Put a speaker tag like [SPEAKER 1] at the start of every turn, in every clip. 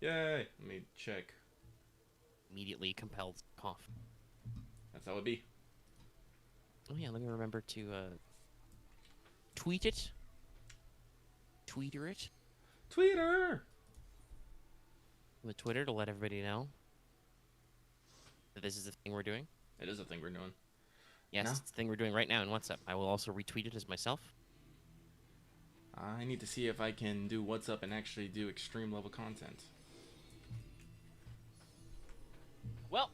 [SPEAKER 1] Yay! Let me check.
[SPEAKER 2] Immediately compelled cough.
[SPEAKER 1] That's how it be.
[SPEAKER 2] Oh yeah, let me remember to tweet it. Tweeter it.
[SPEAKER 1] Tweeter!
[SPEAKER 2] On the Twitter to let everybody know that this is the thing we're doing.
[SPEAKER 1] It is a thing we're doing.
[SPEAKER 2] Yes,
[SPEAKER 1] No?
[SPEAKER 2] it's the thing we're doing right now in WhatsApp. I will also retweet it as myself.
[SPEAKER 1] I need to see if I can do what's up and actually do extreme level content.
[SPEAKER 2] Well,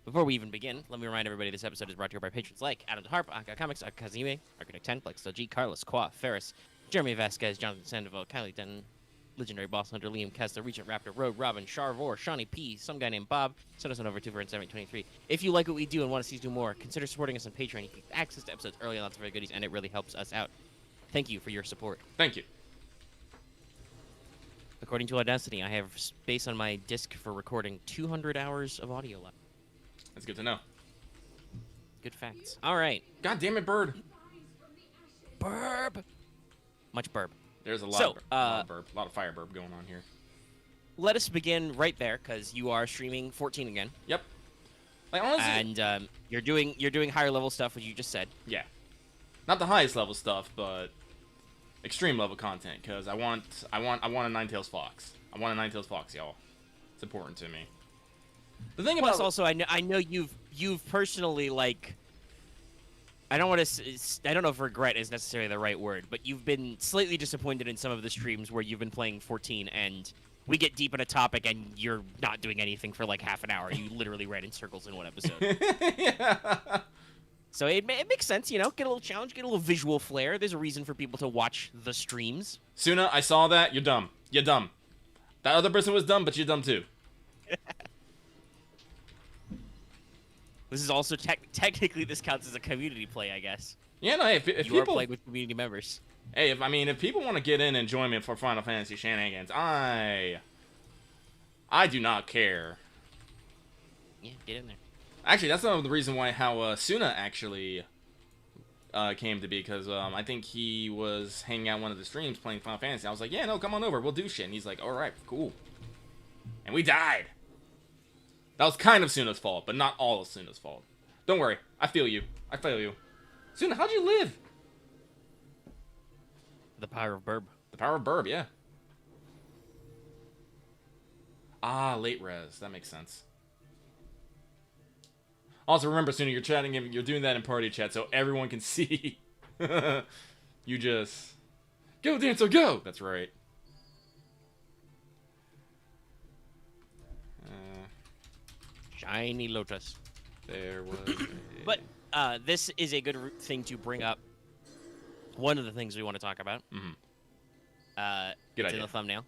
[SPEAKER 2] before we even begin, let me remind everybody this episode is brought to you by patrons like Adam DeHarp, Aka Comics, Akazime, Architect 10, Flex G, Carlos, Qua, Ferris, Jeremy Vasquez, Jonathan Sandoval, Kylie Denton, Legendary Boss Hunter, Liam Kessler, Regent Raptor, Road Robin, Charvor, Shawnee P, some guy named Bob. Send us on over to 24723. If you like what we do and want to see us do more, consider supporting us on Patreon. You get access to episodes early and lots of other goodies, and it really helps us out. Thank you for your support.
[SPEAKER 1] Thank you.
[SPEAKER 2] According to Audacity, I have space on my disc for recording 200 hours of audio left.
[SPEAKER 1] That's good to know.
[SPEAKER 2] Good facts. All right.
[SPEAKER 1] God damn it, bird!
[SPEAKER 2] Burb. Much burb.
[SPEAKER 1] There's a lot,
[SPEAKER 2] So,
[SPEAKER 1] of burp, a lot of fire burp going on here.
[SPEAKER 2] Let us begin right there, because you are streaming 14 again.
[SPEAKER 1] Yep. Like honestly,
[SPEAKER 2] And you're doing higher level stuff, which you just said.
[SPEAKER 1] yeah, not the highest level stuff, but extreme level content. Because I want a Ninetales Fox. I want a Ninetales Fox, y'all. It's important to me. The thing
[SPEAKER 2] Plus,
[SPEAKER 1] about
[SPEAKER 2] also, I know you've personally, like, I don't want to. I don't know if regret is necessarily the right word, but you've been slightly disappointed in some of the streams where you've been playing 14, and we get deep in a topic, and you're not doing anything for like half an hour. You literally ran in circles in one episode.
[SPEAKER 1] yeah.
[SPEAKER 2] So it makes sense, you know. Get a little challenge, get a little visual flair. There's a reason for people to watch the streams.
[SPEAKER 1] Suna, I saw that. You're dumb. You're dumb. That other person was dumb, but you're dumb too.
[SPEAKER 2] This is also technically this counts as a community play, I guess.
[SPEAKER 1] Yeah, no. Hey, if
[SPEAKER 2] You are
[SPEAKER 1] people,
[SPEAKER 2] playing with community members.
[SPEAKER 1] hey, if people want to get in and join me for Final Fantasy shenanigans, I do not care.
[SPEAKER 2] Yeah, get in there.
[SPEAKER 1] Actually, that's not the reason why how Suna actually came to be, because I think he was hanging out one of the streams playing Final Fantasy. I was like, yeah, no, come on over, we'll do shit. And he's like, all right, cool. And we died. That was kind of Suna's fault, but not all of Suna's fault. Don't worry, I feel you. I feel you. Suna, how'd you live?
[SPEAKER 2] The power of Burb.
[SPEAKER 1] The power of Burb, yeah. Ah, late res. That makes sense. Also, remember, Suna, you're chatting, you're doing that in party chat, so everyone can see. You just go, Dancer, go. That's right.
[SPEAKER 2] Shiny Lotus.
[SPEAKER 1] There was.
[SPEAKER 2] But this is a good thing to bring up. One of the things we want to talk about.
[SPEAKER 1] Mhm.
[SPEAKER 2] It's
[SPEAKER 1] Good idea.
[SPEAKER 2] in the thumbnail.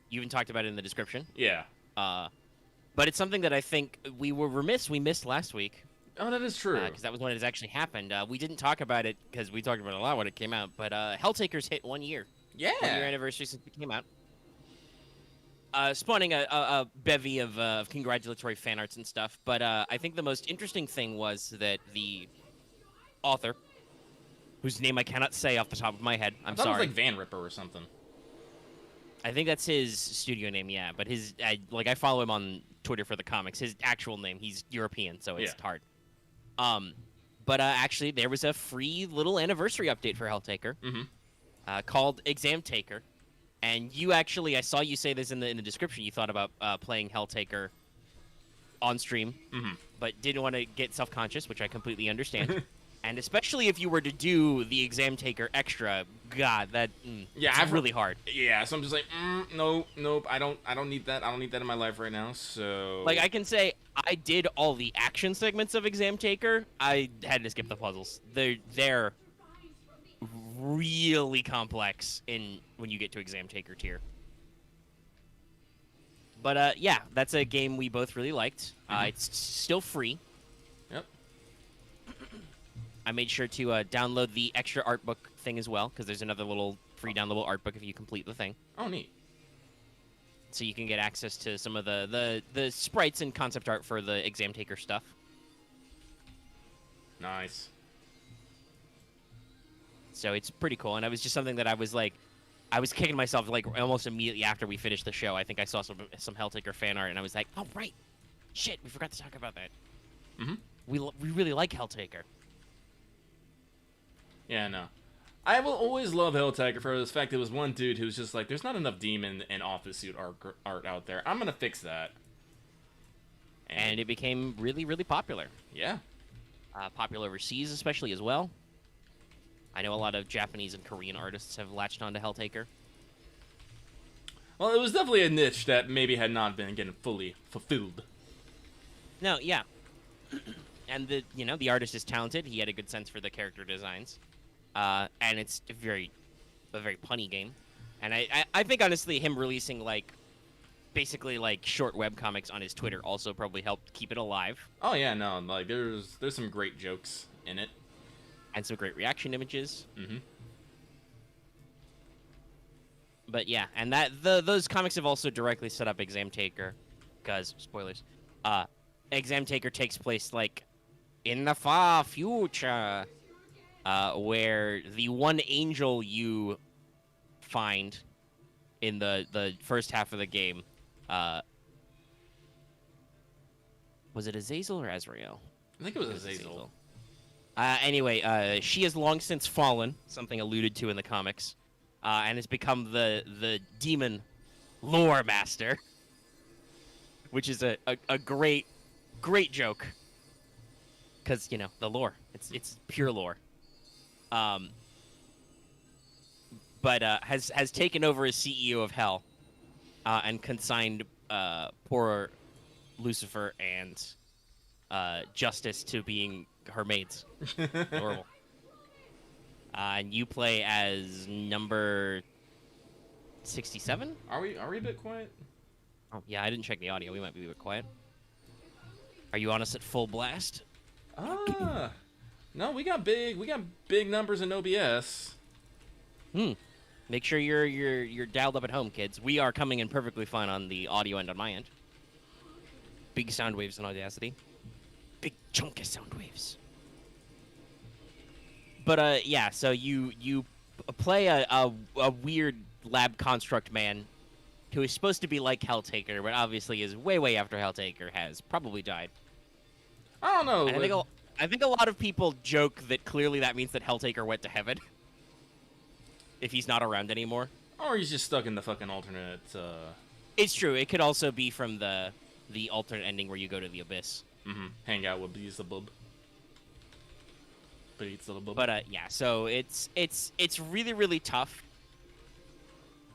[SPEAKER 2] You even talked about it in the description.
[SPEAKER 1] Yeah.
[SPEAKER 2] But it's something that I think we were remiss. We missed last week.
[SPEAKER 1] Oh, that is true.
[SPEAKER 2] Because that was when it has actually happened. We didn't talk about it because we talked about it a lot when it came out. But Helltaker's hit 1 year.
[SPEAKER 1] Yeah.
[SPEAKER 2] 1 year anniversary since it came out. Spawning a bevy of congratulatory fan arts and stuff. But I think the most interesting thing was that the author, whose name I cannot say off the top of my head, I'm
[SPEAKER 1] I thought
[SPEAKER 2] sorry.
[SPEAKER 1] it was like Van Ripper or something.
[SPEAKER 2] I think that's his studio name, yeah. But I follow him on Twitter for the comics. His actual name, he's European, so it's hard. But actually, there was a free little anniversary update for Helltaker called Exam Taker. And you actually, I saw you say this in the description. You thought about playing Helltaker on stream, but didn't want to get self-conscious, which I completely understand. And especially if you were to do the Exam Taker extra, God, it's really hard.
[SPEAKER 1] Yeah, so I'm just like, nope, I don't need that. I don't need that in my life right now. So,
[SPEAKER 2] Like, I can say I did all the action segments of Exam Taker. I had to skip the puzzles. They're really complex when you get to Exam Taker tier. But yeah, that's a game we both really liked. It's still free.
[SPEAKER 1] Yep.
[SPEAKER 2] I made sure to download the extra art book thing as well, because there's another little free downloadable art book if you complete the thing.
[SPEAKER 1] Oh, neat.
[SPEAKER 2] So you can get access to some of the sprites and concept art for the Exam Taker stuff.
[SPEAKER 1] Nice.
[SPEAKER 2] So it's pretty cool, and it was just something that I was like, I was kicking myself like almost immediately after we finished the show. I think I saw some Helltaker fan art, and I was like, "Oh right, shit, we forgot to talk about that."
[SPEAKER 1] Mm-hmm.
[SPEAKER 2] We really like Helltaker.
[SPEAKER 1] Yeah, no. I will always love Helltaker for the fact that it was one dude who was just like, there's not enough demon and office suit art out there. I'm gonna fix that.
[SPEAKER 2] And it became really, really popular.
[SPEAKER 1] Yeah.
[SPEAKER 2] Popular overseas, especially as well. I know a lot of Japanese and Korean artists have latched onto Helltaker.
[SPEAKER 1] Well, it was definitely a niche that maybe had not been getting fully fulfilled.
[SPEAKER 2] No, yeah. And the artist is talented. He had a good sense for the character designs. And it's a very punny game. And I think honestly him releasing basically short webcomics on his Twitter also probably helped keep it alive.
[SPEAKER 1] Oh yeah, no, like there's some great jokes in it.
[SPEAKER 2] And some great reaction images.
[SPEAKER 1] Mm-hmm.
[SPEAKER 2] But yeah, and those comics have also directly set up Examtaker, because spoilers. Examtaker takes place in the far future, where the one angel you find in the first half of the game, was it Azazel or Azrael?
[SPEAKER 1] I think it was Azazel.
[SPEAKER 2] Anyway, she has long since fallen, something alluded to in the comics, and has become the demon lore master, which is a great joke, because the lore, it's pure lore. But has taken over as CEO of Hell, and consigned poor Lucifer and Justice to being her maids. Adorable. And you play as number 67?
[SPEAKER 1] Are we a bit quiet?
[SPEAKER 2] Oh yeah, I didn't check the audio. We might be a bit quiet. Are you on us at full blast?
[SPEAKER 1] No, we got big numbers in OBS.
[SPEAKER 2] Make sure you're dialed up at home, kids. We are coming in perfectly fine on the audio end on my end. Big sound waves in Audacity. Big chunky sound waves. But yeah, so you play a weird lab construct man who is supposed to be like Helltaker, but obviously is way after Helltaker has probably died.
[SPEAKER 1] I don't know.
[SPEAKER 2] And I think a lot of people joke that clearly that means that Helltaker went to heaven if he's not around anymore.
[SPEAKER 1] Or he's just stuck in the fucking alternate.
[SPEAKER 2] It's true. It could also be from the alternate ending where you go to the abyss.
[SPEAKER 1] Mm-hmm. Hang out with Beelzebub.
[SPEAKER 2] But yeah, so it's really tough,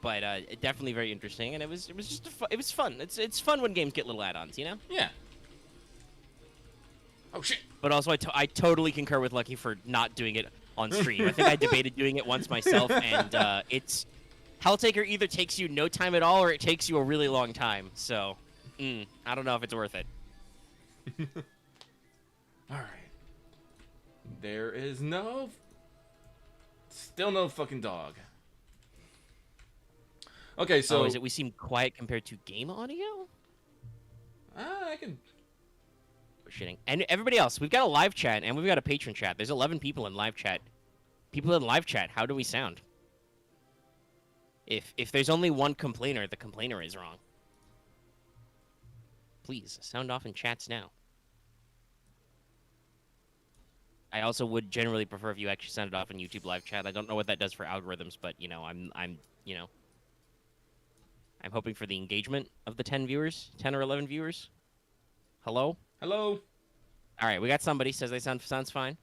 [SPEAKER 2] but definitely very interesting, and it was just it was fun. It's fun when games get little add-ons,
[SPEAKER 1] Yeah. Oh shit.
[SPEAKER 2] But also, I totally concur with Lucky for not doing it on stream. I think I debated doing it once myself, and it's Helltaker either takes you no time at all, or it takes you a really long time. So, I don't know if it's worth it.
[SPEAKER 1] All right. There is still no fucking dog. Okay, so
[SPEAKER 2] is it we seem quiet compared to game audio?
[SPEAKER 1] I can.
[SPEAKER 2] We're shitting. And everybody else, we've got a live chat and we've got a patron chat. There's 11 people in live chat. People in live chat, how do we sound? If there's only one complainer, the complainer is wrong. Please sound off in chats now. I also would generally prefer if you actually send it off in YouTube live chat. I don't know what that does for algorithms, but I'm hoping for the engagement of the 10 or 11 viewers. Hello?
[SPEAKER 1] Hello?
[SPEAKER 2] All right, we got somebody says they sounds fine.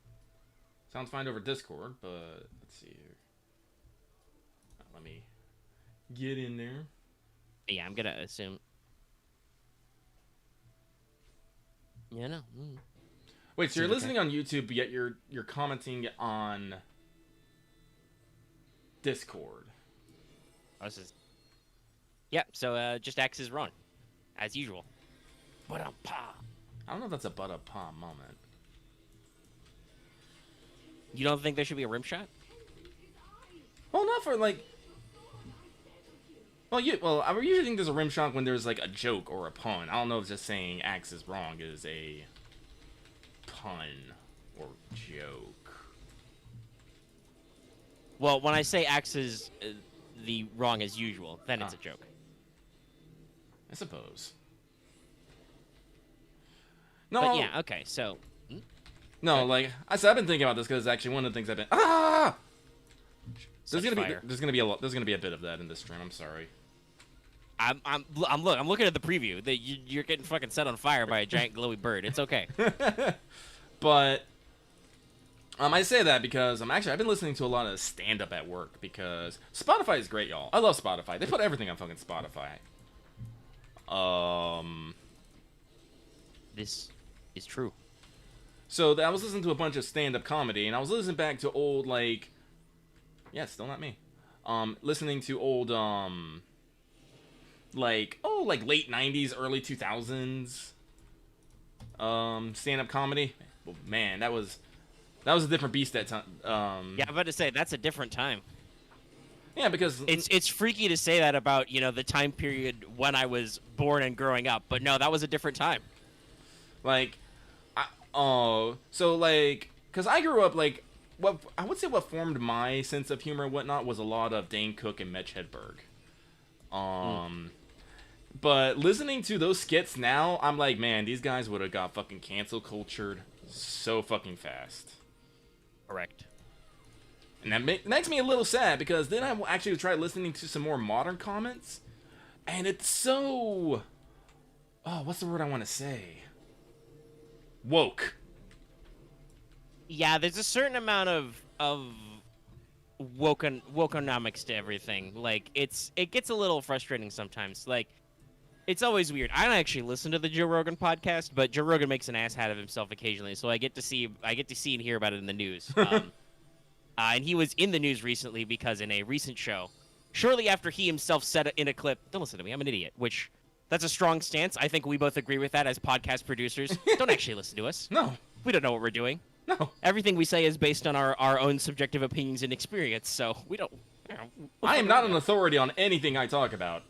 [SPEAKER 1] Sounds fine over Discord, but let's see here. Let me get in there.
[SPEAKER 2] Yeah, I'm going to assume. Yeah, no.
[SPEAKER 1] Wait, so you're listening on YouTube, but yet you're commenting on Discord.
[SPEAKER 2] Oh, this is... Yep, so just X is wrong, as usual. Ba-dum-pa.
[SPEAKER 1] I don't know if that's a but-a-pa moment.
[SPEAKER 2] You don't think there should be a rim shot?
[SPEAKER 1] Well, not for, like... Well, I usually think there's a rim shot when there's, like, a joke or a pun. I don't know if just saying Axe is wrong is a pun or joke.
[SPEAKER 2] Well, when I say Axe is the wrong as usual, then it's a joke.
[SPEAKER 1] I suppose. No.
[SPEAKER 2] But yeah, okay, so.
[SPEAKER 1] No, like I said, I've been thinking about this because it's actually one of the things I've been. There's gonna be a bit of that in this stream. I'm sorry.
[SPEAKER 2] I'm looking at the preview. That you're getting fucking set on fire by a giant glowy bird. It's okay.
[SPEAKER 1] But I say that because I've been listening to a lot of stand up at work because Spotify is great, y'all. I love Spotify. They put everything on fucking Spotify.
[SPEAKER 2] This is true.
[SPEAKER 1] So I was listening to a bunch of stand up comedy, and I was listening back to old like. Yeah, it's still not me. Listening to old like late 90s, early 2000s stand-up comedy. Well, man, that was a different beast that time.
[SPEAKER 2] Yeah, I'm about to say that's a different time.
[SPEAKER 1] Yeah, because
[SPEAKER 2] it's freaky to say that about, the time period when I was born and growing up, but no, that was a different time.
[SPEAKER 1] Like cuz I grew up like what formed my sense of humor and whatnot was a lot of Dane Cook and Mitch Hedberg. But listening to those skits now, I'm like, man, these guys would have got fucking cancel cultured so fucking fast.
[SPEAKER 2] Correct.
[SPEAKER 1] And that makes me a little sad because then I actually tried listening to some more modern comments, and it's so... Oh, what's the word I want to say? Woke.
[SPEAKER 2] Yeah, there's a certain amount of wokeonomics to everything. Like, it gets a little frustrating sometimes. Like, it's always weird. I don't actually listen to the Joe Rogan podcast, but Joe Rogan makes an asshat of himself occasionally, so I get to see and hear about it in the news. And he was in the news recently because in a recent show, shortly after he himself said in a clip, "Don't listen to me, I'm an idiot," which that's a strong stance. I think we both agree with that as podcast producers. Don't actually listen to us.
[SPEAKER 1] No.
[SPEAKER 2] We don't know what we're doing.
[SPEAKER 1] No.
[SPEAKER 2] Everything we say is based on our own subjective opinions and experience, so we don't...
[SPEAKER 1] I am not an authority on anything I talk about.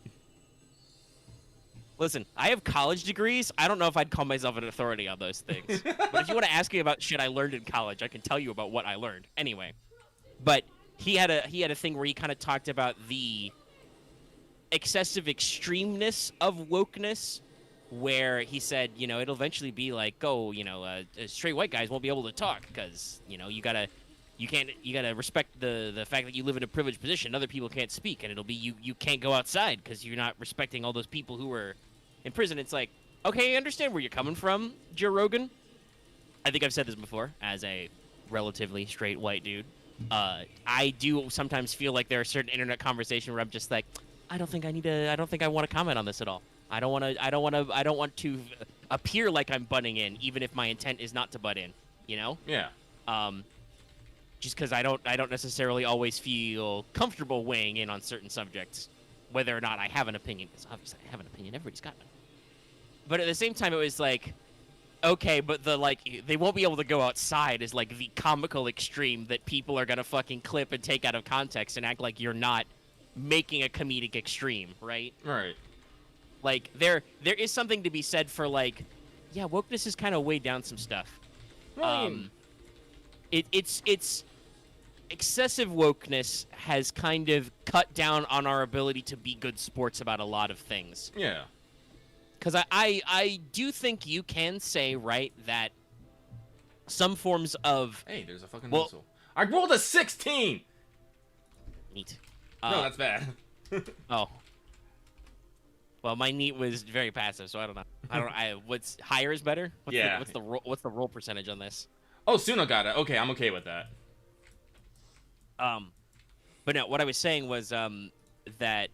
[SPEAKER 2] Listen, I have college degrees. I don't know if I'd call myself an authority on those things. But if you want to ask me about shit I learned in college, I can tell you about what I learned. Anyway. But he had a thing where he kind of talked about the excessive extremeness of wokeness, where he said, it'll eventually be like, straight white guys won't be able to talk because, you gotta respect the fact that you live in a privileged position. Other people can't speak, and it'll be you can't go outside because you're not respecting all those people who are in prison. It's like, okay, I understand where you're coming from, Joe Rogan. I think I've said this before as a relatively straight white dude. I do sometimes feel like there are certain internet conversations where I'm just like, I don't think I want to comment on this at all. I don't want to appear like I'm butting in, even if my intent is not to butt in.
[SPEAKER 1] Yeah.
[SPEAKER 2] Just because I don't necessarily always feel comfortable weighing in on certain subjects, whether or not I have an opinion. Because obviously I have an opinion. Everybody's got one. But at the same time, it was like, okay, but they won't be able to go outside is like the comical extreme that people are gonna fucking clip and take out of context and act like you're not making a comedic extreme, right?
[SPEAKER 1] Right.
[SPEAKER 2] Like there is something to be said for like, yeah, wokeness has kind of weighed down some stuff. It's excessive wokeness has kind of cut down on our ability to be good sports about a lot of things.
[SPEAKER 1] Yeah.
[SPEAKER 2] Because I do think you can say, right, that some forms of...
[SPEAKER 1] Hey, there's a fucking whistle. I rolled a 16!
[SPEAKER 2] Neat.
[SPEAKER 1] No, that's bad.
[SPEAKER 2] Oh. Well, my neat was very passive, so I don't know. What's higher is better? What's the roll percentage on this?
[SPEAKER 1] Oh, Suno got it. Okay, I'm okay with that.
[SPEAKER 2] But no, what I was saying was that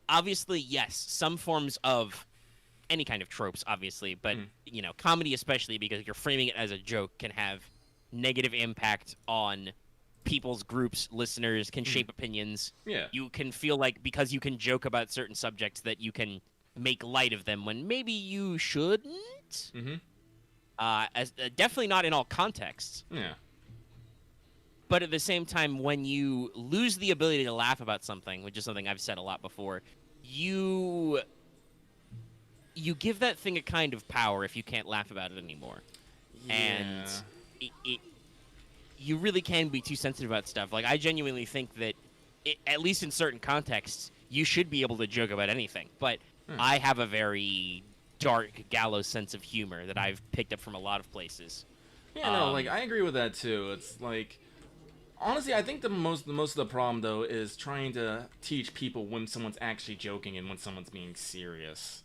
[SPEAKER 2] obviously, yes, some forms of any kind of tropes, obviously, but comedy especially, because you're framing it as a joke, can have negative impact on people's groups, listeners, can shape opinions.
[SPEAKER 1] Yeah.
[SPEAKER 2] You can feel like because you can joke about certain subjects that you can make light of them when maybe you shouldn't. Definitely not in all contexts.
[SPEAKER 1] Yeah.
[SPEAKER 2] But at the same time, when you lose the ability to laugh about something, which is something I've said a lot before, you give that thing a kind of power if you can't laugh about it anymore.
[SPEAKER 1] Yeah.
[SPEAKER 2] And you really can be too sensitive about stuff. Like, I genuinely think that at least in certain contexts, you should be able to joke about anything. But I have a very dark, gallows sense of humor that I've picked up from a lot of places.
[SPEAKER 1] Yeah, no, like I agree with that too. It's like, honestly, I think the most of the problem though is trying to teach people when someone's actually joking and when someone's being serious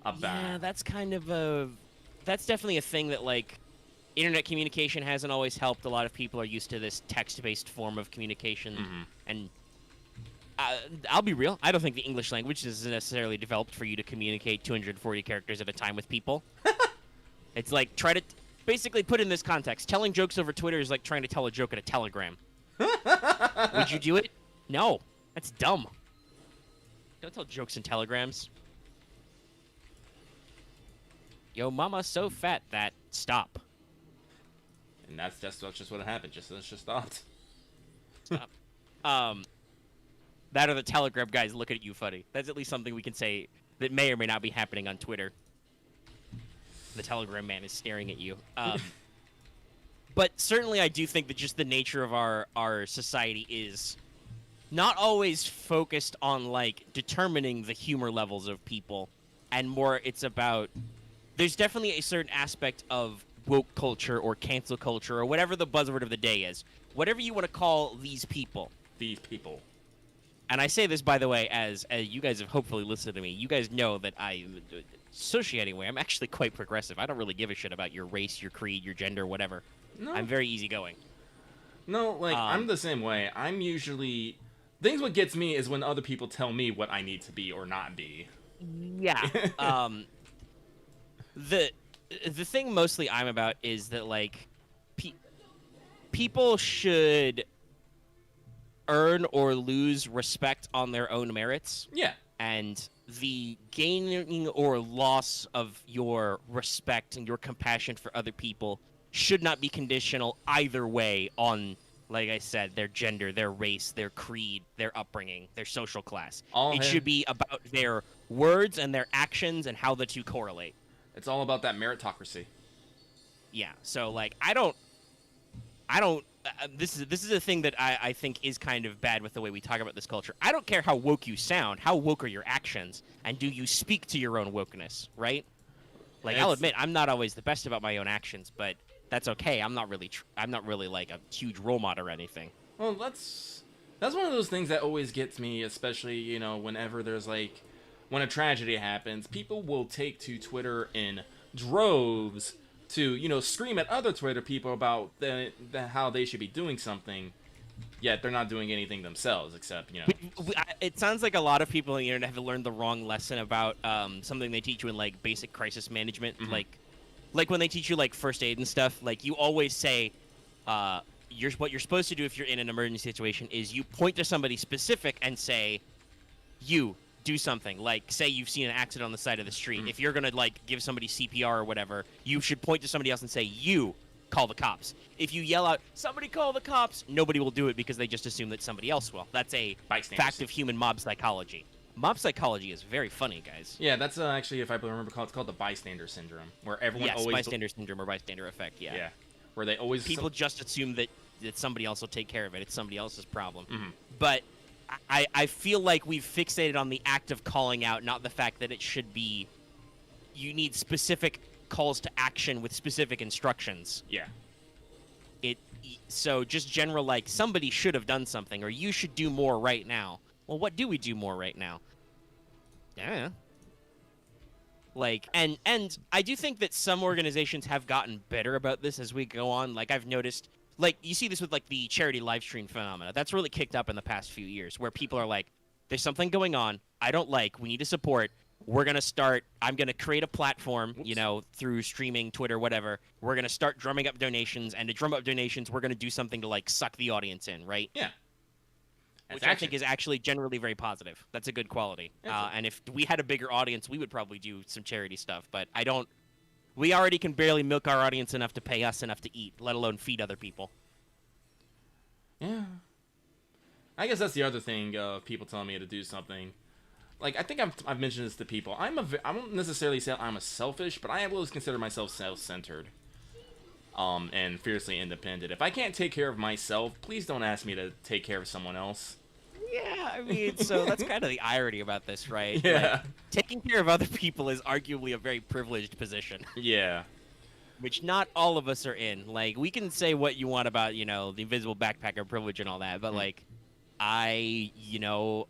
[SPEAKER 1] about.
[SPEAKER 2] Yeah, that's definitely a thing that like internet communication hasn't always helped. A lot of people are used to this text-based form of communication, and I'll be real. I don't think the English language is necessarily developed for you to communicate 240 characters at a time with people. It's like, basically put in this context. Telling jokes over Twitter is like trying to tell a joke at a telegram. Would you do it? No. That's dumb. Don't tell jokes in telegrams. Yo, mama's so fat that... Stop.
[SPEAKER 1] And that's just what happened. That's just stopped.
[SPEAKER 2] Stop. That or the telegram guys looking at you funny. That's at least something we can say that may or may not be happening on Twitter. The telegram man is staring at you. But certainly I do think that just the nature of our society is not always focused on, like, determining the humor levels of people, and more it's about... There's definitely a certain aspect of woke culture or cancel culture or whatever the buzzword of the day is. Whatever you want to call these people.
[SPEAKER 1] These people.
[SPEAKER 2] And I say this, by the way, as you guys have hopefully listened to me. You guys know that socially anyway, I'm actually quite progressive. I don't really give a shit about your race, your creed, your gender, whatever. No. I'm very easygoing.
[SPEAKER 1] No, like, I'm the same way. I'm usually... Things what gets me is when other people tell me what I need to be or not be.
[SPEAKER 2] Yeah. The thing mostly I'm about is that, like, people should earn or lose respect on their own merits.
[SPEAKER 1] Yeah. And
[SPEAKER 2] the gaining or loss of your respect and your compassion for other people should not be conditional either way on, like I said, their gender, their race, their creed, their upbringing, their social class. It should be about their words and their actions and how the two correlate.
[SPEAKER 1] It's all about that meritocracy.
[SPEAKER 2] Yeah. So, like, I don't. This is a thing that I think is kind of bad with the way we talk about this culture. I don't care how woke you sound. How woke are your actions? And do you speak to your own wokeness, right? Like, I'll admit, I'm not always the best about my own actions, but that's okay. I'm not really like a huge role model or anything.
[SPEAKER 1] Well, that's one of those things that always gets me, especially, you know, whenever there's, like, when a tragedy happens, people will take to Twitter in droves to, you know, scream at other Twitter people about how they should be doing something, yet they're not doing anything themselves, except, you know.
[SPEAKER 2] It sounds like a lot of people on the internet have learned the wrong lesson about something they teach you in, like, basic crisis management. Like when they teach you, like, first aid and stuff, like, you always say, what you're supposed to do if you're in an emergency situation is you point to somebody specific and say, you do something. Like, say you've seen an accident on the side of the street. If you're gonna, like, give somebody CPR or whatever, you should point to somebody else and say, you call the cops. If you yell out, somebody call the cops, nobody will do it because they just assume that somebody else will. That's a fact of human mob psychology. Mob psychology is very funny, guys.
[SPEAKER 1] Yeah, that's actually, if I remember, it's called the bystander syndrome, where everyone always...
[SPEAKER 2] bystander syndrome or bystander effect, yeah.
[SPEAKER 1] Yeah, where they always...
[SPEAKER 2] People just assume that somebody else will take care of it. It's somebody else's problem. But I feel like we've fixated on the act of calling out, not the fact that it should be... You need specific calls to action with specific instructions.
[SPEAKER 1] Yeah.
[SPEAKER 2] So just general, like, somebody should have done something, or you should do more right now. Well, what do we do more right now? Yeah. Like, and I do think that some organizations have gotten better about this as we go on. Like, I've noticed... Like, you see this with, like, the charity live stream phenomena. That's really kicked up in the past few years, where people are like, there's something going on I don't like, we need to support, I'm going to create a platform, you know, through streaming, Twitter, whatever. We're going to start drumming up donations, and to drum up donations, we're going to do something to, like, suck the audience in, right?
[SPEAKER 1] Yeah.
[SPEAKER 2] Which I think is actually generally very positive. That's a good quality. And if we had a bigger audience, we would probably do some charity stuff, but I don't... We already can barely milk our audience enough to pay us enough to eat, let alone feed other people.
[SPEAKER 1] Yeah. I guess that's the other thing of people telling me to do something. Like, I think I've mentioned this to people. I won't necessarily say I'm a selfish, but I always consider myself self-centered. And fiercely independent. If I can't take care of myself, please don't ask me to take care of someone else.
[SPEAKER 2] Yeah, I mean, so that's kind of the irony about this, right?
[SPEAKER 1] Yeah.
[SPEAKER 2] Like, taking care of other people is arguably a very privileged position,
[SPEAKER 1] Yeah.
[SPEAKER 2] which not all of us are in. Like, we can say what you want about, you know, the invisible backpacker privilege and all that, but, like, you know,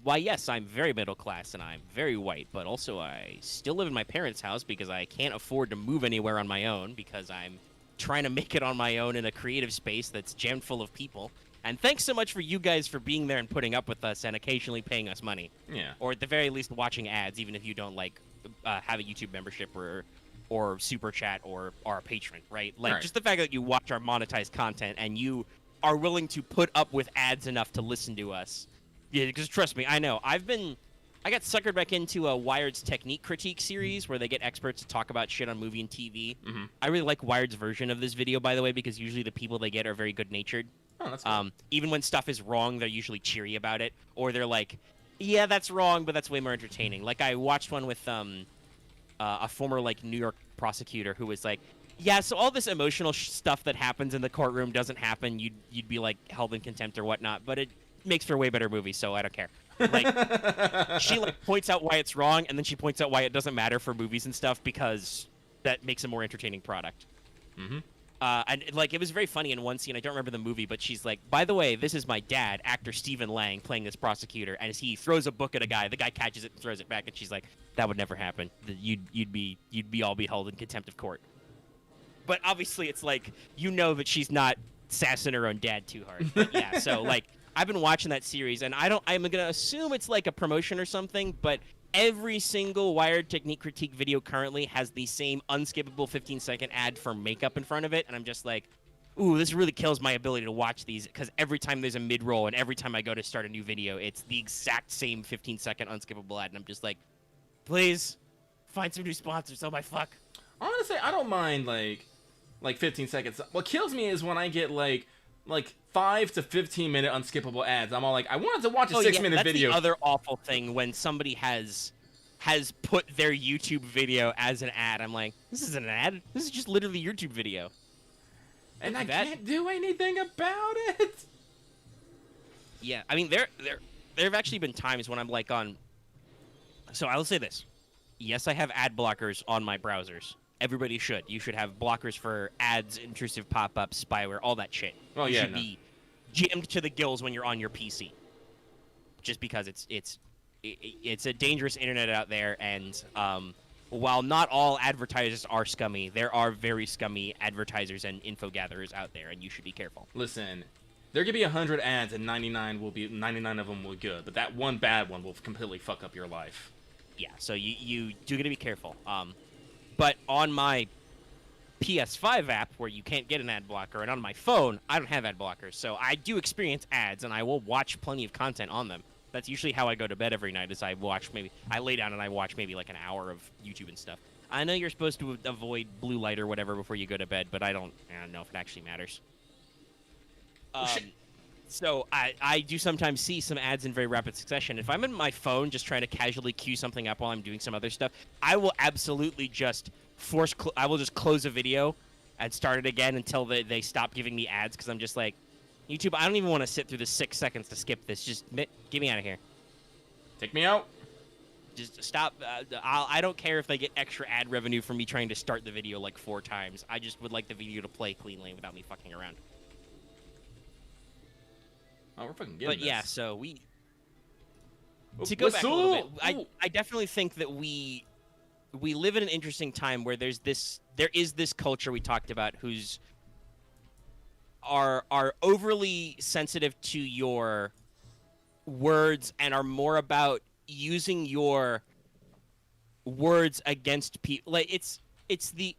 [SPEAKER 2] why, yes, I'm very middle class and I'm very white, but also I still live in my parents' house because I can't afford to move anywhere on my own because I'm trying to make it on my own in a creative space that's jammed full of people. And thanks so much for you guys for being there and putting up with us and occasionally paying us money.
[SPEAKER 1] Yeah.
[SPEAKER 2] Or at the very least watching ads, even if you don't like have a YouTube membership or super chat or are a patron, right? Like
[SPEAKER 1] Right.
[SPEAKER 2] just the fact that you watch our monetized content and you are willing to put up with ads enough to listen to us. Yeah, because trust me, I know. I got suckered back into a Wired's technique critique series where they get experts to talk about shit on movie and TV.
[SPEAKER 1] Mm-hmm.
[SPEAKER 2] I really like Wired's version of this video, by the way, because usually the people they get are very good-natured.
[SPEAKER 1] Oh, that's cool.
[SPEAKER 2] Even when stuff is wrong, they're usually cheery about it, or they're like, "Yeah, that's wrong, but that's way more entertaining." Like I watched one with a former like New York prosecutor who was like, "Yeah, so all this emotional stuff that happens in the courtroom doesn't happen. You'd be like held in contempt or whatnot, but it makes for a way better movie, so I don't care." Like she like points out why it's wrong, and then she points out why it doesn't matter for movies and stuff because that makes a more entertaining product.
[SPEAKER 1] Mm-hmm.
[SPEAKER 2] And like it was very funny in one scene. I don't remember the movie, but she's like, "By the way, this is my dad, actor Stephen Lang, playing this prosecutor." And as he throws a book at a guy, the guy catches it and throws it back, and she's like, "That would never happen. You'd be all be held in contempt of court." But obviously, it's like you know that she's not sassing her own dad too hard. But yeah, so like I've been watching that series, and I'm gonna assume it's like a promotion or something, but every single Wired Technique Critique video currently has the same unskippable 15-second ad for makeup in front of it, and I'm just like, ooh, this really kills my ability to watch these, because every time there's a mid-roll and every time I go to start a new video, it's the exact same 15-second unskippable ad, and I'm just like, please, find some new sponsors, oh my fuck.
[SPEAKER 1] Honestly, I don't mind, like 15 seconds. What kills me is when I get, like 5 to 15-minute unskippable ads. I'm all like, I wanted to watch a 6-minute video.
[SPEAKER 2] That's the other awful thing when somebody has put their YouTube video as an ad. I'm like, this isn't an ad. This is just literally YouTube video.
[SPEAKER 1] And I can't do anything about it.
[SPEAKER 2] Yeah, I mean, there have actually been times when I'm like on. So I'll say this. Yes, I have ad blockers on my browsers. Everybody should. You should have blockers for ads, intrusive pop-ups, spyware, all that shit.
[SPEAKER 1] Oh,
[SPEAKER 2] you
[SPEAKER 1] yeah,
[SPEAKER 2] should be jammed to the gills when you're on your PC. Just because it's a dangerous internet out there, and while not all advertisers are scummy, there are very scummy advertisers and info gatherers out there, and you should be careful.
[SPEAKER 1] Listen, there could be 100 ads, and 99 of them will be good, but that one bad one will completely fuck up your life.
[SPEAKER 2] Yeah, so you do got to be careful. But on my PS5 app, where you can't get an ad blocker, and on my phone, I don't have ad blockers. So I do experience ads, and I will watch plenty of content on them. That's usually how I go to bed every night, is I lay down and I watch maybe like an hour of YouTube and stuff. I know you're supposed to avoid blue light or whatever before you go to bed, but I don't know if it actually matters. So I do sometimes see some ads in very rapid succession. If I'm in my phone just trying to casually queue something up while I'm doing some other stuff, I will absolutely just I will just close a video and start it again until they stop giving me ads, because I'm just like, YouTube, I don't even want to sit through the 6 seconds to skip this. Just get me out of here.
[SPEAKER 1] Take me out.
[SPEAKER 2] Just stop. I don't care if they get extra ad revenue from me trying to start the video like 4 times. I just would like the video to play cleanly without me fucking around.
[SPEAKER 1] Oh, we're fucking getting
[SPEAKER 2] But
[SPEAKER 1] this.
[SPEAKER 2] yeah, so to go back
[SPEAKER 1] Whistle!
[SPEAKER 2] a little bit, I definitely think that we live in an interesting time where there is this culture we talked about who's are overly sensitive to your words and are more about using your words against people. Like it's the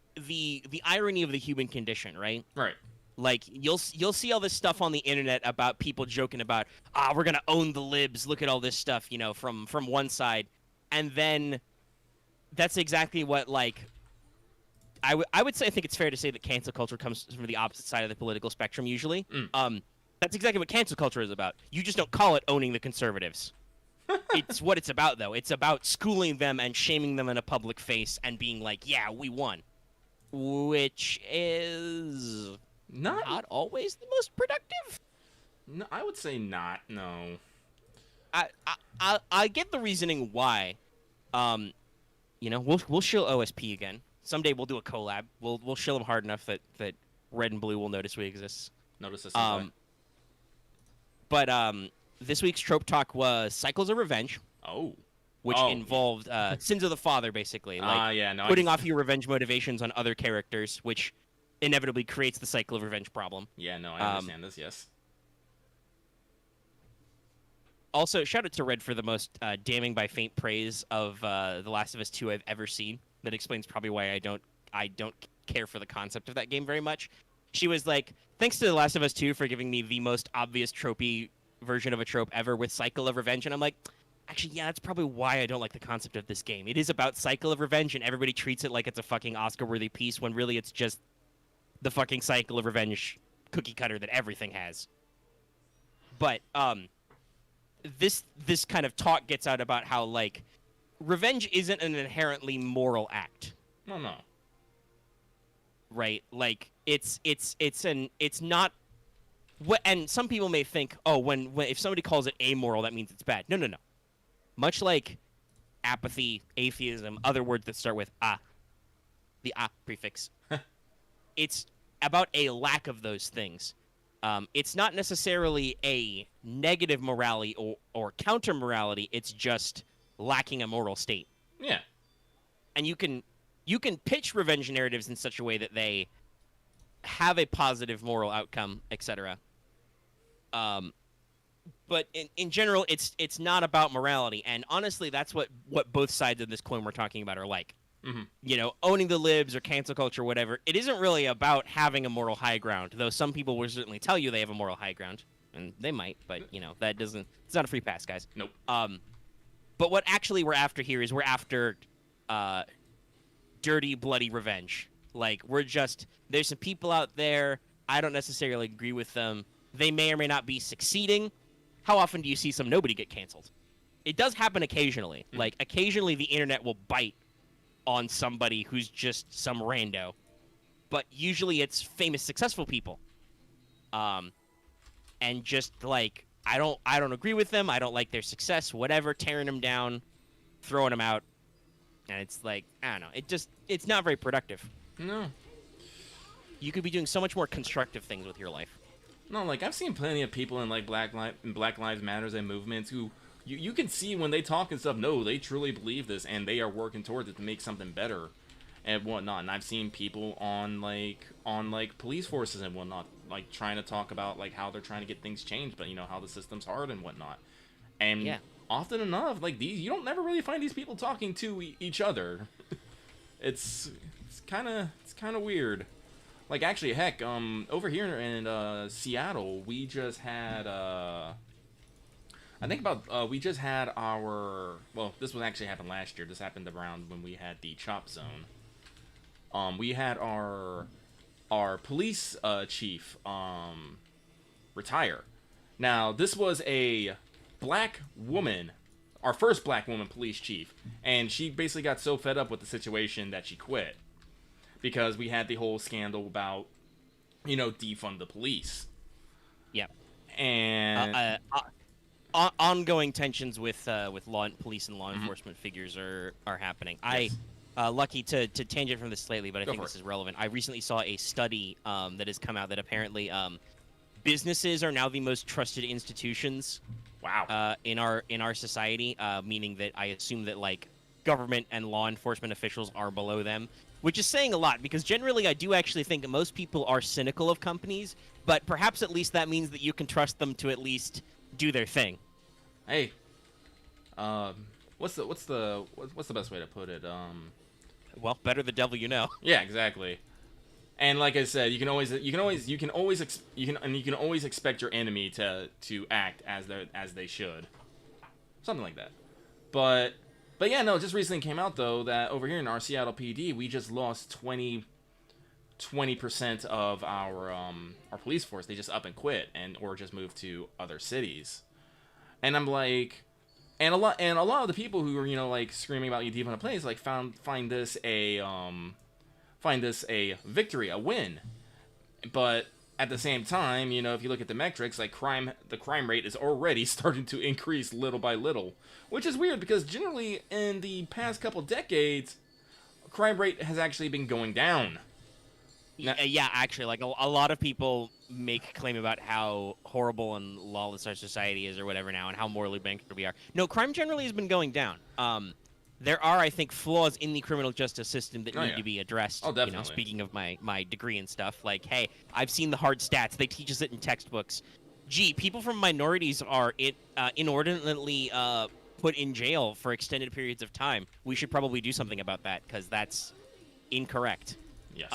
[SPEAKER 2] irony of the human condition, right?
[SPEAKER 1] Right.
[SPEAKER 2] Like you'll see all this stuff on the internet about people joking about, we're gonna own the libs. Look at all this stuff, from one side, and then that's exactly what I would say. I think it's fair to say that cancel culture comes from the opposite side of the political spectrum usually. That's exactly what cancel culture is about. You just don't call it owning the conservatives. It's what it's about, though. It's about schooling them and shaming them in a public face and being like, yeah, we won, which is not always the most productive.
[SPEAKER 1] No, I would say not. No.
[SPEAKER 2] I get the reasoning why. We'll shill OSP again. Someday we'll do a collab. We'll shill them hard enough that Red and Blue will notice we exist.
[SPEAKER 1] Notice this.
[SPEAKER 2] But this week's trope talk was Cycles of Revenge.
[SPEAKER 1] Oh.
[SPEAKER 2] Which involved sins of the father, basically.
[SPEAKER 1] Like
[SPEAKER 2] putting off your revenge motivations on other characters, which inevitably creates the cycle of revenge problem.
[SPEAKER 1] Yeah, no, I understand this, yes.
[SPEAKER 2] Also, shout out to Red for the most damning by faint praise of The Last of Us 2 I've ever seen. That explains probably why I don't care for the concept of that game very much. She was like, thanks to The Last of Us 2 for giving me the most obvious tropey version of a trope ever with Cycle of Revenge. And I'm like, actually, yeah, that's probably why I don't like the concept of this game. It is about Cycle of Revenge, and everybody treats it like it's a fucking Oscar-worthy piece, when really it's just the fucking Cycle of Revenge cookie cutter that everything has. But this kind of talk gets out about how, like, revenge isn't an inherently moral act.
[SPEAKER 1] No.
[SPEAKER 2] Right? Like, it's not. And some people may think, oh, when if somebody calls it amoral, that means it's bad. No. Much like apathy, atheism, other words that start with the prefix, it's about a lack of those things. It's not necessarily a negative morality or counter morality. It's just lacking a moral state.
[SPEAKER 1] Yeah. And
[SPEAKER 2] you can pitch revenge narratives in such a way that they have a positive moral outcome, etc. But in general, it's not about morality. And honestly, that's what both sides of this coin we're talking about are like.
[SPEAKER 1] Mm-hmm.
[SPEAKER 2] Owning the libs or cancel culture, whatever. It isn't really about having a moral high ground, though some people will certainly tell you they have a moral high ground, and they might. But that doesn't. It's not a free pass, guys.
[SPEAKER 1] Nope.
[SPEAKER 2] But what actually we're after here is we're after dirty, bloody revenge. Like, there's some people out there. I don't necessarily agree with them. They may or may not be succeeding. How often do you see some nobody get canceled? It does happen occasionally. Mm. Like, occasionally the internet will bite on somebody who's just some rando. But usually it's famous, successful people. And just, like, I don't agree with them. I don't like their success, whatever, tearing them down, throwing them out. And it's like, I don't know. It's not very productive.
[SPEAKER 1] No.
[SPEAKER 2] You could be doing so much more constructive things with your life.
[SPEAKER 1] No, like, I've seen plenty of people in, like, Black Lives Matters and movements who you can see when they talk and stuff, no, they truly believe this, and they are working towards it to make something better and whatnot. And I've seen people on police forces and whatnot, like, trying to talk about, like, how they're trying to get things changed, but, how the system's hard and whatnot. And
[SPEAKER 2] yeah.
[SPEAKER 1] Often enough, like, you don't never really find these people talking to each other. It's kind of weird. Like, actually, heck, over here in Seattle, we just had, we just had our, well, this was actually happened last year. This happened around when we had the chop zone. We had our police chief retire. Now, this was a black woman, our first black woman police chief, and she basically got so fed up with the situation that she quit. Because we had the whole scandal about, defund the police.
[SPEAKER 2] Yep.
[SPEAKER 1] And
[SPEAKER 2] ongoing tensions with police and law enforcement figures are happening. Yes. Lucky to tangent from this slightly, but I think this is relevant. I recently saw a study that has come out that apparently businesses are now the most trusted institutions.
[SPEAKER 1] Wow.
[SPEAKER 2] In our society, meaning that I assume that, like, government and law enforcement officials are below them. Which is saying a lot, because generally I do actually think that most people are cynical of companies, but perhaps at least that means that you can trust them to at least do their thing.
[SPEAKER 1] Hey, what's the best way to put it?
[SPEAKER 2] Well, better the devil you know.
[SPEAKER 1] Yeah, exactly. And like I said, you can always expect your enemy to act as they should, something like that. But yeah, no, it just recently came out, though, that over here in our Seattle PD, we just lost 20% of our police force. They just up and quit, or just moved to other cities. And I'm like, and a lot of the people who are, like, screaming about you deep on a place, like, find this a victory, a win. But at the same time, you know, if you look at the metrics, like the crime rate is already starting to increase little by little, which is weird because generally in the past couple decades, crime rate has actually been going down. Now,
[SPEAKER 2] Yeah, actually, like a lot of people make claim about how horrible and lawless our society is or whatever now, and how morally bankrupt we are. No, crime generally has been going down. There are, I think, flaws in the criminal justice system that need to be addressed.
[SPEAKER 1] Oh, definitely.
[SPEAKER 2] You know, speaking of my degree and stuff, like, hey, I've seen the hard stats. They teach us it in textbooks. Gee, people from minorities are inordinately put in jail for extended periods of time. We should probably do something about that because that's incorrect.
[SPEAKER 1] Yes.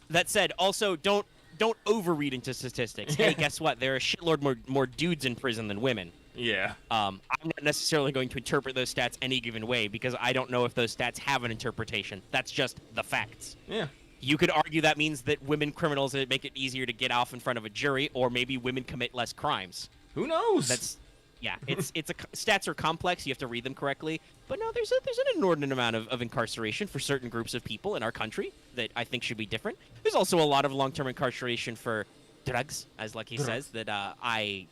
[SPEAKER 2] That said, also don't overread into statistics. Hey, guess what? There are a shitload more dudes in prison than women.
[SPEAKER 1] Yeah.
[SPEAKER 2] I'm not necessarily going to interpret those stats any given way because I don't know if those stats have an interpretation. That's just the facts.
[SPEAKER 1] Yeah.
[SPEAKER 2] You could argue that means that women criminals make it easier to get off in front of a jury, or maybe women commit less crimes.
[SPEAKER 1] Who knows?
[SPEAKER 2] Stats are complex. You have to read them correctly. But no, there's an inordinate amount of incarceration for certain groups of people in our country that I think should be different. There's also a lot of long-term incarceration for drugs, as Lucky says, that I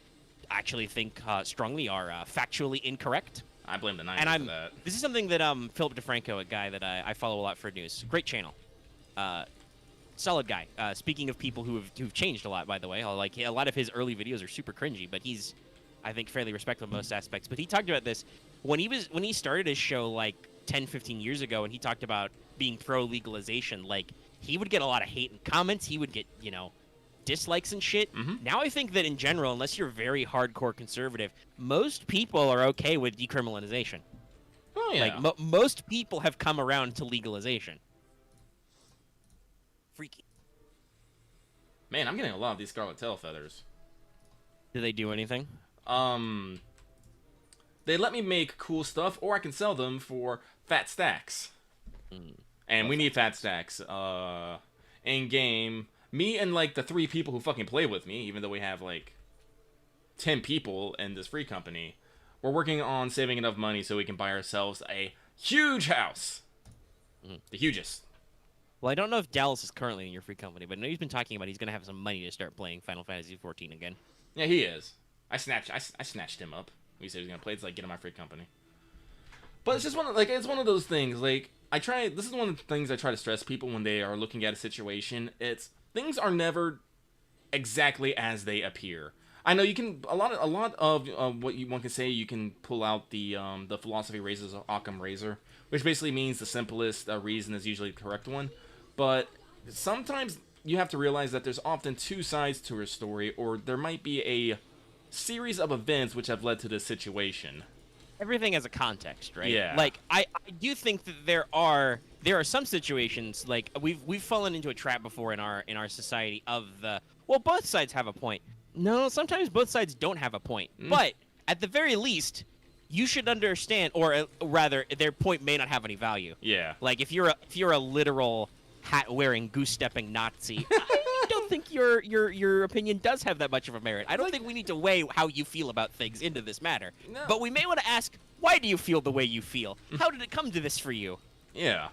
[SPEAKER 2] actually think strongly are factually incorrect.
[SPEAKER 1] I blame the 90s for that.
[SPEAKER 2] This is something that Philip DeFranco, a guy that I follow a lot for news, great channel, solid guy. Speaking of people who've changed a lot, by the way, like a lot of his early videos are super cringy, but he's, I think, fairly respectable in most aspects. But he talked about this when he started his show like 10, 15 years ago, and he talked about being pro legalization. Like, he would get a lot of hate in comments. He would get, you know, dislikes and shit. Now I think that in general, unless you're very hardcore conservative, most people are okay with decriminalization.
[SPEAKER 1] Oh yeah.
[SPEAKER 2] Like most people have come around to legalization. Freaky.
[SPEAKER 1] Man, I'm getting a lot of these scarlet tail feathers.
[SPEAKER 2] Do they do anything?
[SPEAKER 1] They let me make cool stuff, or I can sell them for fat stacks. And we need fat stacks. In game, me and like the 3 people who fucking play with me, even though we have like 10 people in this free company, we're working on saving enough money so we can buy ourselves a huge house. The hugest.
[SPEAKER 2] Well, I don't know if Dallas is currently in your free company, but I know he's been talking about he's going to have some money to start playing Final Fantasy XIV again.
[SPEAKER 1] Yeah, he is. I snatched him up. He said he was going to play. It's like, get in my free company. But it's just it's one of those things. Like, this is one of the things I try to stress people when they are looking at a situation. It's, things are never exactly as they appear. I know you can, a lot of what one can say, you can pull out the philosophy razors of Occam razor, which basically means the simplest reason is usually the correct one. But sometimes you have to realize that there's often 2 sides to a story, or there might be a series of events which have led to this situation.
[SPEAKER 2] Everything has a context, right?
[SPEAKER 1] Yeah.
[SPEAKER 2] Like, I do think that there are some situations, like we've fallen into a trap before in our society of both sides have a point. No, sometimes both sides don't have a point. But at the very least, you should understand, or rather, their point may not have any value.
[SPEAKER 1] Yeah.
[SPEAKER 2] Like if you're a literal hat-wearing, goose-stepping Nazi, I don't think your opinion does have that much of a merit. I don't think we need to weigh how you feel about things into this matter.
[SPEAKER 1] No.
[SPEAKER 2] But we may want to ask, why do you feel the way you feel? How did it come to this for you?
[SPEAKER 1] Yeah.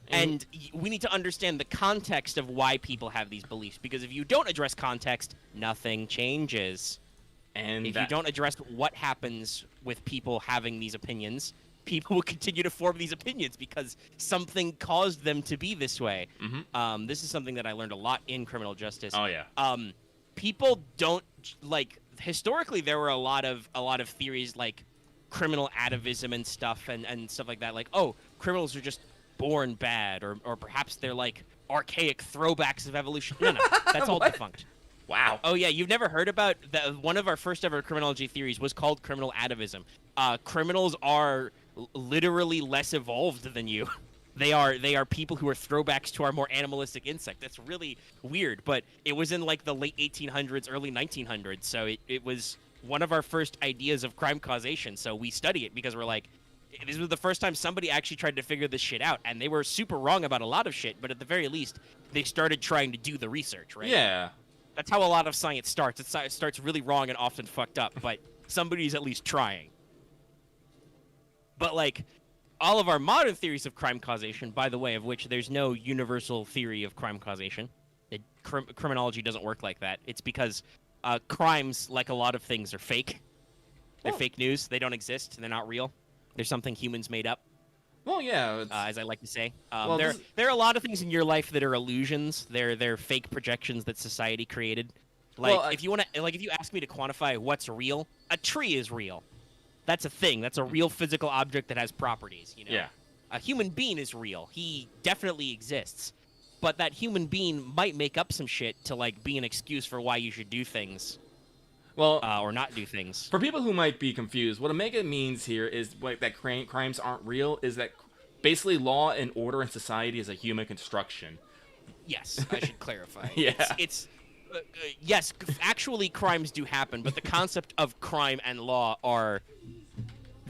[SPEAKER 2] And we need to understand the context of why people have these beliefs, because if you don't address context, nothing changes. And if you don't address what happens with people having these opinions, people will continue to form these opinions because something caused them to be this way. This is something that I learned a lot in criminal justice.
[SPEAKER 1] Oh yeah.
[SPEAKER 2] People don't historically there were a lot of theories like criminal atavism and stuff and stuff like that. Like, oh, criminals are just born bad, or perhaps they're like archaic throwbacks of evolution. No, that's all defunct.
[SPEAKER 1] Wow.
[SPEAKER 2] Oh yeah, you've never heard about one of our first ever criminology theories was called criminal atavism. Criminals are literally less evolved than you. They are people who are throwbacks to our more animalistic insect. That's really weird, but it was in like the late 1800s, early 1900s, so it was one of our first ideas of crime causation. So we study it because we're like, this was the first time somebody actually tried to figure this shit out, and they were super wrong about a lot of shit, but at the very least, they started trying to do the research, right?
[SPEAKER 1] Yeah. That's
[SPEAKER 2] how a lot of science starts. It starts really wrong and often fucked up, but somebody's at least trying. But, like, all of our modern theories of crime causation, by the way, of which there's no universal theory of crime causation. criminology doesn't work like that. It's because crimes, like a lot of things, are fake. They're fake news. They don't exist. They're not real. They're something humans made up.
[SPEAKER 1] Well, yeah.
[SPEAKER 2] As I like to say,
[SPEAKER 1] Well,
[SPEAKER 2] there are a lot of things in your life that are illusions. They're fake projections that society created. Like if you ask me to quantify what's real, a tree is real. That's a thing. That's a real physical object that has properties. You know.
[SPEAKER 1] Yeah.
[SPEAKER 2] A human being is real. He definitely exists. But that human being might make up some shit to like be an excuse for why you should do things.
[SPEAKER 1] Well,
[SPEAKER 2] or not do things.
[SPEAKER 1] For people who might be confused, what Omega means here is that crimes aren't real, is that basically law and order in society is a human construction.
[SPEAKER 2] Yes, I should clarify.
[SPEAKER 1] Yeah.
[SPEAKER 2] Yes, actually crimes do happen, but the concept of crime and law are...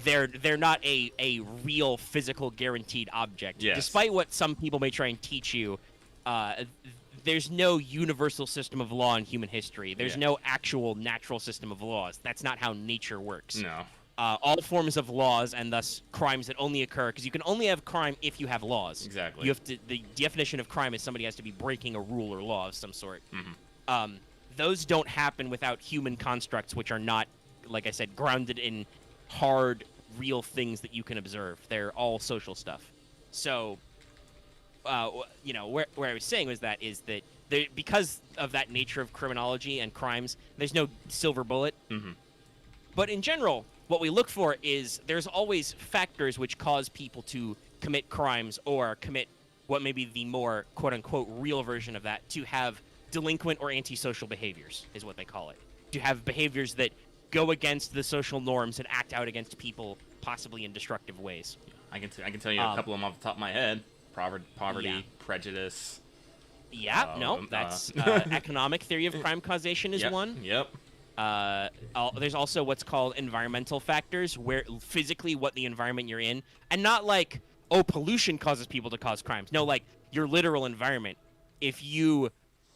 [SPEAKER 2] They're not a real physical guaranteed object.
[SPEAKER 1] Yes.
[SPEAKER 2] Despite what some people may try and teach you, there's no universal system of law in human history. There's no actual natural system of laws. That's not how nature works.
[SPEAKER 1] No.
[SPEAKER 2] All forms of laws, and thus crimes that only occur, because you can only have crime if you have laws.
[SPEAKER 1] Exactly.
[SPEAKER 2] You have to. The definition of crime is somebody has to be breaking a rule or law of some sort.
[SPEAKER 1] Mm-hmm.
[SPEAKER 2] Those don't happen without human constructs, which are not, like I said, grounded in hard, real things that you can observe. They're all social stuff. So, where I was saying was that because of that nature of criminology and crimes, there's no silver bullet.
[SPEAKER 1] Mm-hmm.
[SPEAKER 2] But in general, what we look for is there's always factors which cause people to commit crimes or commit what may be the more quote-unquote real version of that, to have delinquent or antisocial behaviors, is what they call it. To have behaviors that go against the social norms and act out against people, possibly in destructive ways.
[SPEAKER 1] I can tell you a couple of them off the top of my head. Poverty, prejudice.
[SPEAKER 2] Yeah, that's economic theory of crime causation is one.
[SPEAKER 1] Yep.
[SPEAKER 2] There's also what's called environmental factors, where physically what the environment you're in, and not like, pollution causes people to cause crimes. No, like your literal environment. If you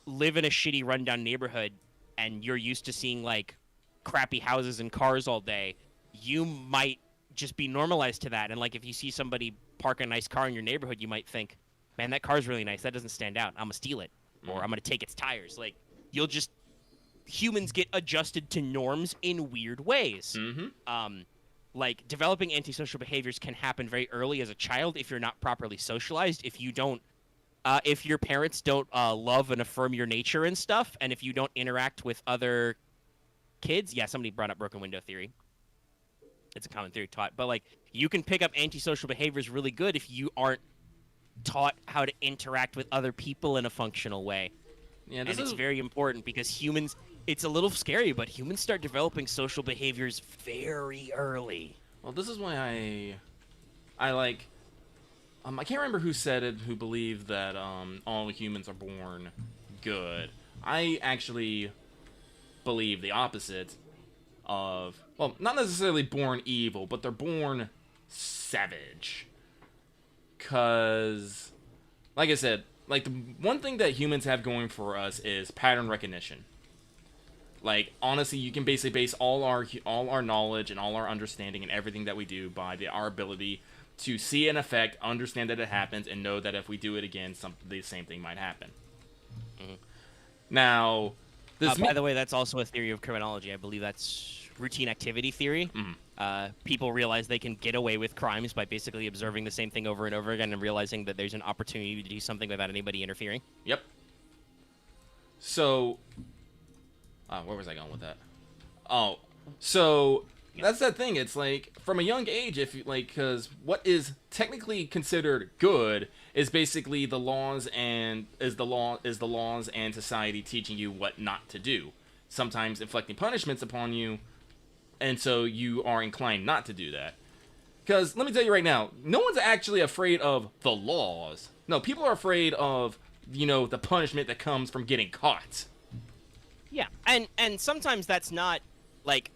[SPEAKER 2] live in a shitty rundown neighborhood and you're used to seeing like crappy houses and cars all day, you might just be normalized to that. And like if you see somebody park a nice car in your neighborhood, you might think, man, that car's really nice. That doesn't stand out. I'm gonna steal it, or I'm gonna take its tires. Like humans get adjusted to norms in weird ways.
[SPEAKER 1] Mm-hmm.
[SPEAKER 2] Like developing antisocial behaviors can happen very early as a child if you're not properly socialized. If you don't, if your parents don't love and affirm your nature and stuff, and if you don't interact with other kids. Yeah, somebody brought up broken window theory. It's a common theory taught, but like you can pick up antisocial behaviors really good if you aren't taught how to interact with other people in a functional way.
[SPEAKER 1] Yeah,
[SPEAKER 2] it's very important because humans. It's a little scary, but humans start developing social behaviors very early.
[SPEAKER 1] Well, this is why I like. I can't remember who said it, who believed that all humans are born good. I actually believe the opposite of, well, not necessarily born evil, but they're born savage. Because, like I said, like the one thing that humans have going for us is pattern recognition. Like, honestly, you can basically base all our knowledge and all our understanding and everything that we do by our ability to see an effect, understand that it happens, and know that if we do it again, the same thing might happen.
[SPEAKER 2] Mm-hmm.
[SPEAKER 1] Now,
[SPEAKER 2] by the way, that's also a theory of criminology. I believe that's routine activity theory.
[SPEAKER 1] Mm-hmm.
[SPEAKER 2] People realize they can get away with crimes by basically observing the same thing over and over again and realizing that there's an opportunity to do something without anybody interfering.
[SPEAKER 1] Yep. So... where was I going with that? Oh, so that's that thing. It's like from a young age, if you like, because what is technically considered good is basically the laws and the laws and society teaching you what not to do. Sometimes inflicting punishments upon you, and so you are inclined not to do that. Because let me tell you right now, no one's actually afraid of the laws. No, people are afraid of the punishment that comes from getting caught.
[SPEAKER 2] Yeah, and sometimes that's not, like,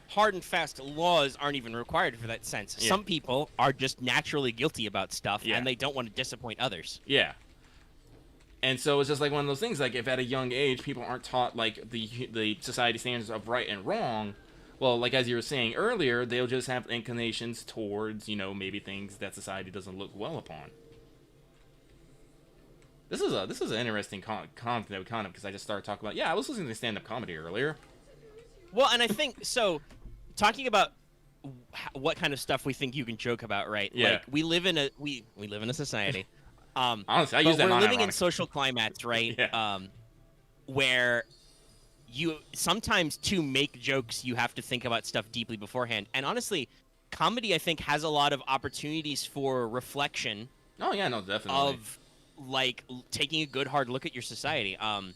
[SPEAKER 2] hard and fast laws aren't even required for that sense. Yeah. Some people are just naturally guilty about stuff, and they don't want to disappoint others.
[SPEAKER 1] Yeah. And so it's just like one of those things, like, if at a young age people aren't taught, like, the society standards of right and wrong, well, like, as you were saying earlier, they'll just have inclinations towards, maybe things that society doesn't look well upon. This is an interesting content because I just started talking about. Yeah, I was listening to stand-up comedy earlier.
[SPEAKER 2] Well, and I think so. Talking about what kind of stuff we think you can joke about, right?
[SPEAKER 1] Yeah.
[SPEAKER 2] Like we live in a society.
[SPEAKER 1] Honestly, I use that.
[SPEAKER 2] We're living in social climates, right?
[SPEAKER 1] Yeah.
[SPEAKER 2] Where you sometimes to make jokes, you have to think about stuff deeply beforehand. And honestly, comedy, I think, has a lot of opportunities for reflection.
[SPEAKER 1] Oh yeah, no, definitely.
[SPEAKER 2] Of like taking a good hard look at your society. I'm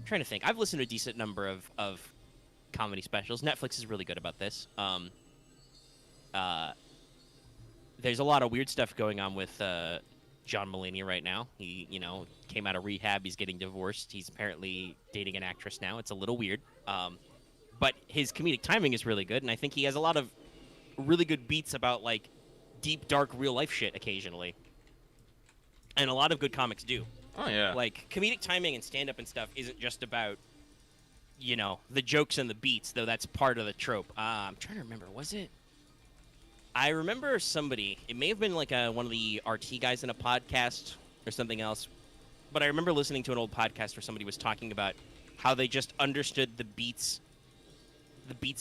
[SPEAKER 2] trying to think. I've listened to a decent number of comedy specials. Netflix is really good about this. There's a lot of weird stuff going on with John Mulaney right now. He, came out of rehab. He's getting divorced. He's apparently dating an actress now. It's a little weird. But his comedic timing is really good, and I think he has a lot of really good beats about like deep, dark, real life shit occasionally. And a lot of good comics do.
[SPEAKER 1] Oh yeah.
[SPEAKER 2] Like comedic timing and stand-up and stuff isn't just about, the jokes and the beats, though that's part of the trope. I'm trying to remember. Was it? I remember somebody. It may have been like one of the RT guys in a podcast or something else. But I remember listening to an old podcast where somebody was talking about how they just understood the beats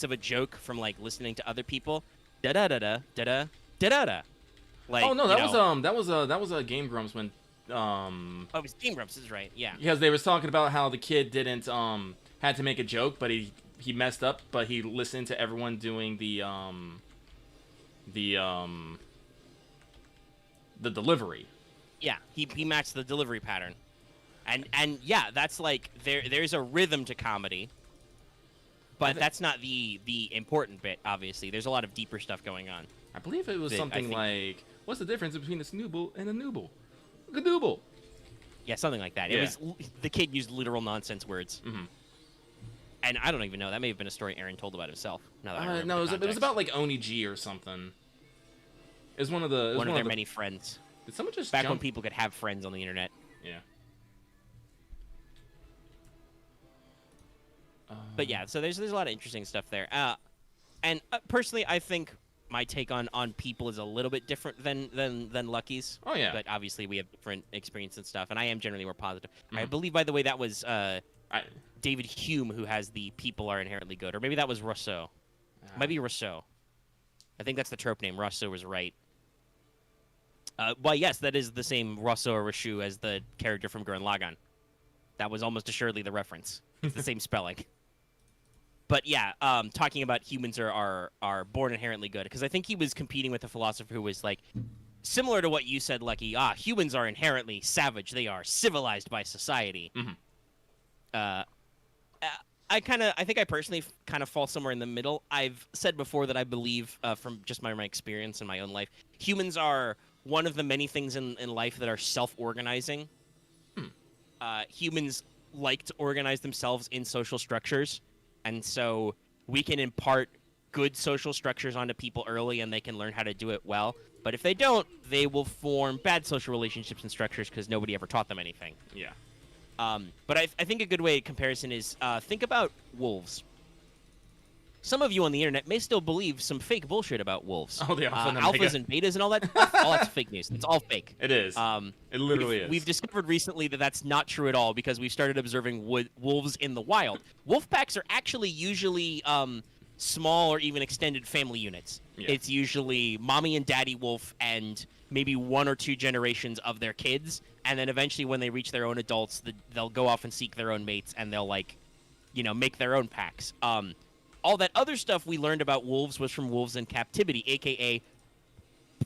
[SPEAKER 2] of a joke from like listening to other people. Da da da da da da da da. Like,
[SPEAKER 1] oh no, that was Game Grumps when
[SPEAKER 2] Oh, it was Game Grumps, is right. Yeah.
[SPEAKER 1] Because they was talking about how the kid didn't had to make a joke, but he messed up, but he listened to everyone doing the delivery.
[SPEAKER 2] Yeah, he matched the delivery pattern. And yeah, that's like there's a rhythm to comedy. But that's not the important bit, obviously. There's a lot of deeper stuff going on.
[SPEAKER 1] I believe it was something like, what's the difference between a snooble and a nooble? Gadooble.
[SPEAKER 2] Yeah, something like that.
[SPEAKER 1] Yeah.
[SPEAKER 2] It was the kid used literal nonsense words.
[SPEAKER 1] Mm-hmm.
[SPEAKER 2] And I don't even know. That may have been a story Aaron told about himself. Now that I remember
[SPEAKER 1] no,
[SPEAKER 2] the
[SPEAKER 1] it was about like Oni G or something. It was one of
[SPEAKER 2] their many friends.
[SPEAKER 1] Did someone just
[SPEAKER 2] back when people could have friends on the internet?
[SPEAKER 1] Yeah.
[SPEAKER 2] But yeah, so there's a lot of interesting stuff there. And personally, I think my take on people is a little bit different than Lucky's.
[SPEAKER 1] Oh yeah.
[SPEAKER 2] But obviously we have different experience and stuff, and I am generally more positive. Mm-hmm. I believe, by the way, that was David Hume who has the people are inherently good, or maybe that was Rousseau. Might be Rousseau. I think that's the trope name. Rousseau was right. Well, yes, that is the same Rousseau or Rousseau as the character from Gurren Lagann. That was almost assuredly the reference. It's the same spelling. But yeah, talking about humans are born inherently good, because I think he was competing with a philosopher who was like, similar to what you said, Lucky. Humans are inherently savage. They are civilized by society.
[SPEAKER 1] Mm-hmm.
[SPEAKER 2] I think I personally kind of fall somewhere in the middle. I've said before that I believe, from just my experience in my own life, humans are one of the many things in life that are self-organizing. Humans like to organize themselves in social structures, and so we can impart good social structures onto people early, and they can learn how to do it well. But if they don't, they will form bad social relationships and structures because nobody ever taught them anything.
[SPEAKER 1] Yeah.
[SPEAKER 2] But I think a good way of comparison is think about wolves. Some of you on the internet may still believe some fake bullshit about wolves.
[SPEAKER 1] Oh, the alpha and
[SPEAKER 2] alphas and betas and all that stuff. All that's fake news. It's all fake.
[SPEAKER 1] It is. It literally is.
[SPEAKER 2] We've discovered recently that that's not true at all, because we've started observing wolves in the wild. Wolf packs are actually usually small or even extended family units. Yeah. It's usually mommy and daddy wolf and maybe one or two generations of their kids, and then eventually when they reach their own adults, they'll go off and seek their own mates, and they'll make their own packs. All that other stuff we learned about wolves was from Wolves in Captivity, a.k.a.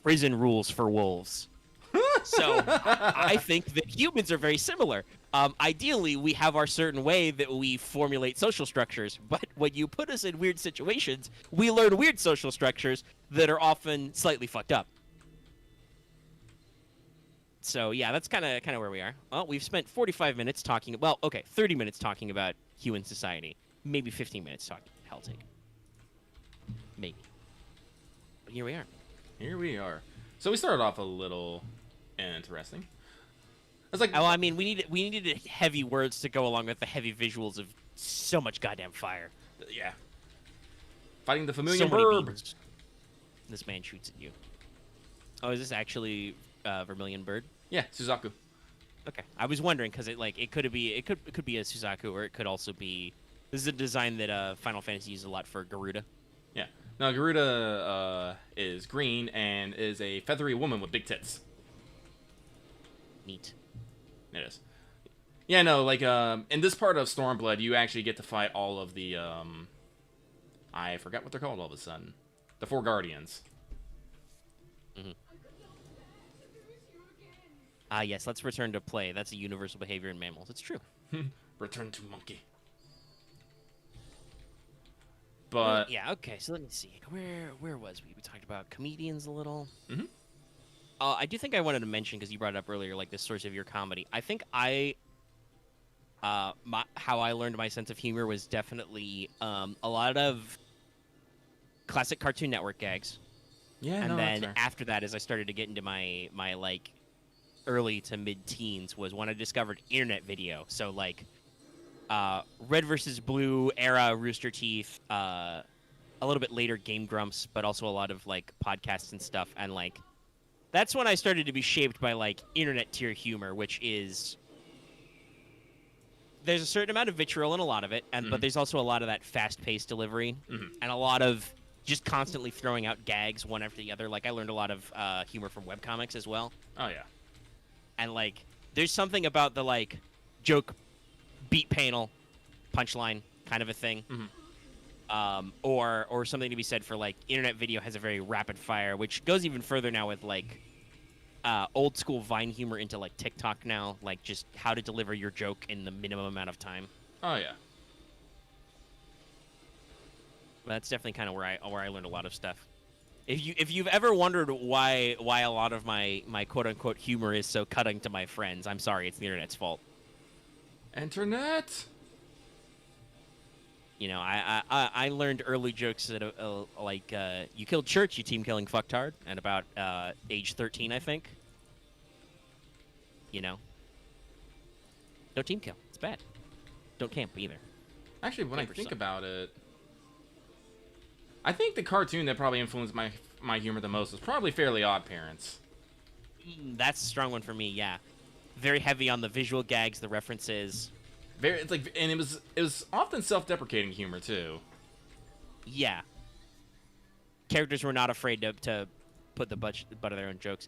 [SPEAKER 2] prison rules for wolves. So I think that humans are very similar. Ideally, we have our certain way that we formulate social structures, but when you put us in weird situations, we learn weird social structures that are often slightly fucked up. So yeah, that's kind of where we are. Well, we've spent 45 minutes talking. Well, okay, 30 minutes talking about human society. Maybe 15 minutes talking Helltaker. Maybe. But here we are.
[SPEAKER 1] Here we are. So we started off a little interesting. It's like,
[SPEAKER 2] well, I mean, we needed heavy words to go along with the heavy visuals of so much goddamn fire.
[SPEAKER 1] Yeah. Fighting the familiar
[SPEAKER 2] so
[SPEAKER 1] verb.
[SPEAKER 2] Beams. This man shoots at you. Oh, is this actually Vermilion Bird?
[SPEAKER 1] Yeah, Suzaku.
[SPEAKER 2] Okay. I was wondering because it could be a Suzaku, or it could also be. This is a design that Final Fantasy uses a lot for Garuda.
[SPEAKER 1] Yeah. Now Garuda is green and is a feathery woman with big tits.
[SPEAKER 2] Neat.
[SPEAKER 1] It is. Yeah, no, like in this part of Stormblood, you actually get to fight all of the I forgot what they're called all of a sudden. The 4 Guardians.
[SPEAKER 2] Mm-hmm. Yes, let's return to play. That's a universal behavior in mammals. It's true.
[SPEAKER 1] Return to monkey. But
[SPEAKER 2] yeah, okay. So let me see. Where was we? We talked about comedians a little.
[SPEAKER 1] Mm-hmm.
[SPEAKER 2] I do think I wanted to mention, because you brought it up earlier, like the source of your comedy. I think how I learned my sense of humor was definitely a lot of classic Cartoon Network gags.
[SPEAKER 1] Yeah,
[SPEAKER 2] and then after that, as I started to get into my like early to mid-teens, was when I discovered internet video. So like Red versus Blue era Rooster Teeth, a little bit later Game Grumps, but also a lot of like podcasts and stuff. And like that's when I started to be shaped by like internet tier humor, which is there's a certain amount of vitriol in a lot of it, and but there's also a lot of that fast-paced delivery and a lot of just constantly throwing out gags one after the other. Like I learned a lot of humor from webcomics as well.
[SPEAKER 1] Oh yeah.
[SPEAKER 2] And like there's something about the like joke beat panel punchline kind of a thing. Or something to be said for like internet video has a very rapid fire, which goes even further now with like old school Vine humor into like TikTok now, like just how to deliver your joke in the minimum amount of time.
[SPEAKER 1] Oh yeah.
[SPEAKER 2] That's definitely kind of where I learned a lot of stuff. If you've ever wondered why a lot of my quote unquote humor is so cutting to my friends, I'm sorry, it's the internet's fault.
[SPEAKER 1] Internet.
[SPEAKER 2] You know, I learned early jokes that like you killed church, you team killing fucktard, at about age 13, I think. You know, don't team kill. It's bad. Don't camp either.
[SPEAKER 1] Actually, when I think about it, I think the cartoon that probably influenced my humor the most was probably Fairly Odd Parents.
[SPEAKER 2] That's a strong one for me. Yeah, very heavy on the visual gags, the references.
[SPEAKER 1] It's like, and it was often self-deprecating humor too.
[SPEAKER 2] Yeah. Characters were not afraid to put the butt of their own jokes.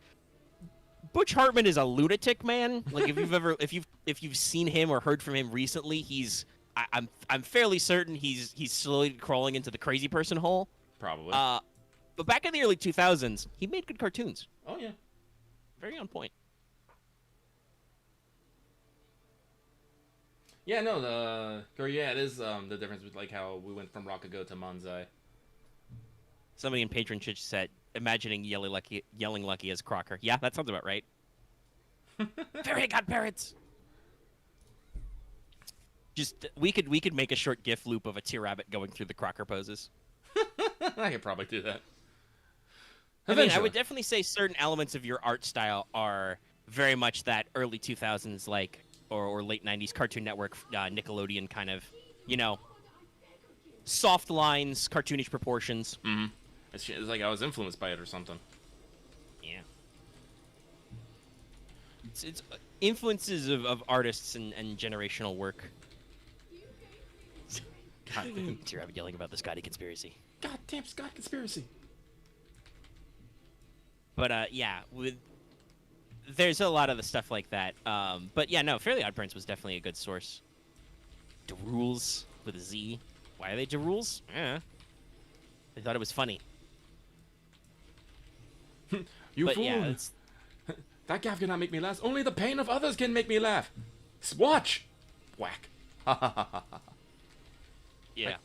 [SPEAKER 2] Butch Hartman is a lunatic, man. Like if you've seen him or heard from him recently, I'm fairly certain he's slowly crawling into the crazy person hole.
[SPEAKER 1] Probably.
[SPEAKER 2] But back in the early 2000s, he made good cartoons.
[SPEAKER 1] Oh yeah.
[SPEAKER 2] Very on point.
[SPEAKER 1] Yeah, no, it is the difference with like how we went from Rakugo to Manzai.
[SPEAKER 2] Somebody in Patron Chich said, imagining yelling Lucky as Crocker. Yeah, that sounds about right. Fairy godparents. Just we could make a short GIF loop of a Tear Rabbit going through the Crocker poses.
[SPEAKER 1] I could probably do that.
[SPEAKER 2] I mean, I would definitely say certain elements of your art style are very much that early 2000s like. Or late 90s Cartoon Network, Nickelodeon kind of, you know, soft lines, cartoonish proportions.
[SPEAKER 1] Mm-hmm. It's like I was influenced by it or something.
[SPEAKER 2] Yeah. It's influences of artists and generational work.
[SPEAKER 1] Goddamn.
[SPEAKER 2] Tear Rabbit yelling about the Scotty conspiracy.
[SPEAKER 1] Goddamn Scotty conspiracy.
[SPEAKER 2] But, yeah, there's a lot of the stuff like that. But yeah, no, Fairly Odd Parents was definitely a good source. Derules with a Z. Why are they Derules? Yeah. They thought it was funny.
[SPEAKER 1] You
[SPEAKER 2] but
[SPEAKER 1] fool.
[SPEAKER 2] Yeah,
[SPEAKER 1] that gaff cannot make me laugh. Only the pain of others can make me laugh. Watch. Whack.
[SPEAKER 2] Yeah.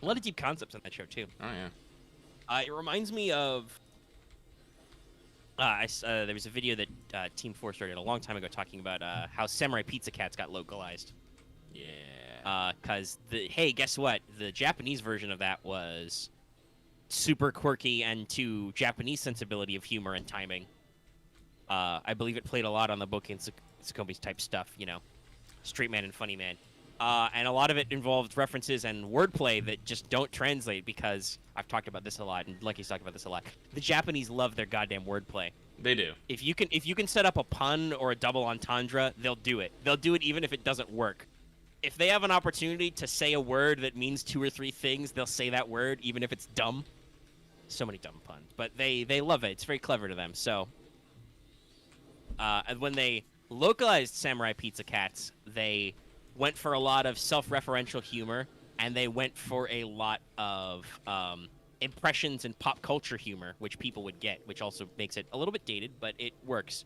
[SPEAKER 2] A lot of deep concepts in that show, too.
[SPEAKER 1] Oh, yeah.
[SPEAKER 2] It reminds me of... there was a video that Team 4 started a long time ago talking about how Samurai Pizza Cats got localized.
[SPEAKER 1] Yeah.
[SPEAKER 2] Because, hey, guess what? The Japanese version of that was super quirky and to Japanese sensibility of humor and timing. I believe it played a lot on the Boken Tsukomi's type stuff, you know, straight man and funny man. And a lot of it involved references and wordplay that just don't translate because I've talked about this a lot, and Lucky's talked about this a lot. The Japanese love their goddamn wordplay.
[SPEAKER 1] They do.
[SPEAKER 2] If you can set up a pun or a double entendre, they'll do it. They'll do it even if it doesn't work. If they have an opportunity to say a word that means 2 or 3 things, they'll say that word even if it's dumb. So many dumb puns, but they love it. It's very clever to them. So, and when they localized Samurai Pizza Cats, they went for a lot of self-referential humor, and they went for a lot of impressions and pop culture humor, which people would get, which also makes it a little bit dated, but it works.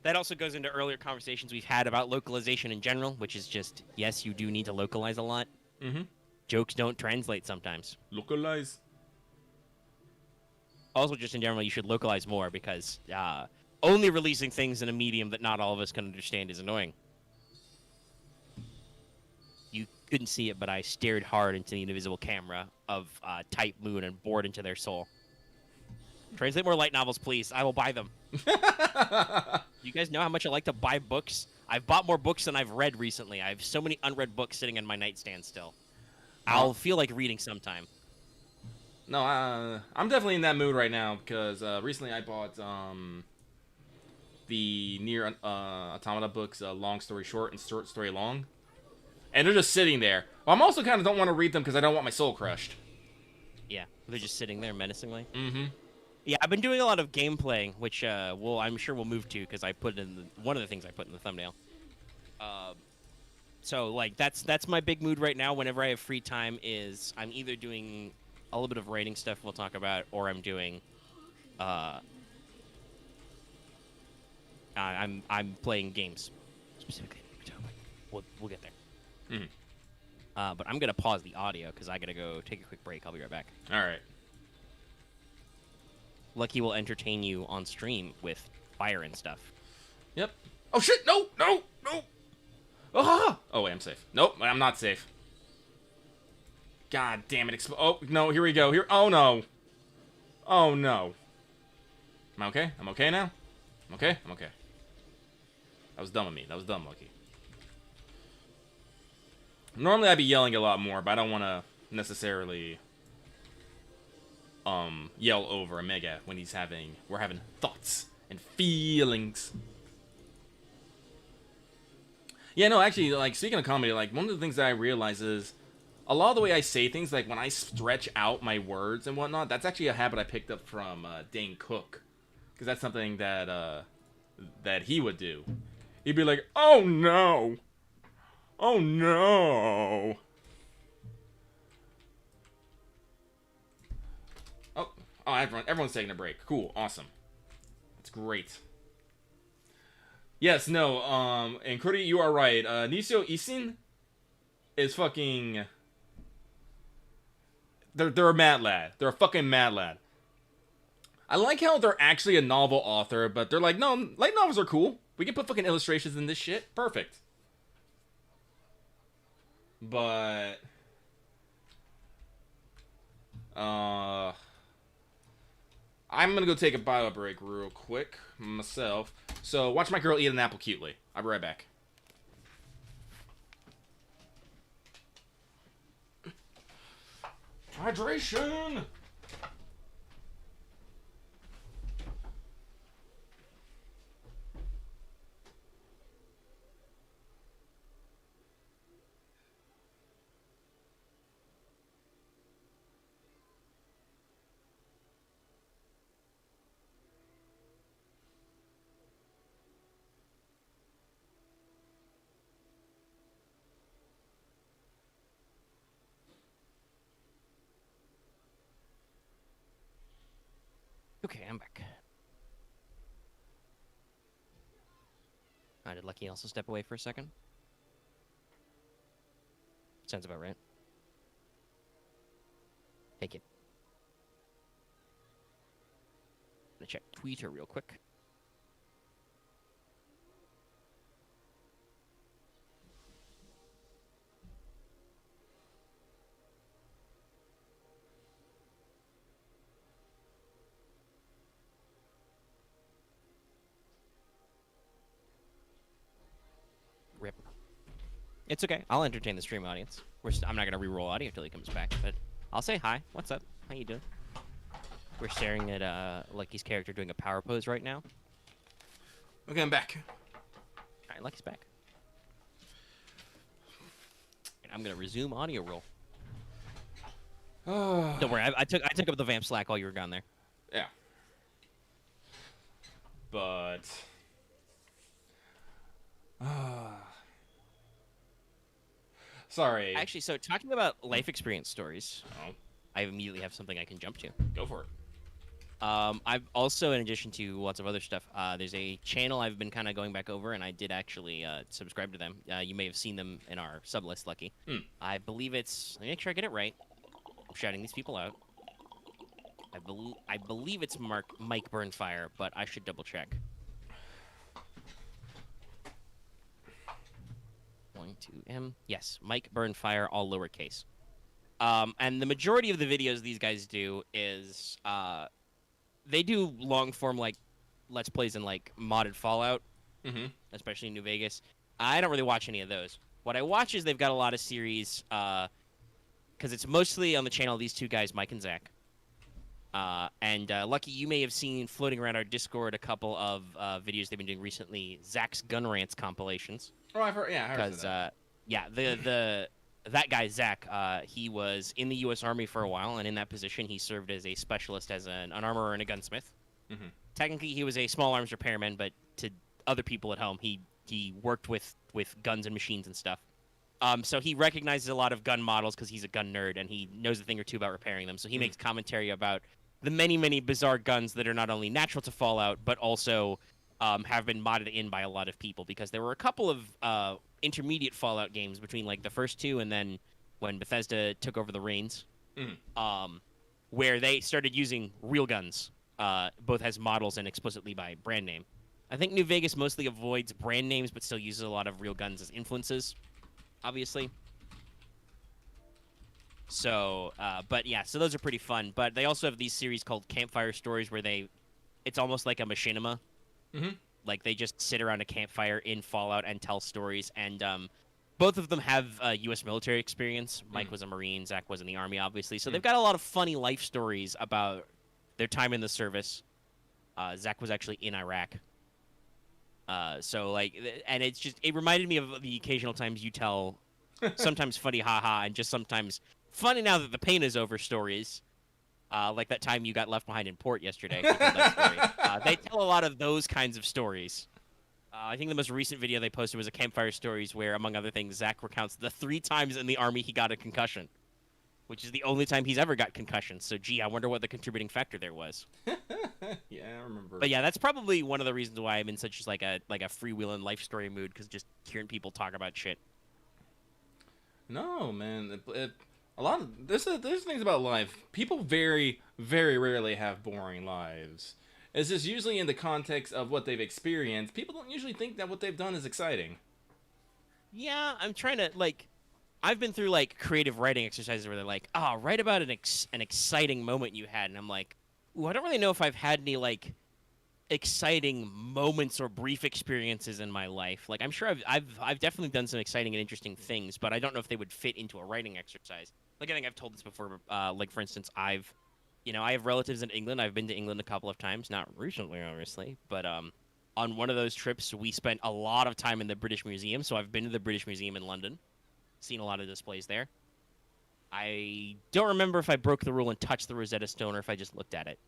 [SPEAKER 2] That also goes into earlier conversations we've had about localization in general, which is just, yes, you do need to localize a lot.
[SPEAKER 1] Mm-hmm.
[SPEAKER 2] Jokes don't translate sometimes.
[SPEAKER 1] Localize.
[SPEAKER 2] Also, just in general, you should localize more, because only releasing things in a medium that not all of us can understand is annoying. You couldn't see it, but I stared hard into the invisible camera of Type Moon and bored into their soul. Translate more light novels, please. I will buy them. You guys know how much I like to buy books? I've bought more books than I've read recently. I have so many unread books sitting in my nightstand still. I'll feel like reading sometime.
[SPEAKER 1] No, I'm definitely in that mood right now, because recently I bought the Nier Automata books, Long Story Short and Short Story Long. And they're just sitting there. Well, I'm also kind of don't want to read them because I don't want my soul crushed.
[SPEAKER 2] Yeah, they're just sitting there menacingly.
[SPEAKER 1] Mm-hmm.
[SPEAKER 2] Yeah, I've been doing a lot of game playing, which I'm sure we'll move to, because I put in one of the things I put in the thumbnail. So like that's my big mood right now. Whenever I have free time, is I'm either doing a little bit of writing stuff we'll talk about, or I'm doing I'm playing games specifically. We'll get there.
[SPEAKER 1] Mm-hmm.
[SPEAKER 2] But I'm gonna pause the audio because I gotta go take a quick break. I'll be right back.
[SPEAKER 1] All right.
[SPEAKER 2] Lucky will entertain you on stream with fire and stuff.
[SPEAKER 1] Yep. Oh shit! No! No! No! Ah! Oh wait, I'm safe. Nope, I'm not safe. God damn it! Oh no! Here we go. Here. Oh no! Oh no! Am I okay? I'm okay now. I'm okay. I'm okay. That was dumb of me. That was dumb, Lucky. Normally I'd be yelling a lot more, but I don't want to necessarily yell over Omega when we're having thoughts and feelings. Yeah, no, actually, like, speaking of comedy, like, one of the things that I realize is a lot of the way I say things, like, when I stretch out my words and whatnot, that's actually a habit I picked up from Dane Cook. Because that's something that, that he would do. He'd be like, oh no! Oh no! Oh, everyone's taking a break. Cool, awesome. That's great. Yes, no, and Cody, you are right. Nisio Isin is fucking... They're a mad lad. They're a fucking mad lad. I like how they're actually a novel author, but they're like, no, light novels are cool. We can put fucking illustrations in this shit. Perfect. But... I'm gonna go take a bio break real quick myself. So watch my girl eat an apple cutely. I'll be right back. Hydration!
[SPEAKER 2] Okay, I'm back. Did Lucky also step away for a second? Sounds about right. Take it. Gonna check Twitter real quick. Rip. It's okay. I'll entertain the stream audience. I'm not gonna re-roll audio until he comes back, but I'll say hi. What's up? How you doing? We're staring at Lucky's character doing a power pose right now.
[SPEAKER 1] Okay, I'm back.
[SPEAKER 2] All right, Lucky's back. And I'm gonna resume audio roll. Don't worry, I took up the vamp slack while you were gone there.
[SPEAKER 1] Yeah. But sorry.
[SPEAKER 2] Actually, so talking about life experience stories,
[SPEAKER 1] Oh,
[SPEAKER 2] I immediately have something I can jump to.
[SPEAKER 1] go for it.
[SPEAKER 2] I've also, in addition to lots of other stuff, there's a channel I've been kind of going back over, and I did actually subscribe to them. You may have seen them in our sub list, Lucky. I believe it's. Let me make sure I get it right. I'm shouting these people out. I believe it's Mike Burnfire, but I should double check. 12M. Yes, Mike Burnfire, all lowercase. And the majority of the videos these guys do is they do long form like let's plays in like modded Fallout, especially in New Vegas. I don't really watch any of those. What I watch is they've got a lot of series because it's mostly on the channel of these two guys, Mike and Zach. And Lucky, you may have seen floating around our Discord a couple of videos they've been doing recently, Zach's Gun Rants compilations.
[SPEAKER 1] Oh, I've heard. Yeah, I heard that.
[SPEAKER 2] Yeah, that guy Zach, he was in the U.S. Army for a while, and in that position, he served as a specialist as an armorer and a gunsmith. Technically, he was a small arms repairman, but to other people at home, he worked with guns and machines and stuff. So he recognizes a lot of gun models because he's a gun nerd, and he knows a thing or two about repairing them. So he makes commentary about the many, many bizarre guns that are not only natural to Fallout, but also have been modded in by a lot of people, because there were a couple of intermediate Fallout games between like the first two and then when Bethesda took over the reins, where they started using real guns, both as models and explicitly by brand name. I think New Vegas mostly avoids brand names, but still uses a lot of real guns as influences, obviously. So, but yeah, so those are pretty fun. But they also have these series called Campfire Stories where it's almost like a machinima. Like they just sit around a campfire in Fallout and tell stories. And both of them have U.S. military experience. Mike was a Marine, Zach was in the Army, obviously. So they've got a lot of funny life stories about their time in the service. Zach was actually in Iraq. So like, and it reminded me of the occasional times you tell sometimes funny haha and just sometimes funny now that the pain is over stories. Like that time you got left behind in port yesterday. You told that story. They tell a lot of those kinds of stories. I think the most recent video they posted was a Campfire Stories where, among other things, Zach recounts the 3 times in the Army he got a concussion, which is the only time he's ever got concussions. So, gee, I wonder what the contributing factor there was.
[SPEAKER 1] Yeah, I remember.
[SPEAKER 2] But yeah, that's probably one of the reasons why I'm in such like a freewheeling life story mood, because just hearing people talk about shit.
[SPEAKER 1] No, man. A lot of there's things about life. People very, very rarely have boring lives. It's just usually in the context of what they've experienced. People don't usually think that what they've done is exciting.
[SPEAKER 2] Yeah, I'm trying to I've been through like creative writing exercises where they're like, "Oh, write about an exciting moment you had," and I'm like, "Ooh, I don't really know if I've had any like exciting moments or brief experiences in my life. Like, I'm sure I've definitely done some exciting and interesting things, but I don't know if they would fit into a writing exercise." Like, I think I've told this before. Like, for instance, I have relatives in England. I've been to England a couple of times, not recently, obviously, but on one of those trips, we spent a lot of time in the British Museum. So I've been to the British Museum in London, seen a lot of displays there. I don't remember if I broke the rule and touched the Rosetta Stone or if I just looked at it.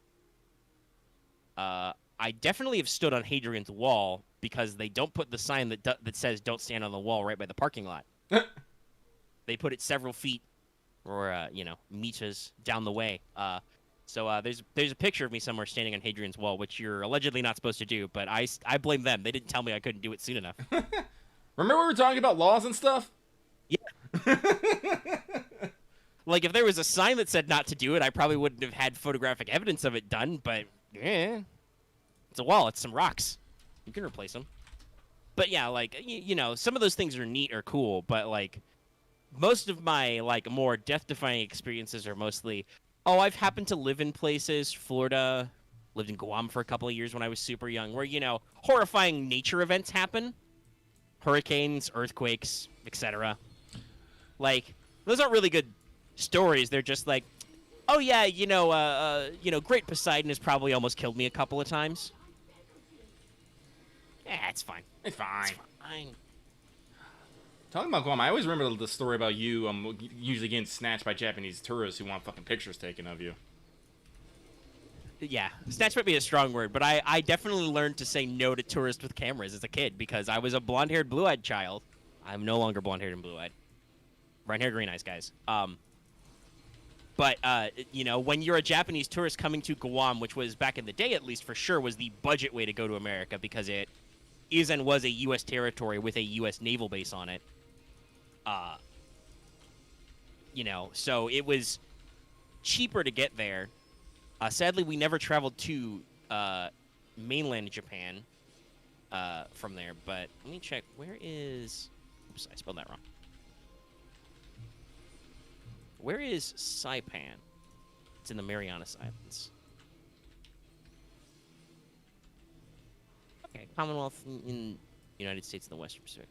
[SPEAKER 2] I definitely have stood on Hadrian's Wall because they don't put the sign that says "Don't stand on the wall" right by the parking lot. They put it several feet or meters down the way. So there's a picture of me somewhere standing on Hadrian's Wall, which you're allegedly not supposed to do, but I blame them. They didn't tell me I couldn't do it soon enough.
[SPEAKER 1] Remember we were talking about laws and stuff?
[SPEAKER 2] Yeah. Like, if there was a sign that said not to do it, I probably wouldn't have had photographic evidence of it done, but yeah. It's a wall. It's some rocks. You can replace them. But yeah, like, some of those things are neat or cool, but like, most of my like more death-defying experiences are mostly, I've happened to live in places, Florida, lived in Guam for a couple of years when I was super young, where, horrifying nature events happen. Hurricanes, earthquakes, etc. Like, those aren't really good stories. They're just like, oh yeah, Great Poseidon has probably almost killed me a couple of times. Yeah, it's fine.
[SPEAKER 1] It's fine.
[SPEAKER 2] It's fine.
[SPEAKER 1] Talking about Guam, I always remember the story about you usually getting snatched by Japanese tourists who want fucking pictures taken of you.
[SPEAKER 2] Yeah, snatch might be a strong word, but I definitely learned to say no to tourists with cameras as a kid because I was a blonde-haired, blue-eyed child. I'm no longer blonde-haired and blue-eyed. Brown hair, green eyes, guys. But when you're a Japanese tourist coming to Guam, which was back in the day, at least for sure, was the budget way to go to America because it is and was a U.S. territory with a U.S. naval base on it. So it was cheaper to get there. Sadly, we never traveled to mainland Japan from there. But let me check. Where is? Oops, I spelled that wrong. Where is Saipan? It's in the Marianas Islands. Okay, Commonwealth in United States in the Western Pacific.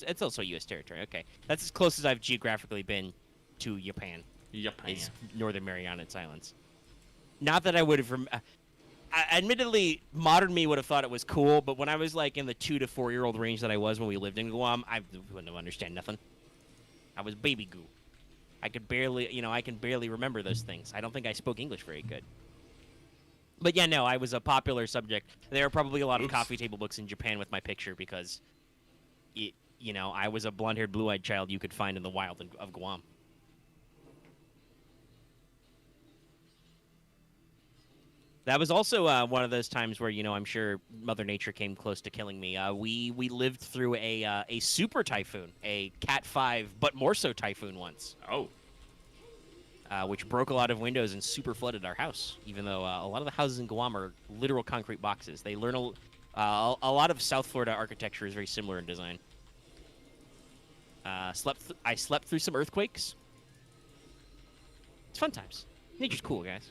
[SPEAKER 2] It's also U.S. territory. Okay, that's as close as I've geographically been to Japan. Is Northern Marianas Islands. Not that I would have. Admittedly, modern me would have thought it was cool, but when I was like in the 2 to 4 year old range that I was when we lived in Guam, I wouldn't have understand nothing. I was baby goo. I can barely remember those things. I don't think I spoke English very good. But yeah, no, I was a popular subject. There are probably a lot of coffee table books in Japan with my picture because, I was a blonde-haired, blue-eyed child you could find in the wild of Guam. That was also one of those times where, I'm sure Mother Nature came close to killing me. We lived through a super typhoon, a Cat 5, but more so typhoon once.
[SPEAKER 1] Oh.
[SPEAKER 2] Which broke a lot of windows and super flooded our house, even though a lot of the houses in Guam are literal concrete boxes. They learn a lot of South Florida architecture is very similar in design. I slept through some earthquakes. It's fun times. Nature's cool, guys.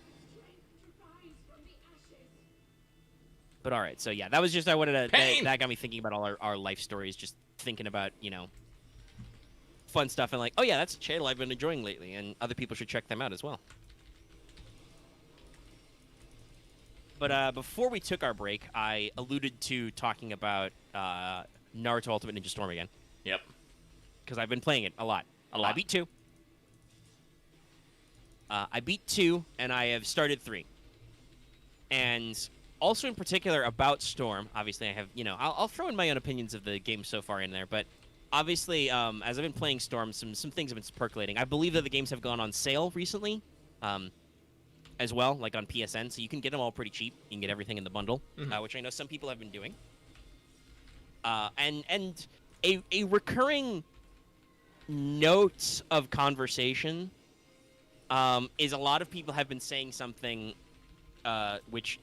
[SPEAKER 2] But all right, so yeah, that was just I wanted to. That got me thinking about all our life stories. Just thinking about fun stuff and like, oh yeah, that's a channel I've been enjoying lately, and other people should check them out as well. But before we took our break, I alluded to talking about Naruto Ultimate Ninja Storm again.
[SPEAKER 1] Yep.
[SPEAKER 2] Because I've been playing it a lot. I beat 2. I beat 2, and I have started 3. And also in particular about Storm, obviously I have, I'll throw in my own opinions of the game so far in there, but obviously as I've been playing Storm, some things have been percolating. I believe that the games have gone on sale recently as well, like on PSN, so you can get them all pretty cheap. You can get everything in the bundle, which I know some people have been doing. And a recurring note of conversation is a lot of people have been saying something which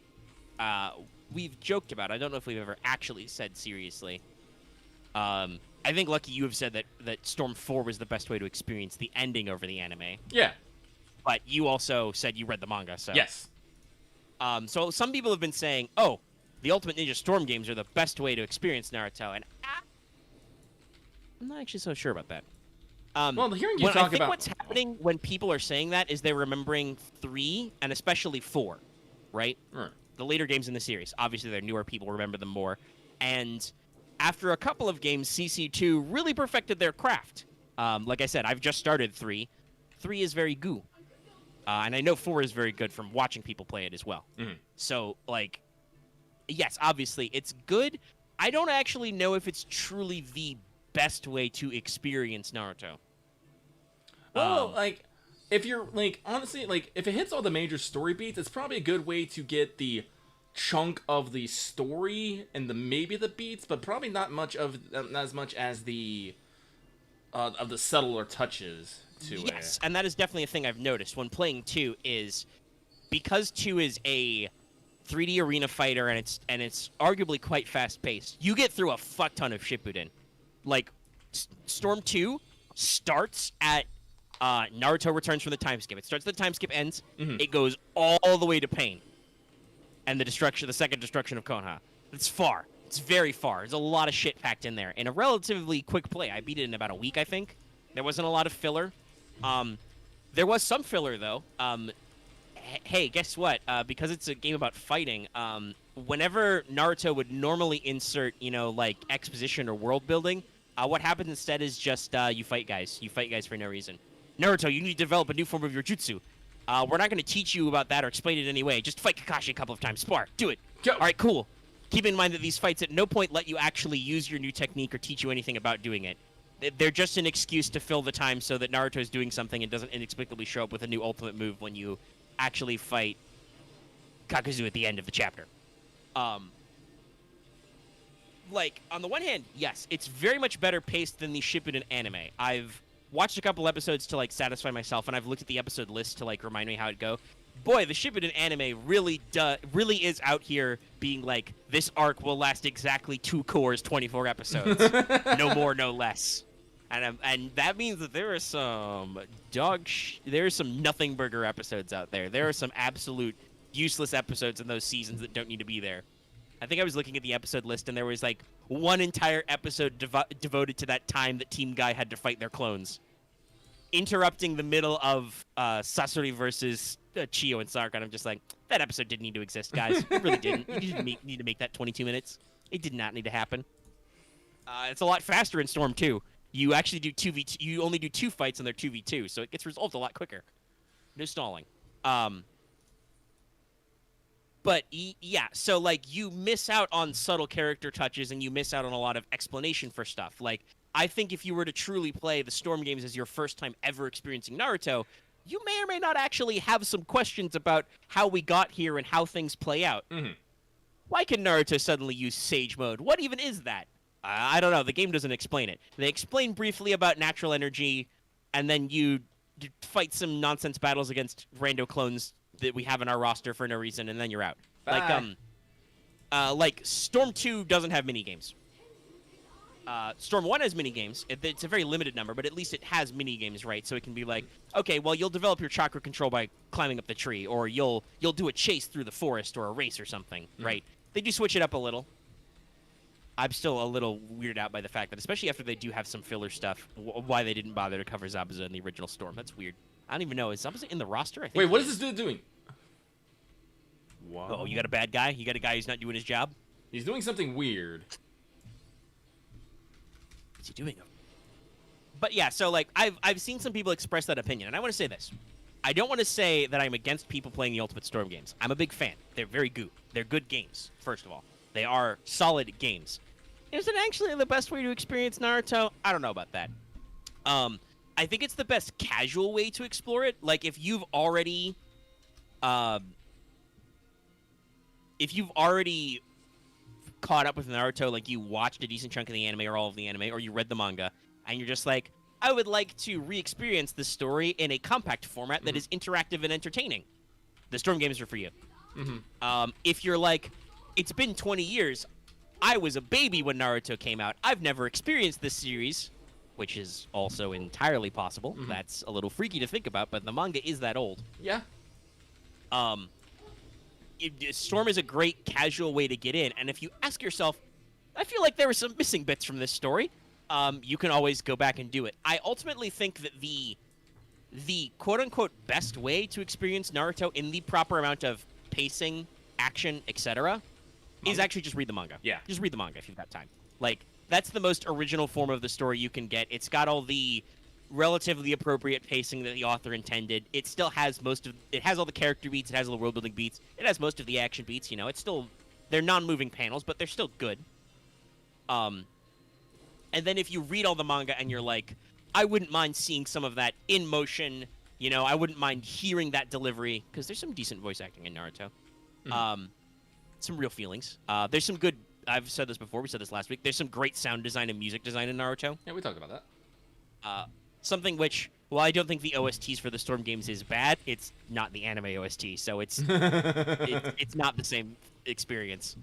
[SPEAKER 2] we've joked about. I don't know if we've ever actually said seriously. I think, Lucky, you have said that Storm 4 was the best way to experience the ending over the anime.
[SPEAKER 1] Yeah.
[SPEAKER 2] But you also said you read the manga, so...
[SPEAKER 1] Yes.
[SPEAKER 2] So some people have been saying, oh, the Ultimate Ninja Storm games are the best way to experience Naruto, and I'm not actually so sure about that.
[SPEAKER 1] Well, hearing you talk about... I
[SPEAKER 2] think what's happening when people are saying that is they're remembering 3, and especially 4, right?
[SPEAKER 1] Right.
[SPEAKER 2] The later games in the series. Obviously, they're newer, people remember them more. And after a couple of games, CC2 really perfected their craft. Like I said, I've just started 3. 3 is very goo. And I know 4 is very good from watching people play it as well. Mm-hmm. So, yes, obviously, it's good. I don't actually know if it's truly the best way to experience Naruto.
[SPEAKER 1] Well, if you're, honestly, if it hits all the major story beats, it's probably a good way to get the chunk of the story and maybe the beats, but probably not as much as the of the subtler touches to it.
[SPEAKER 2] Yes, and that is definitely a thing I've noticed when playing 2 is because 2 is a 3D arena fighter and it's arguably quite fast paced. You get through a fuck ton of Shippuden. Storm 2 starts at Naruto returns from the time skip. It starts at the time skip ends. Mm-hmm. It goes all the way to Pain. And the second destruction of Konoha. It's far. It's very far. There's a lot of shit packed in there. In a relatively quick play. I beat it in about a week, I think. There wasn't a lot of filler. There was some filler, though. hey, guess what? Because it's a game about fighting, whenever Naruto would normally insert, like exposition or world building, what happens instead is just you fight guys. You fight guys for no reason. Naruto, you need to develop a new form of your jutsu. We're not going to teach you about that or explain it anyway. Just fight Kakashi a couple of times. Spar. Do it.
[SPEAKER 1] Go.
[SPEAKER 2] All right, cool. Keep in mind that these fights at no point let you actually use your new technique or teach you anything about doing it. They're just an excuse to fill the time so that Naruto's doing something and doesn't inexplicably show up with a new ultimate move when you actually fight Kakuzu at the end of the chapter. Like, on the one hand, yes, it's very much better paced than the Shippuden anime. I've watched a couple episodes to, like, satisfy myself, and I've looked at the episode list to, like, remind me how it go. Boy, the Shippuden anime really is out here being like, this arc will last exactly 2 cores, 24 episodes. No more, no less. And that means that there are some there are some nothing burger episodes out there. There are some absolute useless episodes in those seasons that don't need to be there. I think I was looking at the episode list, and there was like one entire episode devoted to that time that Team Guy had to fight their clones, interrupting the middle of Sasori versus Chiyo and Sark. And I'm just like, that episode didn't need to exist, guys. It really didn't. You didn't need to make that 22 minutes. It did not need to happen. It's a lot faster in Storm 2. You actually do 2v2. You only do 2 fights, and they're 2v2, so it gets resolved a lot quicker. No stalling. But yeah, so like you miss out on subtle character touches, and you miss out on a lot of explanation for stuff. Like, I think if you were to truly play the Storm games as your first time ever experiencing Naruto, you may or may not actually have some questions about how we got here and how things play out.
[SPEAKER 1] Mm-hmm.
[SPEAKER 2] Why can Naruto suddenly use Sage Mode? What even is that? I don't know. The game doesn't explain it. They explain briefly about natural energy, and then you fight some nonsense battles against rando clones that we have in our roster for no reason, and then you're out.
[SPEAKER 1] Bye.
[SPEAKER 2] Like Storm 2 doesn't have minigames. Storm 1 has minigames. It's a very limited number, but at least it has minigames, right? So it can be like, okay, well, you'll develop your chakra control by climbing up the tree, or you'll do a chase through the forest or a race or something, right? They do switch it up a little. I'm still a little weirded out by the fact that, especially after they do have some filler stuff, why they didn't bother to cover Zabuza in the original Storm. That's weird. I don't even know. Is Zabuza in the roster? I think
[SPEAKER 1] Wait, what is this dude doing?
[SPEAKER 2] Oh, you got a bad guy? You got a guy who's not doing his job?
[SPEAKER 1] He's doing something weird.
[SPEAKER 2] What's he doing? But yeah, so like I've seen some people express that opinion, and I want to say this. I don't want to say that I'm against people playing the Ultimate Storm games. I'm a big fan. They're very good. They're good games, first of all. They are solid games. Is it actually the best way to experience Naruto? I don't know about that. I think it's the best casual way to explore it. Like, if you've already caught up with Naruto, like you watched a decent chunk of the anime or all of the anime, or you read the manga, and you're just like, I would like to re-experience this story in a compact format that is interactive and entertaining. The Storm games are for you. If you're like, it's been 20 years, I was a baby when Naruto came out, I've never experienced this series, which is also entirely possible. That's a little freaky to think about, but the manga is that old.
[SPEAKER 1] Yeah.
[SPEAKER 2] Storm is a great casual way to get in, and if you ask yourself, I feel like there were some missing bits from this story, you can always go back and do it. I ultimately think that the quote-unquote best way to experience Naruto in the proper amount of pacing, action, etc., is actually just read the manga.
[SPEAKER 1] Yeah.
[SPEAKER 2] Just read the manga if you've got time. Like, that's the most original form of the story you can get. It's got all the relatively appropriate pacing that the author intended. It still has it has all the character beats, it has all the world-building beats, it has most of the action beats, you know. It's still, they're non-moving panels, but they're still good. And then if you read all the manga and you're like, I wouldn't mind seeing some of that in motion, you know, I wouldn't mind hearing that delivery, because there's some decent voice acting in Naruto. Some real feelings. There's some good, I've said this before, we said this last week, there's some great sound design and music design in Naruto.
[SPEAKER 1] Yeah, we talked about that.
[SPEAKER 2] Something which, well, I don't think the OSTs for the Storm games is bad, it's not the anime OST, so it's it's not the same experience.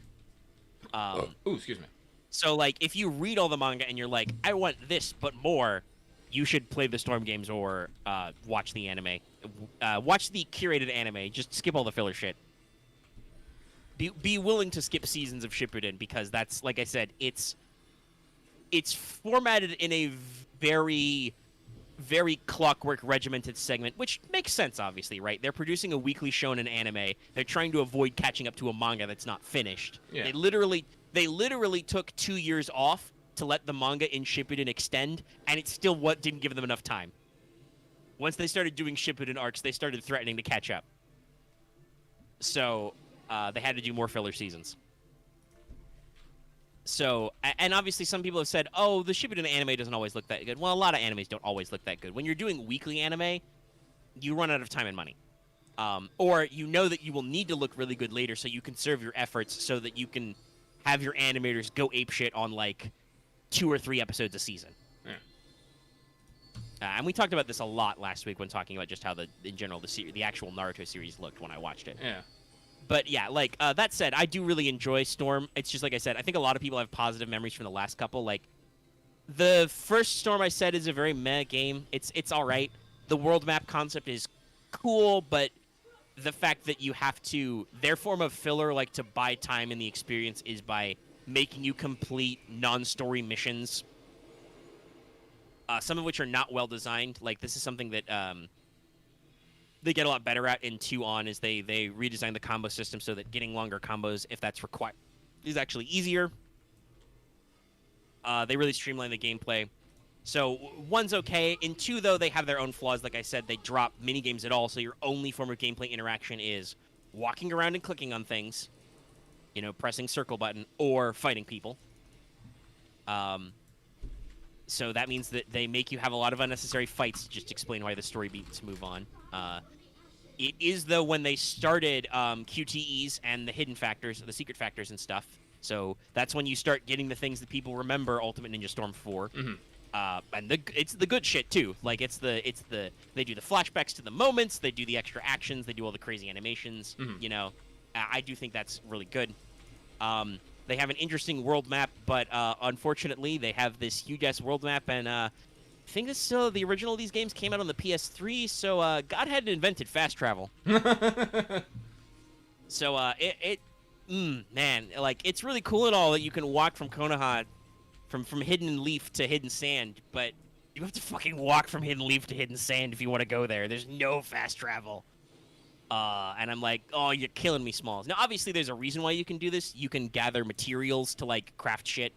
[SPEAKER 1] Ooh, excuse me.
[SPEAKER 2] So, like, if you read all the manga and you're like, I want this but more, you should play the Storm games or watch the anime. Watch the curated anime, just skip all the filler shit. Be willing to skip seasons of Shippuden, because that's, like I said, it's formatted in a very very clockwork regimented segment, which makes sense, obviously, right? They're producing a weekly shonen anime. They're trying to avoid catching up to a manga that's not finished.
[SPEAKER 1] Yeah.
[SPEAKER 2] They literally took 2 years off to let the manga in Shippuden extend, and it still didn't give them enough time. Once they started doing Shippuden arcs, they started threatening to catch up. So they had to do more filler seasons. So, and obviously some people have said, oh, the Shippuden anime doesn't always look that good. Well, a lot of animes don't always look that good. When you're doing weekly anime, you run out of time and money. Or you know that you will need to look really good later so you conserve your efforts so that you can have your animators go apeshit on, like, 2 or 3 episodes a season.
[SPEAKER 1] Yeah.
[SPEAKER 2] And we talked about this a lot last week when talking about just how, in general, the actual Naruto series looked when I watched it.
[SPEAKER 1] Yeah.
[SPEAKER 2] But yeah, like, that said, I do really enjoy Storm. It's just like I said, I think a lot of people have positive memories from the last couple. Like, the first Storm I said is a very meh game. It's all right. The world map concept is cool, but the fact that you have to, their form of filler, like, to buy time in the experience is by making you complete non-story missions, some of which are not well designed. Like, this is something that they get a lot better at in 2 on, is they redesign the combo system so that getting longer combos, if that's required, is actually easier. They really streamline the gameplay. So 1's okay. In 2, though, they have their own flaws. Like I said, they drop minigames at all, so your only form of gameplay interaction is walking around and clicking on things, you know, pressing circle button, or fighting people. So that means that they make you have a lot of unnecessary fights to just explain why the story beats move on. It is, though, when they started QTEs and the hidden factors, the secret factors and stuff. So that's when you start getting the things that people remember Ultimate Ninja Storm for.
[SPEAKER 1] Mm-hmm.
[SPEAKER 2] And it's the good shit too. Like they do the flashbacks to the moments, they do the extra actions, they do all the crazy animations.
[SPEAKER 1] Mm-hmm.
[SPEAKER 2] You know, I do think that's really good. They have an interesting world map, but unfortunately, they have this huge ass world map, and I think this still the original of these games came out on the PS3, so God hadn't invented fast travel. So man, like, it's really cool and all that you can walk from Konoha, from Hidden Leaf to Hidden Sand, but you have to fucking walk from Hidden Leaf to Hidden Sand if you want to go there. There's no fast travel. And I'm like, oh, you're killing me, Smalls. Now, obviously, there's a reason why you can do this. You can gather materials to, like, craft shit.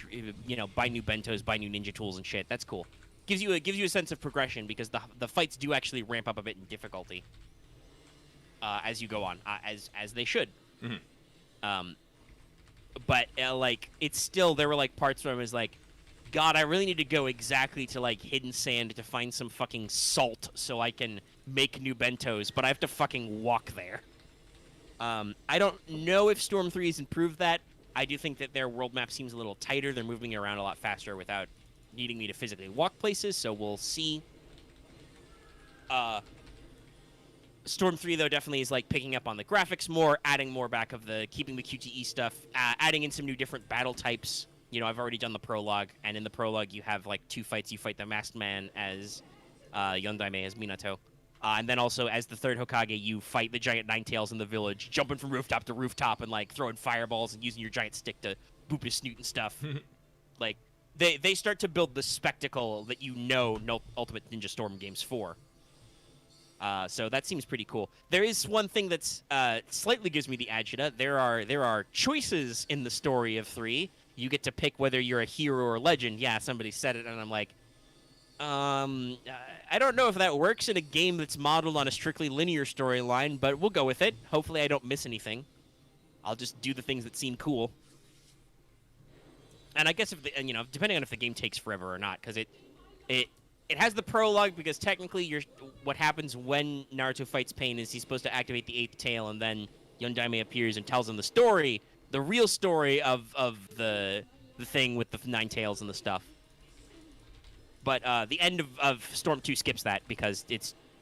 [SPEAKER 2] You know, buy new bentos, buy new ninja tools and shit. That's cool. Gives you a sense of progression, because the fights do actually ramp up a bit in difficulty as you go on, as they should.
[SPEAKER 1] Mm-hmm.
[SPEAKER 2] But like, it's still, there were like parts where I was like, God, I really need to go exactly to like Hidden Sand to find some fucking salt so I can make new bentos, but I have to fucking walk there. I don't know if Storm 3 has improved that. I do think that their world map seems a little tighter. They're moving around a lot faster without needing me to physically walk places, so we'll see. Storm 3, though, definitely is, like, picking up on the graphics more, adding more back of keeping the QTE stuff, adding in some new different battle types. You know, I've already done the prologue, and in the prologue you have, like, 2 fights. You fight the Masked Man as Yondaime as Minato. And then also, as the 3rd Hokage, you fight the giant Ninetales in the village, jumping from rooftop to rooftop and, like, throwing fireballs and using your giant stick to boop his snoot and stuff. Like, they start to build the spectacle that you know Ultimate Ninja Storm games for. So that seems pretty cool. There is one thing that's slightly gives me the agita. There are choices in the story of 3. You get to pick whether you're a hero or a legend. Yeah, somebody said it, and I'm like, I don't know if that works in a game that's modeled on a strictly linear storyline, but we'll go with it. Hopefully I don't miss anything. I'll just do the things that seem cool. And I guess depending on if the game takes forever or not, because it has the prologue, because technically what happens when Naruto fights Pain is he's supposed to activate the 8th tail, and then Yondaime appears and tells him the story, the real story of the thing with the 9 tails and the stuff. But the end of Storm 2 skips that, because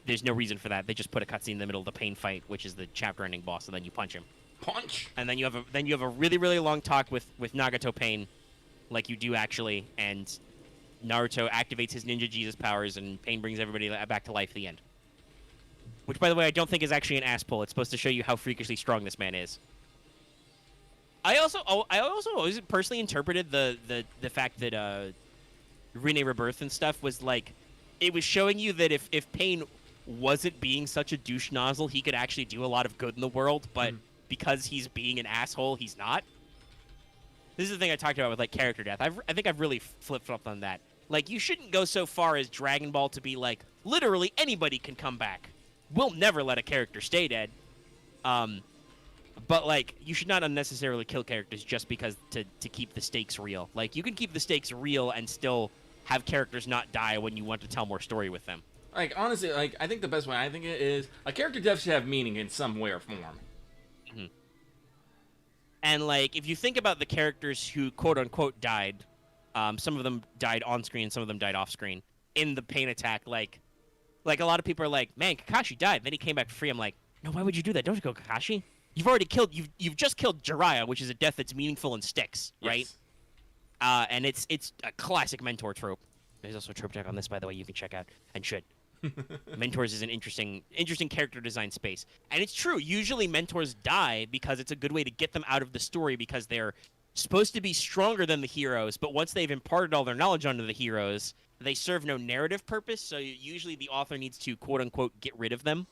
[SPEAKER 2] there's no reason for that. They just put a cutscene in the middle of the Pain fight, which is the chapter-ending boss, and then you punch him.
[SPEAKER 1] Punch!
[SPEAKER 2] And then you have a really, really long talk with Nagato Pain, like you do actually, and Naruto activates his Ninja Jesus powers, and Pain brings everybody back to life at the end. Which, by the way, I don't think is actually an ass pull. It's supposed to show you how freakishly strong this man is. I also always personally interpreted the fact that Rene Rebirth and stuff was like it was showing you that if Pain wasn't being such a douche nozzle, he could actually do a lot of good in the world, but because he's being an asshole, he's not. This is the thing I talked about with, like, character death. I think I've really flip-flopped on that. Like, you shouldn't go so far as Dragon Ball to be like, literally anybody can come back. We'll never let a character stay dead. But, like, you should not unnecessarily kill characters just because to keep the stakes real. Like, you can keep the stakes real and still have characters not die when you want to tell more story with them.
[SPEAKER 1] Like, honestly, like, I think the best way I think it is, a character death should have meaning in some way or form.
[SPEAKER 2] Mm-hmm. And, like, if you think about the characters who, quote-unquote, died, some of them died on-screen, some of them died off-screen, in the Pain attack, like a lot of people are like, man, Kakashi died, then he came back free. I'm like, no, why would you do that? Don't go Kakashi. You've already killed, you've just killed Jiraiya, which is a death that's meaningful and sticks, right?
[SPEAKER 1] Yes.
[SPEAKER 2] And it's a classic mentor trope. There's also a trope deck on this, by the way, you can check out, and should. Mentors is an interesting character design space. And it's true, usually mentors die because it's a good way to get them out of the story because they're supposed to be stronger than the heroes, but once they've imparted all their knowledge onto the heroes, they serve no narrative purpose, so usually the author needs to, quote-unquote, get rid of them.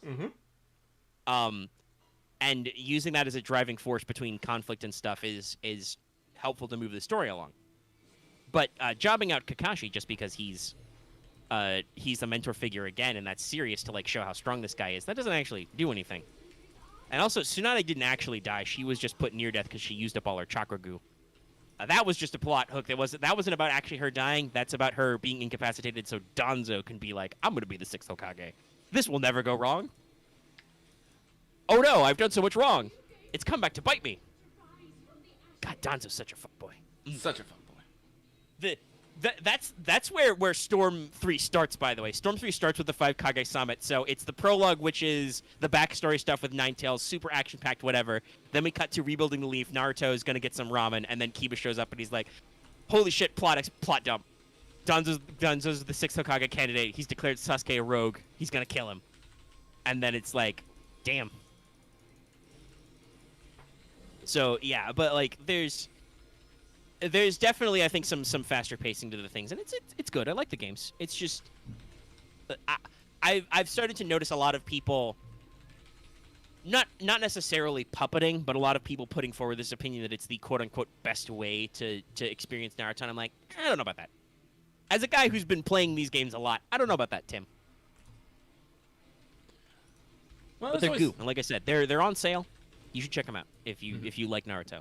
[SPEAKER 2] And using that as a driving force between conflict and stuff is helpful to move the story along. But jobbing out Kakashi just because he's a mentor figure again, and that's serious to, like, show how strong this guy is, that doesn't actually do anything. And also, Tsunade didn't actually die. She was just put near death because she used up all her chakra goo. That was just a plot hook. That wasn't about actually her dying. That's about her being incapacitated so Danzo can be like, I'm going to be the 6th Hokage. This will never go wrong. Oh no, I've done so much wrong. It's come back to bite me. God, Danzo's such a fuckboy.
[SPEAKER 1] Such a fuckboy.
[SPEAKER 2] That's where Storm 3 starts, by the way. Storm 3 starts with the 5 Kage Summit, so it's the prologue, which is the backstory stuff with Ninetales, super action-packed, whatever. Then we cut to rebuilding the leaf. Naruto is going to get some ramen, and then Kiba shows up, and he's like, holy shit, plot dump. Danzo's the 6th Hokage candidate. He's declared Sasuke a rogue. He's going to kill him. And then it's like, damn. So, yeah, but, like, there's definitely, I think, some faster pacing to the things, and it's good. I like the games. It's just, I've started to notice a lot of people, not necessarily puppeting, but a lot of people putting forward this opinion that it's the quote-unquote best way to experience Naruto, and I'm like, I don't know about that. As a guy who's been playing these games a lot, I don't know about that, Tim.
[SPEAKER 1] Well,
[SPEAKER 2] but they're goo, and like I said, they're on sale. You should check them out if you like Naruto.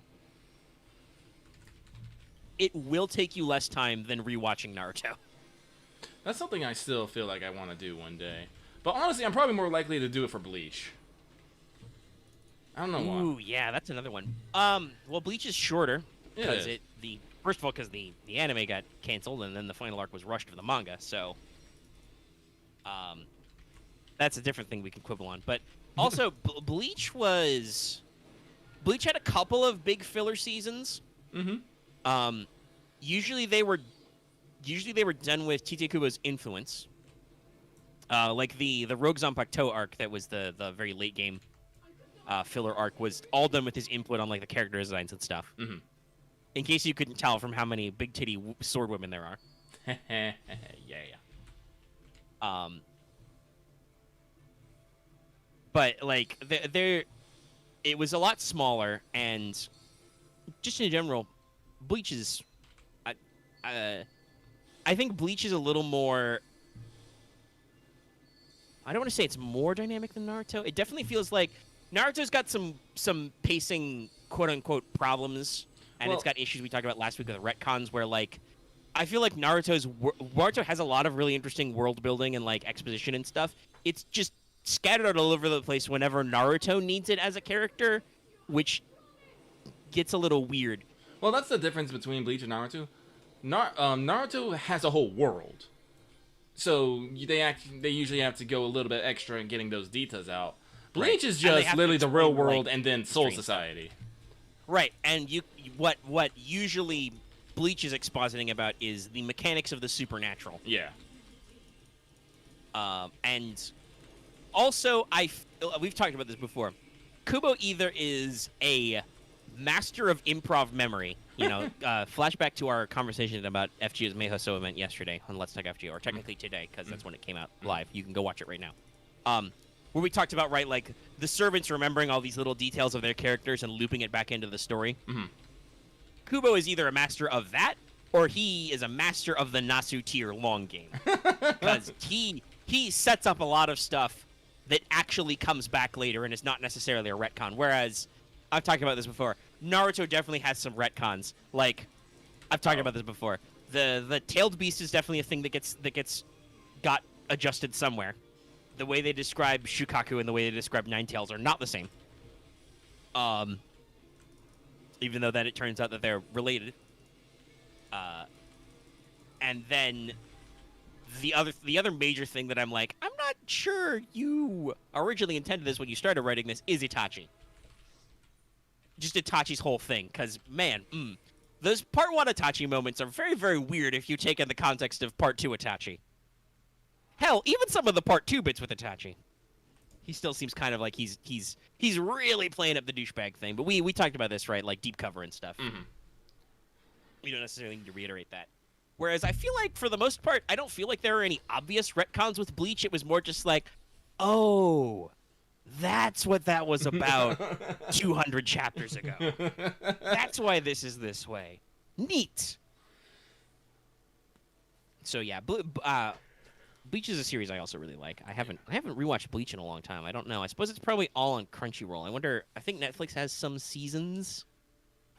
[SPEAKER 2] It will take you less time than rewatching Naruto.
[SPEAKER 1] That's something I still feel like I want to do one day. But honestly, I'm probably more likely to do it for Bleach. I don't know why.
[SPEAKER 2] Ooh, yeah, that's another one. Well, Bleach is shorter because first of all, because the anime got canceled, and then the final arc was rushed for the manga. So, that's a different thing we can quibble on. But also, Bleach had a couple of big filler seasons. Usually they were done with Tite Kubo's influence. Like the Rogue Zanpakuto arc that was the very late game filler arc was all done with his input on, like, the character designs and stuff. In case you couldn't tell from how many big titty sword women there are.
[SPEAKER 1] Yeah.
[SPEAKER 2] But, like, it was a lot smaller, and just in general, Bleach is, I think Bleach is a little more, I don't want to say it's more dynamic than Naruto. It definitely feels like Naruto's got some pacing, quote-unquote, problems, and it's got issues we talked about last week with the retcons, where, like, I feel like Naruto has a lot of really interesting world building and, like, exposition and stuff. It's just scattered out all over the place whenever Naruto needs it as a character, which gets a little weird.
[SPEAKER 1] Well, that's the difference between Bleach and Naruto. Naruto has a whole world, so they usually have to go a little bit extra in getting those details out. Bleach is just literally the real world, like, and then Soul Society.
[SPEAKER 2] Right, and what usually Bleach is expositing about is the mechanics of the supernatural.
[SPEAKER 1] Yeah.
[SPEAKER 2] And also, we've talked about this before. Kubo either is a master of improv memory. You know, flashback to our conversation about FGO's Meihoso event yesterday on Let's Talk FGO, or technically today, because that's when it came out live. You can go watch it right now. Where we talked about, right, like, the servants remembering all these little details of their characters and looping it back into the story. Kubo is either a master of that, or he is a master of the Nasu tier long game. Because he sets up a lot of stuff that actually comes back later and is not necessarily a retcon. Whereas, I've talked about this before, Naruto definitely has some retcons. Like, I've talked about this before. The tailed beast is definitely a thing that got adjusted somewhere. The way they describe Shukaku and the way they describe Ninetales are not the same. Even though that it turns out that they're related. And then the other major thing that I'm like, I'm not sure you originally intended this when you started writing this, is Itachi. Just Itachi's whole thing, because, man, those Part 1 Itachi moments are very, very weird if you take in the context of Part 2 Itachi. Hell, even some of the Part 2 bits with Itachi. He still seems kind of like he's really playing up the douchebag thing, but we talked about this, right, like deep cover and stuff. We don't necessarily need to reiterate that. Whereas I feel like, for the most part, I don't feel like there are any obvious retcons with Bleach. It was more just like, oh, that's what that was about 200 chapters ago. That's why this is this way. Neat. So yeah, Bleach is a series I also really like. I haven't rewatched Bleach in a long time. I don't know. I suppose it's probably all on Crunchyroll. I wonder. I think Netflix has some seasons.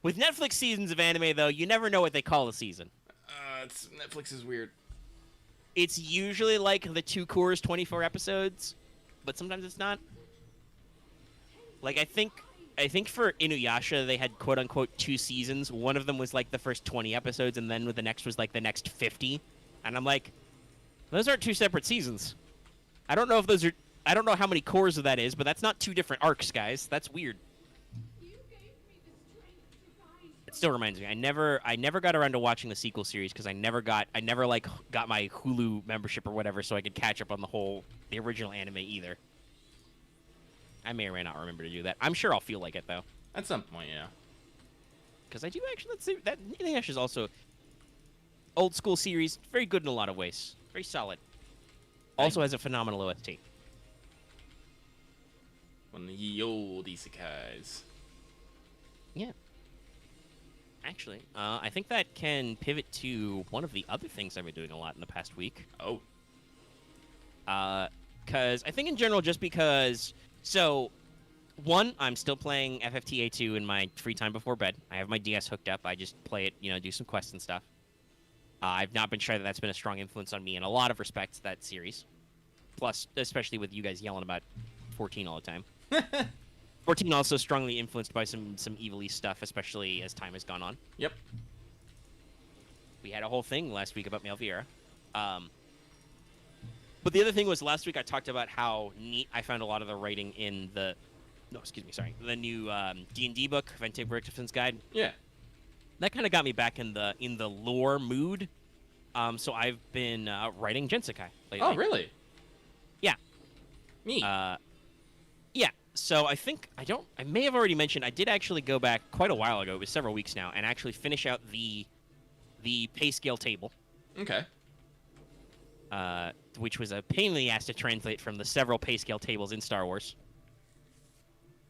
[SPEAKER 2] With Netflix seasons of anime, though, you never know what they call a season.
[SPEAKER 1] Netflix is weird.
[SPEAKER 2] It's usually like the 2 cours, 24 episodes, but sometimes it's not. Like, I think for Inuyasha, they had quote-unquote 2 seasons. One of them was like the first 20 episodes, and then the next was like the next 50. And I'm like, those aren't 2 separate seasons. I don't know if those are... I don't know how many cores of that is, but that's not 2 different arcs, guys. That's weird. It still reminds me. I never got around to watching the sequel series because I never got my Hulu membership or whatever, so I could catch up on the original anime either. I may or may not remember to do that. I'm sure I'll feel like it though.
[SPEAKER 1] At some point, yeah.
[SPEAKER 2] Because I do actually. Let's see. That Inuyasha is also old school series, very good in a lot of ways, very solid. Also has a phenomenal OST.
[SPEAKER 1] One of the old isekais.
[SPEAKER 2] Yeah. Actually, I think that can pivot to one of the other things I've been doing a lot in the past week.
[SPEAKER 1] Oh.
[SPEAKER 2] Because I think in general, just because... So, one, I'm still playing FFTA2 in my free time before bed. I have my DS hooked up. I just play it, do some quests and stuff. I've not been sure that that's been a strong influence on me in a lot of respects, that series. Plus, especially with you guys yelling about 14 all the time. 14 also strongly influenced by some evil-y stuff, especially as time has gone on.
[SPEAKER 1] Yep.
[SPEAKER 2] We had a whole thing last week about Malviera. But the other thing was last week I talked about how neat I found a lot of the writing in the new D&D book, Vente Berictifen's Guide.
[SPEAKER 1] Yeah.
[SPEAKER 2] That kind of got me back in the lore mood. So I've been writing Gensekai lately.
[SPEAKER 1] Oh, really?
[SPEAKER 2] Yeah.
[SPEAKER 1] Neat.
[SPEAKER 2] Yeah. So I may have already mentioned, I did actually go back quite a while ago, it was several weeks now, and actually finish out the pay scale table.
[SPEAKER 1] Okay.
[SPEAKER 2] Which was a pain in the ass to translate from the several pay scale tables in Star Wars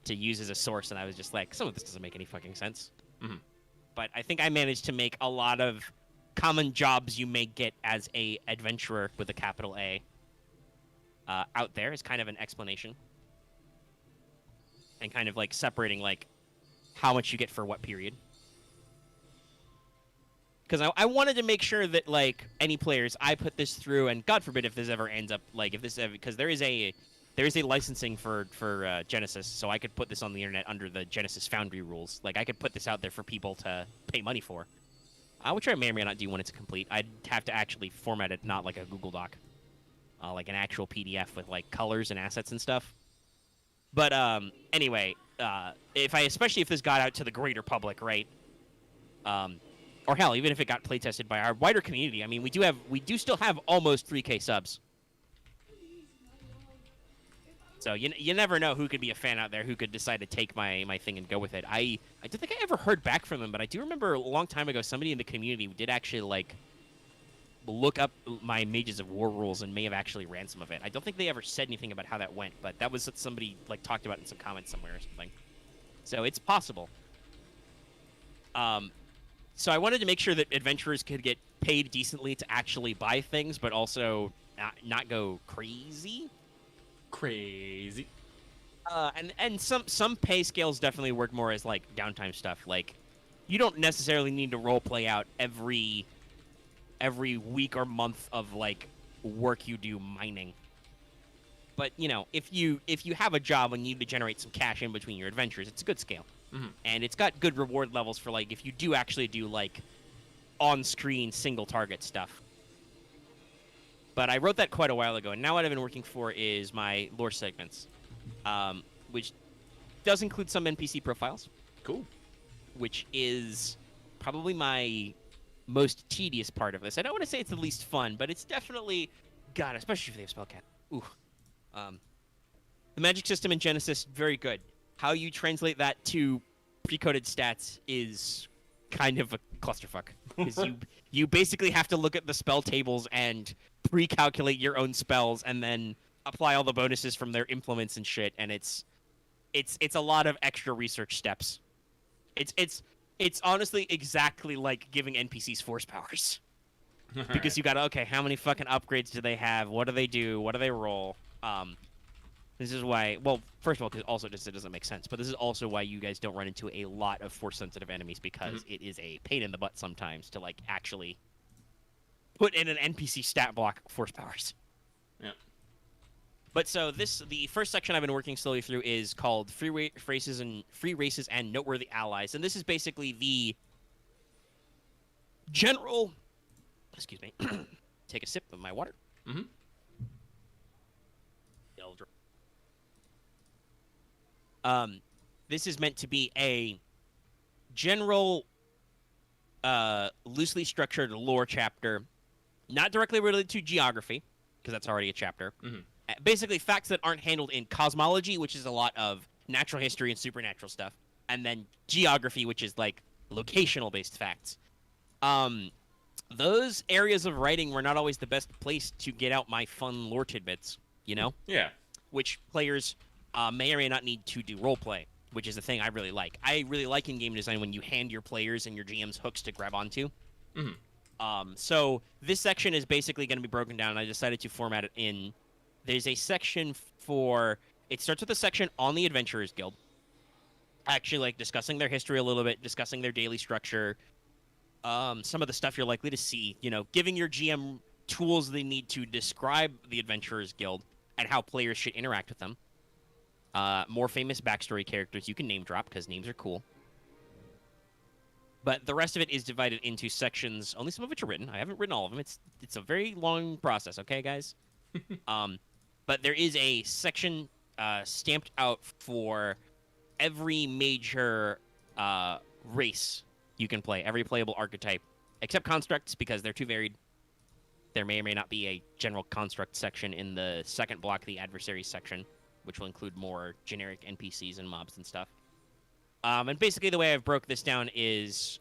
[SPEAKER 2] to use as a source, and I was just like, some of this doesn't make any fucking sense.
[SPEAKER 1] Mm-hmm.
[SPEAKER 2] But I think I managed to make a lot of common jobs you may get as a adventurer with a capital A out there as kind of an explanation. And kind of like separating like how much you get for what period. Because I wanted to make sure that like any players, I put this through, and God forbid if this ever ends up like because there is a licensing for Genesis, so I could put this on the internet under the Genesis Foundry rules. Like I could put this out there for people to pay money for, which I may or may not do when it's complete. I'd have to actually format it, not like a Google Doc, like an actual PDF with like colors and assets and stuff. But anyway, especially if this got out to the greater public, right? Or hell, even if it got playtested by our wider community. I mean, we do still have almost 3K subs. So you never know who could be a fan out there who could decide to take my thing and go with it. I don't think I ever heard back from them, but I do remember a long time ago somebody in the community did actually like look up my Mages of War rules and may have actually ran some of it. I don't think they ever said anything about how that went, but that was what somebody like talked about in some comments somewhere or something. So it's possible. So I wanted to make sure that adventurers could get paid decently to actually buy things, but also not go crazy.
[SPEAKER 1] Crazy.
[SPEAKER 2] And some pay scales definitely work more as like downtime stuff. Like, you don't necessarily need to role play out every week or month of like work you do mining. But you know, if you have a job and you need to generate some cash in between your adventures, it's a good scale.
[SPEAKER 1] Mm-hmm.
[SPEAKER 2] And it's got good reward levels for like if you do actually do like on-screen single target stuff. But I wrote that quite a while ago, and now what I've been working for is my lore segments, which does include some NPC profiles.
[SPEAKER 1] Cool. Which
[SPEAKER 2] is probably my most tedious part of this. I don't want to say it's the least fun, but it's definitely, God, especially if they have Spellcat. Ooh. The magic system in Genesis, very good. How you translate that to pre-coded stats is kind of a clusterfuck. Because you basically have to look at the spell tables and pre-calculate your own spells and then apply all the bonuses from their implements and shit, and it's a lot of extra research steps. It's honestly exactly like giving NPCs force powers. Because you gotta, okay, how many fucking upgrades do they have? What do they do? What do they roll? This is why, well, first of all, because also just it doesn't make sense, but this is also why you guys don't run into a lot of force-sensitive enemies, because it is a pain in the butt sometimes to, like, actually put in an NPC stat block force powers.
[SPEAKER 1] Yeah.
[SPEAKER 2] But so the first section I've been working slowly through is called Free Races and Noteworthy Allies, and this is basically the general, excuse me, take a sip of my water.
[SPEAKER 1] Mm-hmm.
[SPEAKER 2] This is meant to be a general, loosely structured lore chapter, not directly related to geography, because that's already a chapter.
[SPEAKER 1] Mm-hmm.
[SPEAKER 2] Basically, facts that aren't handled in cosmology, which is a lot of natural history and supernatural stuff, and then geography, which is like locational-based facts. Those areas of writing were not always the best place to get out my fun lore tidbits, you know?
[SPEAKER 1] Yeah. Which
[SPEAKER 2] players may or may not need to do roleplay, which is the thing I really like. I really like in game design when you hand your players and your GMs hooks to grab onto.
[SPEAKER 1] Mm-hmm.
[SPEAKER 2] So this section is basically going to be broken down, and I decided to format it in. There's a section for. It starts with a section on the Adventurers Guild, actually like discussing their history a little bit, discussing their daily structure, some of the stuff you're likely to see. You know, giving your GM tools they need to describe the Adventurers Guild and how players should interact with them. More famous backstory characters you can name drop because names are cool. But the rest of it is divided into sections. Only some of which are written. I haven't written all of them. It's a very long process. Okay, guys. But there is a section stamped out for every major race you can play, every playable archetype, except constructs because they're too varied. There may or may not be a general construct section in the second block, the adversary section, which will include more generic NPCs and mobs and stuff. And basically the way I've broke this down is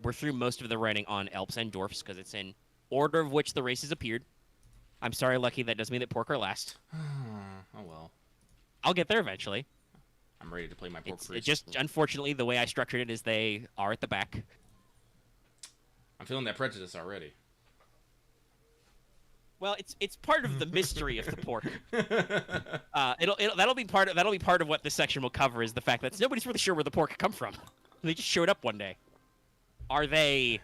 [SPEAKER 2] we're through most of the writing on Elves and Dwarfs because it's in order of which the races appeared. I'm sorry, Lucky, that does mean that Pork are last.
[SPEAKER 1] Oh, well.
[SPEAKER 2] I'll get there eventually.
[SPEAKER 1] I'm ready to play my Pork priest.
[SPEAKER 2] It just, unfortunately, the way I structured it is they are at the back.
[SPEAKER 1] I'm feeling that prejudice already.
[SPEAKER 2] Well, it's part of the mystery of the Pork. That'll be part of what this section will cover is the fact that nobody's really sure where the Pork come from. They just showed up one day. Are they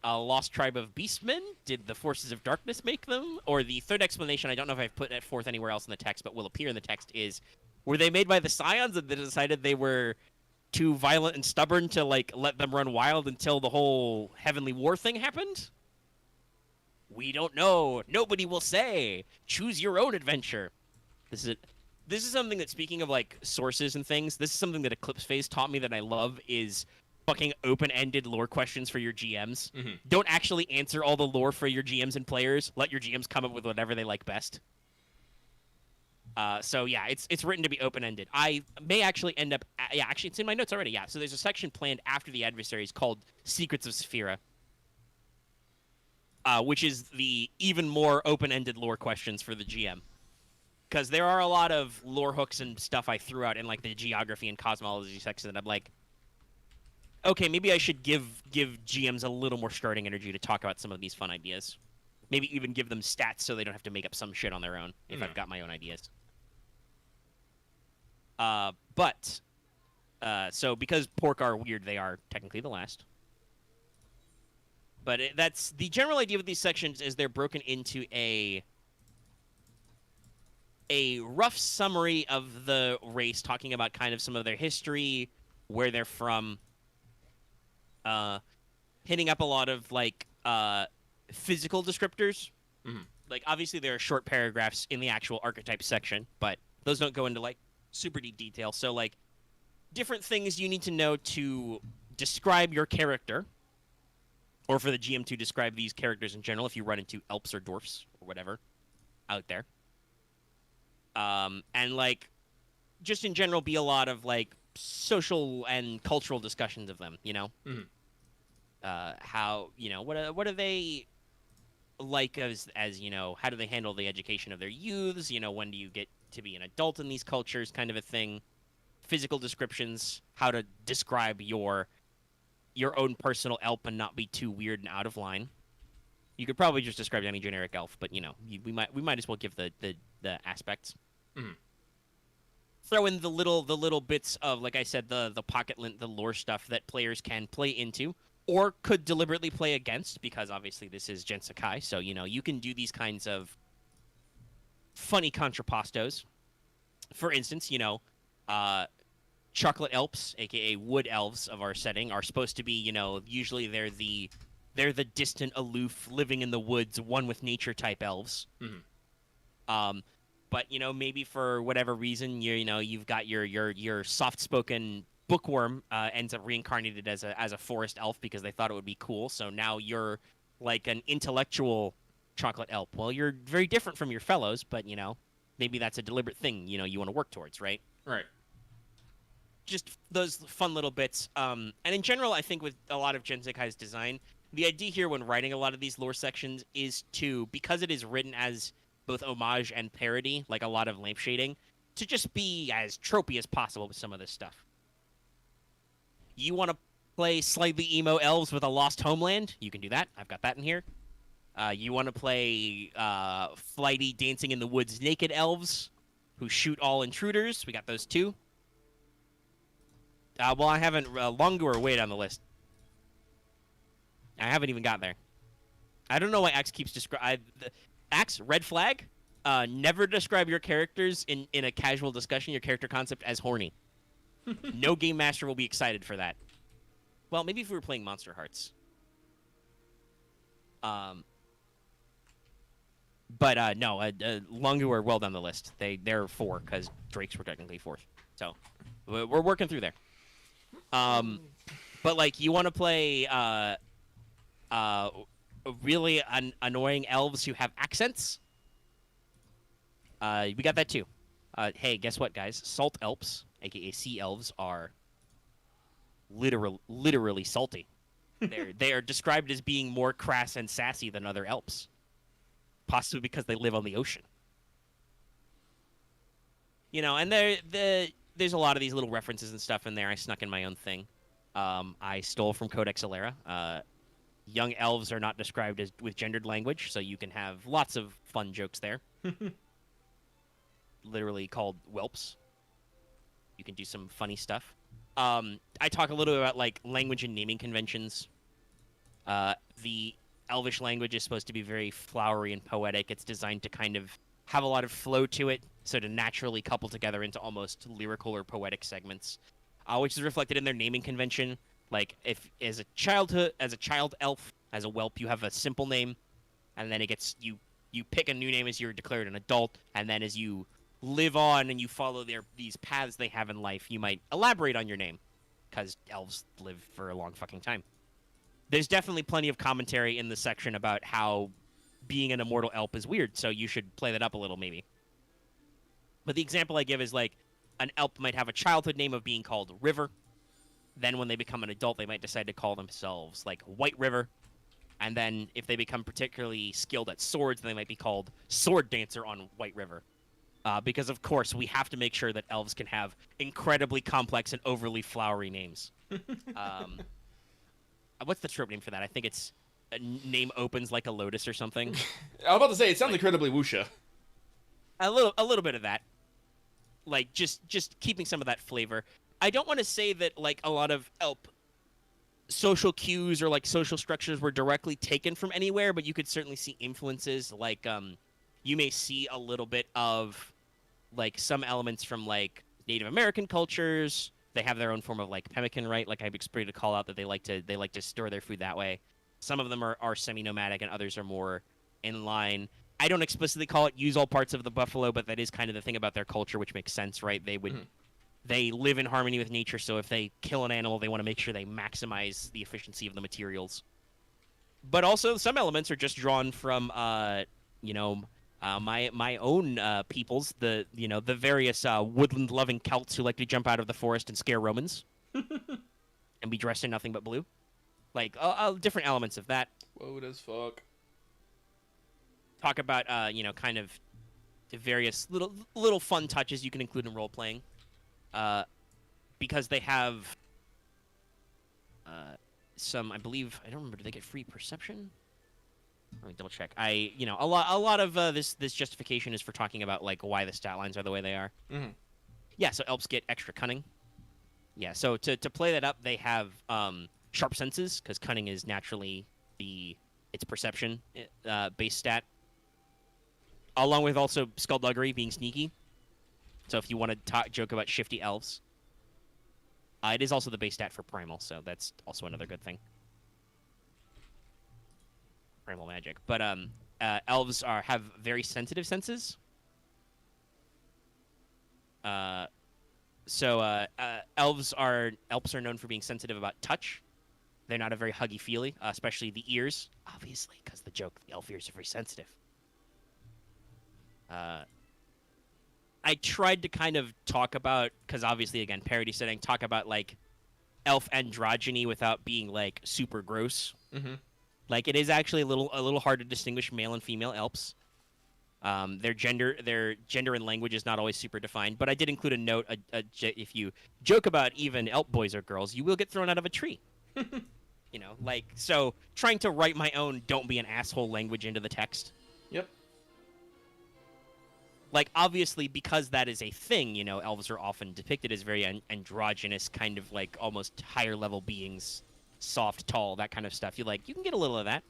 [SPEAKER 2] a lost tribe of beastmen? Did the forces of darkness make them? Or the third explanation, I don't know if I've put it forth anywhere else in the text, but will appear in the text, is were they made by the Scions and they decided they were too violent and stubborn to like let them run wild until the whole Heavenly War thing happened? We don't know. Nobody will say. Choose your own adventure. This is something that, speaking of like sources and things, this is something that Eclipse Phase taught me that I love is fucking open-ended lore questions for your GMs.
[SPEAKER 1] Mm-hmm.
[SPEAKER 2] Don't actually answer all the lore for your GMs and players. Let your GMs come up with whatever they like best. So yeah, it's written to be open-ended. I may actually end up yeah, actually it's in my notes already. Yeah, so there's a section planned after the adversaries called Secrets of Sphera, which is the even more open-ended lore questions for the GM. Because there are a lot of lore hooks and stuff I threw out in like the geography and cosmology section that I'm like, okay, maybe I should give GMs a little more starting energy to talk about some of these fun ideas. Maybe even give them stats so they don't have to make up some shit on their own if I've got my own ideas. So because pork are weird, they are technically the last. But that's the general idea with these sections is they're broken into a rough summary of the race, talking about kind of some of their history, where they're from, hitting up a lot of like physical descriptors.
[SPEAKER 1] Mm-hmm.
[SPEAKER 2] Like obviously there are short paragraphs in the actual archetype section, but those don't go into like super deep detail. So like different things you need to know to describe your character, or for the GM to describe these characters in general if you run into elves or dwarfs or whatever out there. And like just in general be a lot of like social and cultural discussions of them, you know?
[SPEAKER 1] Mm-hmm.
[SPEAKER 2] How, you know, what are they like as you know, how do they handle the education of their youths? You know, when do you get to be an adult in these cultures, kind of a thing. Physical descriptions, how to describe your own personal elf and not be too weird and out of line. You could probably just describe any generic elf, but you know, we might as well give the aspects.
[SPEAKER 1] Mm-hmm.
[SPEAKER 2] Throw in the little bits of, like I said, the pocket lint, the lore stuff that players can play into or could deliberately play against, because obviously this is Gensakai, so you know you can do these kinds of funny contrappostos. For instance, you know, chocolate elves, aka wood elves of our setting, are supposed to be, you know, usually they're the distant, aloof, living in the woods, one with nature type elves.
[SPEAKER 1] Mm-hmm.
[SPEAKER 2] But you know, maybe for whatever reason, you've got your soft-spoken bookworm ends up reincarnated as a forest elf because they thought it would be cool. So now you're like an intellectual chocolate elf. Well, you're very different from your fellows, but you know, maybe that's a deliberate thing, you know, you want to work towards, right?
[SPEAKER 1] Right.
[SPEAKER 2] Just those fun little bits. And in general, I think with a lot of Gensekai's design, the idea here when writing a lot of these lore sections is to, because it is written as both homage and parody, like a lot of lamp shading, to just be as tropey as possible with some of this stuff. You want to play slightly emo elves with a lost homeland? You can do that. I've got that in here. You want to play flighty dancing in the woods naked elves who shoot all intruders? We got those too. Well, I haven't Longur way down the list. I haven't even got there. I don't know why Axe keeps describing... Axe, red flag, never describe your characters in a casual discussion, your character concept, as horny. No game master will be excited for that. Well, maybe if we were playing Monster Hearts. But no, Longu are well down the list. They're 4 because Drakes were technically 4th. So we're working through there. But like you want to play really annoying elves who have accents. We got that too. Hey, guess what, guys? Salt elves, aka sea elves, are literally salty. They are described as being more crass and sassy than other elves, possibly because they live on the ocean. You know, and there's a lot of these little references and stuff in there. I snuck in my own thing. I stole from Codex Alera. Young elves are not described as with gendered language, so you can have lots of fun jokes there. Literally called whelps. You can do some funny stuff. I talk a little bit about like language and naming conventions. The Elvish language is supposed to be very flowery and poetic. It's designed to kind of have a lot of flow to it, so to naturally couple together into almost lyrical or poetic segments, which is reflected in their naming convention. Like if as a child elf, as a whelp, you have a simple name, and then it gets you pick a new name as you're declared an adult, and then as you live on and you follow these paths they have in life, you might elaborate on your name, because elves live for a long fucking time. There's definitely plenty of commentary in the section about how being an immortal elf is weird, so you should play that up a little maybe. But the example I give is like an elf might have a childhood name of being called River. Then when they become an adult, they might decide to call themselves like White River. And then if they become particularly skilled at swords, they might be called Sword Dancer on White River. Because, of course, we have to make sure that elves can have incredibly complex and overly flowery names. What's the trope name for that? I think it's a name opens like a lotus or something.
[SPEAKER 1] I was about to say, it sounds incredibly wuxia.
[SPEAKER 2] A little bit of that. Like, just keeping some of that flavor. I don't want to say that, like, a lot of elf social cues or, like, social structures were directly taken from anywhere, but you could certainly see influences. Like, you may see a little bit of, like, some elements from, like, Native American cultures. They have their own form of, like, pemmican, right? Like, I've experienced to call out that they like to store their food that way. Some of them are semi-nomadic, and others are more in line. I don't explicitly call it use all parts of the buffalo, but that is kind of the thing about their culture, which makes sense, right? They live in harmony with nature, so if they kill an animal, they want to make sure they maximize the efficiency of the materials. But also, some elements are just drawn from, my own peoples, the various woodland-loving Celts who like to jump out of the forest and scare Romans, and be dressed in nothing but blue. Like, different elements of that.
[SPEAKER 1] Woad as fuck.
[SPEAKER 2] Talk about, kind of the various little fun touches you can include in role-playing. Because they have some, I believe, I don't remember, do they get free perception? Let me double check. A lot of this justification is for talking about, like, why the stat lines are the way they are.
[SPEAKER 1] Mm-hmm.
[SPEAKER 2] Yeah, so elves get extra cunning. Yeah, so to play that up, they have sharp senses, because cunning is naturally its perception base stat. Along with also skullduggery, being sneaky. So if you want to joke about shifty elves. It is also the base stat for primal, so that's also another good thing. Primal magic. But elves have very sensitive senses. So elves are known for being sensitive about touch. They're not a very huggy-feely, especially the ears. Obviously, because the elf ears are very sensitive. I tried to kind of talk about, because obviously, again, parody setting, talk about, like, elf androgyny without being, like, super gross.
[SPEAKER 1] Mm-hmm.
[SPEAKER 2] Like, it is actually a little hard to distinguish male and female elves. Their gender and language is not always super defined, but I did include a note, if you joke about even elf boys or girls, you will get thrown out of a tree. So trying to write my own don't be an asshole language into the text.
[SPEAKER 1] Yep.
[SPEAKER 2] Like, obviously, because that is a thing, elves are often depicted as very androgynous, kind of, like, almost higher-level beings, soft, tall, that kind of stuff. You can get a little of that.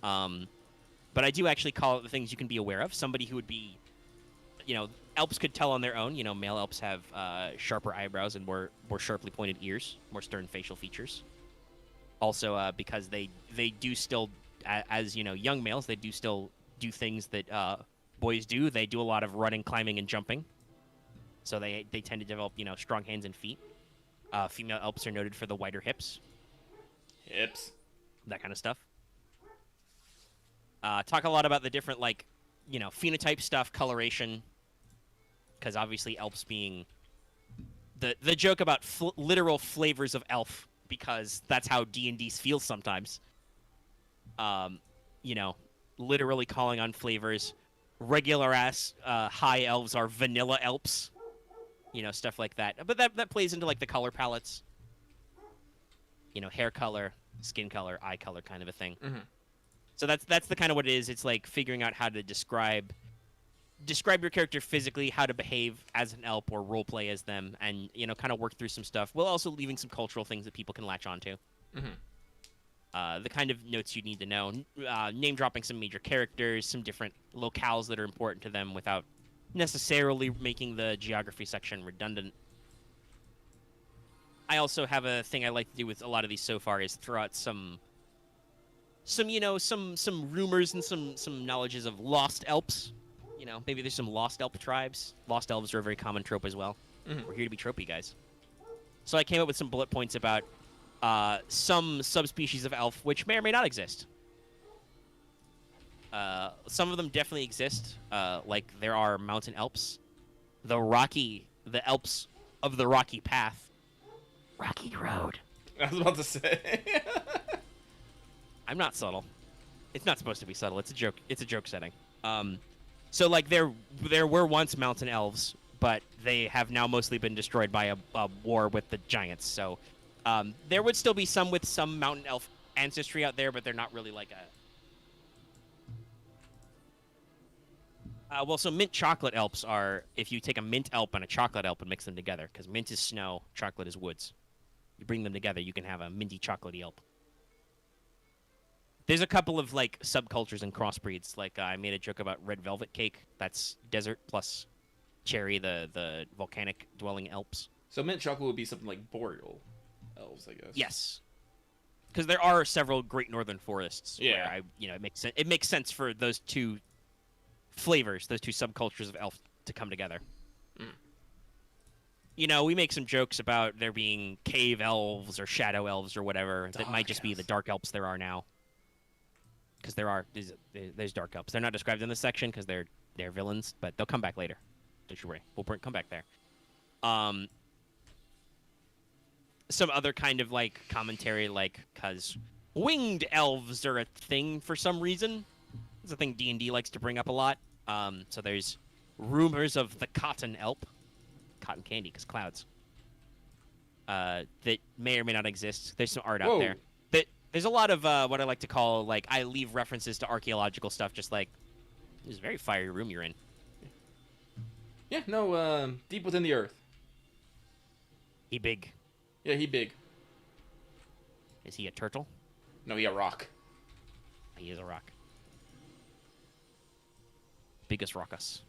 [SPEAKER 2] But I do actually call it the things you can be aware of. Somebody who would be, elves could tell on their own. Male elves have sharper eyebrows and more sharply pointed ears, more stern facial features. Also, because they do still, as, young males, they do still do things that boys do. They do a lot of running, climbing, and jumping. So they tend to develop, strong hands and feet. Female elves are noted for the wider hips.
[SPEAKER 1] Hips.
[SPEAKER 2] That kind of stuff. Talk a lot about the different, like, phenotype stuff, coloration. Because obviously elves being the joke about literal flavors of elf, because that's how D&D feels sometimes. Literally calling on flavors. Regular ass high elves are vanilla elves, stuff like that. But that plays into, like, the color palettes, hair color, skin color, eye color, kind of a thing.
[SPEAKER 1] Mm-hmm.
[SPEAKER 2] So that's the kind of what it is. It's like figuring out how to describe your character physically, how to behave as an elf or roleplay as them, and kind of work through some stuff, while also leaving some cultural things that people can latch onto.
[SPEAKER 1] Mm-hmm.
[SPEAKER 2] The kind of notes you need to know, name dropping some major characters, some different locales that are important to them without necessarily making the geography section redundant. I also have a thing I like to do with a lot of these so far is throw out some rumors and some knowledges of lost elves. Maybe there's some lost elf tribes. Lost elves are a very common trope as well. Mm-hmm. We're here to be tropey guys. So I came up with some bullet points about some subspecies of elf which may or may not exist. Some of them definitely exist. Like, there are mountain elves. the Alps of the Rocky Path. Rocky Road.
[SPEAKER 1] I was about to say.
[SPEAKER 2] I'm not subtle. It's not supposed to be subtle. It's a joke. It's a joke setting. So like there were once mountain elves, but they have now mostly been destroyed by a war with the giants. So there would still be some with some mountain elf ancestry out there, but they're not really like a. Well, so mint chocolate elves are if you take a mint elf and a chocolate elf and mix them together, because mint is snow, chocolate is woods. You bring them together, you can have a minty chocolatey elf. There's a couple of like subcultures and crossbreeds. Like I made a joke about red velvet cake. That's desert plus cherry, the volcanic dwelling Alps.
[SPEAKER 1] So mint chocolate would be something like boreal elves, I guess.
[SPEAKER 2] Yes, because there are several great northern forests.
[SPEAKER 1] Yeah,
[SPEAKER 2] where it makes sense. It makes sense for those two flavors, those two subcultures of elf to come together. We make some jokes about there being cave elves or shadow elves or whatever. That might just be the dark elves there are now. Because there's dark elves. They're not described in this section because they're villains, but they'll come back later. Don't you worry. We'll come back there. Some other kind of like commentary, like because winged elves are a thing for some reason. It's a thing D&D likes to bring up a lot. So there's rumors of the cotton elf, cotton candy, because clouds. That may or may not exist. There's some art out there. There's a lot of what I like to call, like, I leave references to archaeological stuff, just like, this is a very fiery room you're in.
[SPEAKER 1] Yeah, no, deep within the earth.
[SPEAKER 2] He big.
[SPEAKER 1] Yeah, he big.
[SPEAKER 2] Is he a turtle?
[SPEAKER 1] No, he a rock.
[SPEAKER 2] He is a rock. Biggest rockus.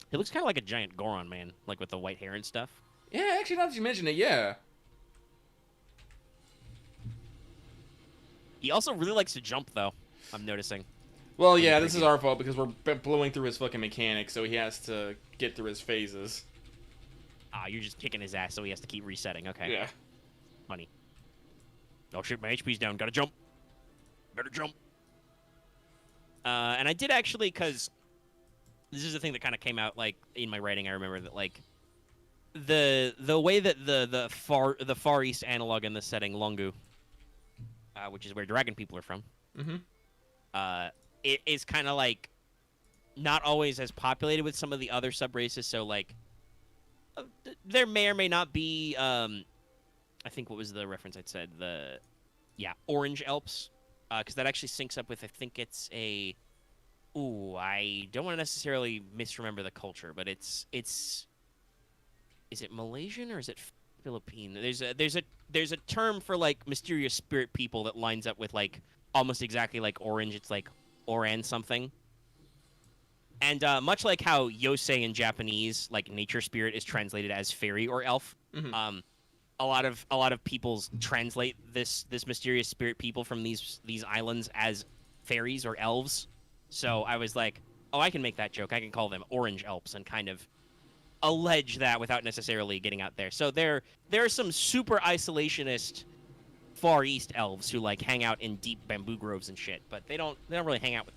[SPEAKER 2] He looks kind of like a giant Goron man, like with the white hair and stuff.
[SPEAKER 1] Yeah, actually, now that you mention it, yeah.
[SPEAKER 2] He also really likes to jump, though, I'm noticing.
[SPEAKER 1] Well, yeah, this is our fault because we're blowing through his fucking mechanics, so he has to get through his phases.
[SPEAKER 2] Ah, you're just kicking his ass, so he has to keep resetting. Okay.
[SPEAKER 1] Yeah.
[SPEAKER 2] Funny. Oh, shit, my HP's down. Gotta jump. Better jump. And I did actually, because this is the thing that kind of came out, like, in my writing. I remember that, like, the way that the Far East analog in this setting, Longu, which is where dragon people are from, it is kind of like not always as populated with some of the other sub-races. So like there may or may not be I think what was the reference I'd said, orange elves, because that actually syncs up with, I think it's I don't want to necessarily misremember the culture, but is it Malaysian or is it Philippine? There's a term for like mysterious spirit people that lines up with like almost exactly like orange. It's like Oran something. And much like how Yosei in Japanese, like nature spirit, is translated as fairy or elf, a lot of peoples translate this mysterious spirit people from these islands as fairies or elves. So I was like, oh, I can make that joke. I can call them orange elves and kind of allege that without necessarily getting out there. So there are some super isolationist Far East elves who like hang out in deep bamboo groves and shit, but they don't really hang out with.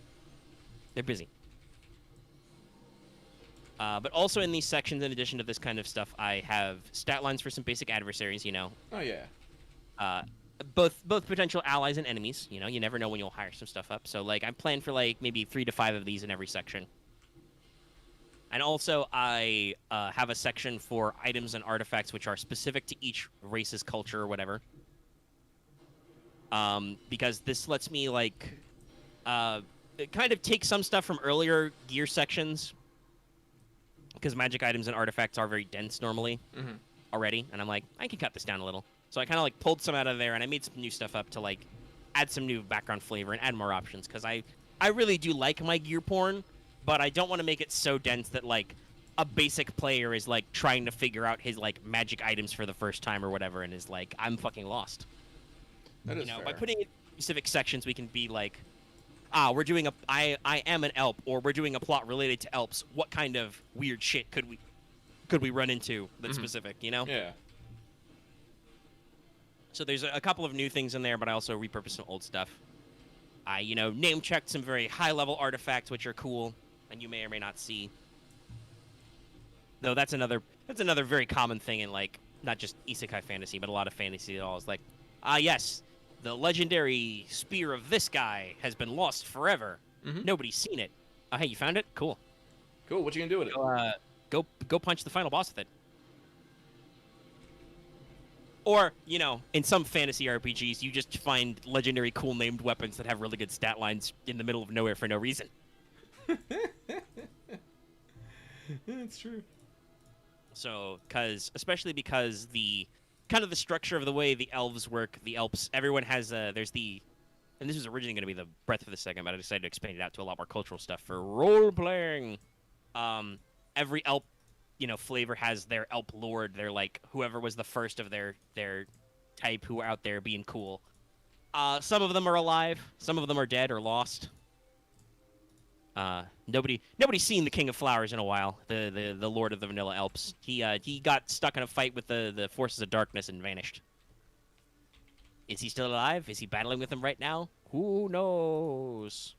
[SPEAKER 2] They're busy. But also in these sections, in addition to this kind of stuff, I have stat lines for some basic adversaries.
[SPEAKER 1] Oh yeah.
[SPEAKER 2] Both potential allies and enemies. You never know when you'll hire some stuff up. So like I'm planning for like maybe 3 to 5 of these in every section. And also, I have a section for items and artifacts which are specific to each race's culture or whatever. Because this lets me, like, kind of take some stuff from earlier gear sections. Because magic items and artifacts are very dense normally already. And I'm like, I can cut this down a little. So I kind of, like, pulled some out of there, and I made some new stuff up to, like, add some new background flavor and add more options. Because I really do like my gear porn. But I don't want to make it so dense that, like, a basic player is, like, trying to figure out his, like, magic items for the first time or whatever and is like, I'm fucking lost.
[SPEAKER 1] That is fair.
[SPEAKER 2] By putting it in specific sections, we can be like, we're doing I am an elf, or we're doing a plot related to elves. What kind of weird shit could we run into that's specific,
[SPEAKER 1] Yeah.
[SPEAKER 2] So there's a couple of new things in there, but I also repurposed some old stuff. I, name-checked some very high-level artifacts, which are cool, and you may or may not see. Though that's another very common thing in like not just isekai fantasy, but a lot of fantasy at all. Is like, yes, the legendary spear of this guy has been lost forever. Nobody's seen it. Oh, hey, you found it? Cool.
[SPEAKER 1] Cool. What you gonna do with it?
[SPEAKER 2] Go punch the final boss with it. Or, you know, in some fantasy RPGs, you just find legendary cool named weapons that have really good stat lines in the middle of nowhere for no reason.
[SPEAKER 1] It's true.
[SPEAKER 2] So, especially because the kind of the structure of the way the elves work, the Elps, everyone has there's the, and this was originally going to be the breadth of the second, but I decided to expand it out to a lot more cultural stuff for role playing. Every Elf, you know, flavor has their Elp lord. They're like whoever was the first of their type who are out there being cool. Some of them are alive, some of them are dead or lost. Nobody's seen the King of Flowers in a while. The Lord of the Vanilla Elps. He got stuck in a fight with the forces of darkness and vanished. Is he still alive? Is he battling with them right now? Who knows?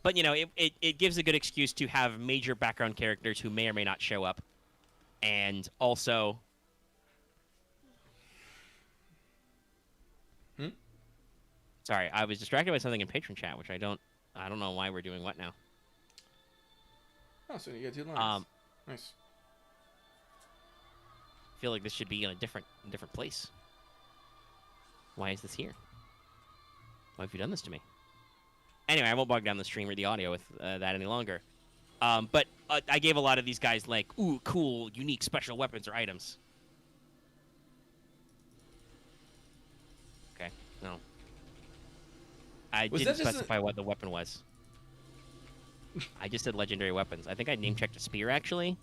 [SPEAKER 2] But you know, it gives a good excuse to have major background characters who may or may not show up, and also. Sorry, I was distracted by something in patron chat, which I don't know why we're doing what now.
[SPEAKER 1] Oh, so you got 2 lines. Nice.
[SPEAKER 2] I feel like this should be in a different place. Why is this here? Why have you done this to me? Anyway, I won't bog down the stream or the audio with that any longer. But I gave a lot of these guys like, ooh, cool, unique, special weapons or items. Okay, no. I didn't specify what the weapon was. I just said legendary weapons. I think I name checked a spear actually.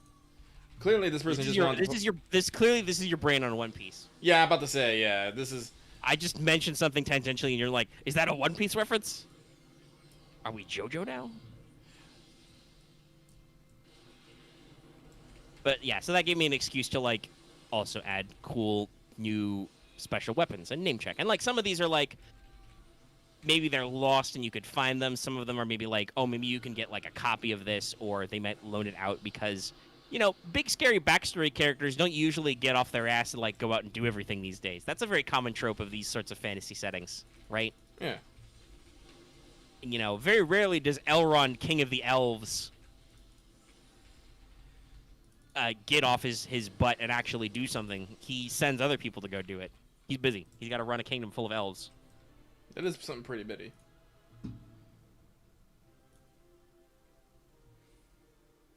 [SPEAKER 1] Clearly, this person just wanted.
[SPEAKER 2] This is your brain on One Piece.
[SPEAKER 1] Yeah, I'm about to say, yeah, this is.
[SPEAKER 2] I just mentioned something tangentially, and you're like, "Is that a One Piece reference? Are we JoJo now?" But yeah, so that gave me an excuse to like also add cool new special weapons and name check. And like some of these are like maybe they're lost and you could find them. Some of them are maybe like, oh, maybe you can get like a copy of this, or they might loan it out because, you know, big scary backstory characters don't usually get off their ass and like go out and do everything these days. That's a very common trope of these sorts of fantasy settings, right?
[SPEAKER 1] Yeah.
[SPEAKER 2] You know, very rarely does Elrond, King of the Elves, get off his butt and actually do something. He sends other people to go do it. He's busy. He's got to run a kingdom full of elves.
[SPEAKER 1] That is something pretty bitty.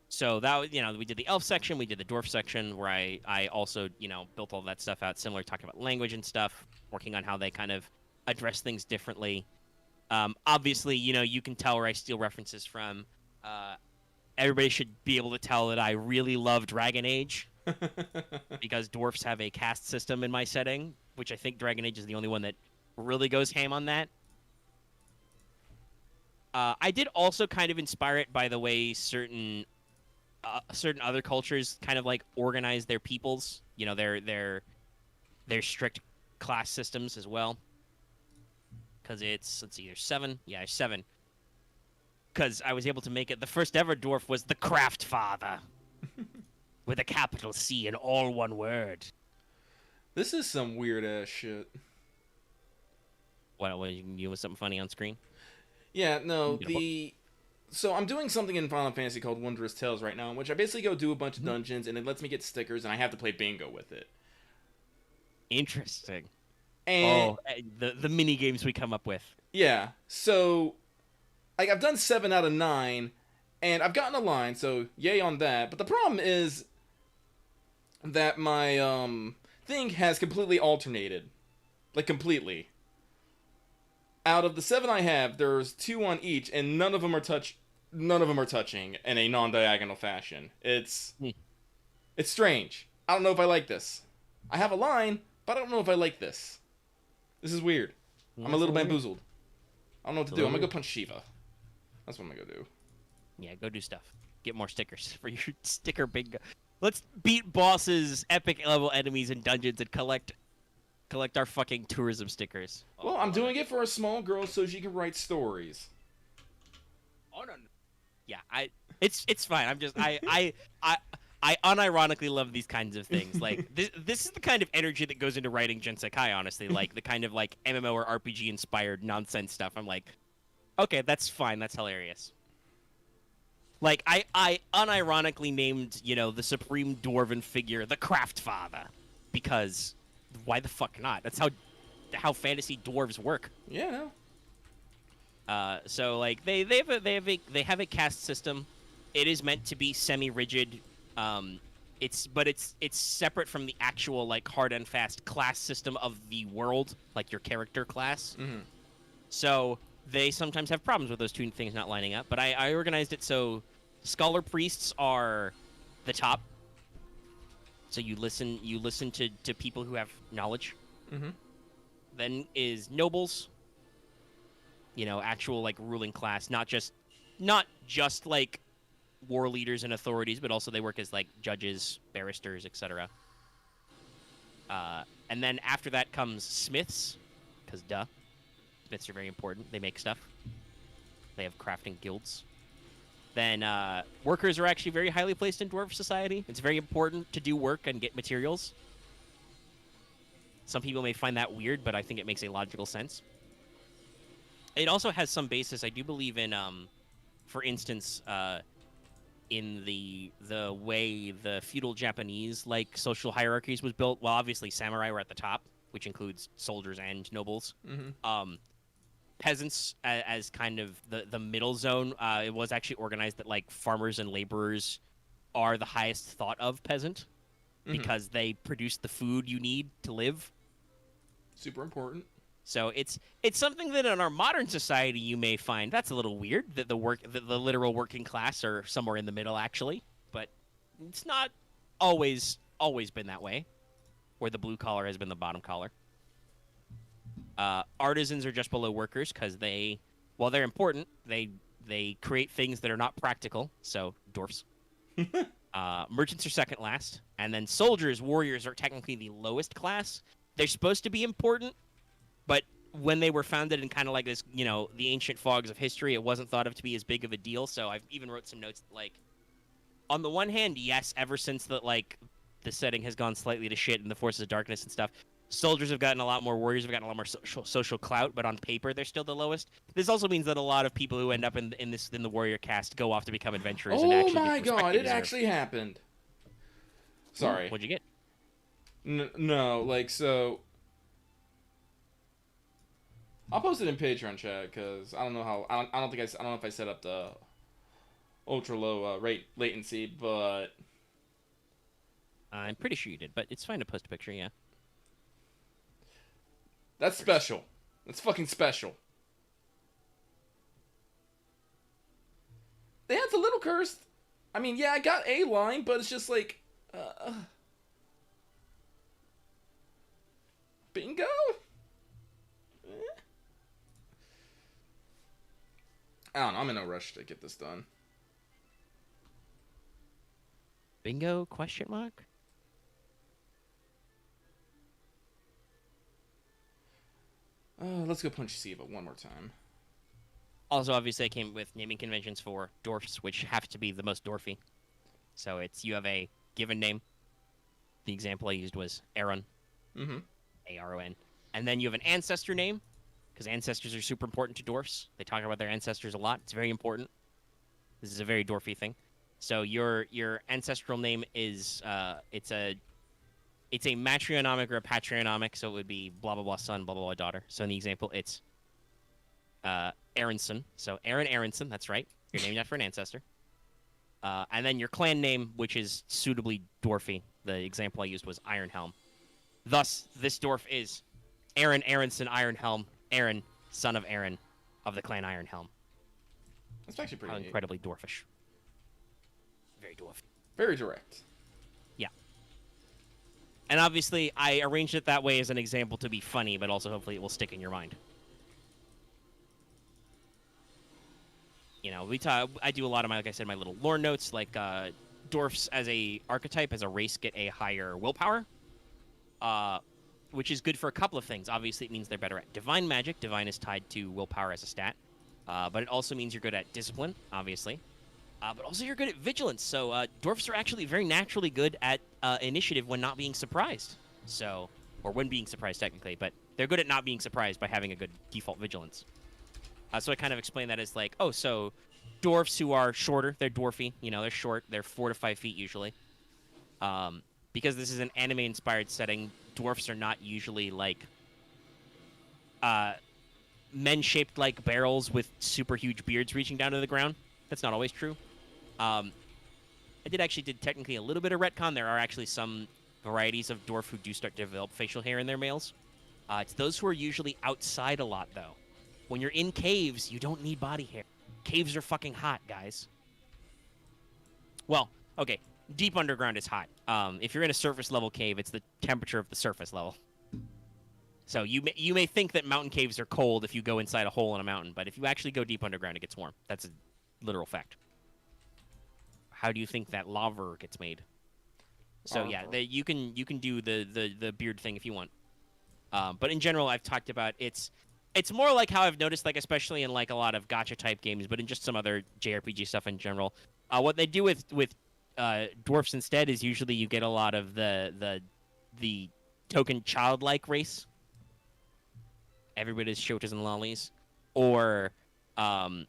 [SPEAKER 2] So that, you know, we did the elf section, we did the dwarf section, where I also, you know, built all that stuff out, similar, talking about language and stuff, working on how they kind of address things differently. Obviously, you know, you can tell where I steal references from. Everybody should be able to tell that I really love Dragon Age, because dwarfs have a caste system in my setting, which I think Dragon Age is the only one that really goes ham on that. I did also kind of inspire it by the way certain other cultures kind of like organize their peoples, you know, their strict class systems as well. Because it's, let's see, there's 7. Yeah, there's 7. Because I was able to make it. The first ever dwarf was the Craft Father, with a capital C and all one word.
[SPEAKER 1] This is some weird ass shit.
[SPEAKER 2] What you with something funny on screen?
[SPEAKER 1] Yeah, no, so I'm doing something in Final Fantasy called Wondrous Tales right now, in which I basically go do a bunch of dungeons, and it lets me get stickers, and I have to play bingo with it.
[SPEAKER 2] Interesting.
[SPEAKER 1] And
[SPEAKER 2] the mini games we come up with.
[SPEAKER 1] Yeah, so like I've done 7 out of 9, and I've gotten a line, so yay on that. But the problem is that my thing has completely alternated, like completely. Out of the 7 I have, there's 2 on each, and none of them are touching in a non-diagonal fashion. It's strange. I don't know if I like this. I have a line, but I don't know if I like this. This is weird. I'm a little bamboozled. I don't know what to do. I'm gonna go punch Shiva. That's what I'm gonna go do.
[SPEAKER 2] Yeah, go do stuff. Get more stickers for your sticker bingo. Let's beat bosses, epic level enemies in dungeons, and collect our fucking tourism stickers.
[SPEAKER 1] Well, I'm doing it for a small girl so she can write stories.
[SPEAKER 2] Oh, no. Yeah, It's fine. I'm just I unironically love these kinds of things. Like this is the kind of energy that goes into writing Gensekai, honestly. Like the kind of like MMO or RPG inspired nonsense stuff. I'm like, okay, that's fine. That's hilarious. Like I unironically named, the supreme dwarven figure the Craft Father because why the fuck not? That's how fantasy dwarves work.
[SPEAKER 1] Yeah, no.
[SPEAKER 2] So like they have a caste system. It is meant to be semi-rigid. It's separate from the actual like hard and fast class system of the world, like your character class.
[SPEAKER 1] Mm-hmm.
[SPEAKER 2] So they sometimes have problems with those two things not lining up. But I organized it so scholar priests are the top. So you listen to people who have knowledge.
[SPEAKER 1] Mm-hmm.
[SPEAKER 2] Then is nobles. Actual like ruling class, not just like war leaders and authorities, but also they work as like judges, barristers, etc. And then after that comes smiths, because duh, smiths are very important. They make stuff. They have crafting guilds. Then workers are actually very highly placed in dwarf society. It's very important to do work and get materials. Some people may find that weird, but I think it makes a logical sense. It also has some basis, I do believe, in, for instance, in the way the feudal Japanese like social hierarchies was built. Well, obviously samurai were at the top, which includes soldiers and nobles.
[SPEAKER 1] Mm-hmm.
[SPEAKER 2] Peasants as kind of the middle zone. It was actually organized that like farmers and laborers are the highest thought of peasant because they produce the food you need to live.
[SPEAKER 1] Super important.
[SPEAKER 2] So it's something that in our modern society you may find that's a little weird that the literal working class are somewhere in the middle actually, but it's not always been that way, where the blue collar has been the bottom collar. Artisans are just below workers because while they're important, they create things that are not practical. So dwarfs. Merchants are second last, and then soldiers, warriors are technically the lowest class. They're supposed to be important. But when they were founded in kind of like this, the ancient fogs of history, it wasn't thought of to be as big of a deal. So I've even wrote some notes like, on the one hand, yes, ever since the setting has gone slightly to shit and the forces of darkness and stuff, soldiers have gotten a lot more, warriors have gotten a lot more social clout, but on paper they're still the lowest. This also means that a lot of people who end up in the warrior caste go off to become adventurers. And actually
[SPEAKER 1] my god, it actually happened. Sorry.
[SPEAKER 2] What'd you get?
[SPEAKER 1] No, like so. I'll post it in Patreon chat because I don't know how. I don't know if I set up the ultra low rate latency, but
[SPEAKER 2] I'm pretty sure you did. But it's fine to post a picture. Yeah.
[SPEAKER 1] That's special. That's fucking special. Yeah, it's a little cursed. I mean, yeah, I got a line, but it's just like, bingo. I don't know. I'm in no rush to get this done.
[SPEAKER 2] Bingo? Question mark?
[SPEAKER 1] Let's go punch Siva one more time.
[SPEAKER 2] Also, obviously, I came with naming conventions for dwarfs, which have to be the most dwarfy. So you have a given name. The example I used was Aaron.
[SPEAKER 1] Mm-hmm.
[SPEAKER 2] A-R-O-N. And then you have an ancestor name, because ancestors are super important to dwarfs. They talk about their ancestors a lot. It's very important. This is a very dwarfy thing. So your ancestral name is it's a matronymic or a patronymic, so it would be blah blah blah son, blah blah blah daughter. So in the example, it's Aronson. So Aaron Aronson, that's right. You're named after an ancestor. And then your clan name, which is suitably dwarfy. The example I used was Ironhelm. Thus, this dwarf is Aaron Aronson Ironhelm. Aaron, son of Aaron, of the clan Ironhelm.
[SPEAKER 1] That's actually pretty neat.
[SPEAKER 2] Incredibly dwarfish. Very dwarf.
[SPEAKER 1] Very direct.
[SPEAKER 2] Yeah. And obviously, I arranged it that way as an example to be funny, but also hopefully it will stick in your mind. I do a lot of my little lore notes, like dwarfs as a archetype, as a race, get a higher willpower. Which is good for a couple of things. Obviously, it means they're better at divine magic. Divine is tied to willpower as a stat. But it also means you're good at discipline, obviously. But also you're good at vigilance. So dwarfs are actually very naturally good at initiative when not being surprised. So, or when being surprised technically, but they're good at not being surprised by having a good default vigilance. So I kind of explain that as like, oh, so dwarfs who are shorter, they're dwarfy. You know, they're short. They're 4 to 5 feet usually. Because this is an anime-inspired setting, dwarfs are not usually like men shaped like barrels with super huge beards reaching down to the ground. That's not always true. I did technically a little bit of retcon. There are actually some varieties of dwarf who do start to develop facial hair in their males. It's those who are usually outside a lot, though. When you're in caves, you don't need body hair. Caves are fucking hot, guys. Well, okay, deep underground is hot. If you're in a surface level cave, it's the temperature of the surface level. So you may think that mountain caves are cold if you go inside a hole in a mountain, but if you actually go deep underground, it gets warm. That's a literal fact. How do you think that lava gets made? So yeah, you can do the beard thing if you want. But in general, I've talked about it's more like how I've noticed, like especially in like a lot of gacha type games, but in just some other JRPG stuff in general. What they do with dwarfs instead is usually you get a lot of the token childlike race. Everybody's shotas and lollies, or other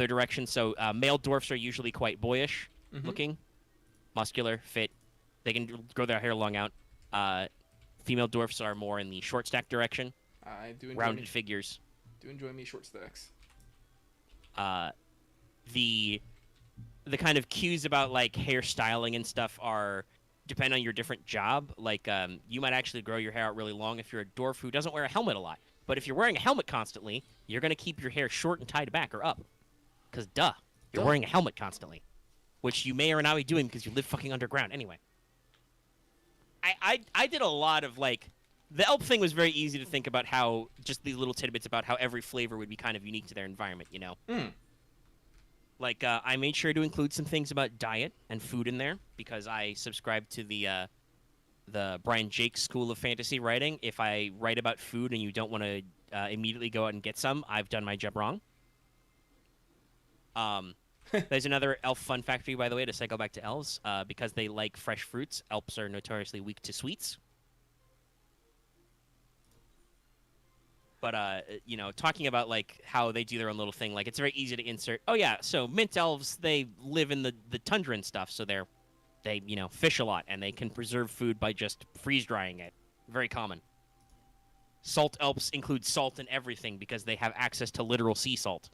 [SPEAKER 2] directions. So male dwarfs are usually quite boyish looking, muscular, fit. They can grow their hair long out. Female dwarfs are more in the short stack direction.
[SPEAKER 1] I do enjoy
[SPEAKER 2] rounded figures.
[SPEAKER 1] Do enjoy me short stacks.
[SPEAKER 2] The kind of cues about like hairstyling and stuff are depend on your different job. Like you might actually grow your hair out really long if you're a dwarf who doesn't wear a helmet a lot. But if you're wearing a helmet constantly, you're gonna keep your hair short and tied back or up. Because you're wearing a helmet constantly, which you may or not be doing because you live fucking underground. Anyway, I did a lot of like the elf thing was very easy to think about how just these little tidbits about how every flavor would be kind of unique to their environment. You know. Like, I made sure to include some things about diet and food in there because I subscribe to the Brian Jake School of Fantasy Writing. If I write about food and you don't want to immediately go out and get some, I've done my job wrong. There's another elf fun fact for you, by the way, to cycle back to elves. Because they like fresh fruits, elves are notoriously weak to sweets. But, you know, talking about, like, how they do their own little thing, like, it's very easy to insert. Oh, yeah, so mint elves, they live in the tundra and stuff, so they, you know, fish a lot, and they can preserve food by just freeze-drying it. Very common. Salt elves include salt in everything because they have access to literal sea salt.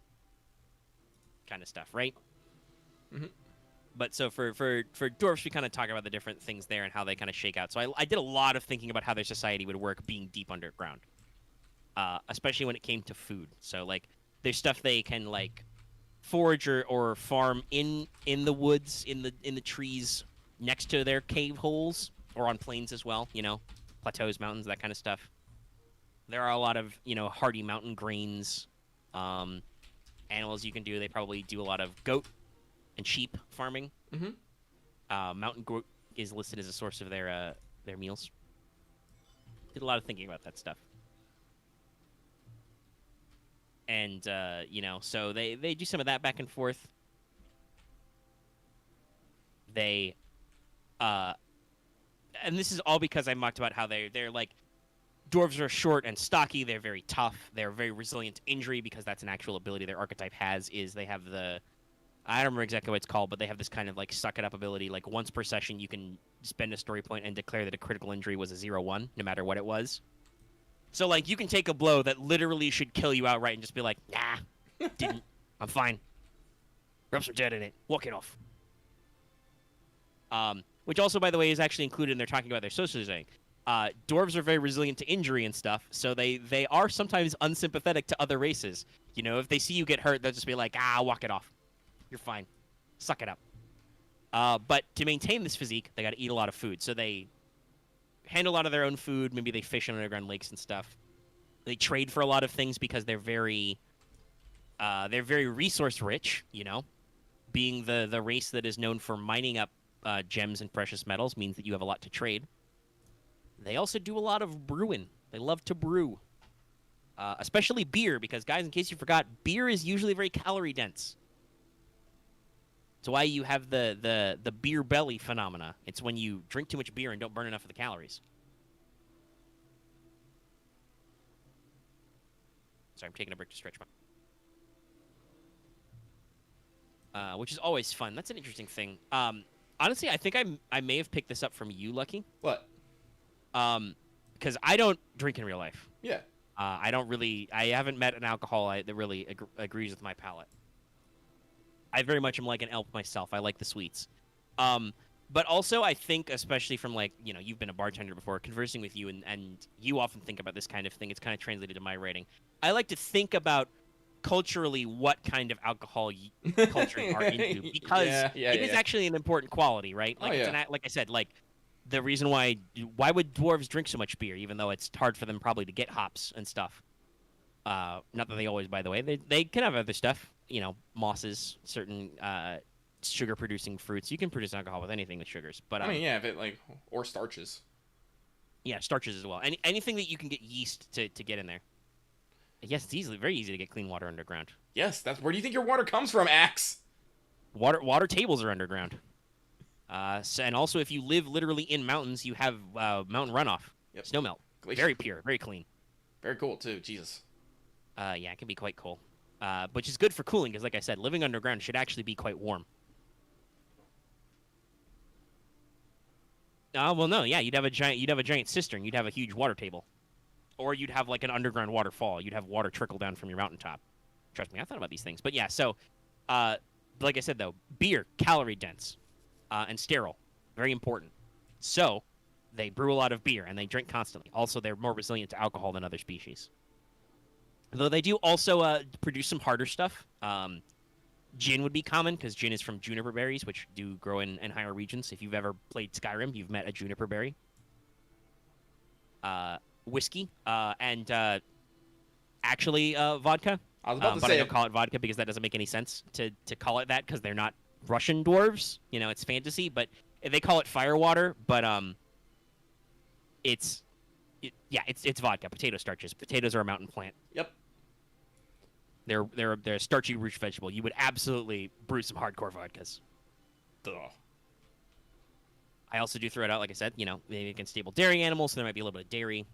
[SPEAKER 2] Kind of stuff, right? But so for dwarfs, we kind of talk about the different things there and how they kind of shake out. So I did a lot of thinking about how their society would work being deep underground. Especially when it came to food. So, like, there's stuff they can, like, forage or farm in the woods, in the trees next to their cave holes, or on plains as well, you know, plateaus, mountains, that kind of stuff. There are a lot of, you know, hardy mountain grains, animals you can do. They probably do a lot of goat and sheep farming. Mountain goat is listed as a source of their meals. Did a lot of thinking about that stuff. And, you know, so they do some of that back and forth. They, and this is all because I mocked about how they're like, dwarves are short and stocky. They're very tough. They're very resilient to injury because that's an actual ability their archetype has, is they have I don't remember exactly what it's called, but they have this kind of, like, suck-it-up ability. Like, once per session, you can spend a story point and declare that a critical injury was a 0-1, no matter what it was. So, like, you can take a blow that literally should kill you outright and just be like, nah, didn't. I'm fine. Rub some dirt in it. Walk it off. Which also, by the way, is actually included in their talking about their socializing. Dwarves are very resilient to injury and stuff, so they are sometimes unsympathetic to other races. You know, if they see you get hurt, they'll just be like, walk it off. You're fine. Suck it up. But to maintain this physique, they got to eat a lot of food. So they handle a lot of their own food. Maybe they fish in underground lakes and stuff. They trade for a lot of things because they're very resource rich. You know, being the race that is known for mining up gems and precious metals means that you have a lot to trade. They also do a lot of brewing. They love to brew, especially beer. Because guys, in case you forgot, beer is usually very calorie dense. It's why you have the beer belly phenomena. It's when you drink too much beer and don't burn enough of the calories. Sorry, I'm taking a break to stretch my... which is always fun. That's an interesting thing. Honestly, I think I may have picked this up from you, Lucky.
[SPEAKER 1] What?
[SPEAKER 2] Because I don't drink in real life.
[SPEAKER 1] Yeah.
[SPEAKER 2] I haven't met an alcohol that really agrees with my palate. I very much am like an elf myself. I like the sweets. But also, I think, especially from, like, you know, you've been a bartender before, conversing with you, and you often think about this kind of thing. It's kind of translated to my writing. I like to think about culturally what kind of alcohol culture you are into, because it is actually an important quality, right? Like, like I said, like, the reason why would dwarves drink so much beer, even though it's hard for them probably to get hops and stuff. Not that they always, by the way. They can have other stuff, you know, mosses, certain sugar-producing fruits. You can produce alcohol with anything with sugars. But
[SPEAKER 1] I mean, yeah, if it, like, or starches.
[SPEAKER 2] Yeah, starches as well. Anything that you can get yeast to get in there. Yes, it's very easy to get clean water underground.
[SPEAKER 1] Yes, that's where do you think your water comes from, Axe?
[SPEAKER 2] Water tables are underground. And also, if you live literally in mountains, you have mountain runoff, snowmelt. Glacier. Very pure, very clean.
[SPEAKER 1] Very cool too. Jesus.
[SPEAKER 2] Yeah, it can be quite cool. Which is good for cooling, because, like I said, living underground should actually be quite warm. Well, no, yeah, you'd have a giant cistern. You'd have a huge water table, or you'd have like an underground waterfall. You'd have water trickle down from your mountaintop. Trust me, I thought about these things. But yeah, so, like I said though, beer, calorie dense, and sterile, very important. So, they brew a lot of beer and they drink constantly. Also, they're more resilient to alcohol than other species. Though they do also produce some harder stuff. Gin would be common, because gin is from juniper berries, which do grow in higher regions. If you've ever played Skyrim, you've met a juniper berry. Whiskey, and actually vodka.
[SPEAKER 1] I was about to say,
[SPEAKER 2] but I don't call it vodka because that doesn't make any sense to call it that, because they're not Russian dwarves. You know, it's fantasy, but they call it firewater. But it's vodka. Potato starches. Potatoes are a mountain plant.
[SPEAKER 1] Yep.
[SPEAKER 2] They're a starchy root vegetable. You would absolutely brew some hardcore vodkas.
[SPEAKER 1] Ugh.
[SPEAKER 2] I also do throw it out, like I said, you know, maybe against stable dairy animals, so there might be a little bit of dairy.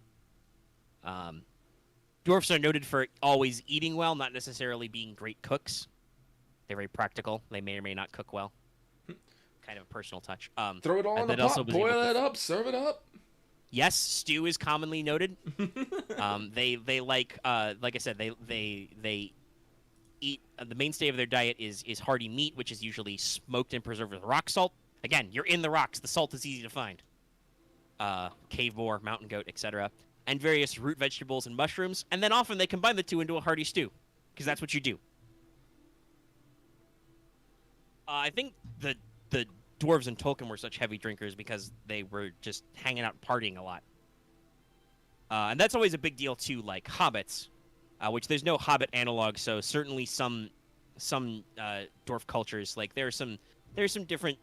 [SPEAKER 2] Dwarfs are noted for always eating well, not necessarily being great cooks. They're very practical. They may or may not cook well. Kind of a personal touch.
[SPEAKER 1] Throw it all in the pot, boil it up, serve it up.
[SPEAKER 2] Yes, stew is commonly noted. They like I said, they eat, the mainstay of their diet is hearty meat, which is usually smoked and preserved with rock salt. Again, you're in the rocks. The salt is easy to find. Cave boar, mountain goat, etc. And various root vegetables and mushrooms. And then often they combine the two into a hearty stew, because that's what you do. I think the dwarves in Tolkien were such heavy drinkers because they were just hanging out partying a lot. And that's always a big deal too, like hobbits, which there's no hobbit analog, so certainly some dwarf cultures, like there's some different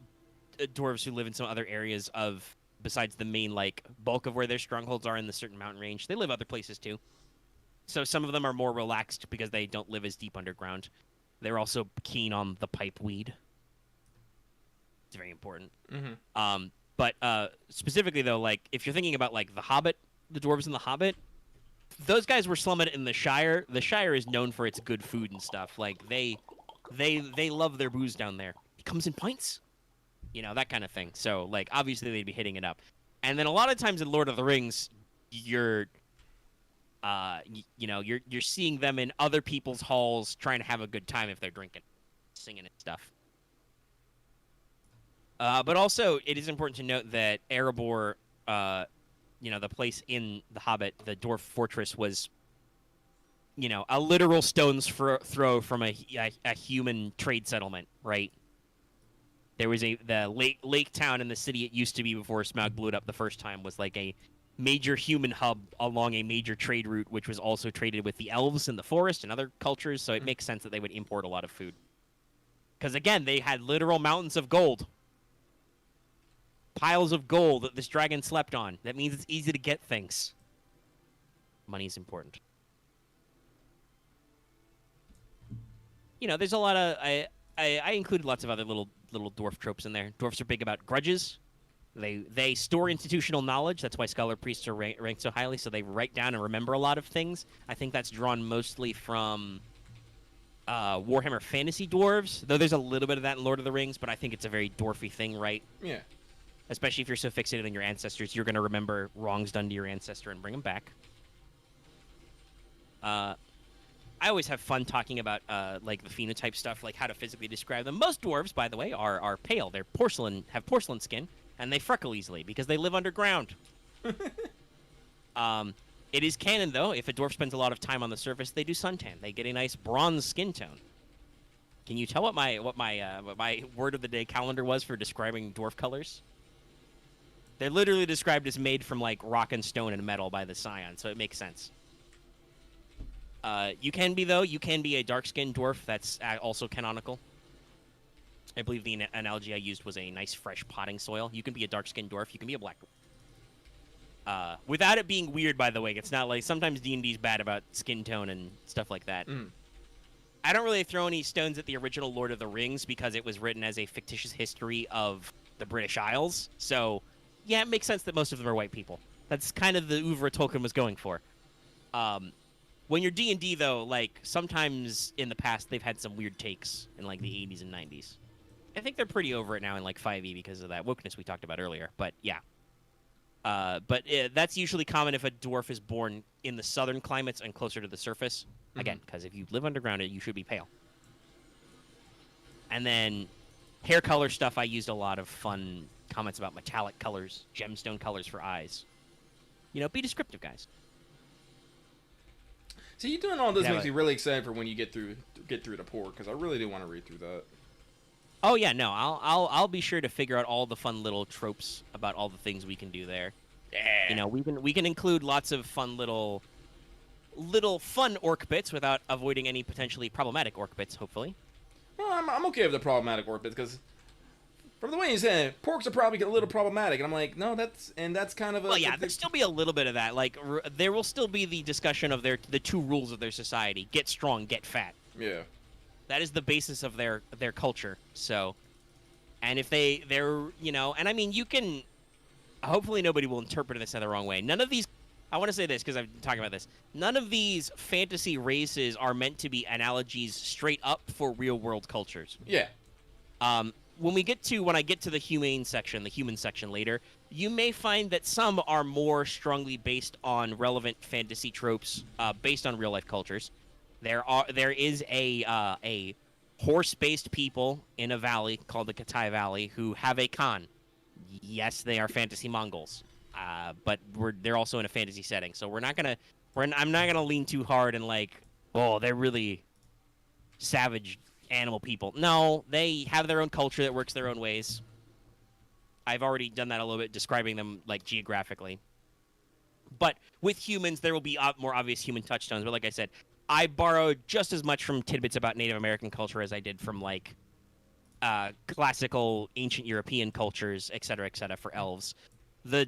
[SPEAKER 2] dwarves who live in some other areas of, besides the main like bulk of where their strongholds are in the certain mountain range. They live other places too. So some of them are more relaxed because they don't live as deep underground. They're also keen on the pipe weed. It's very important.
[SPEAKER 1] Mm-hmm.
[SPEAKER 2] But specifically though, like if you're thinking about like the Hobbit, the dwarves in the Hobbit, those guys were slumming it in the Shire. The Shire is known for its good food and stuff. Like they love their booze down there. It comes in pints, you know, that kind of thing. So like obviously they'd be hitting it up. And then a lot of times in Lord of the Rings, you're seeing them in other people's halls trying to have a good time if they're drinking, singing and stuff. But also, it is important to note that Erebor, the place in The Hobbit, the dwarf fortress, was, a literal stone's throw from a human trade settlement, right? There was the lake town in the city it used to be before Smaug blew it up the first time was like a major human hub along a major trade route, which was also traded with the elves in the forest and other cultures, so it makes sense that they would import a lot of food. Because, again, they had literal mountains of gold. Piles of gold that this dragon slept on. That means it's easy to get things. Money is important. There's a lot of... I included lots of other little little dwarf tropes in there. Dwarfs are big about grudges. They store institutional knowledge. That's why scholar priests are ranked so highly. So they write down and remember a lot of things. I think that's drawn mostly from Warhammer Fantasy dwarves, though there's a little bit of that in Lord of the Rings. But I think it's a very dwarfy thing, right?
[SPEAKER 1] Yeah.
[SPEAKER 2] Especially if you're so fixated on your ancestors, you're going to remember wrongs done to your ancestor and bring them back. I always have fun talking about like the phenotype stuff, like how to physically describe them. Most dwarves, by the way, are pale. They're have porcelain skin, and they freckle easily because they live underground. It is canon, though. If a dwarf spends a lot of time on the surface, they do suntan. They get a nice bronze skin tone. Can you tell what my word of the day calendar was for describing dwarf colors? They're literally described as made from like rock and stone and metal by the Scion, so it makes sense. You can be a dark-skinned dwarf. That's also canonical. I believe the analogy I used was a nice, fresh potting soil. You can be a dark-skinned dwarf. You can be a black dwarf. Without it being weird, by the way. It's not like sometimes D&D's bad about skin tone and stuff like that.
[SPEAKER 1] Mm.
[SPEAKER 2] I don't really throw any stones at the original Lord of the Rings because it was written as a fictitious history of the British Isles. So, yeah, it makes sense that most of them are white people. That's kind of the oeuvre Tolkien was going for. When you're D&D, though, like, sometimes in the past they've had some weird takes in, like, the 80s and 90s. I think they're pretty over it now in, like, 5e because of that wokeness we talked about earlier. But, yeah. That's usually common if a dwarf is born in the southern climates and closer to the surface. Mm-hmm. Again, because if you live underground, you should be pale. And then hair color stuff, I used a lot of fun comments about metallic colors, gemstone colors for eyes. You know, be descriptive, guys.
[SPEAKER 1] See, you doing all this makes me really excited for when you get through the port, because I really do want to read through that.
[SPEAKER 2] Oh yeah, no, I'll be sure to figure out all the fun little tropes about all the things we can do there.
[SPEAKER 1] Yeah.
[SPEAKER 2] You know, we can include lots of fun little fun orc bits without avoiding any potentially problematic orc bits. Hopefully.
[SPEAKER 1] Well, I'm okay with the problematic orc bits because, from the way you said, porks are probably a little problematic, and I'm like, no, that's kind of a.
[SPEAKER 2] Well, yeah, there'll still be a little bit of that. Like, there will still be the discussion of the two rules of their society: get strong, get fat.
[SPEAKER 1] Yeah.
[SPEAKER 2] That is the basis of their culture. So, and if they're you know, and I mean, you can. Hopefully, nobody will interpret this in the wrong way. None of these. I want to say this because I've been talking about this. None of these fantasy races are meant to be analogies straight up for real world cultures.
[SPEAKER 1] Yeah.
[SPEAKER 2] When I get to the human section later, you may find that some are more strongly based on relevant fantasy tropes, based on real life cultures. There is a horse-based people in a valley called the Katai Valley who have a Khan. Yes, they are fantasy Mongols, but they're also in a fantasy setting. So I'm not gonna lean too hard and like, oh, they're really savage animal people. No, they have their own culture that works their own ways. I've already done that a little bit, describing them like geographically. But with humans, there will be more obvious human touchstones. But like I said, I borrowed just as much from tidbits about Native American culture as I did from like classical ancient European cultures, et cetera, for elves. The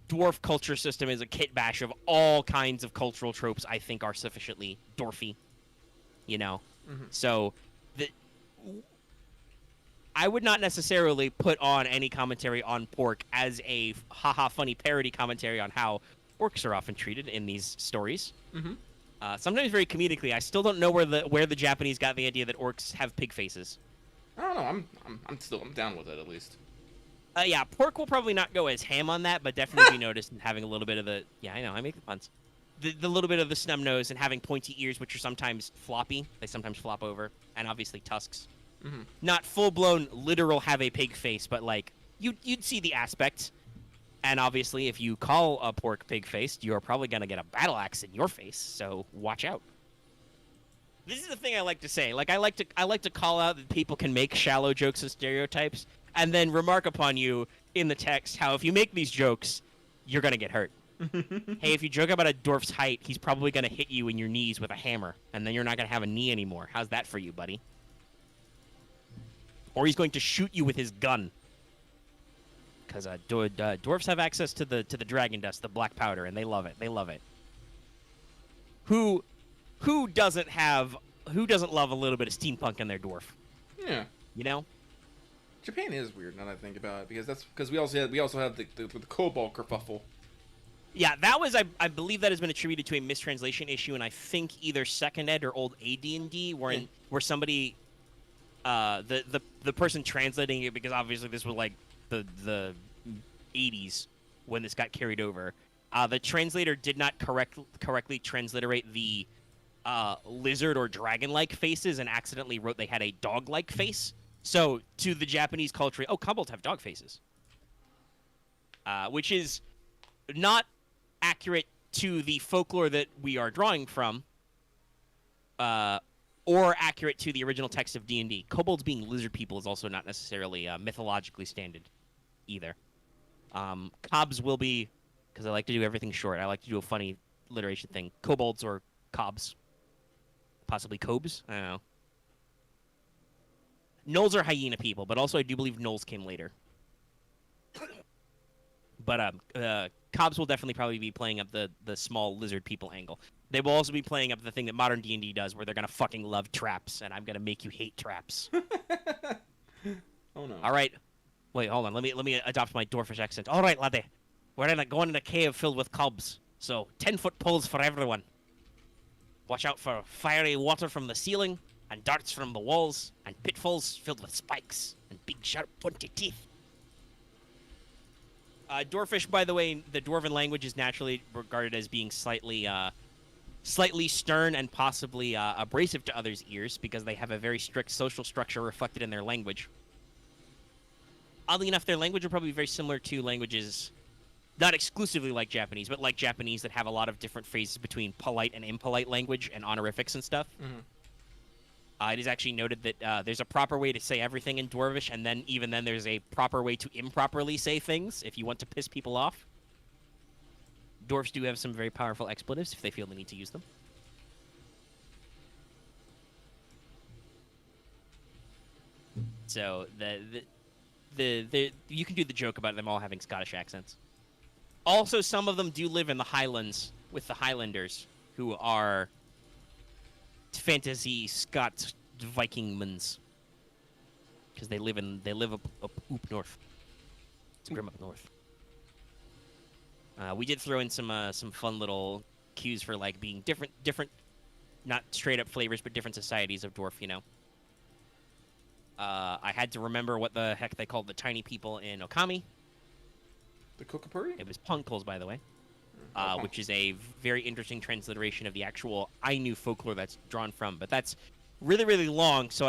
[SPEAKER 2] dwarf culture system is a kit bash of all kinds of cultural tropes I think are sufficiently dwarfy. You know? Mm-hmm. So I would not necessarily put on any commentary on pork as a haha funny parody commentary on how orcs are often treated in these stories.
[SPEAKER 1] Mm-hmm.
[SPEAKER 2] Sometimes very comedically. I still don't know where the Japanese got the idea that orcs have pig faces.
[SPEAKER 1] I don't know. I'm down with it at least.
[SPEAKER 2] Yeah, pork will probably not go as ham on that, but definitely be noticed in having a little bit of the. Yeah, I know. I make the puns. The little bit of the snub nose and having pointy ears, which are sometimes floppy. They sometimes flop over, and obviously tusks. Mm-hmm. Not full blown literal have a pig face, but like you'd see the aspect. And obviously, if you call a pork pig-faced, you're probably going to get a battle axe in your face, so watch out. This is the thing I like to say. Like I like to call out that people can make shallow jokes and stereotypes, and then remark upon you in the text how if you make these jokes, you're going to get hurt. Hey, if you joke about a dwarf's height, he's probably going to hit you in your knees with a hammer, and then you're not going to have a knee anymore. How's that for you, buddy? Or he's going to shoot you with his gun. Because dwarves have access to the dragon dust, the black powder, and they love it. They love it. Who doesn't love a little bit of steampunk in their dwarf?
[SPEAKER 1] Yeah.
[SPEAKER 2] You know?
[SPEAKER 1] Japan is weird now that I think about it, because we also have the Cobalt kerfuffle.
[SPEAKER 2] Yeah, that was I believe that has been attributed to a mistranslation issue, and I think either Second Ed or old AD&D, where somebody, the person translating it, because obviously this was like the 80s when this got carried over. The translator did not correctly transliterate the lizard or dragon-like faces and accidentally wrote they had a dog-like face. So to the Japanese culture, kobolds have dog faces, which is not accurate to the folklore that we are drawing from, or accurate to the original text of D&D. Kobolds being lizard people is also not necessarily mythologically standard either. Cobs will be, because I like to do everything short. I like to do a funny alliteration thing. Kobolds or cobs. Possibly cobes? I don't know. Gnolls are hyena people, but also I do believe gnolls came later. But cobs will definitely probably be playing up the small lizard people angle. They will also be playing up the thing that modern D&D does, where they're going to fucking love traps, and I'm going to make you hate traps.
[SPEAKER 1] Oh, no.
[SPEAKER 2] All right. Wait, hold on. Let me adopt my dwarfish accent. All right, laddie. We're going in a cave filled with cobs. So 10-foot poles for everyone. Watch out for fiery water from the ceiling, and darts from the walls, and pitfalls filled with spikes, and big sharp pointy teeth. Dwarfish, by the way, the Dwarven language is naturally regarded as being slightly stern and possibly abrasive to others' ears, because they have a very strict social structure reflected in their language. Oddly enough, their language will probably be very similar to languages, not exclusively like Japanese, but like Japanese that have a lot of different phrases between polite and impolite language and honorifics and stuff.
[SPEAKER 1] Mm-hmm.
[SPEAKER 2] It is actually noted that there's a proper way to say everything in Dwarvish, and then even then there's a proper way to improperly say things if you want to piss people off. Dwarves do have some very powerful expletives if they feel the need to use them. So you can do the joke about them all having Scottish accents. Also, some of them do live in the Highlands with the Highlanders, who are fantasy Scots Vikingmans, because they live up north. It's grim up north. We did throw in some fun little cues for like being different, not straight up flavors, but different societies of dwarf. You know. I had to remember what the heck they called the tiny people in Okami.
[SPEAKER 1] The Kokopuri?
[SPEAKER 2] It was Punkles, by the way. Which is a very interesting transliteration of the actual Ainu folklore that's drawn from. But that's really, really long, so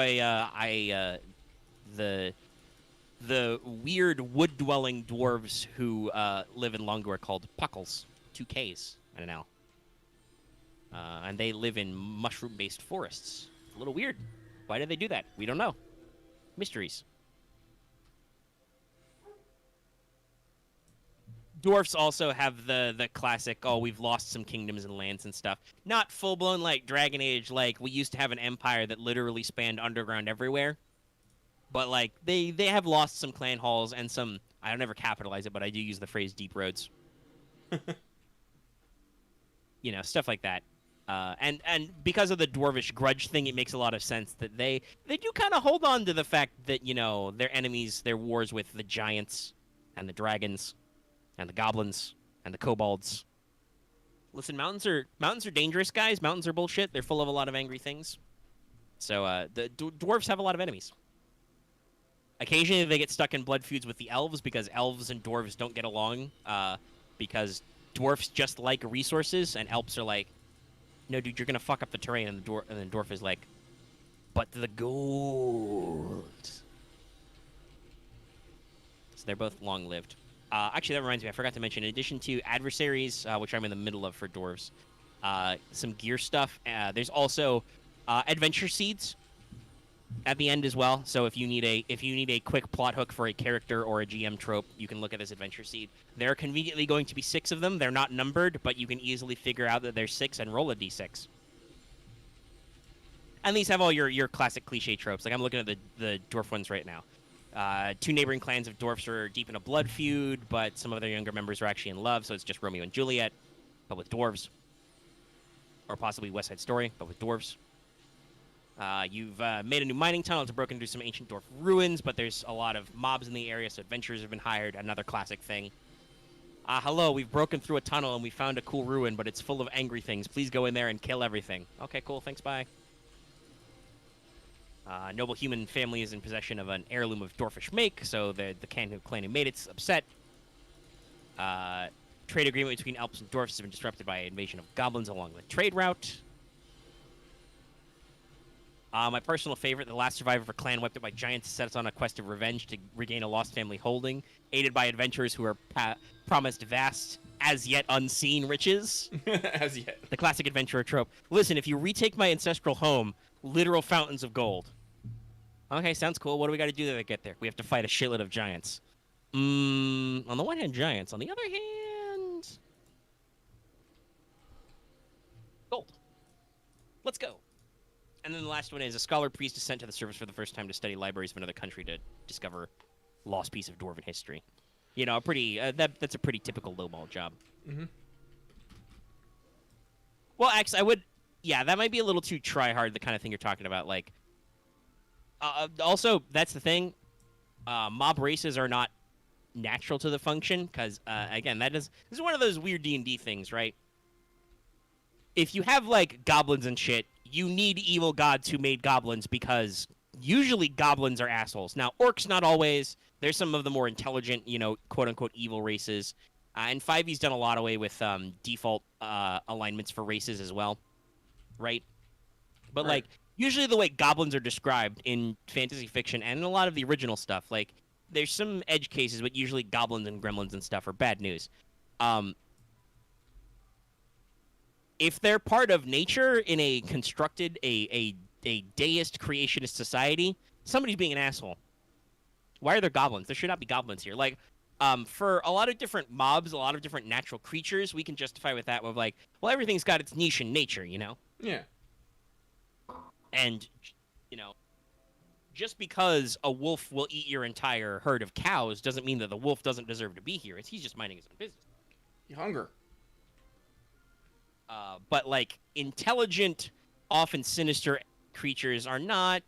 [SPEAKER 2] the weird wood-dwelling dwarves who live in Longu are called Puckles, 2 Ks and an L. And they live in mushroom-based forests. It's a little weird. Why did they do that? We don't know. Mysteries. Dwarfs also have the classic, we've lost some kingdoms and lands and stuff. Not full-blown like Dragon Age, like we used to have an empire that literally spanned underground everywhere. But like they have lost some clan halls and some, I don't ever capitalize it, but I do use the phrase deep roads. You know, stuff like that. And because of the dwarvish grudge thing, it makes a lot of sense that they do kind of hold on to the fact that, you know, their enemies, their wars with the giants and the dragons and the goblins and the kobolds. Listen, mountains are dangerous, guys. Mountains are bullshit. They're full of a lot of angry things. So the dwarves have a lot of enemies. Occasionally they get stuck in blood feuds with the elves because elves and dwarves don't get along, because dwarfs just like resources and elves are like, no, dude, you're going to fuck up the terrain, and then dwarf is like, but the gold. So they're both long-lived. Actually, that reminds me, I forgot to mention, in addition to adversaries, which I'm in the middle of for dwarves, some gear stuff, there's also adventure seeds at the end as well. So if you need a quick plot hook for a character or a GM trope, you can look at this adventure seed. There are conveniently going to be 6 of them. They're not numbered, but you can easily figure out that there's 6 and roll a d6. And these have all your classic cliche tropes. Like I'm looking at the dwarf ones right now. 2 neighboring clans of dwarfs are deep in a blood feud, but some of their younger members are actually in love, so it's just Romeo and Juliet, but with dwarves. Or possibly West Side Story, but with dwarves. You've made a new mining tunnel. It's broken through some ancient dwarf ruins, but there's a lot of mobs in the area, so adventurers have been hired. Another classic thing. Hello, we've broken through a tunnel and we found a cool ruin, but it's full of angry things. Please go in there and kill everything. Okay, cool. Thanks, bye. Noble human family is in possession of an heirloom of dwarfish make, so the clan who made it's upset. Trade agreement between elves and dwarfs has been disrupted by invasion of goblins along the trade route. My personal favorite, the last survivor of a clan wiped out by giants sets on a quest of revenge to regain a lost family holding, aided by adventurers who are promised vast, as yet unseen riches.
[SPEAKER 1] As yet.
[SPEAKER 2] The classic adventurer trope. Listen, if you retake my ancestral home, literal fountains of gold. Okay, sounds cool. What do we got to do to get there? We have to fight a shitload of giants. On the one hand, giants. On the other hand, gold. Let's go. And then the last one is a scholar priest is sent to the service for the first time to study libraries of another country to discover lost piece of dwarven history. You know, a pretty that's a pretty typical lowball job.
[SPEAKER 1] Mm-hmm.
[SPEAKER 2] Well, actually, that might be a little too try-hard, the kind of thing you're talking about. Like, also, that's the thing. Mob races are not natural to the function, because, again, this is one of those weird D&D things, right? If you have, like, goblins and shit, you need evil gods who made goblins, because usually goblins are assholes. Now, orcs, not always. There's some of the more intelligent, you know, quote-unquote evil races. And 5e's done a lot away with default alignments for races as well, right? But, like, usually the way goblins are described in fantasy fiction and in a lot of the original stuff, like, there's some edge cases, but usually goblins and gremlins and stuff are bad news. If they're part of nature in a constructed, a deist creationist society, somebody's being an asshole. Why are there goblins? There should not be goblins here. Like, for a lot of different mobs, a lot of different natural creatures, we can justify with that with, like, well, everything's got its niche in nature, you know?
[SPEAKER 1] Yeah.
[SPEAKER 2] And, you know, just because a wolf will eat your entire herd of cows doesn't mean that the wolf doesn't deserve to be here. He's just minding his own business.
[SPEAKER 1] Hunger.
[SPEAKER 2] But, like, intelligent, often sinister creatures are not...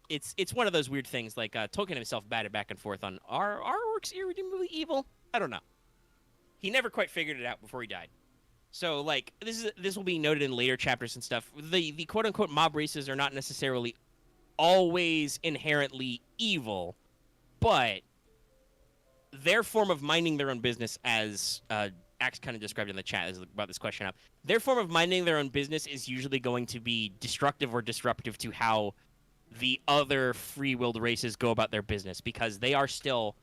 [SPEAKER 2] It's one of those weird things, like, Tolkien himself batted back and forth on, are orcs irredeemably evil? I don't know. He never quite figured it out before he died. So, like, this will be noted in later chapters and stuff. The quote-unquote mob races are not necessarily always inherently evil, but their form of minding their own business, as Axe kind of described in the chat about this question up, their form of minding their own business is usually going to be destructive or disruptive to how the other free-willed races go about their business, because they are still...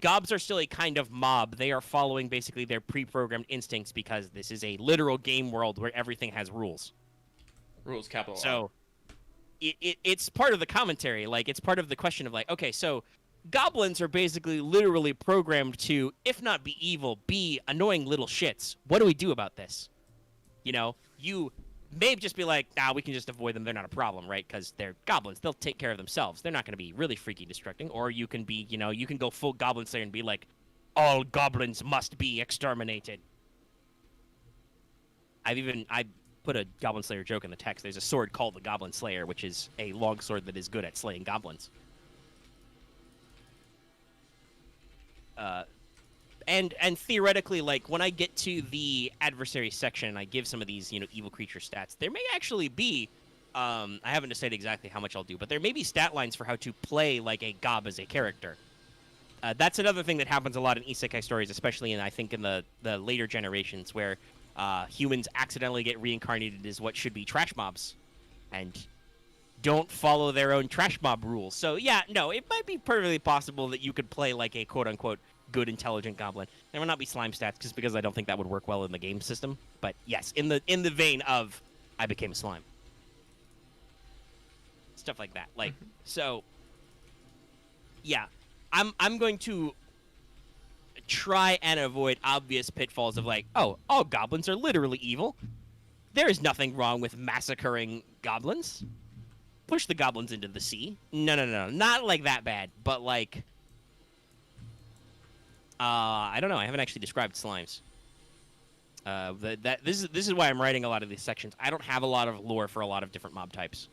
[SPEAKER 2] Gobs are still a kind of mob. They are following basically their pre-programmed instincts, because this is a literal game world where everything has rules.
[SPEAKER 1] Rules, capital R.
[SPEAKER 2] So it's part of the commentary. Like, it's part of the question of, like, okay, so goblins are basically literally programmed to, if not be evil, be annoying little shits. What do we do about this? You know, you may just be like, nah, we can just avoid them. They're not a problem, right? Because they're goblins. They'll take care of themselves. They're not going to be really freaky destructing. Or you can be, you know, you can go full Goblin Slayer and be like, all goblins must be exterminated. I put a Goblin Slayer joke in the text. There's a sword called the Goblin Slayer, which is a long sword that is good at slaying goblins. And theoretically, like, when I get to the adversary section and I give some of these, you know, evil creature stats, there may actually be, I haven't decided exactly how much I'll do, but there may be stat lines for how to play like a gob as a character. That's another thing that happens a lot in isekai stories, especially in, I think, in the later generations, where humans accidentally get reincarnated as what should be trash mobs and don't follow their own trash mob rules. So, yeah, no, it might be perfectly possible that you could play like a quote-unquote good intelligent goblin. There will not be slime stats, just because I don't think that would work well in the game system. But yes, in the vein of I became a slime, stuff like that. Like, so yeah, I'm going to try and avoid obvious pitfalls of, like, oh, all goblins are literally evil. There is nothing wrong with massacring goblins. Push the goblins into the sea. No, not like that bad, but like, I don't know. I haven't actually described slimes. This is why I'm writing a lot of these sections. I don't have a lot of lore for a lot of different mob types.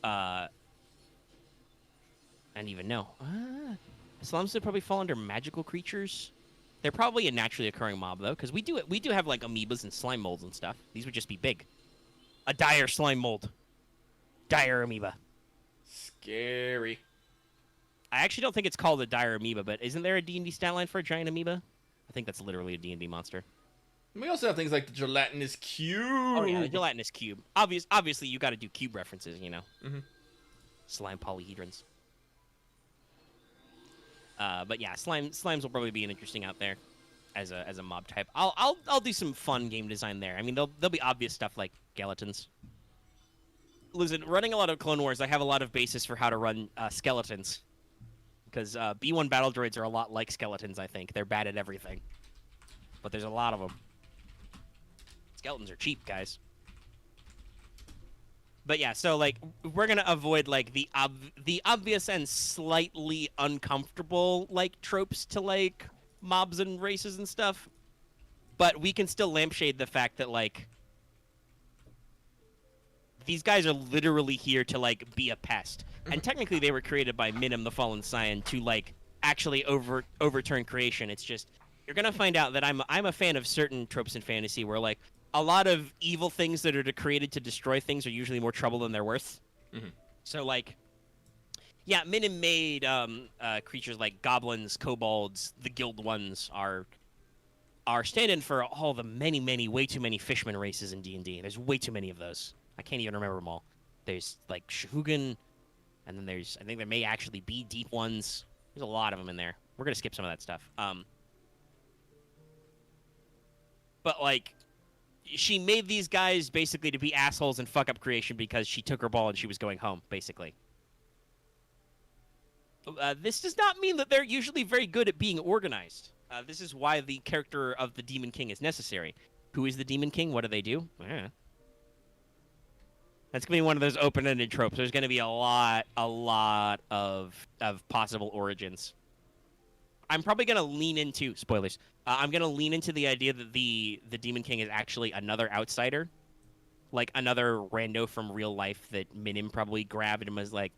[SPEAKER 2] I don't even know. Slums would probably fall under magical creatures. They're probably a naturally occurring mob though, because we do have like amoebas and slime molds and stuff. These would just be big. A dire slime mold. Dire amoeba.
[SPEAKER 1] Scary.
[SPEAKER 2] I actually don't think it's called a dire amoeba, but isn't there a D&D stat line for a giant amoeba? I think that's literally a D&D monster.
[SPEAKER 1] We also have things like the gelatinous cube.
[SPEAKER 2] Oh yeah, the gelatinous cube. Obviously, you got to do cube references, you know.
[SPEAKER 1] Mm-hmm.
[SPEAKER 2] Slime polyhedrons. But yeah, slimes will probably be an interesting out there as a mob type. I'll do some fun game design there. I mean, there'll be obvious stuff like skeletons. Listen, running a lot of Clone Wars, I have a lot of basis for how to run skeletons. Because B1 battle droids are a lot like skeletons, I think. They're bad at everything. But there's a lot of them. Skeletons are cheap, guys. But yeah, so, like, we're going to avoid, like, the obvious and slightly uncomfortable, like, tropes to, like, mobs and races and stuff. But we can still lampshade the fact that, like, these guys are literally here to, like, be a pest. And technically they were created by Minim the Fallen Scion to, like, actually overturn creation. It's just, you're going to find out that I'm a fan of certain tropes in fantasy where, like, a lot of evil things that are created to destroy things are usually more trouble than they're worth.
[SPEAKER 1] Mm-hmm.
[SPEAKER 2] So, like, yeah, Minim made creatures like goblins, kobolds, the guild ones are stand-in for all the many, way too many fishman races in D&D. There's way too many of those. I can't even remember them all. There's, like, Shahugan, and then I think there may actually be deep ones. There's a lot of them in there. We're going to skip some of that stuff. But, like, she made these guys basically to be assholes and fuck up creation because she took her ball and she was going home, basically. This does not mean that they're usually very good at being organized. This is why the character of the Demon King is necessary. Who is the Demon King? What do they do? That's going to be one of those open-ended tropes. There's going to be a lot of possible origins. I'm probably going to lean into... Spoilers. I'm going to lean into the idea that the Demon King is actually another outsider. Like, another rando from real life that Minim probably grabbed and was like,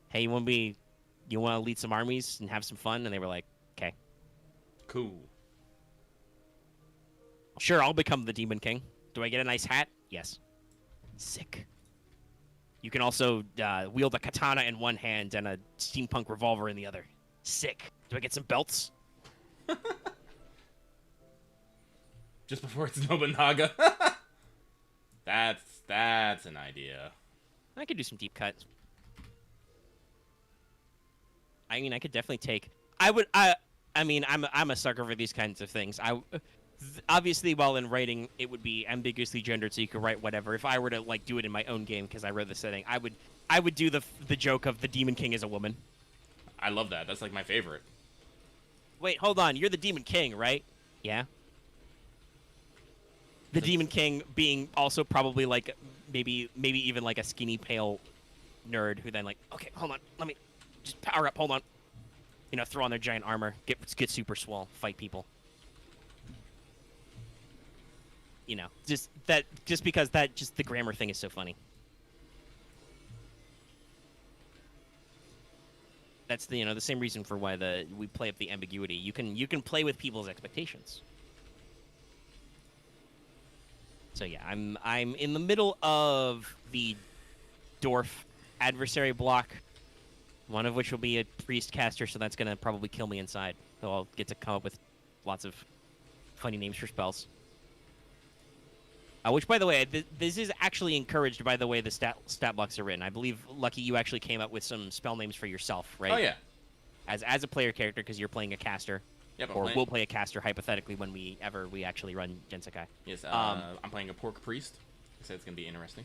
[SPEAKER 2] hey, you want to lead some armies and have some fun? And they were like, okay.
[SPEAKER 1] Cool.
[SPEAKER 2] Sure, I'll become the Demon King. Do I get a nice hat? Yes. Sick. You can also wield a katana in one hand and a steampunk revolver in the other. Sick. Do I get some belts?
[SPEAKER 1] Just before it's Nobunaga. That's an idea.
[SPEAKER 2] I could do some deep cuts. I mean, I could definitely take... I mean, I'm a sucker for these kinds of things. Obviously, while in writing, it would be ambiguously gendered, so you could write whatever. If I were to, like, do it in my own game because I wrote the setting, I would do the joke of the Demon King as a woman.
[SPEAKER 1] I love that. That's, like, my favorite.
[SPEAKER 2] Wait, hold on. You're the Demon King, right? Yeah. The Demon King being also probably, like, maybe even, like, a skinny, pale nerd who then, like, okay, hold on. Let me just power up. Hold on. You know, throw on their giant armor. Get super swole. Fight people. You know, just because the grammar thing is so funny. That's the same reason for why we play up the ambiguity. You can play with people's expectations. So yeah, I'm in the middle of the dwarf adversary block, one of which will be a priest caster, so that's gonna probably kill me inside. So I'll get to come up with lots of funny names for spells. Which, by the way, this is actually encouraged by the way the stat blocks are written. I believe, Lucky, you actually came up with some spell names for yourself, right?
[SPEAKER 1] Oh, yeah.
[SPEAKER 2] As a player character, because you're playing a caster.
[SPEAKER 1] Yep,
[SPEAKER 2] or we'll play a caster, hypothetically, when we actually run Gensekai.
[SPEAKER 1] Yes, I'm playing a pork priest. I said it's going to be interesting.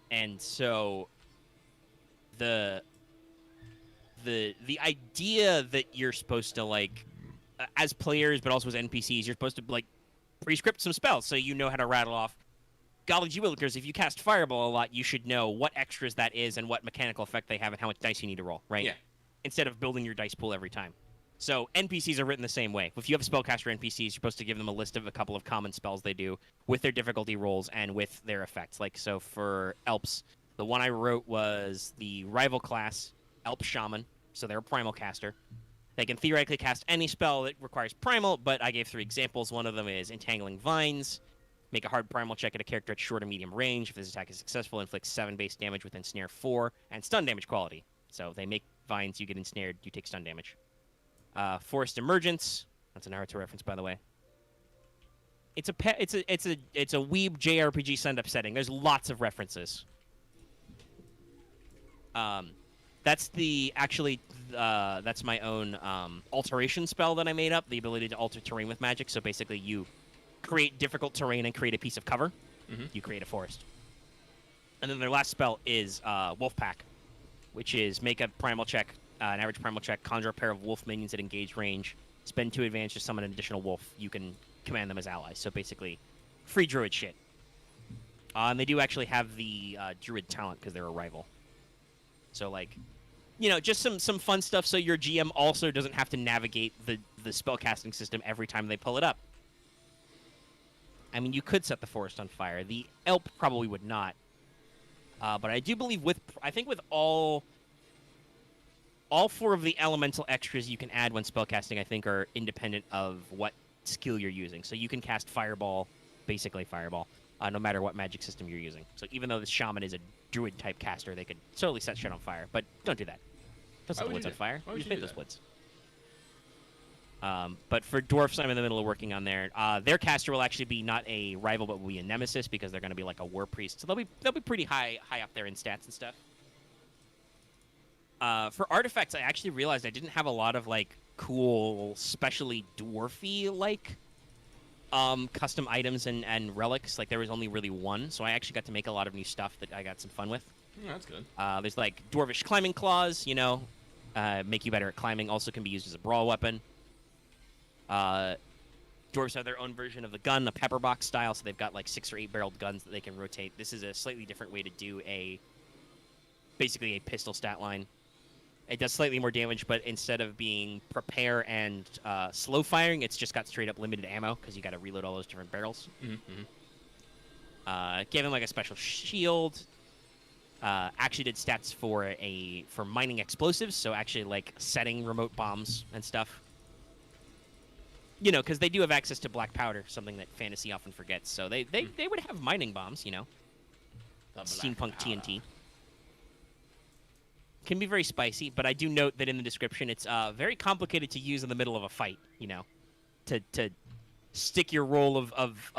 [SPEAKER 2] And so, the idea that you're supposed to, like, as players, but also as NPCs, you're supposed to, like, pre-script some spells so you know how to rattle off. Golly gee willikers, if you cast Fireball a lot, you should know what extras that is and what mechanical effect they have and how much dice you need to roll, right?
[SPEAKER 1] Yeah.
[SPEAKER 2] instead of building your dice pool every time. So NPCs are written the same way. If you have spellcaster NPCs, you're supposed to give them a list of a couple of common spells they do with their difficulty rolls and with their effects. Like, so for Elps, the one I wrote was the rival class, Elp Shaman. So they're a primal caster. They can theoretically cast any spell that requires primal, but I gave 3 examples. One of them is Entangling Vines. Make a hard primal check at a character at short or medium range. If this attack is successful, inflict 7 base damage with Ensnare 4 and stun damage quality. So they make vines, you get ensnared, you take stun damage. Forest Emergence. That's a Naruto reference, by the way. It's a weeb JRPG send-up setting. There's lots of references. That's that's my own alteration spell that I made up. The ability to alter terrain with magic. So basically, you create difficult terrain and create a piece of cover. You create a forest. And then their last spell is Wolfpack, which is make a primal check. An average primal check, conjure a pair of wolf minions at engaged range, spend 2 advantage to summon an additional wolf. You can command them as allies. So basically, free druid shit. And they do actually have the druid talent because they're a rival. So, like, you know, just some fun stuff so your GM also doesn't have to navigate the spellcasting system every time they pull it up. I mean, you could set the forest on fire. The Elp probably would not. But I do believe with all 4 of the elemental extras you can add when spellcasting, I think, are independent of what skill you're using. So you can cast Fireball, basically Fireball, no matter what magic system you're using. So even though this shaman is a druid-type caster, they could totally set shit on fire. But don't do that. Don't set the woods on fire. You just hit those woods. But for dwarfs, I'm in the middle of working on their caster will actually be not a rival, but will be a nemesis because they're going to be like a war priest. So they'll be pretty high up there in stats and stuff. For artifacts, I actually realized I didn't have a lot of, like, cool, specially dwarfy-like custom items and relics. Like, there was only really one, so I actually got to make a lot of new stuff that I got some fun with.
[SPEAKER 1] That's good.
[SPEAKER 2] There's, like, dwarvish climbing claws, you know, make you better at climbing, also can be used as a brawl weapon. Dwarves have their own version of the gun, a pepperbox style, so they've got, like, 6 or 8 barreled guns that they can rotate. This is a slightly different way to do basically a pistol stat line. It does slightly more damage, but instead of being prepare and slow firing, it's just got straight up limited ammo because you got to reload all those different barrels. Gave him like a special shield. Actually did stats for mining explosives, so actually like setting remote bombs and stuff. You know, because they do have access to black powder, something that fantasy often forgets. So they would have mining bombs, you know. Steampunk TNT. Can be very spicy, but I do note that in the description it's very complicated to use in the middle of a fight, you know, to stick your roll of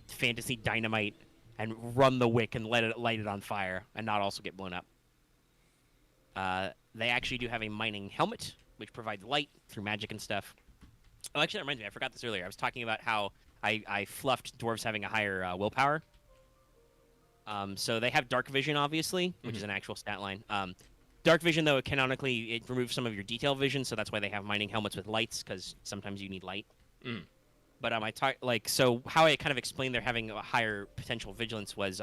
[SPEAKER 2] fantasy dynamite and run the wick and light it on fire and not also get blown up. They actually do have a mining helmet, which provides light through magic and stuff. Oh, actually, that reminds me, I forgot this earlier. I was talking about how I fluffed dwarves having a higher willpower. So they have dark vision, obviously, which is an actual stat line. Dark vision, though, canonically, it removes some of your detail vision, so that's why they have mining helmets with lights, because sometimes you need light. But so how I kind of explained they're having a higher potential vigilance was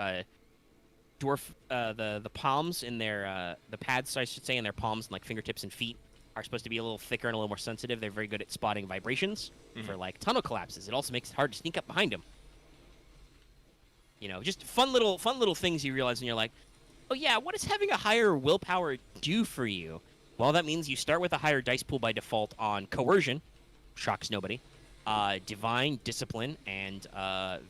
[SPEAKER 2] dwarf the palms in their the pads, I should say, in their palms and like fingertips and feet are supposed to be a little thicker and a little more sensitive. They're very good at spotting vibrations for like tunnel collapses. It also makes it hard to sneak up behind them. You know, just fun little things you realize when you're like, oh yeah, what does having a higher willpower do for you? Well, that means you start with a higher dice pool by default on coercion, shocks nobody, divine, discipline, and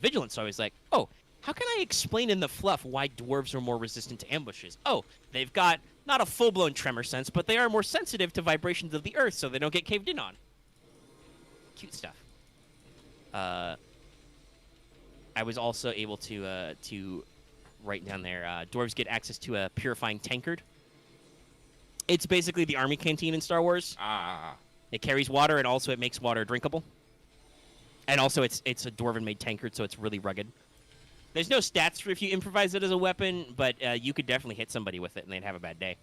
[SPEAKER 2] vigilance. So I was like, oh, how can I explain in the fluff why dwarves are more resistant to ambushes? Oh, they've got not a full-blown tremor sense, but they are more sensitive to vibrations of the earth, so they don't get caved in on. Cute stuff. I was also able to write down there, dwarves get access to a purifying tankard. It's basically the army canteen in Star Wars. It carries water, and also it makes water drinkable. And also it's a dwarven-made tankard, so it's really rugged. There's no stats for if you improvise it as a weapon, but you could definitely hit somebody with it, and they'd have a bad day.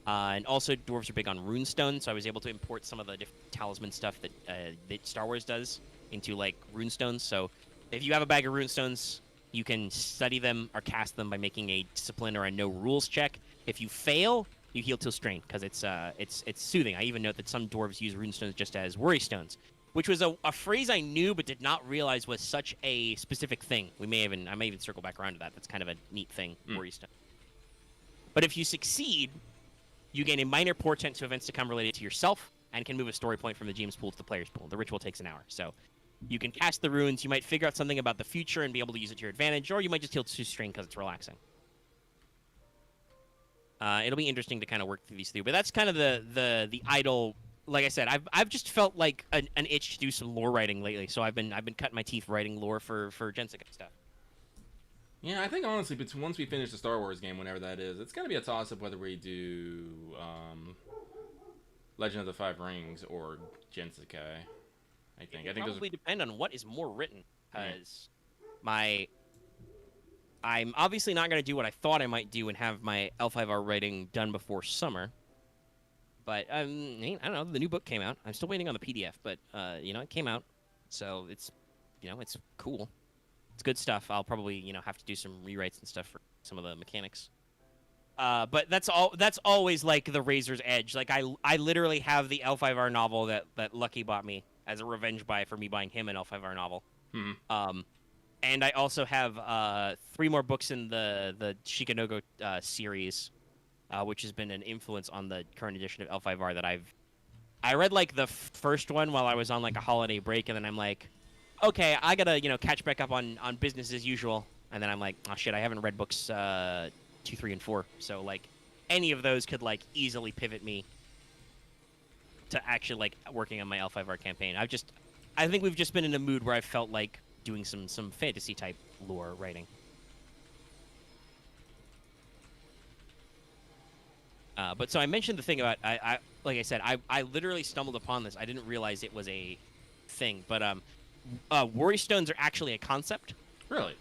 [SPEAKER 2] And also, dwarves are big on runestones, so I was able to import some of the different talisman stuff that Star Wars does into, like, runestones. So if you have a bag of runestones, you can study them or cast them by making a discipline or a no-rules check. If you fail, You heal till strain because it's soothing. I even note that some dwarves use runestones just as worry stones, which was a phrase I knew but did not realize was such a specific thing. I may even circle back around to that. That's kind of a neat thing, worry stone. But if you succeed, you gain a minor portent to events to come related to yourself and can move a story point from the GM's pool to the player's pool. The ritual takes an hour, so you can cast the runes. You might figure out something about the future and be able to use it to your advantage, or you might just heal to strain because it's relaxing. It'll be interesting to kind of work through these three, but that's kind of the idle. Like I said, I've just felt like an itch to do some lore writing lately, so I've been cutting my teeth writing lore for Gensica stuff.
[SPEAKER 1] Yeah, I think honestly, once we finish the Star Wars game, whenever that is, it's gonna be a toss-up whether we do Legend of the Five Rings or Gensica. I think
[SPEAKER 2] Probably depend on what is more written, because I'm obviously not going to do what I thought I might do and have my L5R writing done before summer. But, I don't know, the new book came out. I'm still waiting on the PDF, but, it came out. So it's, it's cool. It's good stuff. I'll probably, have to do some rewrites and stuff for some of the mechanics. But that's always, like, the razor's edge. Like, I literally have the L5R novel that Lucky bought me as a revenge buy for me buying him an L5R novel.
[SPEAKER 1] Mm-hmm.
[SPEAKER 2] And I also have 3 more books in the Shikanogo series, which has been an influence on the current edition of L5R that I read like the first one while I was on like a holiday break, and then I'm like, okay, I gotta catch back up on business as usual, and then I'm like, oh shit, I haven't read books 2, 3, and 4, so like any of those could like easily pivot me to actually like working on my L5R campaign. I think we've just been in a mood where I felt like doing some fantasy type lore writing. But so I mentioned the thing about I like I said, I literally stumbled upon this. I didn't realize it was a thing, but worry stones are actually a concept.
[SPEAKER 1] Really?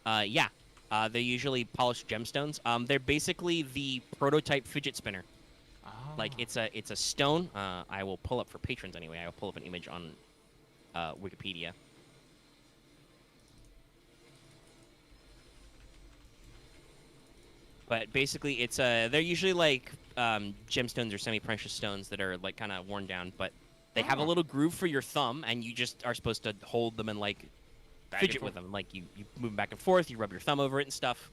[SPEAKER 2] Yeah. They're usually polished gemstones. They're basically the prototype fidget spinner. Oh. Like it's a stone. I will pull up for patrons anyway. I will pull up an image on Wikipedia. But basically, it's they're usually like gemstones or semi-precious stones that are like kind of worn down, but they have a little groove for your thumb, and you just are supposed to hold them and like fidget with them. Like you move them back and forth, you rub your thumb over it and stuff.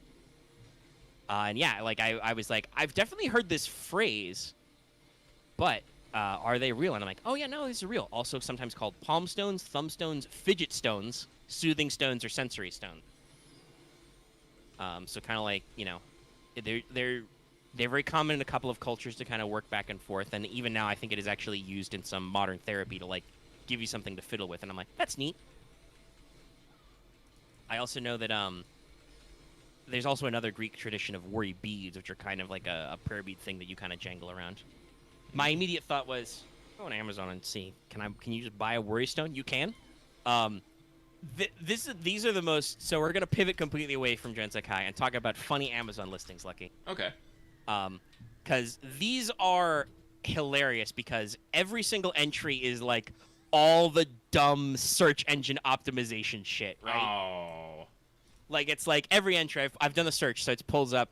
[SPEAKER 2] And yeah, like I was like, I've definitely heard this phrase, but are they real? And I'm like, oh yeah, no, these are real. Also sometimes called palm stones, thumb stones, fidget stones, soothing stones, or sensory stones. So kind of like, they're very common in a couple of cultures to kind of work back and forth, and even now I think it is actually used in some modern therapy to like give you something to fiddle with, and I'm like, that's neat. I also know that there's also another Greek tradition of worry beads, which are kind of like a prayer bead thing that you kind of jangle around. My immediate thought was, go on Amazon and see, can you just buy a worry stone? You can. These are the most. So we're gonna pivot completely away from Gensekai and talk about funny Amazon listings, Lucky.
[SPEAKER 1] Okay.
[SPEAKER 2] Because these are hilarious because every single entry is like all the dumb search engine optimization shit, right?
[SPEAKER 1] Oh.
[SPEAKER 2] Like it's like every entry I've done the search, so it pulls up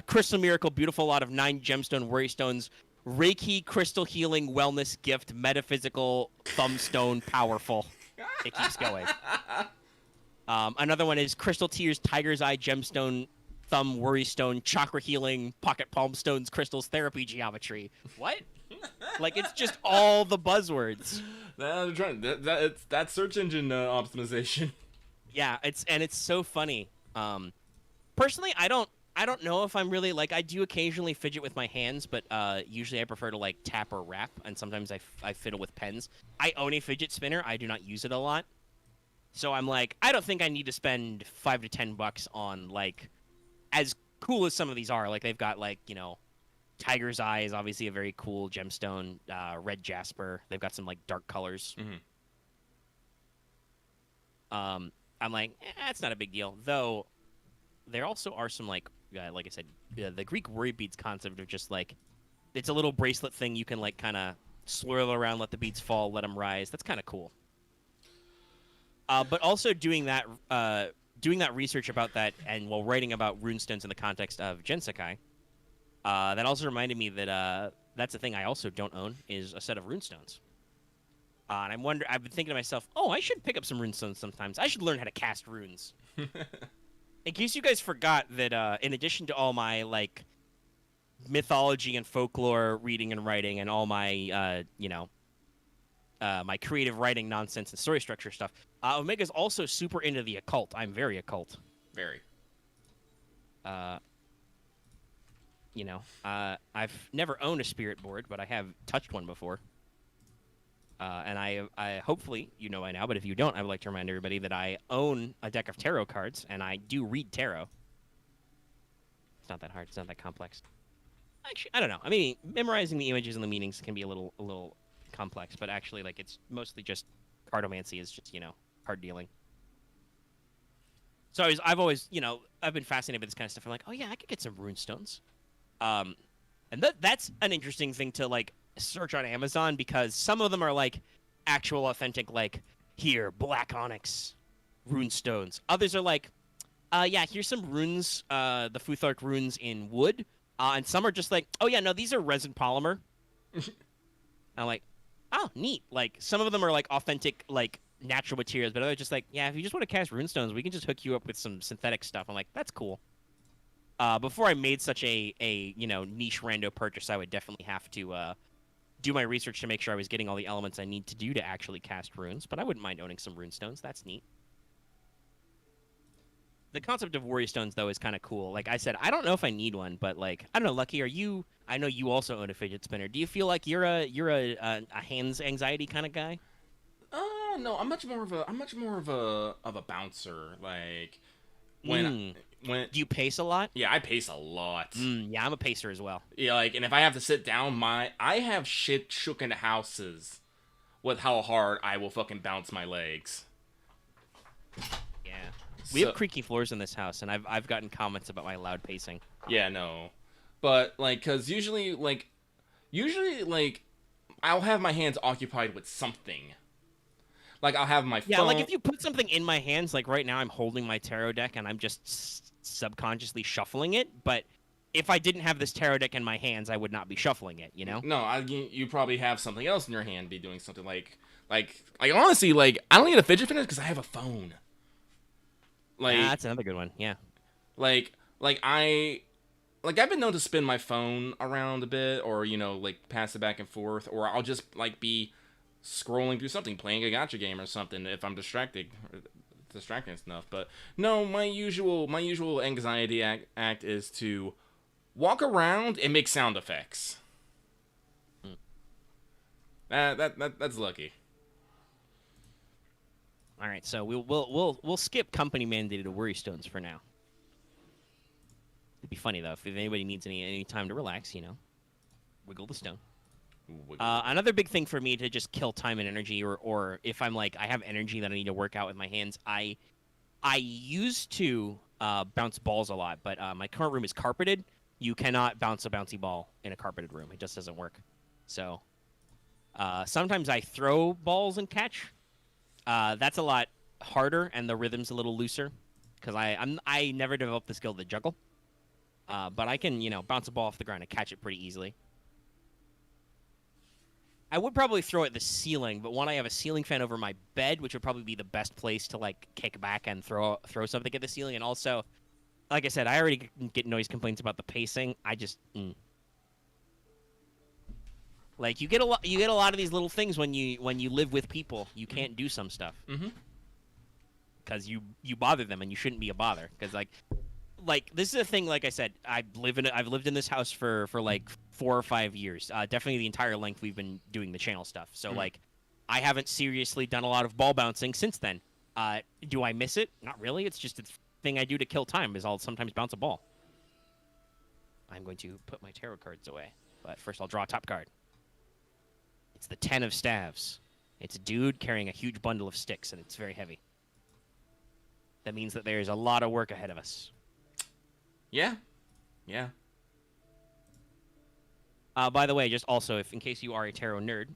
[SPEAKER 2] Crystal Miracle, beautiful lot of 9 gemstone worry stones, Reiki crystal healing wellness gift, metaphysical thumbstone powerful. It keeps going. Another one is Crystal Tears, Tiger's Eye, Gemstone, Thumb, Worry Stone, Chakra Healing, Pocket Palm Stones, Crystals, Therapy, Geometry. What? Like, it's just all the buzzwords.
[SPEAKER 1] That's search engine optimization.
[SPEAKER 2] Yeah, it's so funny. Personally, I don't know if I'm really, like, I do occasionally fidget with my hands, but usually I prefer to, like, tap or rap, and sometimes I fiddle with pens. I own a fidget spinner. I do not use it a lot. So I'm like, I don't think I need to spend $5 to $10 on, like, as cool as some of these are. Like, they've got, like, Tiger's Eye is obviously a very cool gemstone, red jasper. They've got some, like, dark colors. Mm-hmm. I'm like, that's not a big deal. Though, there also are some, like I said, the Greek worry beads concept of just, like, it's a little bracelet thing you can, like, kind of swirl around, let the beads fall, let them rise. That's kind of cool. But also doing that research about that and while writing about runestones in the context of Gensekai, That also reminded me that that's a thing I also don't own is a set of runestones. And I've been thinking to myself, oh, I should pick up some runestones sometimes. I should learn how to cast runes. In case you guys forgot that, in addition to all my like mythology and folklore reading and writing, and all my my creative writing nonsense and story structure stuff, Omega's also super into the occult. I'm very occult.
[SPEAKER 1] Very.
[SPEAKER 2] I've never owned a spirit board, but I have touched one before. And I hopefully you know by now, but if you don't, I would like to remind everybody that I own a deck of tarot cards, and I do read tarot. It's not that hard. It's not that complex. Actually, I don't know. I mean, memorizing the images and the meanings can be a little complex, but actually, like, it's mostly just cardomancy is just card dealing. So I've always I've been fascinated with this kind of stuff. I'm like, oh yeah, I could get some rune stones. And that's an interesting thing to like search on Amazon, because some of them are like actual authentic, like, here, black onyx rune stones. Others are like, yeah, here's some runes, the Futhark runes in wood. And some are just like, oh yeah, no, these are resin polymer. I'm like, oh, neat. Like, some of them are like authentic, like, natural materials, but others are just like, yeah, if you just want to cast runestones, we can just hook you up with some synthetic stuff. I'm like, that's cool. Before I made such a niche rando purchase, I would definitely have to do my research to make sure I was getting all the elements I need to do to actually cast runes, but I wouldn't mind owning some runestones. That's neat. The concept of warrior stones, though, is kind of cool. Like I said, I don't know if I need one, but, like, I don't know, Lucky, I know you also own a fidget spinner. Do you feel like you're a hands anxiety kind of guy?
[SPEAKER 1] No, I'm much more of a bouncer. Like, when
[SPEAKER 2] do you pace a lot?
[SPEAKER 1] Yeah, I pace a lot.
[SPEAKER 2] Yeah, I'm a pacer as well.
[SPEAKER 1] Yeah, like, and if I have to sit down, I have shit shook into houses with how hard I will fucking bounce my legs.
[SPEAKER 2] Yeah, we have creaky floors in this house, and I've gotten comments about my loud pacing.
[SPEAKER 1] Yeah, no, but like, cause usually I'll have my hands occupied with something. Like, I'll have my phone.
[SPEAKER 2] Yeah, like if you put something in my hands, like right now I'm holding my tarot deck and I'm just subconsciously shuffling it, but if I didn't have this tarot deck in my hands, I would not be shuffling it, you know?
[SPEAKER 1] No, you probably have something else in your hand, be doing something like honestly, like, I don't need a fidget spinner because I have a phone. Like,
[SPEAKER 2] that's another good one, yeah.
[SPEAKER 1] Like I've been known to spin my phone around a bit, or, like, pass it back and forth, or I'll just, like, be scrolling through something, playing a gacha game or something if I'm distracting enough. But no, my usual anxiety act is to walk around and make sound effects. That's Lucky.
[SPEAKER 2] All right, so we'll skip company mandated worry stones for now. It'd be funny though if anybody needs any time to relax, wiggle the stone. Another big thing for me to just kill time and energy, or if I'm like I have energy that I need to work out with my hands, I used to bounce balls a lot, but my current room is carpeted. You cannot bounce a bouncy ball in a carpeted room. It just doesn't work. So sometimes I throw balls and catch. That's a lot harder, and the rhythm's a little looser because I never developed the skill to juggle. But I can bounce a ball off the ground and catch it pretty easily. I would probably throw it at the ceiling, but one, I have a ceiling fan over my bed, which would probably be the best place to like kick back and throw something at the ceiling. And also, like I said, I already get noise complaints about the pacing. I just like you get a lot of these little things when you live with people. You can't do some stuff because you bother them, and you shouldn't be a bother. Because like this is a thing. Like I said, I've lived in this house for like 4 or 5 years. Definitely the entire length we've been doing the channel stuff. So like, I haven't seriously done a lot of ball bouncing since then. Do I miss it? Not really. It's just a thing I do to kill time. Is I'll sometimes bounce a ball. I'm going to put my tarot cards away, but first I'll draw a top card. It's the 10 of Staves. It's a dude carrying a huge bundle of sticks, and it's very heavy. That means that there's a lot of work ahead of us.
[SPEAKER 1] Yeah.
[SPEAKER 2] By the way, just also, if in case you are a tarot nerd,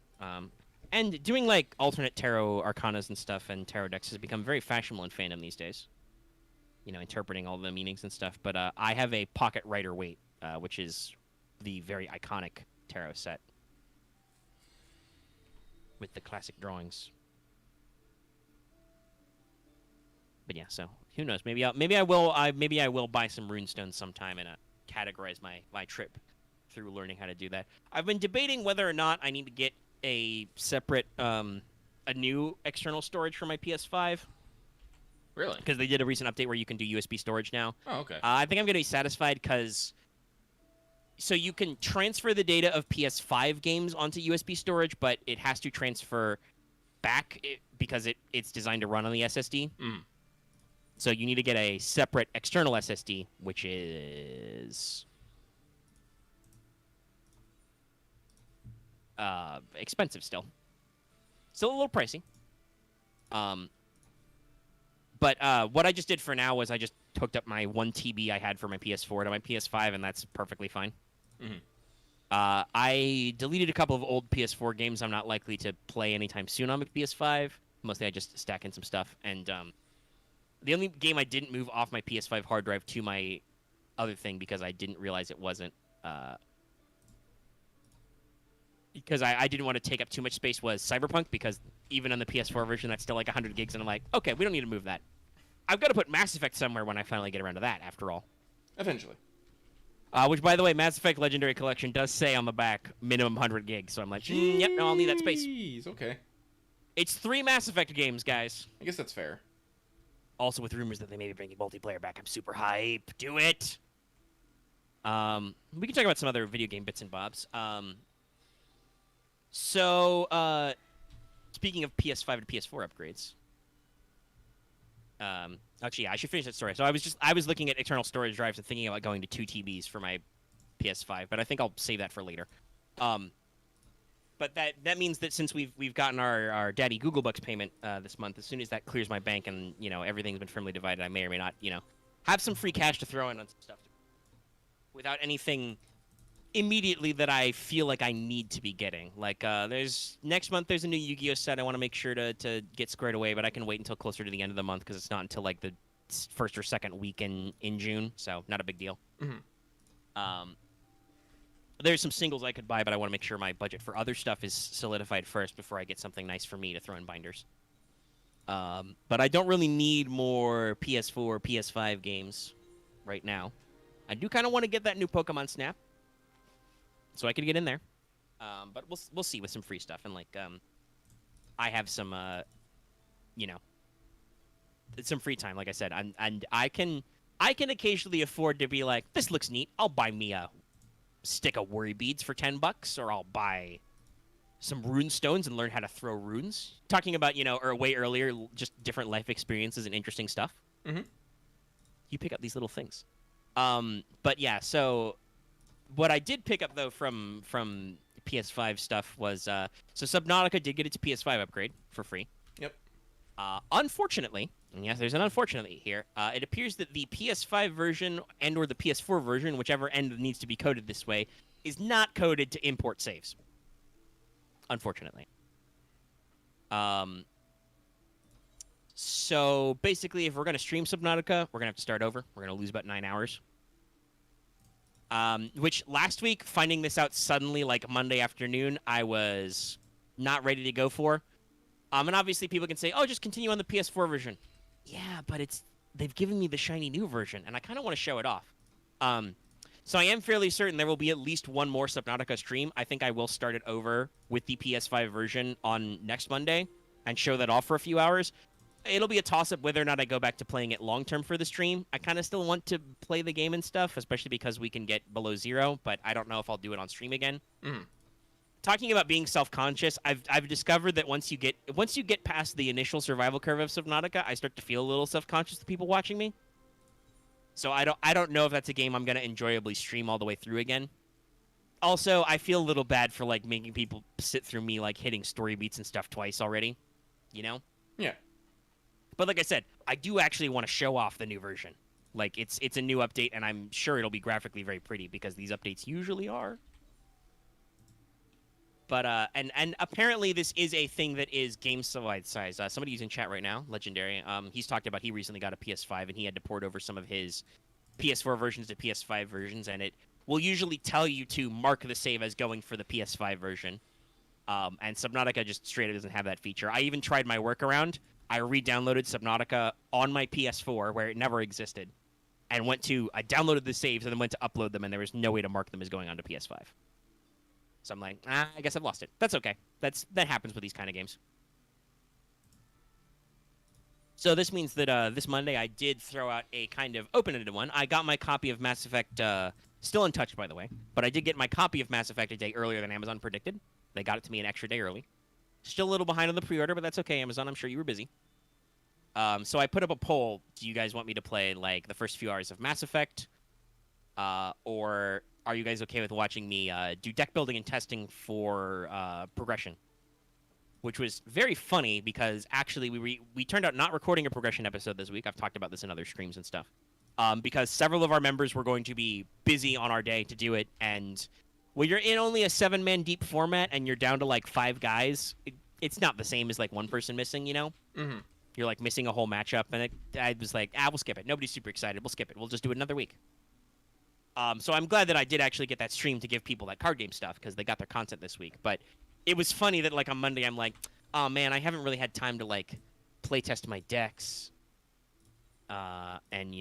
[SPEAKER 2] and doing like alternate tarot arcanas and stuff and tarot decks has become very fashionable in fandom these days. Interpreting all the meanings and stuff. But I have a pocket Rider Waite, which is the very iconic tarot set with the classic drawings. But yeah, so who knows? Maybe I will buy some runestones sometime and categorize my trip through learning how to do that. I've been debating whether or not I need to get a separate a new external storage for my PS5.
[SPEAKER 1] Really?
[SPEAKER 2] Because they did a recent update where you can do USB storage now.
[SPEAKER 1] Oh, okay.
[SPEAKER 2] I think I'm going to be satisfied because so you can transfer the data of PS5 games onto USB storage, but it has to transfer back because it's designed to run on the SSD.
[SPEAKER 1] Mm.
[SPEAKER 2] So you need to get a separate external SSD, which is expensive still. Still a little pricey. But what I just did for now was I just hooked up my 1 TB I had for my PS4 to my PS5, and that's perfectly fine.
[SPEAKER 1] Mm-hmm.
[SPEAKER 2] I deleted a couple of old PS4 games I'm not likely to play anytime soon on my PS5. Mostly I just stack in some stuff. And the only game I didn't move off my PS5 hard drive to my other thing because I didn't realize it wasn't... because I didn't want to take up too much space was Cyberpunk, because even on the PS4 version, that's still like 100 gigs, and I'm like, okay, we don't need to move that. I've got to put Mass Effect somewhere when I finally get around to that, after all.
[SPEAKER 1] Eventually.
[SPEAKER 2] Which, by the way, Mass Effect Legendary Collection does say on the back, minimum 100 gigs, so I'm like, yep, no, I'll need that space.
[SPEAKER 1] Jeez, okay.
[SPEAKER 2] It's 3 Mass Effect games, guys.
[SPEAKER 1] I guess that's fair.
[SPEAKER 2] Also with rumors that they may be bringing multiplayer back. I'm super hype. Do it! We can talk about some other video game bits and bobs. So, speaking of PS5 and PS4 upgrades, actually, yeah, I should finish that story. So I was looking at external storage drives and thinking about going to 2 TBs for my PS5, but I think I'll save that for later. But that means that since we've gotten our Daddy Google Bucks payment this month, as soon as that clears my bank and everything's been firmly divided, I may or may not have some free cash to throw in on some stuff without anything immediately that I feel like I need to be getting. Like, next month there's a new Yu-Gi-Oh set I want to make sure to get squared away, but I can wait until closer to the end of the month because it's not until like the first or second week in June, so not a big deal.
[SPEAKER 1] Mm-hmm.
[SPEAKER 2] There's some singles I could buy, but I want to make sure my budget for other stuff is solidified first before I get something nice for me to throw in binders. But I don't really need more PS4 or PS5 games right now. I do kind of want to get that new Pokemon Snap, so I could get in there. But we'll see with some free stuff. And, like, I have some, some free time, like I said. And I can occasionally afford to be like, this looks neat. I'll buy me a stick of worry beads for $10, or I'll buy some rune stones and learn how to throw runes. Talking about, or way earlier, just different life experiences and interesting stuff.
[SPEAKER 1] Mm-hmm.
[SPEAKER 2] You pick up these little things. But yeah, so what I did pick up though from PS5 stuff was so Subnautica did get its PS5 upgrade for free.
[SPEAKER 1] Yep.
[SPEAKER 2] Unfortunately, and yes, there's an unfortunately here. It appears that the PS5 version and/or the PS4 version, whichever end needs to be coded this way, is not coded to import saves. Unfortunately. So basically, if we're going to stream Subnautica, we're going to have to start over. We're going to lose about 9 hours. Which last week, finding this out suddenly, like Monday afternoon, I was not ready to go for. And obviously people can say, oh, just continue on the PS4 version. Yeah, but they've given me the shiny new version, and I kind of want to show it off. So I am fairly certain there will be at least one more Subnautica stream. I think I will start it over with the PS5 version on next Monday and show that off for a few hours. It'll be a toss-up whether or not I go back to playing it long-term for the stream. I kind of still want to play the game and stuff, especially because we can get below 0, but I don't know if I'll do it on stream again.
[SPEAKER 1] Mm.
[SPEAKER 2] Talking about being self-conscious, I've discovered that once you get past the initial survival curve of Subnautica, I start to feel a little self-conscious to people watching me. So I don't know if that's a game I'm going to enjoyably stream all the way through again. Also, I feel a little bad for like making people sit through me like hitting story beats and stuff twice already,
[SPEAKER 1] Yeah.
[SPEAKER 2] But like I said, I do actually want to show off the new version. Like it's a new update, and I'm sure it'll be graphically very pretty because these updates usually are. But and apparently this is a thing that is game-wide size. Somebody who's in chat right now, Legendary, he's talked about he recently got a PS5 and he had to port over some of his PS4 versions to PS5 versions, and it will usually tell you to mark the save as going for the PS5 version. And Subnautica just straight up doesn't have that feature. I even tried my workaround. I re-downloaded Subnautica on my PS4 where it never existed, and I downloaded the saves and then went to upload them, and there was no way to mark them as going onto PS5. So I'm like, I guess I've lost it. That's okay. That happens with these kind of games. So this means that this Monday I did throw out a kind of open-ended one. I got my copy of Mass Effect, still untouched by the way, but I did get my copy of Mass Effect a day earlier than Amazon predicted. They got it to me an extra day early. Still a little behind on the pre-order, but that's okay, Amazon. I'm sure you were busy. So I put up a poll. Do you guys want me to play like the first few hours of Mass Effect? Or are you guys okay with watching me do deck building and testing for progression? Which was very funny because actually we turned out not recording a progression episode this week. I've talked about this in other streams and stuff. Because several of our members were going to be busy on our day to do it, and when you're in only a 7-man deep format and you're down to like 5 guys, it's not the same as like one person missing, you know?
[SPEAKER 1] Mm-hmm.
[SPEAKER 2] You're like missing a whole matchup, and I was like, we'll skip it. Nobody's super excited. We'll skip it. We'll just do it another week. So I'm glad that I did actually get that stream to give people that card game stuff because they got their content this week. But it was funny that like on Monday I'm like, oh man, I haven't really had time to like play test my decks, and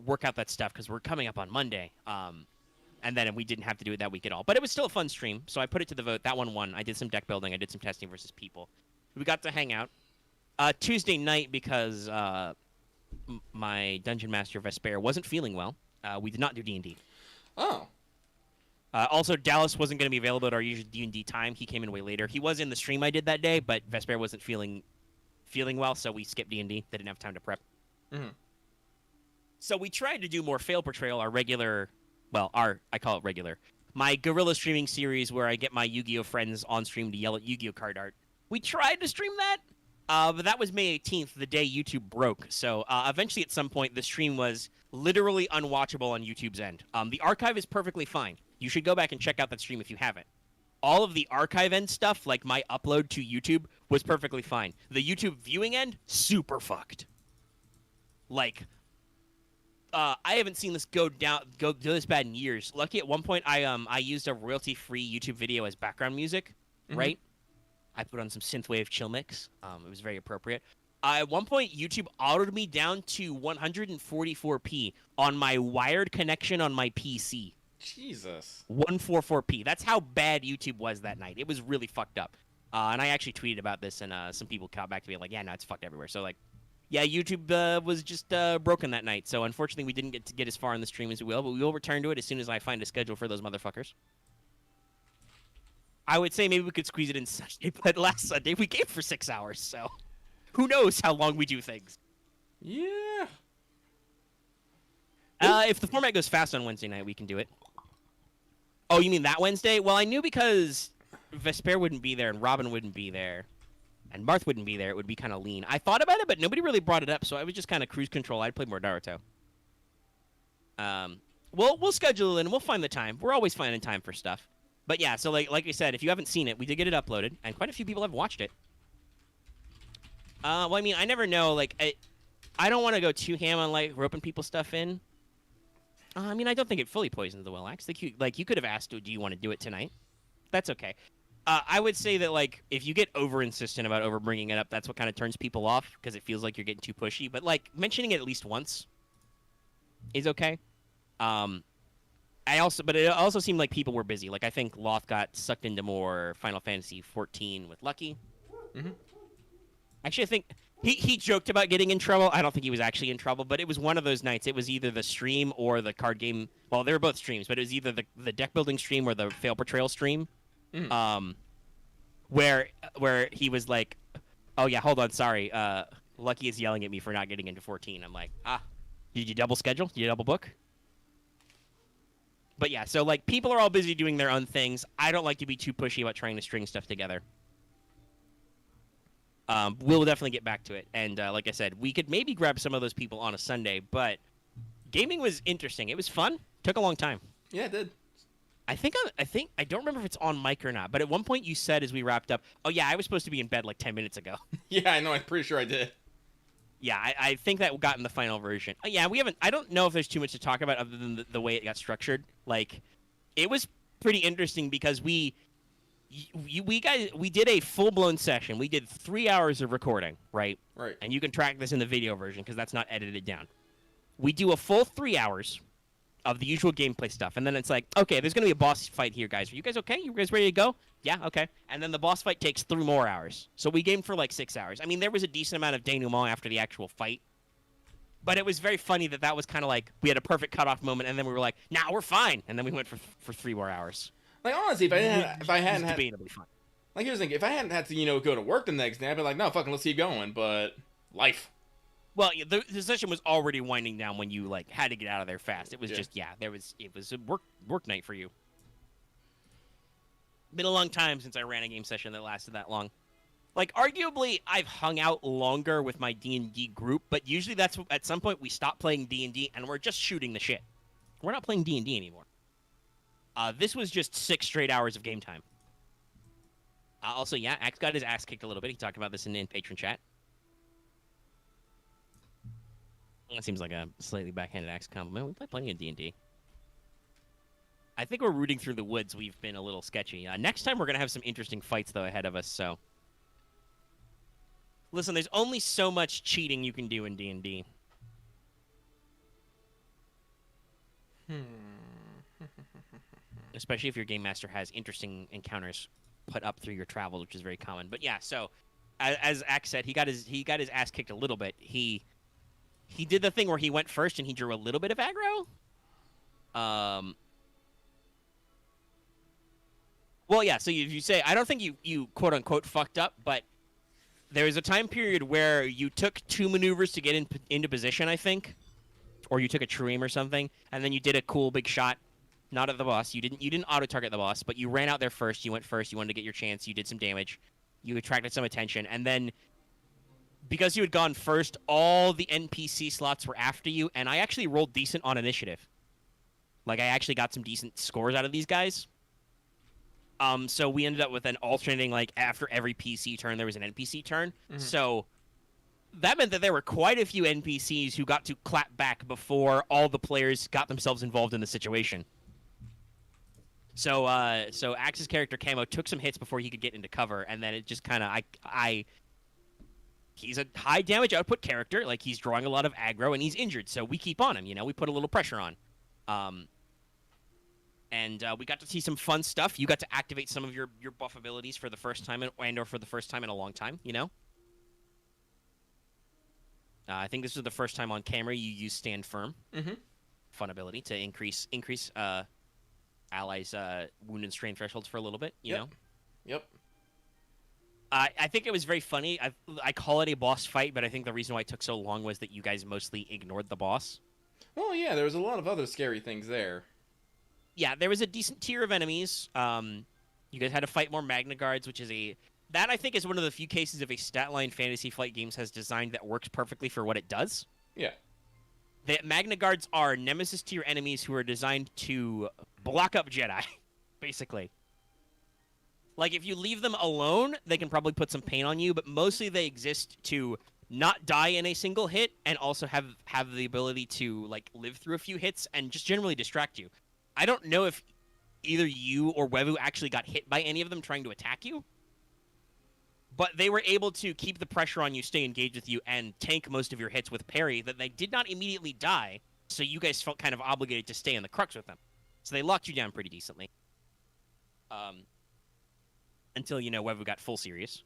[SPEAKER 2] work out that stuff because we're coming up on Monday. And then we didn't have to do it that week at all. But it was still a fun stream, so I put it to the vote. That one won. I did some deck building. I did some testing versus people. We got to hang out. Tuesday night, because my Dungeon Master Vesper wasn't feeling well, we did not do D&D.
[SPEAKER 1] Oh.
[SPEAKER 2] Also, Dallas wasn't going to be available at our usual D&D time. He came in way later. He was in the stream I did that day, but Vesper wasn't feeling well, so we skipped D&D. They didn't have time to prep.
[SPEAKER 1] Mm-hmm.
[SPEAKER 2] So we tried to do more Fail Portrayal, our regular... Well, I call it regular. My guerrilla streaming series where I get my Yu-Gi-Oh! Friends on stream to yell at Yu-Gi-Oh! Card art. We tried to stream that, but that was May 18th, the day YouTube broke. So eventually at some point, the stream was literally unwatchable on YouTube's end. The archive is perfectly fine. You should go back and check out that stream if you haven't. All of the archive end stuff, like my upload to YouTube, was perfectly fine. The YouTube viewing end, super fucked. Like... I haven't seen this go this bad in years. Lucky at one point I used a royalty-free YouTube video as background music, right? I put on some synthwave chill mix. It was very appropriate. At one point, YouTube autoed me down to 144p on my wired connection on my PC.
[SPEAKER 1] Jesus.
[SPEAKER 2] 144p. That's how bad YouTube was that night. It was really fucked up. And I actually tweeted about this, and some people got back to me like, yeah, no, it's fucked everywhere. So, like, yeah, YouTube was just broken that night, so unfortunately we didn't get as far in the stream as we will, but we will return to it as soon as I find a schedule for those motherfuckers. I would say maybe we could squeeze it in Sunday, but last Sunday we gave for 6 hours, so who knows how long we do things.
[SPEAKER 1] Yeah.
[SPEAKER 2] If the format goes fast on Wednesday night, we can do it. Oh, you mean that Wednesday? Well, I knew because Vesper wouldn't be there and Robin wouldn't be there. And Marth wouldn't be there, it would be kind of lean. I thought about it, but nobody really brought it up, so I was just kind of cruise control. I'd play more Naruto. We'll schedule it and we'll find the time. We're always finding time for stuff. But yeah, so like I said, if you haven't seen it, we did get it uploaded, and quite a few people have watched it. Well, I mean, I never know. Like, I don't want to go too ham on like roping people stuff in. I mean, I don't think it fully poisons the well, actually. Like you could have asked, do you want to do it tonight? That's okay. I would say that, like, if you get over-insistent about over-bringing it up, that's what kind of turns people off, because it feels like you're getting too pushy. But, like, mentioning it at least once is okay. But it also seemed like people were busy. Like, I think Loth got sucked into more Final Fantasy XIV with Lucky.
[SPEAKER 1] Mm-hmm.
[SPEAKER 2] Actually, I think he joked about getting in trouble. I don't think he was actually in trouble, but it was one of those nights. It was either the stream or the card game. Well, they were both streams, but it was either the deck-building stream or the Fail Portrayal stream. Where he was like, oh yeah, hold on, sorry, Lucky is yelling at me for not getting into 14. I'm like, did you double schedule? Did you double book? But yeah, so like people are all busy doing their own things. I don't like to be too pushy about trying to string stuff together. We'll definitely get back to it, and like I said, we could maybe grab some of those people on a Sunday, but gaming was interesting. It was fun. Took a long time.
[SPEAKER 1] Yeah, it did.
[SPEAKER 2] I think I don't remember if it's on mic or not, but at one point you said as we wrapped up, oh yeah, I was supposed to be in bed like 10 minutes ago.
[SPEAKER 1] Yeah, I know. I'm pretty sure I did.
[SPEAKER 2] Yeah, I think that got in the final version. Yeah, we haven't. I don't know if there's too much to talk about other than the way it got structured. Like, it was pretty interesting because we did a full blown session. We did 3 hours of recording, right?
[SPEAKER 1] Right.
[SPEAKER 2] And you can track this in the video version because that's not edited down. We do a full 3 hours of the usual gameplay stuff, and then it's like, okay, there's gonna be a boss fight here, guys. Are you guys okay? You guys ready to go? Yeah, okay. And then the boss fight takes 3 more hours. So we gamed for like 6 hours. I mean, there was a decent amount of denouement after the actual fight, but it was very funny that was kind of like we had a perfect cutoff moment, and then we were like, nah, we're fine, and then we went for 3 more hours.
[SPEAKER 1] Like, honestly, if I hadn't had,
[SPEAKER 2] debatably fun.
[SPEAKER 1] like, here's the thing, if I hadn't had to go to work the next day, I'd be like, no, fucking, let's keep going. But life.
[SPEAKER 2] Well, the session was already winding down when you like had to get out of there fast. It was just it was a work night for you. Been a long time since I ran a game session that lasted that long. Like, arguably, I've hung out longer with my D&D group, but usually that's at some point we stop playing D&D and we're just shooting the shit. We're not playing D&D anymore. This was just 6 straight hours of game time. Also, yeah, Axe got his ass kicked a little bit. He talked about this in patron chat. That seems like a slightly backhanded Axe compliment. We play plenty of D&D. I think we're rooting through the woods. We've been a little sketchy. Next time we're going to have some interesting fights, though, ahead of us, so... Listen, there's only so much cheating you can do in D&D. Especially if your game master has interesting encounters put up through your travels, which is very common. But yeah, so, as Axe said, he got his ass kicked a little bit. He did the thing where he went first and he drew a little bit of aggro. Well, yeah, so you say, I don't think you quote-unquote fucked up, but there was a time period where you took 2 maneuvers to get into position, I think. Or you took a true aim or something, and then you did a cool big shot, not at the boss. You didn't auto-target the boss, but you ran out there first, you went first, you wanted to get your chance, you did some damage, you attracted some attention, and then... Because you had gone first, all the NPC slots were after you, and I actually rolled decent on initiative. Like, I actually got some decent scores out of these guys. So we ended up with an alternating, like, after every PC turn, there was an NPC turn. Mm-hmm. So that meant that there were quite a few NPCs who got to clap back before all the players got themselves involved in the situation. So Axe's character, Camo, took some hits before he could get into cover, and then it just kind of, he's a high damage output character. Like, he's drawing a lot of aggro, and he's injured, so we keep on him, we put a little pressure on. And we got to see some fun stuff. You got to activate some of your buff abilities for the first time, or for the first time in a long time, I think this was the first time on camera you used Stand Firm. Mm-hmm. Fun ability to increase allies' wound and strain thresholds for a little bit, you know?
[SPEAKER 1] Yep.
[SPEAKER 2] I think it was very funny. I call it a boss fight, but I think the reason why it took so long was that you guys mostly ignored the boss.
[SPEAKER 1] Well, yeah, there was a lot of other scary things there.
[SPEAKER 2] Yeah, there was a decent tier of enemies. You guys had to fight more Magna Guards, which is that I think is one of the few cases of a stat line Fantasy Flight Games has designed that works perfectly for what it does.
[SPEAKER 1] Yeah.
[SPEAKER 2] The Magna Guards are Nemesis tier enemies who are designed to block up Jedi, basically. Like, if you leave them alone, they can probably put some pain on you, but mostly they exist to not die in a single hit and also have the ability to, like, live through a few hits and just generally distract you. I don't know if either you or Wevu actually got hit by any of them trying to attack you, but they were able to keep the pressure on you, stay engaged with you, and tank most of your hits with parry, that they did not immediately die, so you guys felt kind of obligated to stay in the crux with them. So they locked you down pretty decently. Until, Wevu got full serious.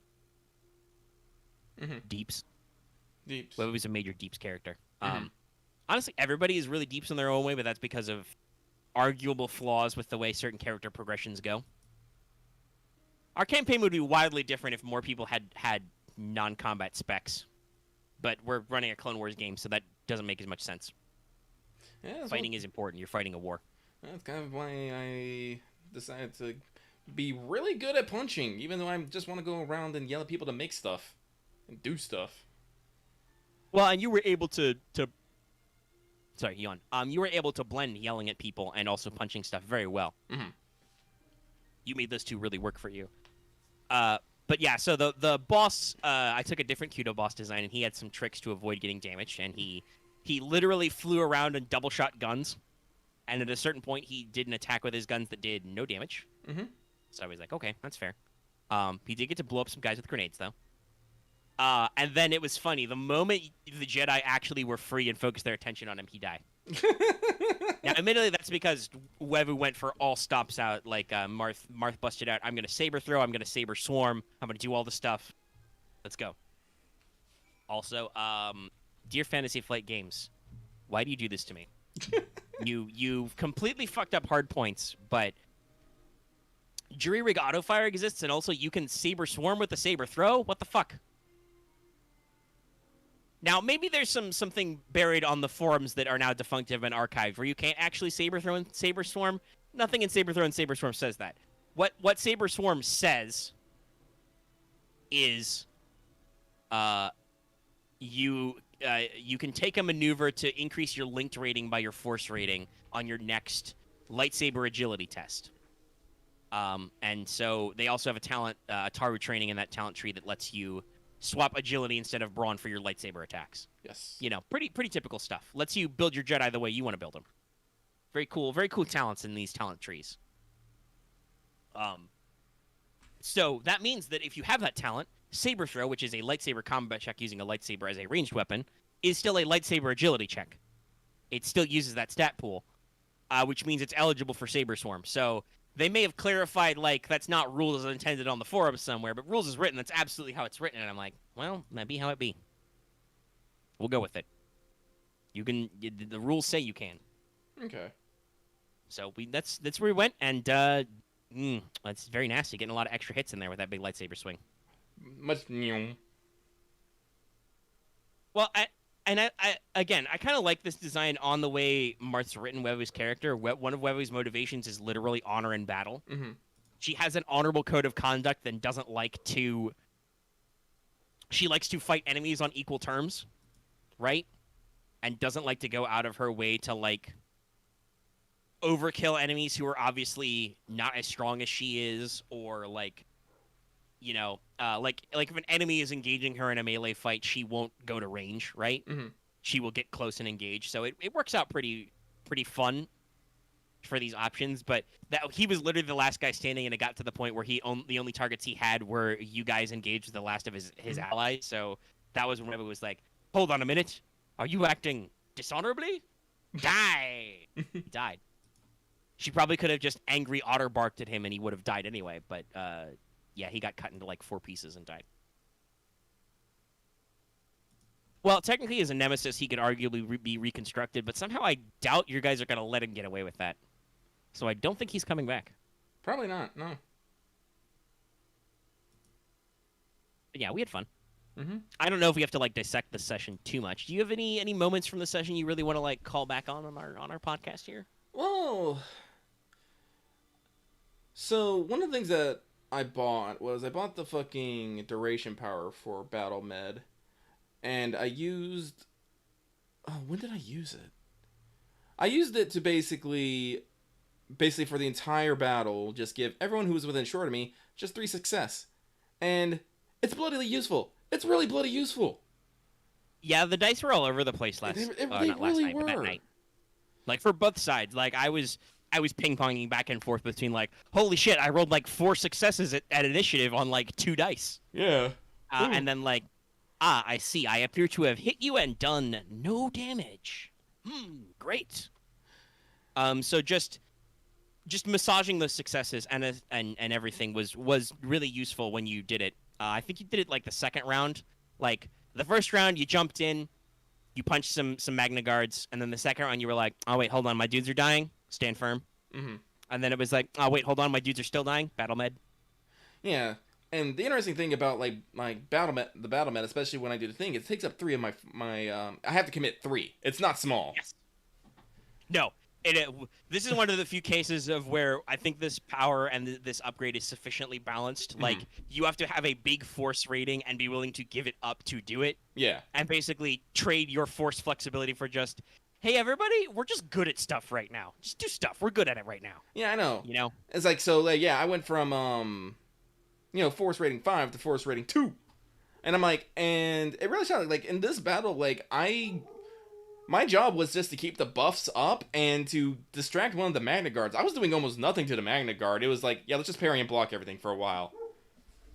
[SPEAKER 1] Mm-hmm.
[SPEAKER 2] Deeps.
[SPEAKER 1] Deeps.
[SPEAKER 2] Wevu's a major Deeps character. Mm-hmm. Honestly, everybody is really Deeps in their own way, but that's because of arguable flaws with the way certain character progressions go. Our campaign would be wildly different if more people had non-combat specs. But we're running a Clone Wars game, so that doesn't make as much sense. Yeah, fighting is important. You're fighting a war.
[SPEAKER 1] That's kind of why I decided to be really good at punching, even though I just want to go around and yell at people to make stuff and do stuff.
[SPEAKER 2] Well, and you were able to sorry, yawn. You were able to blend yelling at people and also punching stuff very well. Mm-hmm. You made those two really work for you. But yeah, so the boss, I took a different Kudo boss design, and he had some tricks to avoid getting damaged, and he literally flew around and double shot guns, and at a certain point, he did an attack with his guns that did no damage.
[SPEAKER 1] Mm-hmm.
[SPEAKER 2] So I was like, okay, that's fair. He did get to blow up some guys with grenades, though. And then it was funny. The moment the Jedi actually were free and focused their attention on him, he died. Now, admittedly, that's because Webu went for all stops out. Like, Marth busted out, I'm going to saber throw, I'm going to saber swarm, I'm going to do all the stuff. Let's go. Also, dear Fantasy Flight Games, why do you do this to me? You've completely fucked up hard points, but jury rig auto fire exists, and also you can saber swarm with the saber throw? What the fuck? Now, maybe there's something buried on the forums that are now defunct and archived where you can't actually saber throw and saber swarm. Nothing in saber throw and saber swarm says that. What saber swarm says is you can take a maneuver to increase your linked rating by your force rating on your next lightsaber agility test. And so they also have a talent, Taru training in that talent tree that lets you swap agility instead of brawn for your lightsaber attacks.
[SPEAKER 1] Yes.
[SPEAKER 2] You know, pretty typical stuff. Lets you build your Jedi the way you want to build them. Very cool talents in these talent trees. So that means that if you have that talent, saber throw, which is a lightsaber combat check using a lightsaber as a ranged weapon, is still a lightsaber agility check. It still uses that stat pool, which means it's eligible for saber swarm. So they may have clarified, like, that's not rules as intended on the forum somewhere, but rules is written. That's absolutely how it's written. And I'm like, well, that be how it be. We'll go with it. You can. The rules say you can.
[SPEAKER 1] Okay.
[SPEAKER 2] So that's where we went, and it's very nasty. Getting a lot of extra hits in there with that big lightsaber swing.
[SPEAKER 1] Much.
[SPEAKER 2] Well, I kind of like this design on the way Marth's written Webu's character. One of Webu's motivations is literally honor in battle.
[SPEAKER 1] Mm-hmm.
[SPEAKER 2] She has an honorable code of conduct and doesn't like to... She likes to fight enemies on equal terms, right? And doesn't like to go out of her way to, like, overkill enemies who are obviously not as strong as she is, or, like, you know, like if an enemy is engaging her in a melee fight, she won't go to range, right?
[SPEAKER 1] Mm-hmm.
[SPEAKER 2] She will get close and engage. So it works out pretty fun for these options. But that he was literally the last guy standing, and it got to the point where the only targets he had were you guys engaged with the last of his allies. So that was when it was like, hold on a minute, are you acting dishonorably? Die! He died. She probably could have just angry otter barked at him, and he would have died anyway. But yeah, he got cut into like 4 pieces and died. Well, technically, as a nemesis, he could arguably be reconstructed, but somehow I doubt you guys are going to let him get away with that. So I don't think he's coming back.
[SPEAKER 1] Probably not, no.
[SPEAKER 2] But yeah, we had fun.
[SPEAKER 1] Mm-hmm.
[SPEAKER 2] I don't know if we have to, like, dissect the session too much. Do you have any moments from the session you really want to, like, call back on our podcast here?
[SPEAKER 1] Well, so one of the things that I bought the fucking duration power for Battle Med. And I used... Oh, when did I use it? I used it to basically for the entire battle, just give everyone who was within short of me just 3 success. And it's bloodily useful. It's really bloody useful.
[SPEAKER 2] Yeah, the dice were all over the place
[SPEAKER 1] They
[SPEAKER 2] not
[SPEAKER 1] really
[SPEAKER 2] last night,
[SPEAKER 1] were.
[SPEAKER 2] but that night. Like, for both sides. Like, I was ping-ponging back and forth between, like, holy shit, I rolled, like, 4 successes at initiative on, like, 2 dice.
[SPEAKER 1] Yeah.
[SPEAKER 2] And then, like, I see. I appear to have hit you and done no damage. Great. So just massaging those successes and everything was really useful when you did it. I think you did it like the second round. Like the first round, you jumped in, you punched some Magna Guards, and then the second round, you were like, oh wait, hold on, my dudes are dying. Stand firm.
[SPEAKER 1] Mm-hmm.
[SPEAKER 2] And then it was like, oh wait, hold on, my dudes are still dying. Battle Med.
[SPEAKER 1] Yeah. And the interesting thing about the battle med, especially when I do the thing, it takes up 3 of my I have to commit 3. It's not small.
[SPEAKER 2] Yes. No. This is one of the few cases of where I think this power and this upgrade is sufficiently balanced. Mm-hmm. Like, you have to have a big force rating and be willing to give it up to do it.
[SPEAKER 1] Yeah. And
[SPEAKER 2] basically trade your force flexibility for just, hey, everybody, we're just good at stuff right now. Just do stuff. We're good at it right now.
[SPEAKER 1] Yeah, I know.
[SPEAKER 2] You know?
[SPEAKER 1] It's like, so, like, yeah, I went from, force rating 5 to force rating 2. And I'm like, and it really sounded like in this battle, like, my job was just to keep the buffs up and to distract one of the Magna Guards. I was doing almost nothing to the Magna Guard. It was like, yeah, let's just parry and block everything for a while.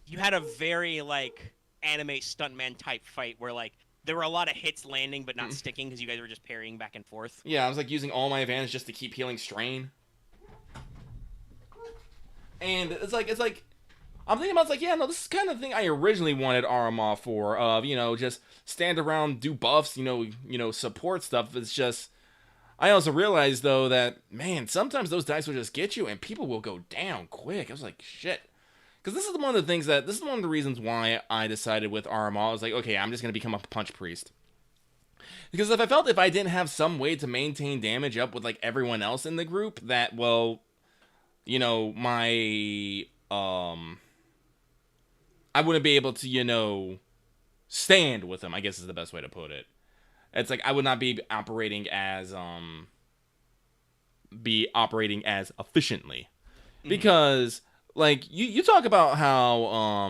[SPEAKER 3] You had a very, like, anime stuntman type fight where, like, there were a lot of hits landing but not sticking because you guys were just parrying back and forth.
[SPEAKER 1] Yeah, I was, like, using all my advantage just to keep healing strain. And it's like, I'm thinking about, it's like, yeah, no, this is kind of the thing I originally wanted Arma for, of, just stand around, do buffs, support stuff. It's just, I also realized, though, that, man, sometimes those dice will just get you, and people will go down quick. I was like, shit. Because this is one of the reasons why I decided with Arma, I was like, okay, I'm just going to become a punch priest. Because if I didn't have some way to maintain damage up with, like, everyone else in the group, that, well, my, I wouldn't be able to, stand with them, I guess is the best way to put it. It's like, I would not be operating as efficiently. Because, like, you talk about how,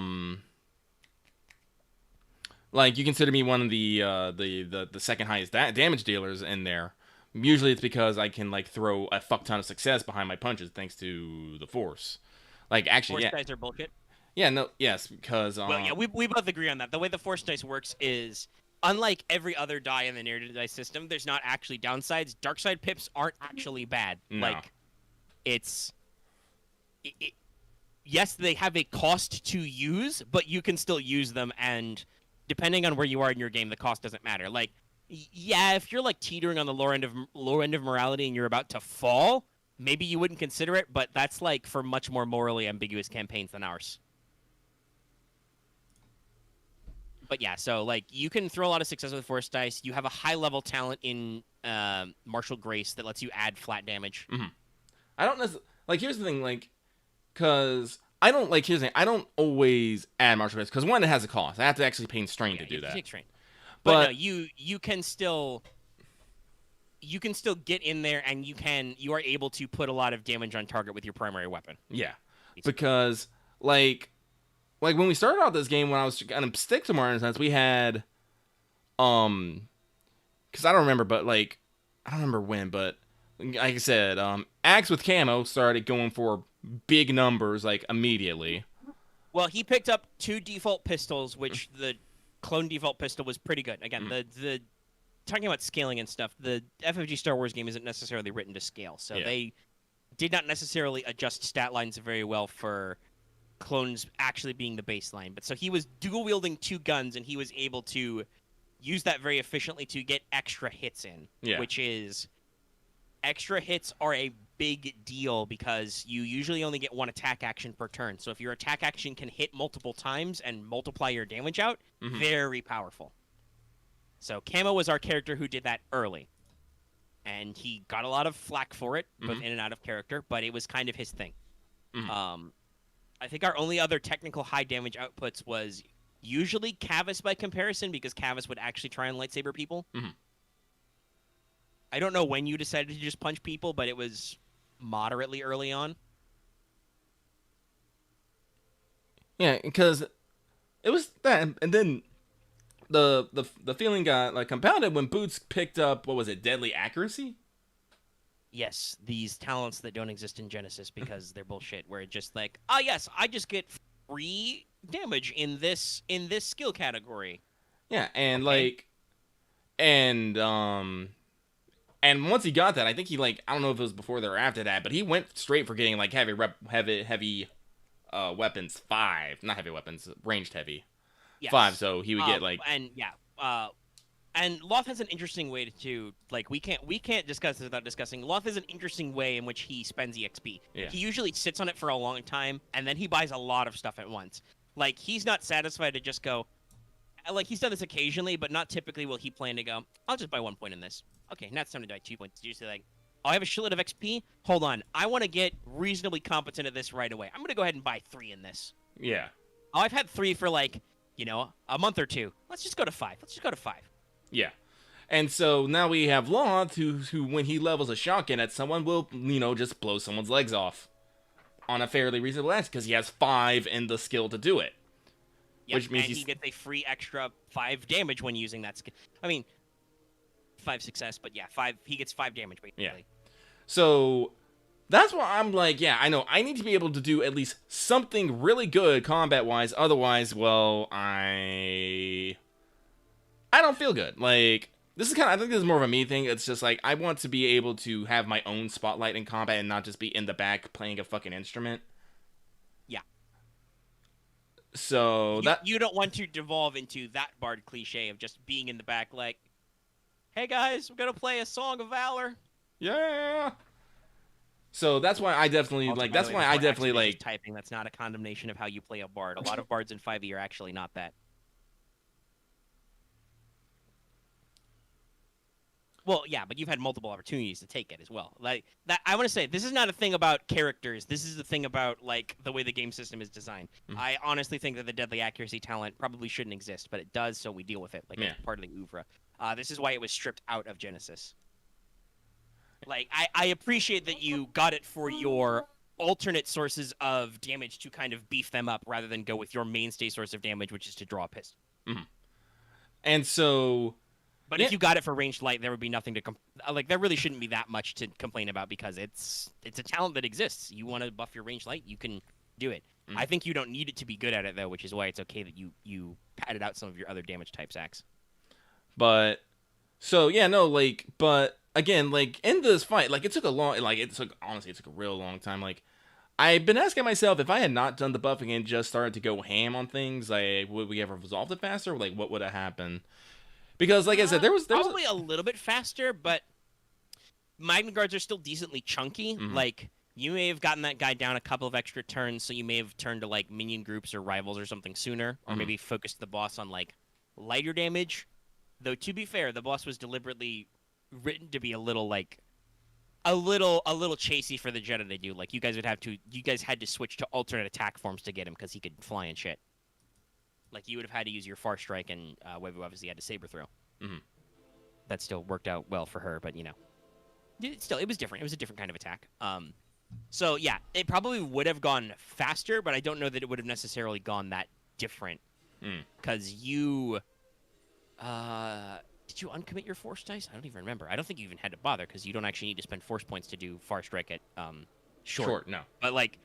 [SPEAKER 1] like, you consider me one of the second highest damage dealers in there. Usually it's because I can, like, throw a fuck ton of success behind my punches thanks to the Force. Like, actually,
[SPEAKER 3] Force dice are bullshit.
[SPEAKER 1] Yeah, no, yes, because...
[SPEAKER 3] Well, yeah, we both agree on that. The way the Force dice works is, unlike every other die in the narrative dice system, there's not actually downsides. Dark side pips aren't actually bad.
[SPEAKER 1] No.
[SPEAKER 3] Like, yes, they have a cost to use, but you can still use them, and depending on where you are in your game, the cost doesn't matter. Like, yeah, if you're, like, teetering on the lower end of morality and you're about to fall, maybe you wouldn't consider it, but that's, like, for much more morally ambiguous campaigns than ours. But yeah, so, like, you can throw a lot of success with Force dice. You have a high-level talent in Martial Grace that lets you add flat damage.
[SPEAKER 1] I don't necessarily... Like, here's the thing, like... Because... I don't, like, here's the thing. I don't always add Martial Grace. Because, one, it has a cost. I have to actually pay strain to do that.
[SPEAKER 3] Take strain. But no, you can still... You can still get in there, and you are able to put a lot of damage on target with your primary weapon.
[SPEAKER 1] Yeah. Because, like when we started out this game, when I was going to stick to more in a sense, we had, because I don't remember, but, like, I don't remember when, but, like I said, Axe with Camo started going for big numbers, like, immediately.
[SPEAKER 3] Well, he picked up 2 default pistols, which the clone default pistol was pretty good. Again, the talking about scaling and stuff, the FFG Star Wars game isn't necessarily written to scale, so they did not necessarily adjust stat lines very well for clones actually being the baseline. But so he was dual wielding 2 guns, and he was able to use that very efficiently to get extra hits in, which is extra hits are a big deal because you usually only get 1 attack action per turn. So if your attack action can hit multiple times and multiply your damage out, very powerful. So Camo was our character who did that early. And he got a lot of flack for it, both in and out of character, but it was kind of his thing. I think our only other technical high damage outputs was usually Cavis by comparison, because Cavis would actually try and lightsaber people. I don't know when you decided to just punch people, but it was moderately early on.
[SPEAKER 1] Yeah, because it was that, and then the feeling got, like, compounded when Boots picked up, what was it, Deadly Accuracy?
[SPEAKER 3] Yes, these talents that don't exist in Genesis because they're bullshit, where it just like, yes, I just get free damage in this skill category.
[SPEAKER 1] Yeah, and like, and once he got that, I think he, like, I don't know if it was before or after that, but he went straight for getting, like, heavy weapons 5, not heavy weapons, ranged heavy 5. So he would get, like,
[SPEAKER 3] and Loth has an interesting way to, like, we can't discuss this without discussing. Loth has an interesting way in which he spends EXP.
[SPEAKER 1] Yeah.
[SPEAKER 3] He usually sits on it for a long time, and then he buys a lot of stuff at once. Like, he's not satisfied to just go, like, he's done this occasionally, but not typically will he plan to go, I'll just buy 1 point in this. Okay, now it's time to buy 2 points. Usually, like, I have a shitload of XP. Hold on, I want to get reasonably competent at this right away. I'm going to go ahead and buy 3 in this.
[SPEAKER 1] Yeah.
[SPEAKER 3] Oh, I've had 3 for, like, a month or 2. Let's just go to 5.
[SPEAKER 1] Yeah. And so now we have Loth, who when he levels a shotgun at someone will, just blow someone's legs off. on a fairly reasonable answer because he has 5 in the skill to do it.
[SPEAKER 3] Yep, which means he gets a free extra 5 damage when using that skill. I mean, 5 success, but yeah, 5. He gets 5 damage basically.
[SPEAKER 1] Yeah. So that's why I'm like, yeah, I know I need to be able to do at least something really good combat-wise. Otherwise, well, I don't feel good. Like, this is I think this is more of a me thing. It's just like, I want to be able to have my own spotlight in combat and not just be in the back playing a fucking instrument.
[SPEAKER 3] Yeah.
[SPEAKER 1] So
[SPEAKER 3] you don't want to devolve into that Bard cliche of just being in the back like, hey guys, we're gonna play a Song of Valor.
[SPEAKER 1] Yeah. So that's why I definitely
[SPEAKER 3] also,
[SPEAKER 1] like. That's why I definitely like
[SPEAKER 3] typing. That's not a condemnation of how you play a bard. A lot of bards in 5e are actually not that. Well, yeah, but you've had multiple opportunities to take it as well. Like that, I want to say this is not a thing about characters. This is a thing about like the way the game system is designed. Mm-hmm. I honestly think that the deadly accuracy talent probably shouldn't exist, but it does, so we deal with it. Like it's part of the oeuvre. This is why it was stripped out of Genesis. Like, I appreciate that you got it for your alternate sources of damage to kind of beef them up rather than go with your mainstay source of damage, which is to draw a pistol.
[SPEAKER 1] Mm-hmm. And so...
[SPEAKER 3] But if you got it for ranged light, there would be nothing to... like, there really shouldn't be that much to complain about because it's a talent that exists. You want to buff your ranged light, you can do it. Mm-hmm. I think you don't need it to be good at it, though, which is why it's okay that you padded out some of your other damage type sacks.
[SPEAKER 1] But... So, yeah, no, like, but... Again, like, in this fight, like, it took honestly, it took a real long time. Like, I've been asking myself, if I had not done the buffing and just started to go ham on things, like, would we ever resolve it faster? Like, what would have happened? Because, like I said, there was
[SPEAKER 3] probably a little bit faster, but Magna Guards are still decently chunky. Mm-hmm. Like, you may have gotten that guy down a couple of extra turns, so you may have turned to, like, minion groups or rivals or something sooner, or maybe focused the boss on, like, lighter damage. Though, to be fair, the boss was deliberately written to be a little chasey for the Jedi to do. Like you guys had to switch to alternate attack forms to get him because he could fly and shit. Like you would have had to use your Far Strike and Webu obviously had to saber throw. Mm-hmm. That still worked out well for her, but you know, it was different. It was a different kind of attack. So yeah, it probably would have gone faster, but I don't know that it would have necessarily gone that different because you. Did you uncommit your force dice? I don't even remember. I don't think you even had to bother because you don't actually need to spend force points to do Far Strike at short. No. But like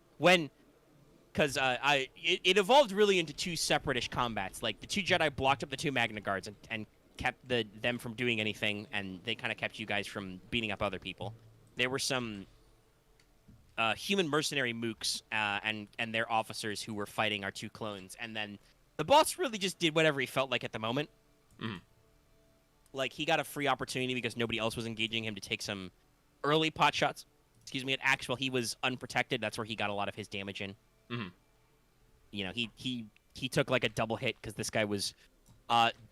[SPEAKER 3] because it evolved really into 2 separate-ish combats. Like the 2 Jedi blocked up the 2 Magna Guards and kept them from doing anything, and they kind of kept you guys from beating up other people. There were some human mercenary mooks and their officers who were fighting our 2 clones, and then the boss really just did whatever he felt like at the moment. Mm. Like, he got a free opportunity because nobody else was engaging him to take some early pot shots. At Axe while he was unprotected. That's where he got a lot of his damage in. Mm-hmm. You know, he took, like, a double hit because this guy was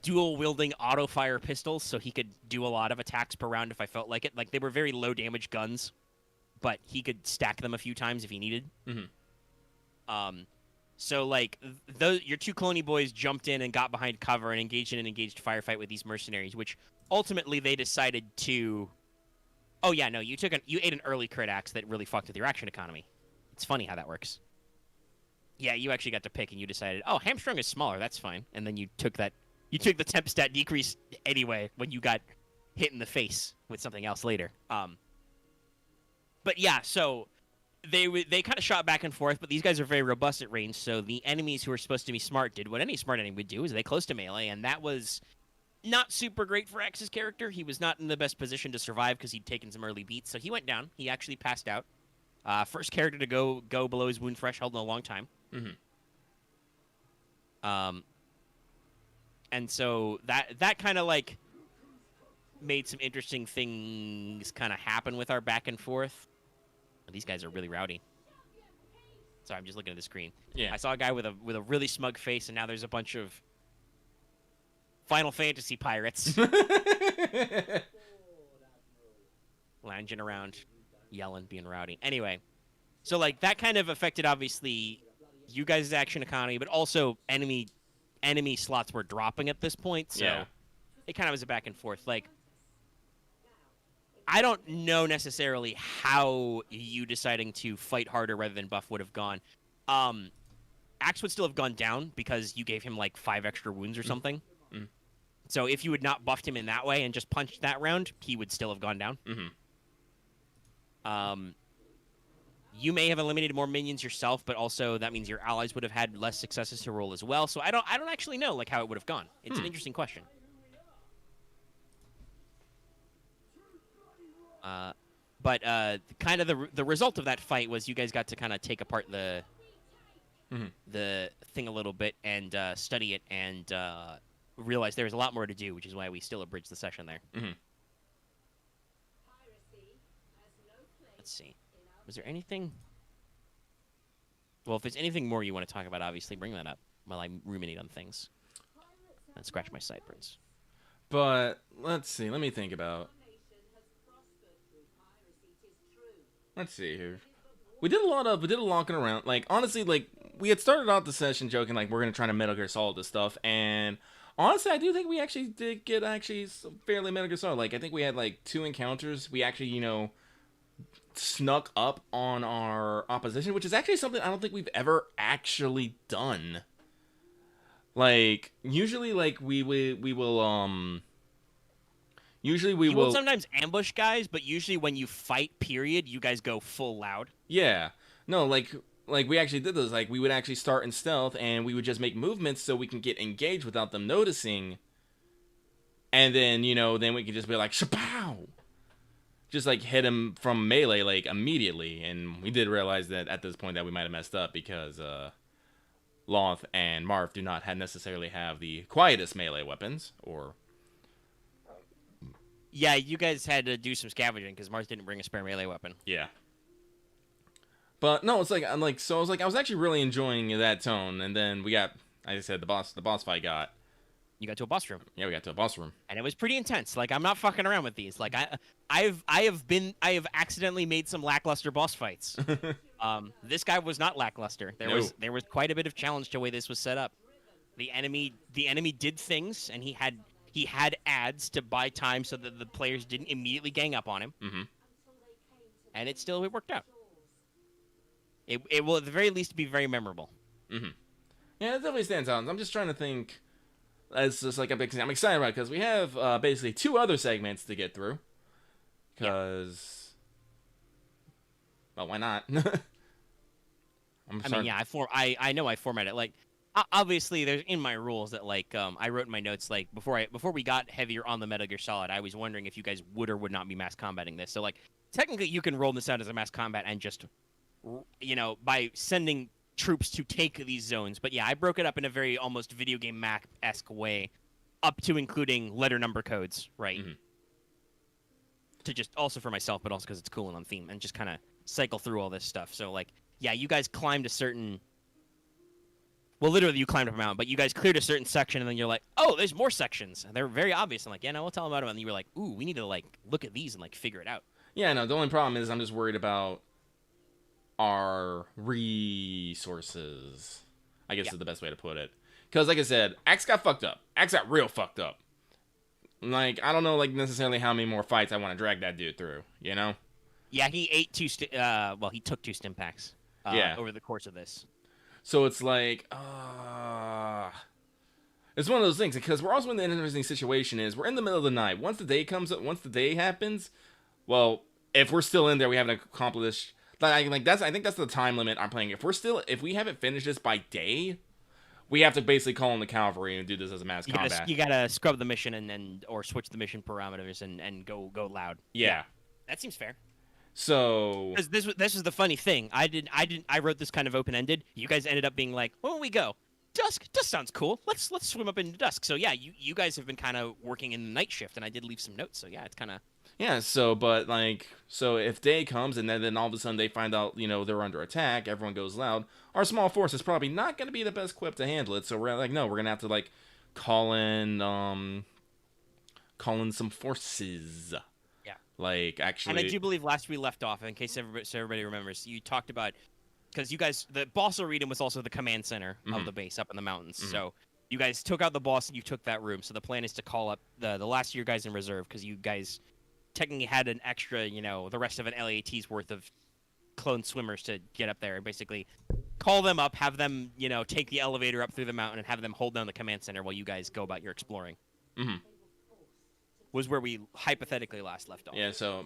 [SPEAKER 3] dual-wielding auto-fire pistols, so he could do a lot of attacks per round if I felt like it. Like, they were very low-damage guns, but he could stack them a few times if he needed. Mm-hmm. So, like, your 2 cloney boys jumped in and got behind cover and engaged in an engaged firefight with these mercenaries, which ultimately they decided to... Oh, yeah, no, you ate an early crit axe that really fucked with your action economy. It's funny how that works. Yeah, you actually got to pick and you decided, oh, hamstrung is smaller, that's fine. And then you took the temp stat decrease anyway when you got hit in the face with something else later. But yeah, so... They kind of shot back and forth, but these guys are very robust at range, so the enemies who are supposed to be smart did what any smart enemy would do, is they close to melee, and that was not super great for X's character. He was not in the best position to survive because he'd taken some early beats, so he went down. He actually passed out. First character to go below his wound threshold in a long time. Mm-hmm. And so that kind of, like, made some interesting things kind of happen with our back and forth. These guys are really rowdy. Sorry, I'm just looking at the screen. Yeah. I saw a guy with a really smug face, and now there's a bunch of Final Fantasy pirates lounging around, yelling, being rowdy. Anyway, so like that kind of affected obviously you guys' action economy, but also enemy slots were dropping at this point. So it kind of was a back and forth. Like I don't know necessarily how you deciding to fight harder rather than buff would have gone. Axe would still have gone down because you gave him like 5 extra wounds or something.
[SPEAKER 1] Mm.
[SPEAKER 3] So if you had not buffed him in that way and just punched that round, he would still have gone down.
[SPEAKER 1] Mm-hmm.
[SPEAKER 3] You may have eliminated more minions yourself, but also that means your allies would have had less successes to roll as well. So I don't actually know like how it would have gone. It's an interesting question. But kind of the result of that fight was you guys got to kind of take apart the thing a little bit and study it and realize there was a lot more to do, which is why we still abridged the session there.
[SPEAKER 1] Mm-hmm.
[SPEAKER 3] Let's see. Was there anything? Well, if there's anything more you want to talk about, obviously bring that up while I ruminate on things and scratch my sideburns.
[SPEAKER 1] But let's see. Let me think about. Let's see here. We did a lot walking around. Like, honestly, like, we had started out the session joking, like, we're going to try to Metal Gear Solid this stuff. And, honestly, I do think we actually did get some fairly Metal Gear Solid. Like, I think we had, like, 2 encounters. We actually, snuck up on our opposition, which is actually something I don't think we've ever actually done. Like, usually, like, we will, Usually we will
[SPEAKER 3] sometimes ambush guys, but usually when you fight, period, you guys go full loud.
[SPEAKER 1] Yeah. No, like we actually did those. Like, we would actually start in stealth, and we would just make movements so we can get engaged without them noticing. And then, then we could just be like, shapow! Just, like, hit him from melee, like, immediately. And we did realize that at this point that we might have messed up because, Loth and Marth do not necessarily have the quietest melee weapons, or...
[SPEAKER 3] Yeah, you guys had to do some scavenging because Mars didn't bring a spare melee weapon.
[SPEAKER 1] Yeah. But no, it's like I was actually really enjoying that tone, and then we got, like I said, the boss fight got.
[SPEAKER 3] You got to a boss room.
[SPEAKER 1] Yeah, we got to a boss room,
[SPEAKER 3] and it was pretty intense. Like, I'm not fucking around with these. Like, I have accidentally made some lackluster boss fights. This guy was not lackluster. There was quite a bit of challenge to the way this was set up. The enemy did things, and he had ads to buy time so that the players didn't immediately gang up on him.
[SPEAKER 1] Mm-hmm.
[SPEAKER 3] And it worked out. It will at the very least be very memorable.
[SPEAKER 1] Mm-hmm. Yeah, it definitely stands out. I'm just trying to think. It's just like I'm excited about it because we have basically 2 other segments to get through. Because, well, why not?
[SPEAKER 3] I know I formatted it like. Obviously, there's in my rules that like I wrote in my notes like before we got heavier on the Metal Gear Solid, I was wondering if you guys would or would not be mass combating this. So like technically, you can roll this out as a mass combat and just by sending troops to take these zones. But yeah, I broke it up in a very almost video game map-esque way, up to including letter number codes, right?
[SPEAKER 1] Mm-hmm.
[SPEAKER 3] To just also for myself, but also because it's cool and on theme, and just kind of cycle through all this stuff. So like, yeah, you guys climbed a certain. Well, literally, you climbed up a mountain, but you guys cleared a certain section, and then you're like, oh, there's more sections. And they're very obvious. I'm like, yeah, no, we'll tell them about it. And you were like, ooh, we need to, like, look at these and, like, figure it out.
[SPEAKER 1] Yeah, no, the only problem is I'm just worried about our resources. I guess is the best way to put it. Because, like I said, Axe got fucked up. Axe got real fucked up. Like, I don't know, like, necessarily how many more fights I want to drag that dude through, Yeah,
[SPEAKER 3] he ate he took 2 stim packs over the course of this.
[SPEAKER 1] So it's like, it's one of those things, because we're also in the interesting situation is we're in the middle of the night. Once the day happens, well, if we're still in there, we haven't accomplished, I think that's the time limit I'm playing. If we haven't finished this by day, we have to basically call in the cavalry and do this as a mass combat.
[SPEAKER 3] You gotta scrub the mission or switch the mission parameters and go loud.
[SPEAKER 1] Yeah.
[SPEAKER 3] That seems fair.
[SPEAKER 1] So
[SPEAKER 3] this is the funny thing. I wrote this kind of open ended. You guys ended up being like, where will we go? Dusk sounds cool. Let's swim up into dusk. So yeah, you guys have been kind of working in the night shift, and I did leave some notes. So yeah, it's kind of
[SPEAKER 1] so if day comes and then all of a sudden they find out they're under attack, everyone goes loud. Our small force is probably not going to be the best equipped to handle it. So we're like, no, we're gonna have to like call in some forces. Like, actually...
[SPEAKER 3] And I do believe last we left off, in case everybody remembers, you talked about... Because you guys... The boss arena was also the command center of the base up in the mountains. Mm-hmm. So you guys took out the boss and you took that room. So the plan is to call up the last of your guys in reserve, because you guys technically had an extra, the rest of an LAT's worth of clone swimmers to get up there and basically call them up, have them, take the elevator up through the mountain and have them hold down the command center while you guys go about your exploring.
[SPEAKER 1] Mm-hmm.
[SPEAKER 3] Was where we hypothetically last left off.
[SPEAKER 1] Yeah, so...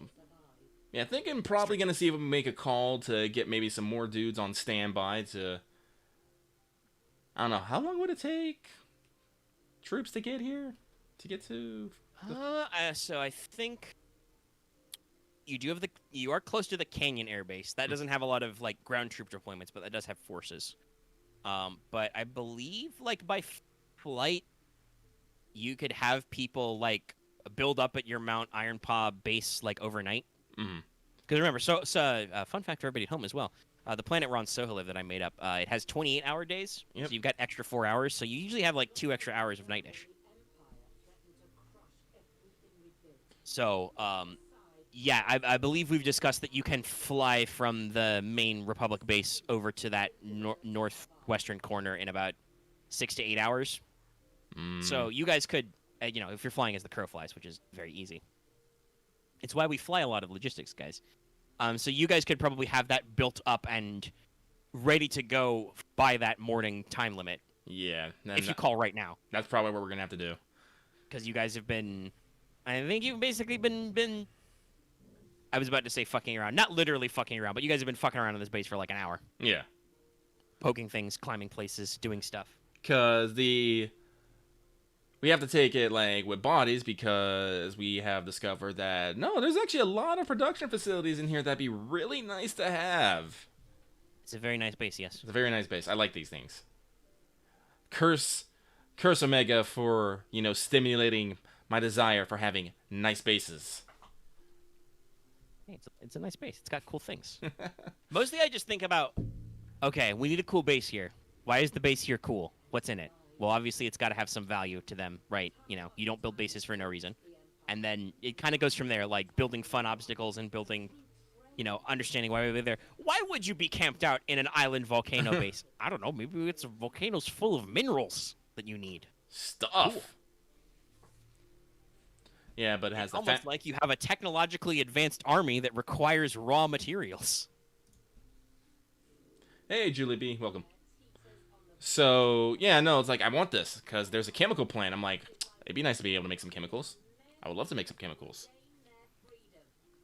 [SPEAKER 1] Yeah, thinking probably going to see if we can make a call to get maybe some more dudes on standby to... I don't know, how long would it take troops to get here? To get to...
[SPEAKER 3] So I think you are close to the Canyon Air Base. That doesn't have a lot of, like, ground troop deployments, but that does have forces. But I believe, like, by flight, you could have people, like, build up at your Mount Ironpaw base, like, overnight.
[SPEAKER 1] Mm-hmm.
[SPEAKER 3] Because remember, fun fact for everybody at home as well. The planet we're on, Soholiv, that I made up, it has 28-hour days.
[SPEAKER 1] Yep.
[SPEAKER 3] So you've got extra 4 hours. So you usually have like 2 extra hours of night-ish. So, yeah, I believe we've discussed that you can fly from the main Republic base over to that northwestern corner in about 6 to 8 hours. So you guys could, if you're flying as the crow flies, which is very easy. It's why we fly a lot of logistics, guys. So you guys could probably have that built up and ready to go by that morning time limit.
[SPEAKER 1] Yeah.
[SPEAKER 3] If you call right now.
[SPEAKER 1] That's probably what we're going to have to do.
[SPEAKER 3] Because you guys have been... I think you've basically been... I was about to say fucking around. Not literally fucking around, but you guys have been fucking around on this base for like an hour.
[SPEAKER 1] Yeah.
[SPEAKER 3] Poking things, climbing places, doing stuff.
[SPEAKER 1] Because we have to take it, like, with bodies because we have discovered that, no, there's actually a lot of production facilities in here that'd be really nice to have.
[SPEAKER 3] It's a very nice base, yes.
[SPEAKER 1] It's a very nice base. I like these things. Curse Omega for, stimulating my desire for having nice bases.
[SPEAKER 3] Hey, it's a nice base. It's got cool things. Mostly I just think about, okay, we need a cool base here. Why is the base here cool? What's in it? Well, obviously, it's got to have some value to them, right? You don't build bases for no reason. And then it kind of goes from there, like building fun obstacles and building, understanding why we're there. Why would you be camped out in an island volcano base? I don't know. Maybe it's a volcano's full of minerals that you need.
[SPEAKER 1] Stuff.
[SPEAKER 3] Cool.
[SPEAKER 1] Yeah, but it has the
[SPEAKER 3] almost like you have a technologically advanced army that requires raw materials.
[SPEAKER 1] Hey, Julie B. Welcome. So, yeah, no, it's like, I want this, because there's a chemical plant. I'm like, it'd be nice to be able to make some chemicals. I would love to make some chemicals.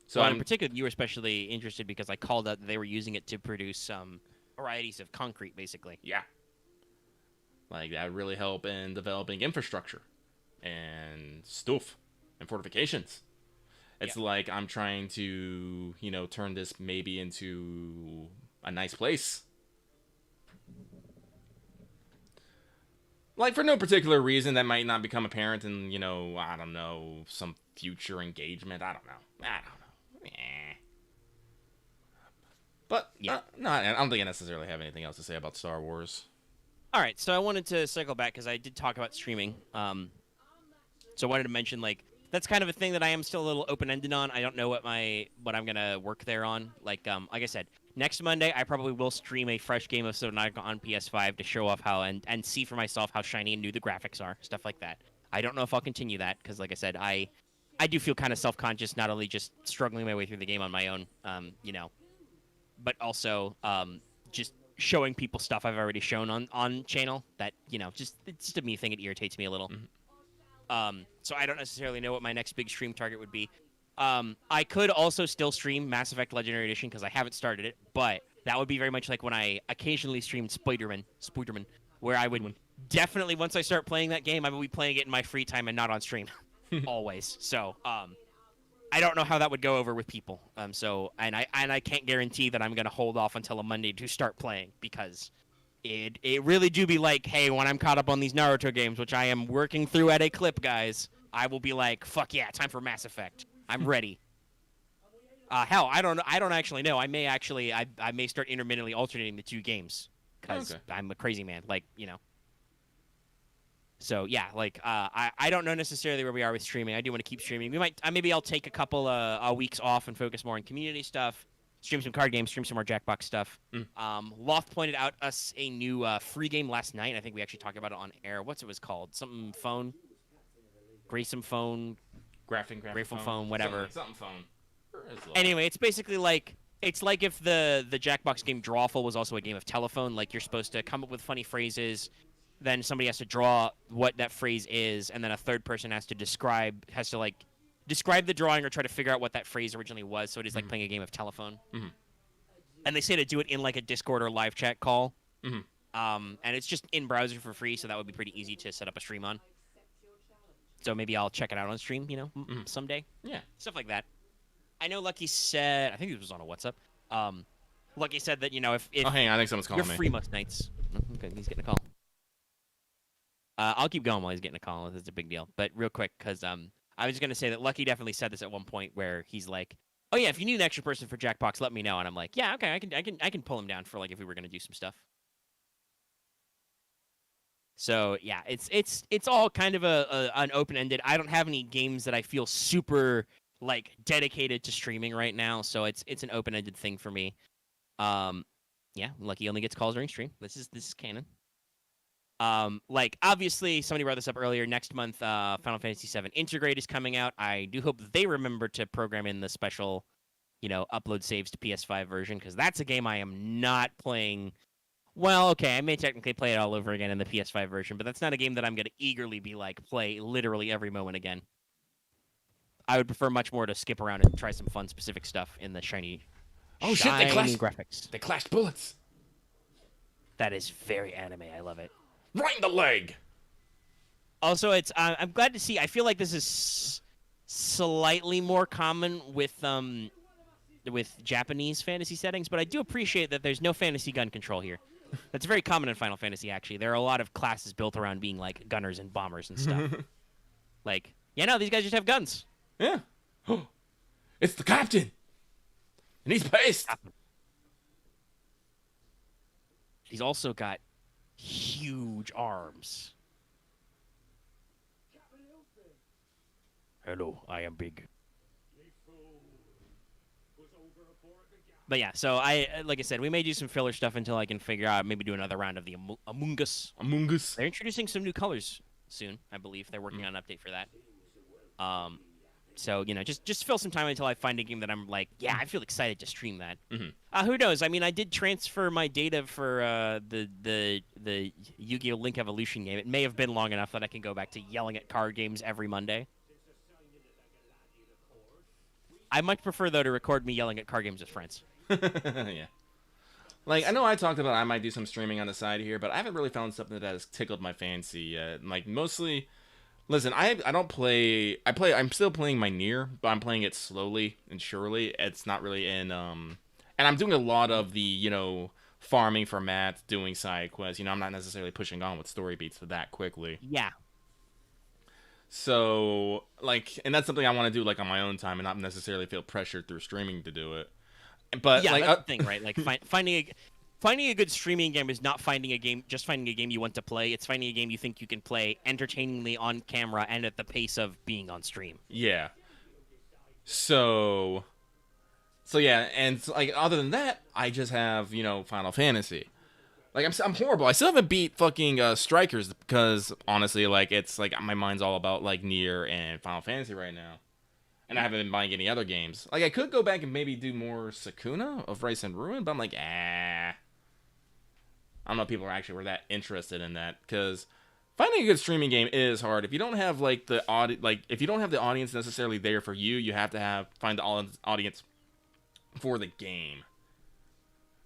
[SPEAKER 1] So
[SPEAKER 3] in particular, you were especially interested because I called out that they were using it to produce some varieties of concrete, basically.
[SPEAKER 1] Yeah. Like, that would really help in developing infrastructure and stuff and fortifications. It's like I'm trying to, turn this maybe into a nice place. Like, for no particular reason that might not become apparent in, I don't know, some future engagement. I don't know. But,
[SPEAKER 3] yeah.
[SPEAKER 1] No, I don't think I necessarily have anything else to say about Star Wars.
[SPEAKER 3] All right, so I wanted to cycle back because I did talk about streaming. So I wanted to mention, like, that's kind of a thing that I am still a little open-ended on. I don't know what I'm going to work there on. Like I said, next Monday, I probably will stream a fresh game of StudiOmega on PS5 to show off how and see for myself how shiny and new the graphics are, stuff like that. I don't know if I'll continue that because, like I said, I do feel kind of self-conscious, not only just struggling my way through the game on my own, but also just showing people stuff I've already shown on channel that, it's just a me thing. It irritates me a little.
[SPEAKER 1] Mm-hmm.
[SPEAKER 3] So I don't necessarily know what my next big stream target would be. I could also still stream Mass Effect Legendary Edition because I haven't started it, but that would be very much like when I occasionally streamed Spider-Man, where I would definitely, once I start playing that game, I will be playing it in my free time and not on stream. Always. So, I don't know how that would go over with people. And I can't guarantee that I'm going to hold off until a Monday to start playing because it really do be like, hey, when I'm caught up on these Naruto games, which I am working through at a clip, guys, I will be like, fuck yeah, time for Mass Effect. I'm ready. Hell, I don't actually know. I may start intermittently alternating the two games because I'm a crazy man. Like, So yeah, like I don't know necessarily where we are with streaming. I do want to keep streaming. Maybe I'll take a couple weeks off and focus more on community stuff. Stream some card games, stream some more Jackbox stuff. Loft pointed out us a new free game last night. I think we actually talked about it on air. What's it was called? Something phone? Grayson phone?
[SPEAKER 1] Graphic
[SPEAKER 2] phone, whatever.
[SPEAKER 1] Something phone.
[SPEAKER 2] Anyway, it's basically like it's like if the Jackbox game Drawful was also a game of telephone. Like you're supposed to come up with funny phrases, then somebody has to draw what that phrase is, and then a third person has to describe the drawing or try to figure out what that phrase originally was. So it is like playing a game of telephone.
[SPEAKER 1] Mm-hmm.
[SPEAKER 2] And they say to do it in like a Discord or live chat call.
[SPEAKER 1] Mm-hmm.
[SPEAKER 2] And it's just in browser for free, so that would be pretty easy to set up a stream on. So maybe I'll check it out on stream, someday.
[SPEAKER 1] Yeah.
[SPEAKER 2] Stuff like that. I know Lucky said, I think it was on a WhatsApp. Lucky said that, if
[SPEAKER 1] oh, hang on, I think someone's calling me.
[SPEAKER 2] You're free most nights. Okay, he's getting a call. I'll keep going while he's getting a call. It's a big deal. But real quick, because I was going to say that Lucky definitely said this at one point where he's like, oh yeah, if you need an extra person for Jackbox, let me know. And I'm like, yeah, okay, I can pull him down for like if we were going to do some stuff. So yeah, it's all kind of an open-ended. I don't have any games that I feel super like dedicated to streaming right now, so it's an open-ended thing for me. Yeah, Lucky only gets calls during stream. This is canon. Like obviously somebody brought this up earlier. Next month, Final Fantasy VII Integrate is coming out. I do hope that they remember to program in the special, upload saves to PS5 version, because that's a game I am not playing. Well, okay, I may technically play it all over again in the PS5 version, but that's not a game that I'm going to eagerly be like play literally every moment again. I would prefer much more to skip around and try some fun specific stuff in the shiny graphics.
[SPEAKER 1] They clashed bullets.
[SPEAKER 2] That is very anime. I love it.
[SPEAKER 1] Right in the leg.
[SPEAKER 2] Also, I'm glad to see. I feel like this is slightly more common with Japanese fantasy settings, but I do appreciate that there's no fantasy gun control here. That's very common in Final Fantasy, actually. There are a lot of classes built around being like gunners and bombers and stuff. Like, these guys just have guns.
[SPEAKER 1] Yeah. It's the captain. And he's pissed.
[SPEAKER 2] He's also got huge arms. Hello, I am big. But yeah, so like I said, we may do some filler stuff until I can figure out, maybe do another round of the Among Us.
[SPEAKER 1] Among Us.
[SPEAKER 2] They're introducing some new colors soon, I believe. They're working on an update for that. So, just fill some time until I find a game that I'm like, yeah, I feel excited to stream that.
[SPEAKER 1] Mm-hmm.
[SPEAKER 2] Who knows? I mean, I did transfer my data for the Yu-Gi-Oh! Link Evolution game. It may have been long enough that I can go back to yelling at card games every Monday. I much prefer, though, to record me yelling at card games with friends.
[SPEAKER 1] Yeah. Like, I know I talked about I might do some streaming on the side here, but I haven't really found something that has tickled my fancy yet. Like, mostly... Listen, I don't play... I'm still playing my Nier, but I'm playing it slowly and surely. It's not really in... And I'm doing a lot of the, farming for mats, doing side quests. I'm not necessarily pushing on with story beats that quickly.
[SPEAKER 2] Yeah.
[SPEAKER 1] So, like... And that's something I want to do, like, on my own time and not necessarily feel pressured through streaming to do it. But,
[SPEAKER 2] yeah,
[SPEAKER 1] like...
[SPEAKER 2] that's the thing, right? Like, finding a good streaming game is not finding a game you want to play. It's finding a game you think you can play entertainingly on camera and at the pace of being on stream.
[SPEAKER 1] Yeah. So yeah, and like other than that, I just have, Final Fantasy. Like I'm horrible. I still haven't beat fucking Strikers because honestly, like it's like my mind's all about like Nier and Final Fantasy right now. And I haven't been buying any other games. Like I could go back and maybe do more Sakuna of Rice and Ruin, but I'm like, I don't know if people were that interested in that, because finding a good streaming game is hard. If you don't have like if you don't have the audience necessarily there for you, you have to find the audience for the game.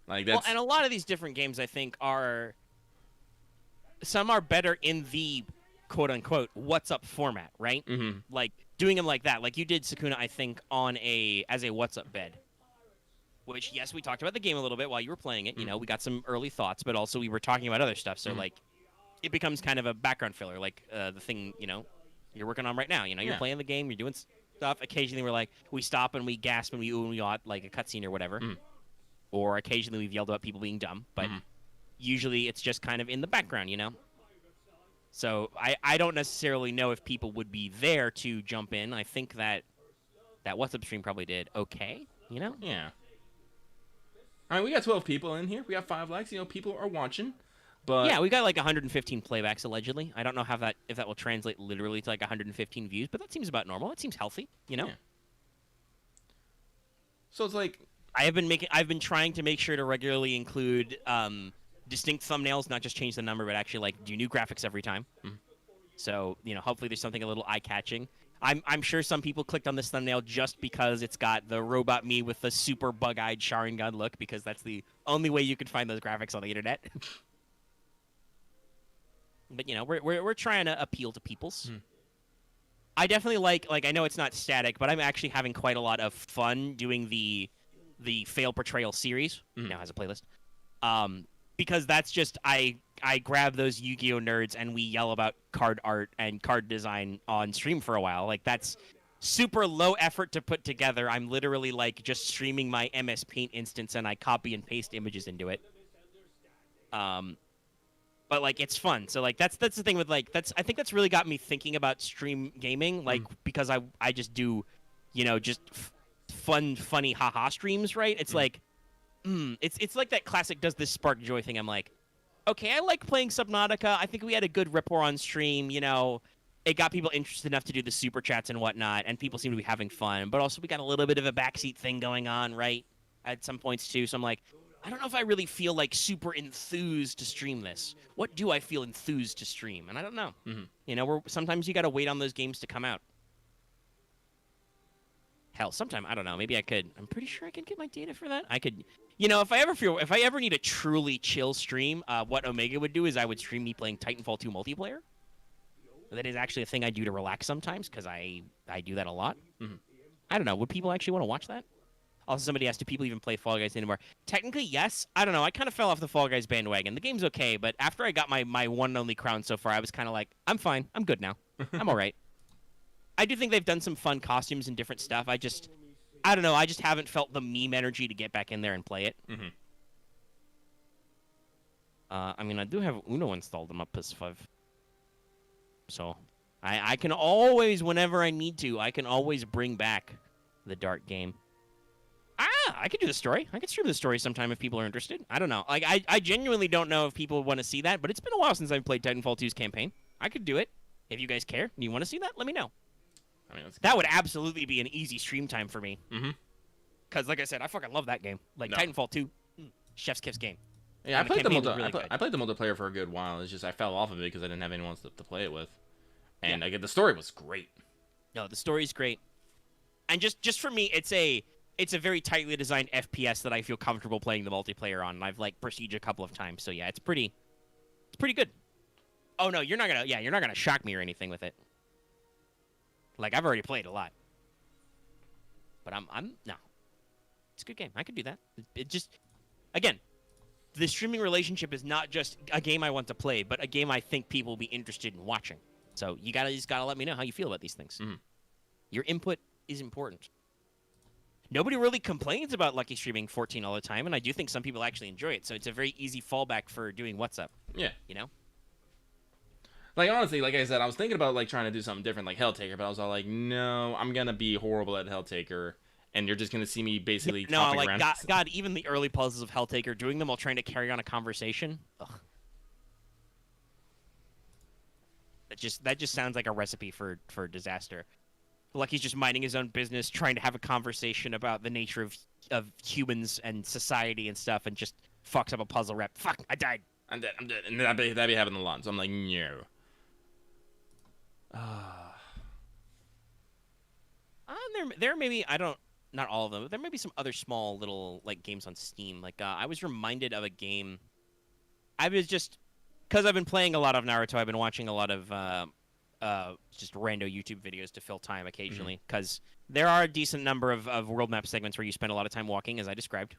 [SPEAKER 1] Like that's... Well,
[SPEAKER 2] and a lot of these different games I think some are better in the quote unquote what's up format, right?
[SPEAKER 1] Mm-hmm.
[SPEAKER 2] Like doing them like that. Like you did Sakuna, I think, as a what's up bed. Which, yes, we talked about the game a little bit while you were playing it. We got some early thoughts, but also we were talking about other stuff. So, like, it becomes kind of a background filler, like the thing, you're working on right now. You're playing the game, you're doing stuff. Occasionally we stop and we gasp and we ooh and we ought, like a cutscene or whatever. Or occasionally we've yelled about people being dumb, but usually it's just kind of in the background, So I don't necessarily know if people would be there to jump in. I think that What's Up stream probably did okay,
[SPEAKER 1] Yeah. I mean, we got 12 people in here. We got 5 likes. People are watching. But
[SPEAKER 3] yeah, we got like 115 playbacks allegedly. I don't know if that will translate literally to like 115 views, but that seems about normal. It seems healthy, you know.
[SPEAKER 1] Yeah. So it's like
[SPEAKER 3] I've been trying to make sure to regularly include distinct thumbnails, not just change the number, but actually like do new graphics every time. So, hopefully there's something a little eye-catching. I'm sure some people clicked on this thumbnail just because it's got the robot me with the super bug-eyed Sharingan look, because that's the only way you could find those graphics on the internet. But we're trying to appeal to peoples. I definitely like I know it's not static, but I'm actually having quite a lot of fun doing the Fail Portrayal series. Now has a playlist. Because that's just I grab those Yu-Gi-Oh nerds and we yell about card art and card design on stream for a while. Like, that's super low effort to put together. I'm literally like just streaming my MS Paint instance and I copy and paste images into it. But like it's fun. So like that's the thing with like I think that's really got me thinking about stream gaming, like because I just do, just fun funny haha streams, right? It's like it's like that classic does this spark joy thing. I'm like, okay, I like playing Subnautica. I think we had a good rapport on stream, It got people interested enough to do the super chats and whatnot, and people seem to be having fun. But also we got a little bit of a backseat thing going on, right? At some points too. So I'm like, I don't know if I really feel like super enthused to stream this. What do I feel enthused to stream? And I don't know. Sometimes you got to wait on those games to come out. Hell, sometime, I don't know. Maybe I could. I'm pretty sure I can get my data for that. I could, if I ever need a truly chill stream, what Omega would do is I would stream me playing Titanfall 2 multiplayer. That is actually a thing I do to relax sometimes because I do that a lot. I don't know. Would people actually want to watch that? Also, somebody asked, do people even play Fall Guys anymore? Technically, yes. I don't know. I kind of fell off the Fall Guys bandwagon. The game's okay, but after I got my one and only crown so far, I was kind of like, I'm fine. I'm good now. I'm all right. I do think they've done some fun costumes and different stuff. I don't know. I just haven't felt the meme energy to get back in there and play it. I do have Uno installed on my PS5. So I can always, whenever I need to, I can always bring back the Dart game. I could do the story. I could stream the story sometime if people are interested. I don't know. Like, I genuinely don't know if people want to see that, but it's been a while since I've played Titanfall 2's campaign. I could do it. If you guys care and you want to see that, let me know. That would absolutely be an easy stream time for me. Because, like I said, I fucking love that game. Like, Titanfall 2, chef's kiss game.
[SPEAKER 1] Yeah, I played the multiplayer for a good while. It's just I fell off of it because I didn't have anyone to play it with. And the story was great.
[SPEAKER 3] No, the story's great. And just for me, it's a very tightly designed FPS that I feel comfortable playing the multiplayer on. And I've like prestiged a couple of times, so yeah, it's pretty good. Oh no, you're not gonna shock me or anything with it. Like, I've already played a lot. But no. It's a good game. I could do that. It just, again, the streaming relationship is not just a game I want to play, but a game I think people will be interested in watching. So you just gotta let me know how you feel about these things. Your input is important. Nobody really complains about Lucky streaming 14 all the time, and I do think some people actually enjoy it. So it's a very easy fallback for doing What's Up.
[SPEAKER 1] Yeah. Like, honestly, like I said, I was thinking about, like, trying to do something different, like Helltaker, but I was all like, no, I'm going to be horrible at Helltaker, and you're just going to see me basically chopping around.
[SPEAKER 3] God, even the early puzzles of Helltaker, doing them while trying to carry on a conversation, ugh. That just sounds like a recipe for disaster. Like he's just minding his own business, trying to have a conversation about the nature of humans and society and stuff, and just fucks up a puzzle rep. Fuck, I died.
[SPEAKER 1] I'm dead. And that'd be happening a lot, so I'm like, no.
[SPEAKER 3] There may be, not all of them, but there may be some other small little like games on Steam. Like I was reminded of a game. I was just, because I've been playing a lot of Naruto, I've been watching a lot of just rando YouTube videos to fill time occasionally, because there are a decent number of world map segments where you spend a lot of time walking, as I described.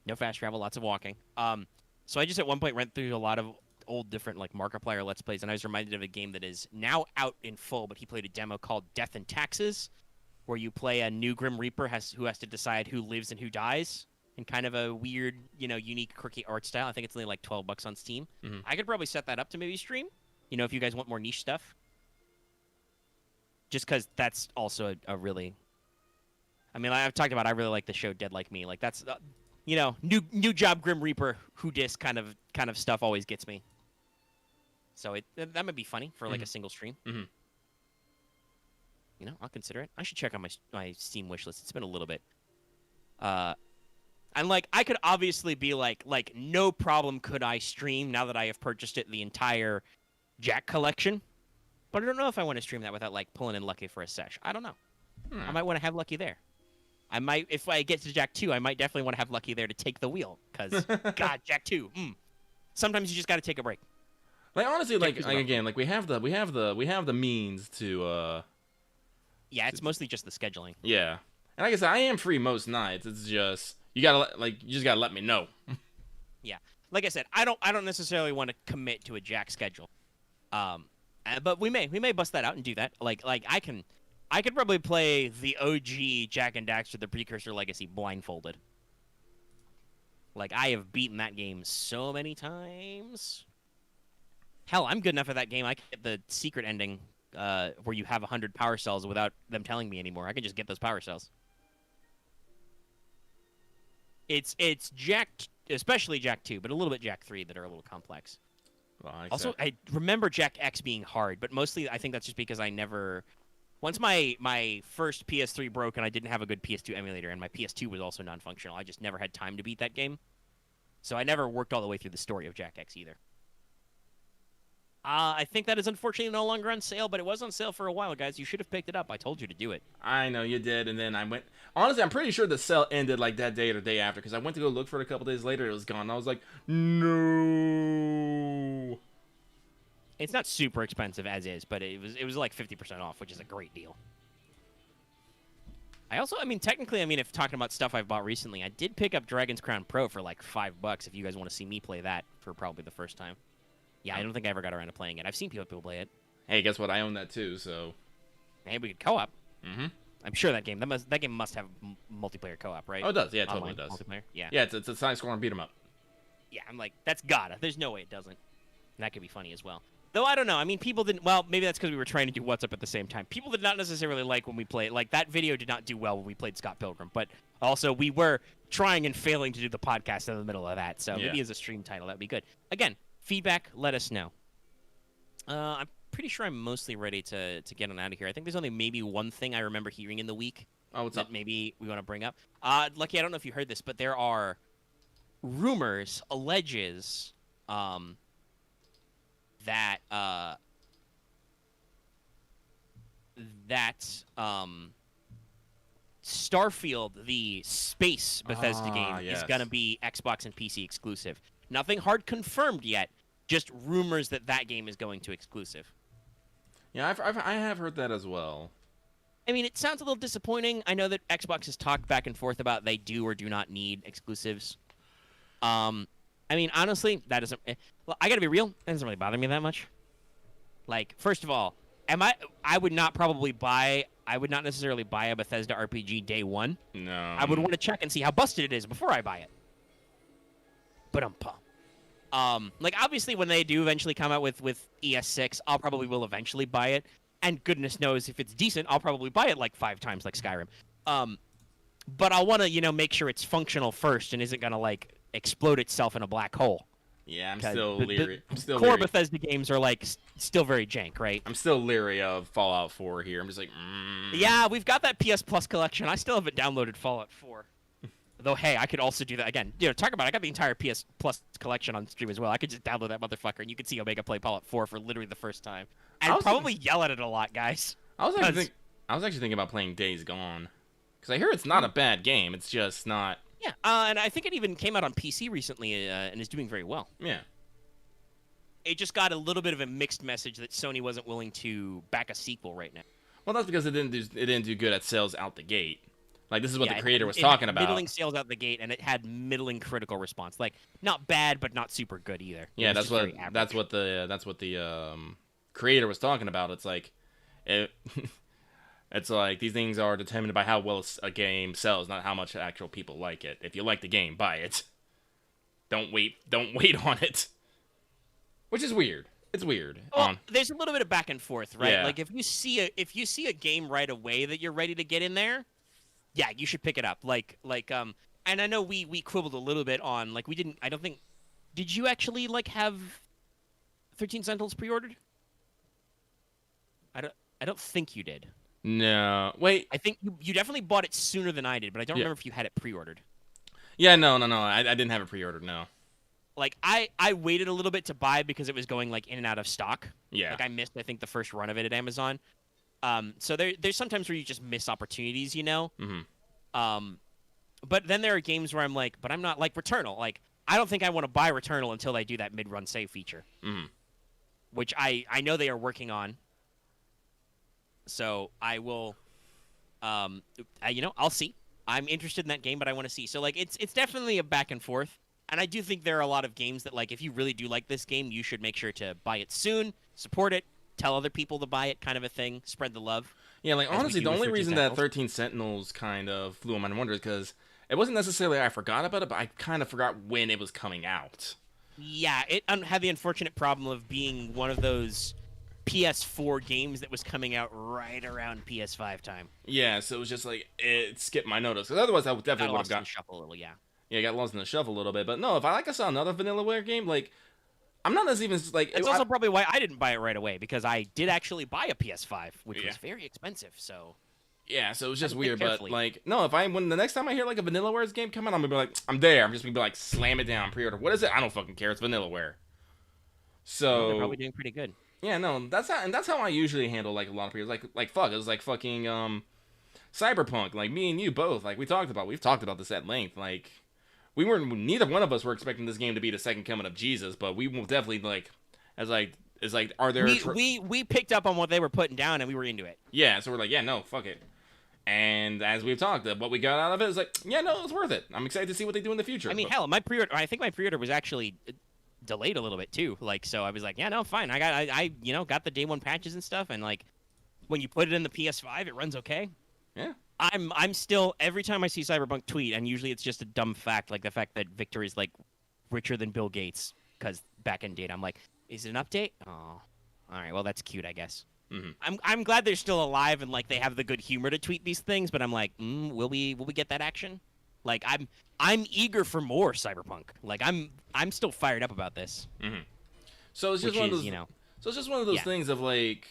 [SPEAKER 3] No fast travel, lots of walking. So I just at one point went through a lot of old different like Markiplier Let's Plays, and I was reminded of a game that is now out in full, but he played a demo called Death and Taxes, where you play a new Grim Reaper who has to decide who lives and who dies, in kind of a weird, unique, quirky art style. I think it's only like $12 on Steam. I could probably set that up to maybe stream, if you guys want more niche stuff. Just because that's also a really... I've talked about I really like the show Dead Like Me. Like, that's... new job Grim Reaper who dis kind of stuff always gets me. So that might be funny for like a single stream.
[SPEAKER 1] Mm-hmm.
[SPEAKER 3] I'll consider it. I should check on my Steam wishlist. It's been a little bit. And like I could obviously be like no problem could I stream now that I have purchased it the entire Jack collection. But I don't know if I want to stream that without like pulling in Lucky for a sesh. I don't know. I might want to have Lucky there. I might, if I get to Jack 2, I might definitely want to have Lucky there to take the wheel. Because, God, Jack 2. Sometimes you just got to take a break.
[SPEAKER 1] Like honestly, like again, like we have the means to.
[SPEAKER 3] Yeah, it's mostly just the scheduling.
[SPEAKER 1] Yeah, and like I said, I am free most nights. It's just you just gotta let me know.
[SPEAKER 3] Yeah, like I said, I don't necessarily want to commit to a Jack schedule. But we may bust that out and do that. Like I could probably play the OG Jack and Daxter: The Precursor Legacy blindfolded. Like I have beaten that game so many times. Hell, I'm good enough at that game. I can get the secret ending where you have 100 power cells without them telling me anymore. I can just get those power cells. It's Jack, especially Jack 2, but a little bit Jack 3 that are a little complex.
[SPEAKER 1] Well,
[SPEAKER 3] also, I remember Jack X being hard, but mostly I think that's just because I never... Once my first PS3 broke and I didn't have a good PS2 emulator, and my PS2 was also non-functional, I just never had time to beat that game. So I never worked all the way through the story of Jack X either. I think that is unfortunately no longer on sale, but it was on sale for a while, guys. You should have picked it up. I told you to do it.
[SPEAKER 1] I know you did, and then I went... Honestly, I'm pretty sure the sale ended like that day or the day after, because I went to go look for it a couple days later. It was gone. And I was like, no.
[SPEAKER 3] It's not super expensive as is, but it was like 50% off, which is a great deal. Technically, if talking about stuff I've bought recently, I did pick up Dragon's Crown Pro for like $5 if you guys want to see me play that for probably the first time. Yeah, I don't think I ever got around to playing it. I've seen people play it.
[SPEAKER 1] Hey, guess what? I own that too, so...
[SPEAKER 3] Maybe we could co-op.
[SPEAKER 1] Mm-hmm.
[SPEAKER 3] I'm sure that game must have multiplayer co-op, right?
[SPEAKER 1] Oh, it does. Yeah, it totally
[SPEAKER 3] Online
[SPEAKER 1] does.
[SPEAKER 3] Multiplayer? Yeah.
[SPEAKER 1] Yeah, it's a side-scrolling beat-em-up.
[SPEAKER 3] Yeah, I'm like, that's gotta. There's no way it doesn't. And that could be funny as well. Though, I don't know. People didn't... Well, maybe that's because we were trying to do What's Up at the same time. People did not necessarily like when we played... Like, that video did not do well when we played Scott Pilgrim. But also, we were trying and failing to do the podcast in the middle of that. So maybe as a stream title, that would be good. Again, feedback, let us know. I'm pretty sure I'm mostly ready to get on out of here. I think there's only maybe one thing I remember hearing in the week.
[SPEAKER 1] Oh, what's
[SPEAKER 3] that
[SPEAKER 1] up?
[SPEAKER 3] Maybe we want to bring up. Lucky, I don't know if you heard this, but there are rumors, alleges, that Starfield, the space Bethesda game, is going to be Xbox and PC exclusive. Nothing hard confirmed yet. Just rumors that game is going to exclusive.
[SPEAKER 1] Yeah, I have heard that as well.
[SPEAKER 3] It sounds a little disappointing. I know that Xbox has talked back and forth about they do or do not need exclusives. Honestly, that doesn't... Well, I gotta be real. That doesn't really bother me that much. Like, first of all, I would not necessarily buy a Bethesda RPG day one.
[SPEAKER 1] No.
[SPEAKER 3] I would want to check and see how busted it is before I buy it. But obviously when they do eventually come out with ES6, I'll probably will eventually buy it. And goodness knows if it's decent, I'll probably buy it like 5 times like Skyrim. But I want to, make sure it's functional first and isn't going to like explode itself in a black hole.
[SPEAKER 1] Yeah, I'm still leery.
[SPEAKER 3] Core Bethesda games are like still very jank, right? I'm
[SPEAKER 1] still leery of Fallout 4 here. I'm just like,
[SPEAKER 3] Yeah, we've got that PS Plus collection. I still haven't downloaded Fallout 4. Though, hey, I could also do that again. Talk about it. I got the entire PS Plus collection on stream as well. I could just download that motherfucker, and you could see Omega play Fallout 4 for literally the first time. And probably yell at it a lot, guys.
[SPEAKER 1] I was actually thinking about playing Days Gone, because I hear it's not a bad game. It's just not.
[SPEAKER 3] Yeah, and I think it even came out on PC recently and is doing very well.
[SPEAKER 1] Yeah.
[SPEAKER 3] It just got a little bit of a mixed message that Sony wasn't willing to back a sequel right now.
[SPEAKER 1] Well, that's because it didn't do good at sales out the gate. Like, this is what the creator was talking about.
[SPEAKER 3] Middling sales out the gate, and it had middling critical response. Like, not bad, but not super good either.
[SPEAKER 1] Yeah, that's what the creator was talking about. It's like, it's like these things are determined by how well a game sells, not how much actual people like it. If you like the game, buy it. Don't wait on it. Which is weird. It's weird.
[SPEAKER 3] Well, there's a little bit of back and forth, right?
[SPEAKER 1] Yeah.
[SPEAKER 3] Like, if you see a game right away that you're ready to get in there, yeah, you should pick it up. Like And I know we quibbled a little bit on, like, we didn't, I don't think, did you actually, like, have 13 Sentinels pre-ordered? I don't think you did.
[SPEAKER 1] No. Wait.
[SPEAKER 3] I think you definitely bought it sooner than I did, but I don't
[SPEAKER 1] Yeah.
[SPEAKER 3] remember if you had it pre-ordered.
[SPEAKER 1] Yeah, no. I didn't have it pre-ordered, no.
[SPEAKER 3] Like, I waited a little bit to buy because it was going, like, in and out of stock.
[SPEAKER 1] Yeah.
[SPEAKER 3] Like, I missed, I think, the first run of it at Amazon. So there's sometimes where you just miss opportunities, you know?
[SPEAKER 1] Mm-hmm.
[SPEAKER 3] But then there are games where I'm like, but I'm not, like, Returnal. Like, I don't think I want to buy Returnal until they do that mid-run save feature.
[SPEAKER 1] Mm-hmm.
[SPEAKER 3] Which I know they are working on. So I will, I'll see. I'm interested in that game, but I want to see. So, like, it's definitely a back and forth. And I do think there are a lot of games that, like, if you really do like this game, you should make sure to buy it soon, support it, tell other people to buy it, kind of a thing, spread the love.
[SPEAKER 1] Yeah, like, honestly, the only reason that
[SPEAKER 3] 13
[SPEAKER 1] Sentinels kind of flew on my wonder is because it wasn't necessarily I forgot about it, but I kind of forgot when it was coming out.
[SPEAKER 3] Yeah, it had the unfortunate problem of being one of those PS4 games that was coming out right around PS5 time.
[SPEAKER 1] Yeah, so it was just like, it skipped my notice. Because otherwise, I definitely would have got...
[SPEAKER 3] shuffle a little, yeah.
[SPEAKER 1] Yeah, got lost in the shuffle a little bit. But no, if I saw another Vanillaware game, like, I'm not as even, like...
[SPEAKER 3] That's also probably why I didn't buy it right away, because I did actually buy a PS5, which was very expensive, so...
[SPEAKER 1] Yeah, so it was just weird, but, like, no, when the next time I hear, like, a Vanillaware's game come out, I'm gonna be like, I'm there. I'm just gonna be like, slam it down, pre-order. What is it? I don't fucking care. It's Vanillaware. So...
[SPEAKER 3] they're probably doing pretty good.
[SPEAKER 1] Yeah, no, that's how I usually handle, like, a lot of pre-orders. Like, fuck, it was like fucking, Cyberpunk. Like, me and you both, like, we've talked about this at length. Like, neither one of us were expecting this game to be the second coming of Jesus, but we will definitely, like, are there...
[SPEAKER 3] We picked up on what they were putting down, and we were into it.
[SPEAKER 1] Yeah, so we're like, yeah, no, fuck it. And as we've talked, what we got out of it is like, yeah, no, it's worth it. I'm excited to see what they do in the future.
[SPEAKER 3] I mean, hell, I think my pre-order was actually delayed a little bit too. Like, so I was like, yeah, no, fine. I got the day one patches and stuff, and like, when you put it in the PS5, it runs okay.
[SPEAKER 1] Yeah.
[SPEAKER 3] I'm still, every time I see Cyberpunk tweet, and usually it's just a dumb fact, like the fact that Victor is like richer than Bill Gates, because back in date, I'm like, is it an update? Oh, all right, well, that's cute, I guess.
[SPEAKER 1] Mm-hmm.
[SPEAKER 3] I'm glad they're still alive and like they have the good humor to tweet these things, but I'm like, will we get that action? Like, I'm eager for more Cyberpunk. Like, I'm still fired up about this.
[SPEAKER 1] Mm-hmm. So it's just one of those, So it's just one of those things of like,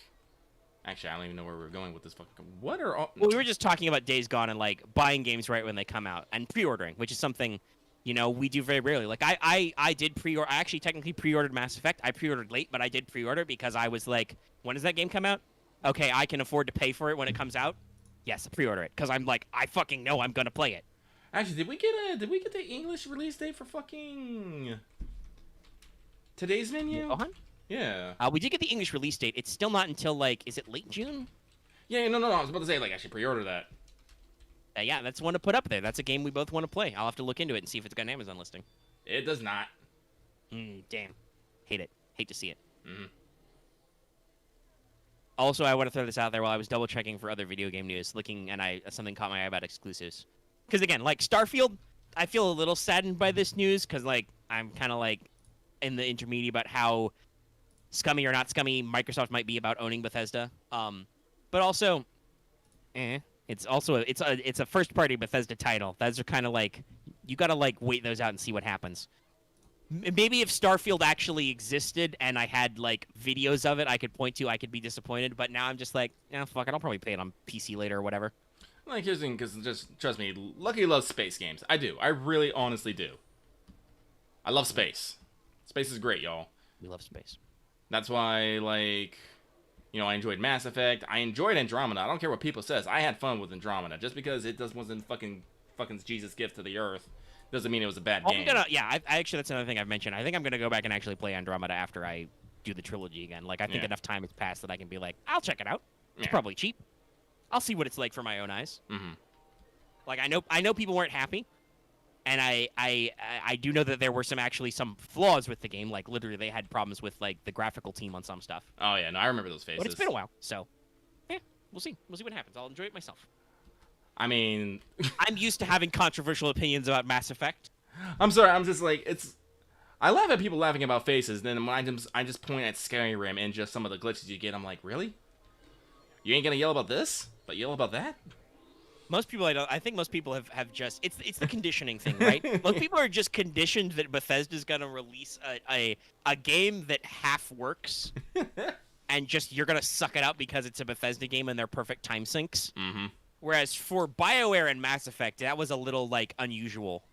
[SPEAKER 1] actually, I don't even know where we're going with this fucking. What are all?
[SPEAKER 3] Well, we were just talking about Days Gone and like buying games right when they come out and pre-ordering, which is something, we do very rarely. Like I did pre-order. I actually technically pre-ordered Mass Effect. I pre-ordered late, but I did pre-order because I was like, when does that game come out? Okay, I can afford to pay for it when it comes out. Yes, pre-order it because I'm like, I fucking know I'm gonna play it.
[SPEAKER 1] Actually, did we get the English release date for fucking today's menu?
[SPEAKER 3] Gohan?
[SPEAKER 1] Yeah.
[SPEAKER 3] We did get the English release date. It's still not until like, is it late June?
[SPEAKER 1] Yeah, no. I was about to say like I should pre-order that.
[SPEAKER 3] Yeah, that's one to put up there. That's a game we both want to play. I'll have to look into it and see if it's got an Amazon listing.
[SPEAKER 1] It does not.
[SPEAKER 3] Damn. Hate it. Hate to see it.
[SPEAKER 1] Mm-hmm.
[SPEAKER 3] Also, I want to throw this out there while I was double checking for other video game news, looking, and something caught my eye about exclusives. Because again, like Starfield, I feel a little saddened by this news because like I'm kind of like in the intermediate about how scummy or not scummy Microsoft might be about owning Bethesda. But also, it's a first party Bethesda title. Those are kind of like, you got to like wait those out and see what happens. Maybe if Starfield actually existed and I had like videos of it I could point to, I could be disappointed. But now I'm just like, fuck it, I'll probably play it on PC later or whatever.
[SPEAKER 1] Like, here's the thing, because just trust me, Lucky loves space games. I do. I really, honestly do. I love space. Space is great, y'all.
[SPEAKER 3] We love space.
[SPEAKER 1] That's why, like, I enjoyed Mass Effect. I enjoyed Andromeda. I don't care what people says. I had fun with Andromeda. Just because it wasn't fucking Jesus' gift to the Earth doesn't mean it was a bad game.
[SPEAKER 3] I actually, that's another thing I've mentioned. I think I'm gonna go back and actually play Andromeda after I do the trilogy again. Like, I think enough time has passed that I can be like, I'll check it out. It's probably cheap. I'll see what it's like for my own eyes.
[SPEAKER 1] Mm-hmm.
[SPEAKER 3] Like, I know people weren't happy, and I do know that there were some flaws with the game. Like, literally, they had problems with like the graphical team on some stuff.
[SPEAKER 1] Oh yeah, no, I remember those phases.
[SPEAKER 3] But it's been a while, so we'll see. We'll see what happens. I'll enjoy it myself.
[SPEAKER 1] I mean,
[SPEAKER 3] I'm used to having controversial opinions about Mass Effect.
[SPEAKER 1] I'm sorry. I'm just like, I laugh at people laughing about faces. Then when I just point at Skyrim and just some of the glitches you get, I'm like, really? You ain't gonna yell about this, but yell about that?
[SPEAKER 3] Most people, I think most people have just it's the conditioning thing, right? Most people are just conditioned that Bethesda's gonna release a game that half works, and just you're gonna suck it up because it's a Bethesda game and they're perfect time sinks.
[SPEAKER 1] Mm-hmm.
[SPEAKER 3] Whereas for BioWare and Mass Effect, that was a little like unusual.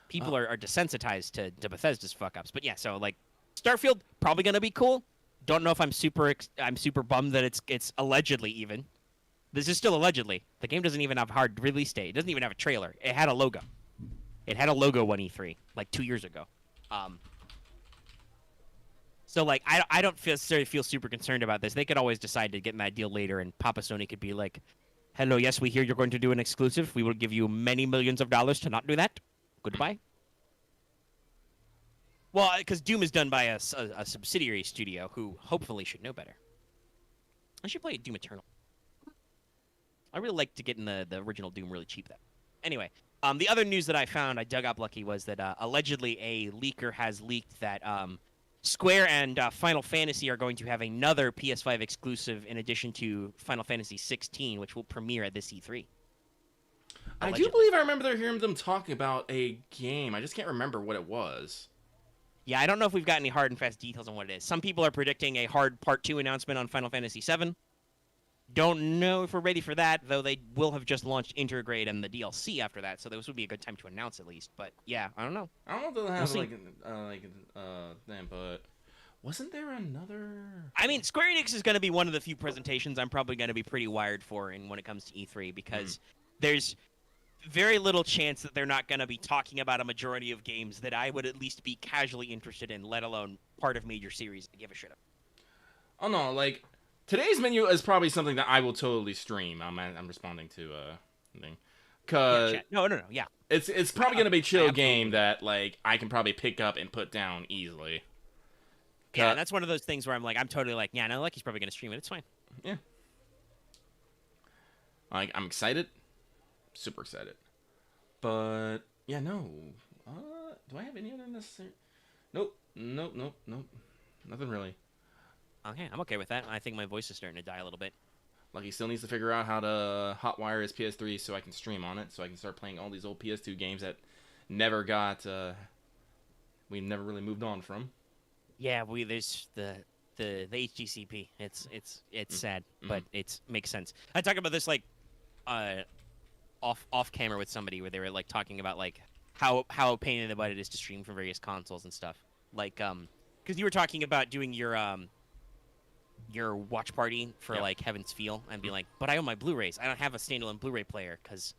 [SPEAKER 3] People are desensitized to Bethesda's fuck ups, but yeah. So like, Starfield probably gonna be cool. Don't know if I'm super bummed that it's allegedly even. This is still allegedly. The game doesn't even have a hard release date. It doesn't even have a trailer. It had a logo. It had a logo one E3 like 2 years ago. So like I don't feel super concerned about this. They could always decide to get in that deal later, and Papa Sony could be like, "Hello, yes, we hear you're going to do an exclusive. We will give you many millions of dollars to not do that. Goodbye." Well, because Doom is done by a subsidiary studio who hopefully should know better. I should play Doom Eternal. I really like to get in the original Doom really cheap, though. Anyway, the other news that I found, I dug up lucky, was that allegedly a leaker has leaked that Square and Final Fantasy are going to have another PS5 exclusive in addition to Final Fantasy 16, which will premiere at this E3.
[SPEAKER 1] I do believe I remember hearing them talking about a game. I just can't remember what it was.
[SPEAKER 3] Yeah, I don't know if we've got any hard and fast details on what it is. Some people are predicting a hard Part 2 announcement on Final Fantasy 7. Don't know if we're ready for that, though they will have just launched Intergrade and the DLC after that, so this would be a good time to announce at least. But yeah, I don't know.
[SPEAKER 1] I don't know if they'll have them, but wasn't there another?
[SPEAKER 3] I mean, Square Enix is going to be one of the few presentations I'm probably going to be pretty wired for when it comes to E3 because there's very little chance that they're not going to be talking about a majority of games that I would at least be casually interested in, let alone part of major series to give a shit about.
[SPEAKER 1] Oh no, like today's menu is probably something that I will totally stream. I'm responding to thing. Cause
[SPEAKER 3] no, yeah.
[SPEAKER 1] It's probably gonna be a chill game that like I can probably pick up and put down easily.
[SPEAKER 3] Yeah, and that's one of those things where I'm totally like, yeah, no, Lucky's probably gonna stream it. It's fine.
[SPEAKER 1] Yeah. Like I'm excited, super excited, but yeah, no. Do I have any other necessary? Nope, nothing really.
[SPEAKER 3] Okay, I'm okay with that. I think my voice is starting to die a little bit.
[SPEAKER 1] Like he still needs to figure out how to hotwire his PS3 so I can stream on it, so I can start playing all these old PS2 games that never got we never really moved on from.
[SPEAKER 3] Yeah, there's the HGCP. It's sad, but it makes sense. I talked about this like off camera with somebody where they were like talking about like how a pain in the butt it is to stream from various consoles and stuff. Like because you were talking about doing your watch party for like Heaven's Feel and be like, but I own my Blu-rays. I don't have a standalone Blu-ray player because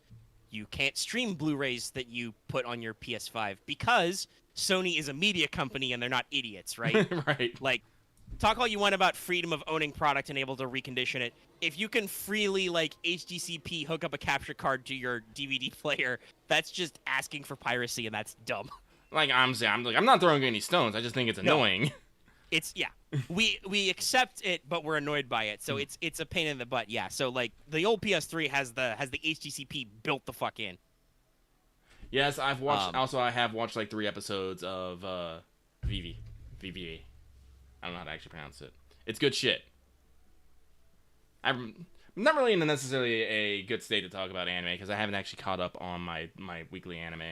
[SPEAKER 3] you can't stream Blu-rays that you put on your PS5 because Sony is a media company and they're not idiots, right?
[SPEAKER 1] Right.
[SPEAKER 3] Like, talk all you want about freedom of owning product and able to recondition it. If you can freely like HDCP hook up a capture card to your DVD player, that's just asking for piracy and that's dumb.
[SPEAKER 1] Like I'm not throwing any stones. I just think it's annoying.
[SPEAKER 3] It's we accept it, but we're annoyed by it. So it's a pain in the butt. Yeah. So like the old PS3 has the HDCP built the fuck in.
[SPEAKER 1] Yes, I've watched. I have watched like 3 episodes of VVA. I don't know how to actually pronounce it. It's good shit. I'm not really in necessarily a good state to talk about anime because I haven't actually caught up on my weekly anime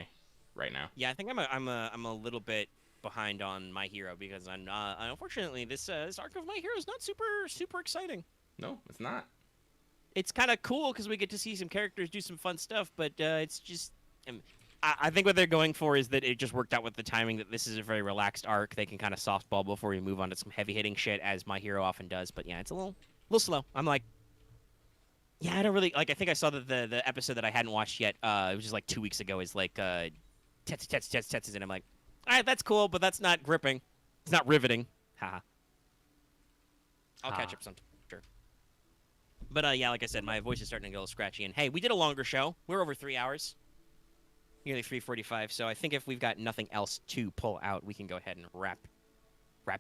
[SPEAKER 1] right now.
[SPEAKER 3] Yeah, I think I'm a little bit behind on My Hero because unfortunately this arc of My Hero is not super exciting.
[SPEAKER 1] No, it's not.
[SPEAKER 3] It's kind of cool because we get to see some characters do some fun stuff, but it's just. I think what they're going for is that it just worked out with the timing that this is a very relaxed arc. They can kind of softball before we move on to some heavy-hitting shit, as My Hero often does. But yeah, it's a little slow. I'm like, yeah, I don't really like. I think I saw the episode that I hadn't watched yet. It was just like 2 weeks ago. Is like Tets, and I'm like, all right, that's cool, but that's not gripping. It's not riveting. Haha. I'll catch up sometime. Sure. But yeah, like I said, my voice is starting to get a little scratchy. And hey, we did a longer show. We're over 3 hours. Nearly 3:45, so I think if we've got nothing else to pull out, we can go ahead and wrap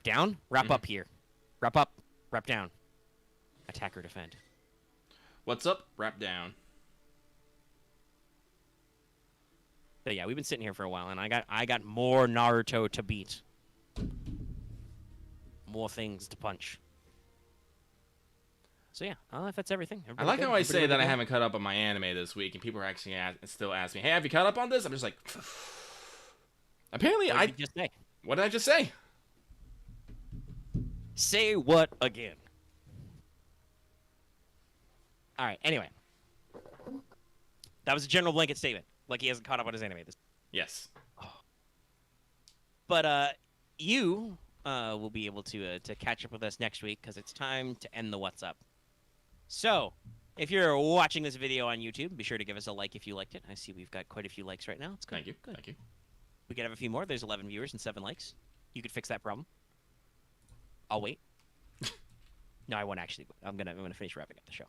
[SPEAKER 3] down? Wrap up here. Wrap up, wrap down. Attack or defend.
[SPEAKER 1] What's up? Wrap down.
[SPEAKER 3] But yeah, we've been sitting here for a while, and I got more Naruto to beat. More things to punch.
[SPEAKER 2] So yeah, if that's everything.
[SPEAKER 1] I like how I say that I haven't caught up on my anime this week, and people are actually still asking me, "Hey, have you caught up on this?" I'm just like, apparently
[SPEAKER 2] what did you just say?
[SPEAKER 1] What did I just say?
[SPEAKER 2] Say what again? All right. Anyway, that was a general blanket statement. Like he hasn't caught up on his anime this.
[SPEAKER 1] Yes.
[SPEAKER 2] But you will be able to catch up with us next week because it's time to end the What's Up. So, if you're watching this video on YouTube, be sure to give us a like if you liked it. I see we've got quite a few likes right now. It's good.
[SPEAKER 1] Thank you.
[SPEAKER 2] Good.
[SPEAKER 1] Thank you.
[SPEAKER 2] We could have a few more. There's 11 viewers and 7 likes. You could fix that problem. I'll wait. No, I won't actually. I'm gonna finish wrapping up the show.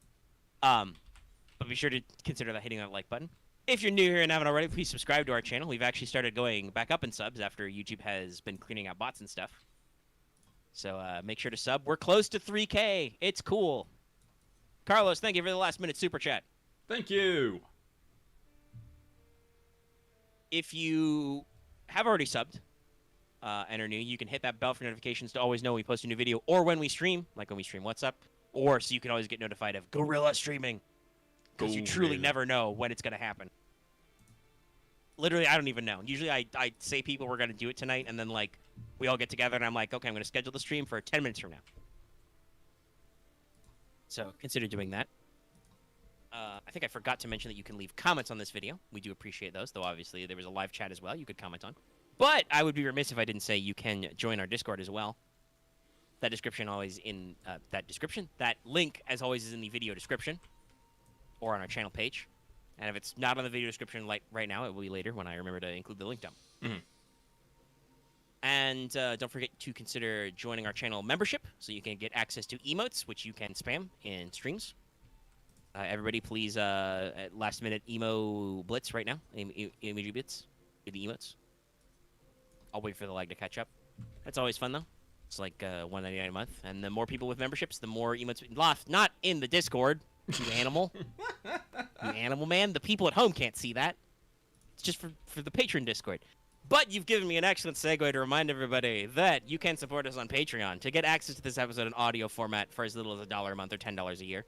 [SPEAKER 2] But be sure to consider hitting that like button. If you're new here and haven't already, please subscribe to our channel. We've actually started going back up in subs after YouTube has been cleaning out bots and stuff. So make sure to sub. We're close to 3K. It's cool. Carlos, thank you for the last-minute super chat.
[SPEAKER 1] Thank you.
[SPEAKER 2] If you have already subbed and are new, you can hit that bell for notifications to always know when we post a new video or when we stream, like when we stream What's Up, or so you can always get notified of Gorilla streaming, because you truly never know when it's going to happen. Literally, I don't even know. Usually I say people we're going to do it tonight, and then like we all get together, and I'm like, okay, I'm going to schedule the stream for 10 minutes from now. So consider doing that. I think I forgot to mention that you can leave comments on this video. We do appreciate those, though obviously there was a live chat as well you could comment on. But I would be remiss if I didn't say you can join our Discord as well. That description always in that link, as always, is in the video description or on our channel page. And if it's not on the video description like right now, it will be later when I remember to include the link dump.
[SPEAKER 1] Mm-hmm.
[SPEAKER 2] And don't forget to consider joining our channel membership so you can get access to emotes, which you can spam in streams. Everybody, please, last-minute emo blitz right now. Emoji blitz with the emotes. I'll wait for the lag to catch up. That's always fun, though. It's like $1.99 a month. And the more people with memberships, the more emotes. Not in the Discord, you animal. You animal, man. The people at home can't see that. It's just for the patron Discord. But you've given me an excellent segue to remind everybody that you can support us on Patreon to get access to this episode in audio format for as little as $1 a month or $10 a year.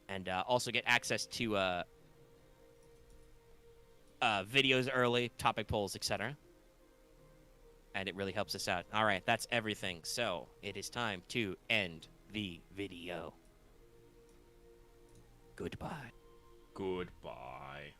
[SPEAKER 2] And also get access to videos early, topic polls, etc. And it really helps us out. All right, that's everything. So it is time to end the video. Goodbye.
[SPEAKER 1] Goodbye.